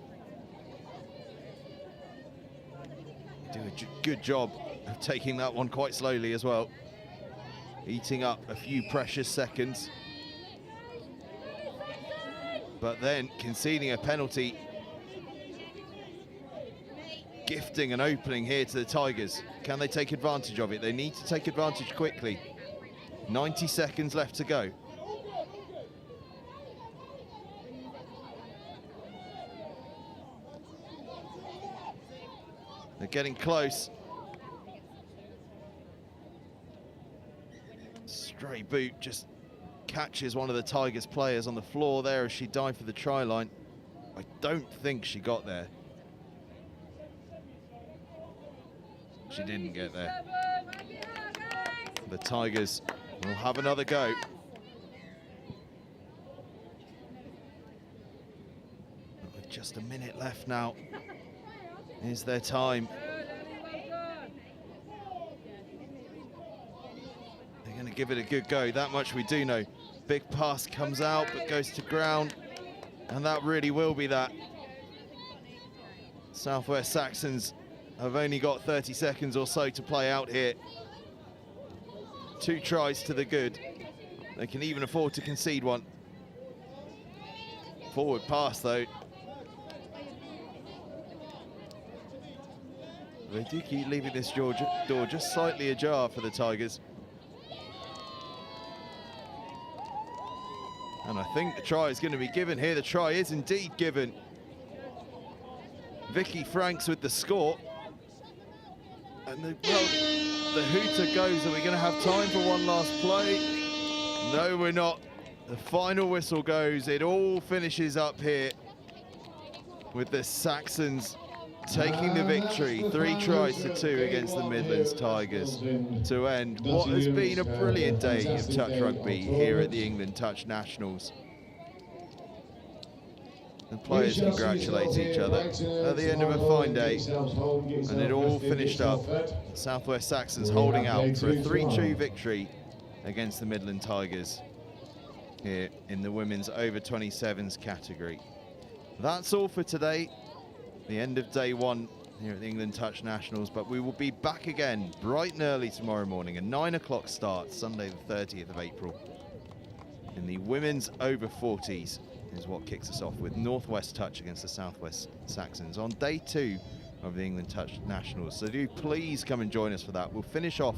They do a good job of taking that one quite slowly as well, eating up a few precious seconds, but then conceding a penalty, gifting an opening here to the Tigers. Can they take advantage of it? They need to take advantage quickly. 90 seconds left to go. They're getting close. Stray boot just catches one of the Tigers players on the floor there as she dived for the try line. I don't think she got there. She didn't get there. The Tigers will have another go. With just a minute left now, is their time. They're going to give it a good go, that much we do know. Big pass comes out but goes to ground, and that really will be that. Southwest Saxons have only got 30 seconds or so to play out here. 2 tries to the good. They can even afford to concede one. Forward pass though. They do keep leaving this door just slightly ajar for the Tigers. And I think the try is going to be given here. The try is indeed given. Vicky Franks with the score. And the hooter goes. Are we going to have time for one last play? No, we're not. The final whistle goes. It all finishes up here. with the Saxons taking the victory, 3-2 against the Midlands Tigers to end what has been a brilliant day of touch rugby here at the England Touch Nationals. The players congratulate each other at the end of a fine day, and it all finished up. Southwest Saxons holding out for a 3-2 victory against the Midland Tigers here in the women's over 27s category. That's all for today. The end of day one here at the England Touch Nationals, but we will be back again bright and early tomorrow morning. A 9 o'clock start, Sunday the 30th of April. In the women's over 40s is what kicks us off with Northwest Touch against the Southwest Saxons on day 2 of the England Touch Nationals. So do please come and join us for that. We'll finish off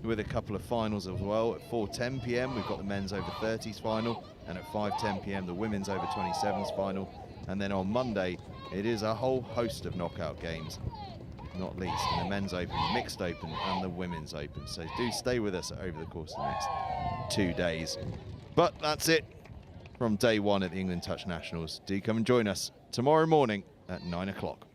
with a couple of finals as well. At 4:10 p.m. we've got the men's over 30s final, and at 5:10 p.m. the women's over 27s final. And then on Monday, it is a whole host of knockout games, not least in the men's open, mixed open, and the women's open. So do stay with us over the course of the next 2 days. But that's it from day one at the England Touch Nationals. Do come and join us tomorrow morning at 9 o'clock.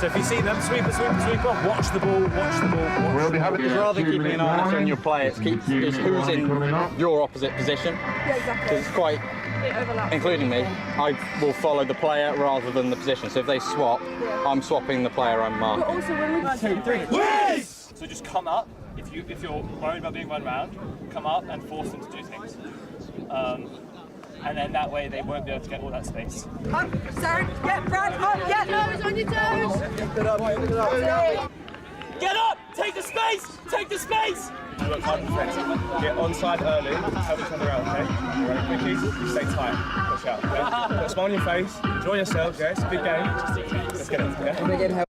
So if you see them, sweep up, watch the ball, We'll be having rather than keeping an eye on your play, it's who's in your opposite position. Yeah, exactly. Because it's quite, including me, I will follow the player rather than the position. So if they swap, I'm swapping the player I'm marking. But also when we 2, 3. Yes! So just come up, if you're worried about being run round, come up and force them to do things. And then that way they won't be able to get all that space. Up, Sarah, get Brad, up, get toes on your toes. Get up! Take the space! Take the space! Work hard defence. Get onside early, help each other out, okay? Right, quickies, you stay tight, push out, okay? Put a smile on your face, enjoy yourselves, yeah? It's a big game. Let's get it, okay?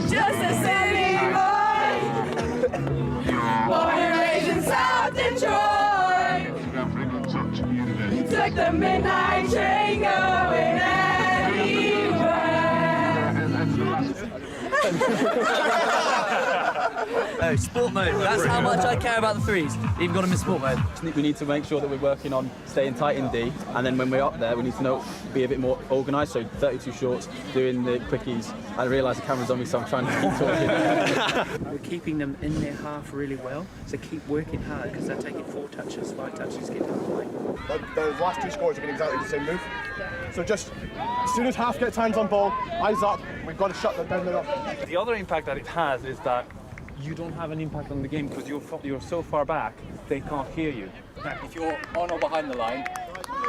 Just a city boy, born and raised in South Detroit. Took the midnight train going Oh, sport mode. That's how much I care about the threes. Even got them in sport mode. We need to make sure that we're working on staying tight in D, and then when we're up there, we need to be a bit more organised. So 32 shorts, doing the quickies. I realise the camera's on me, so I'm trying to keep talking. We're keeping them in their half really well, so keep working hard because they're taking 4 touches, 5 touches, get them playing. Those last 2 scores have been exactly the same move. So just as soon as half gets hands on ball, eyes up, we've got to shut them down. The other impact that it has is that you don't have an impact on the game because you're so far back, they can't hear you. If you're on or behind the line,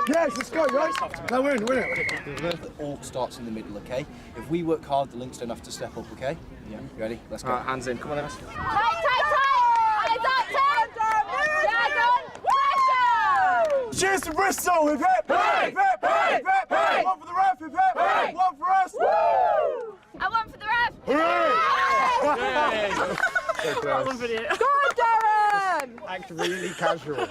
yes, let's go, guys. Now win it. It all starts in the middle, okay? If we work hard, the links don't have to step up, okay? Yeah. You ready? Let's go. Hands in. Come on, then. Tight! Eyes up, Dragon! Pressure! Cheers to Bristol! Hip hip! Hip hip! Hip hip! One for the ref! Hip hip! One for us! Woo! And one for the ref! Hooray! Go on, Darren! Act really casual.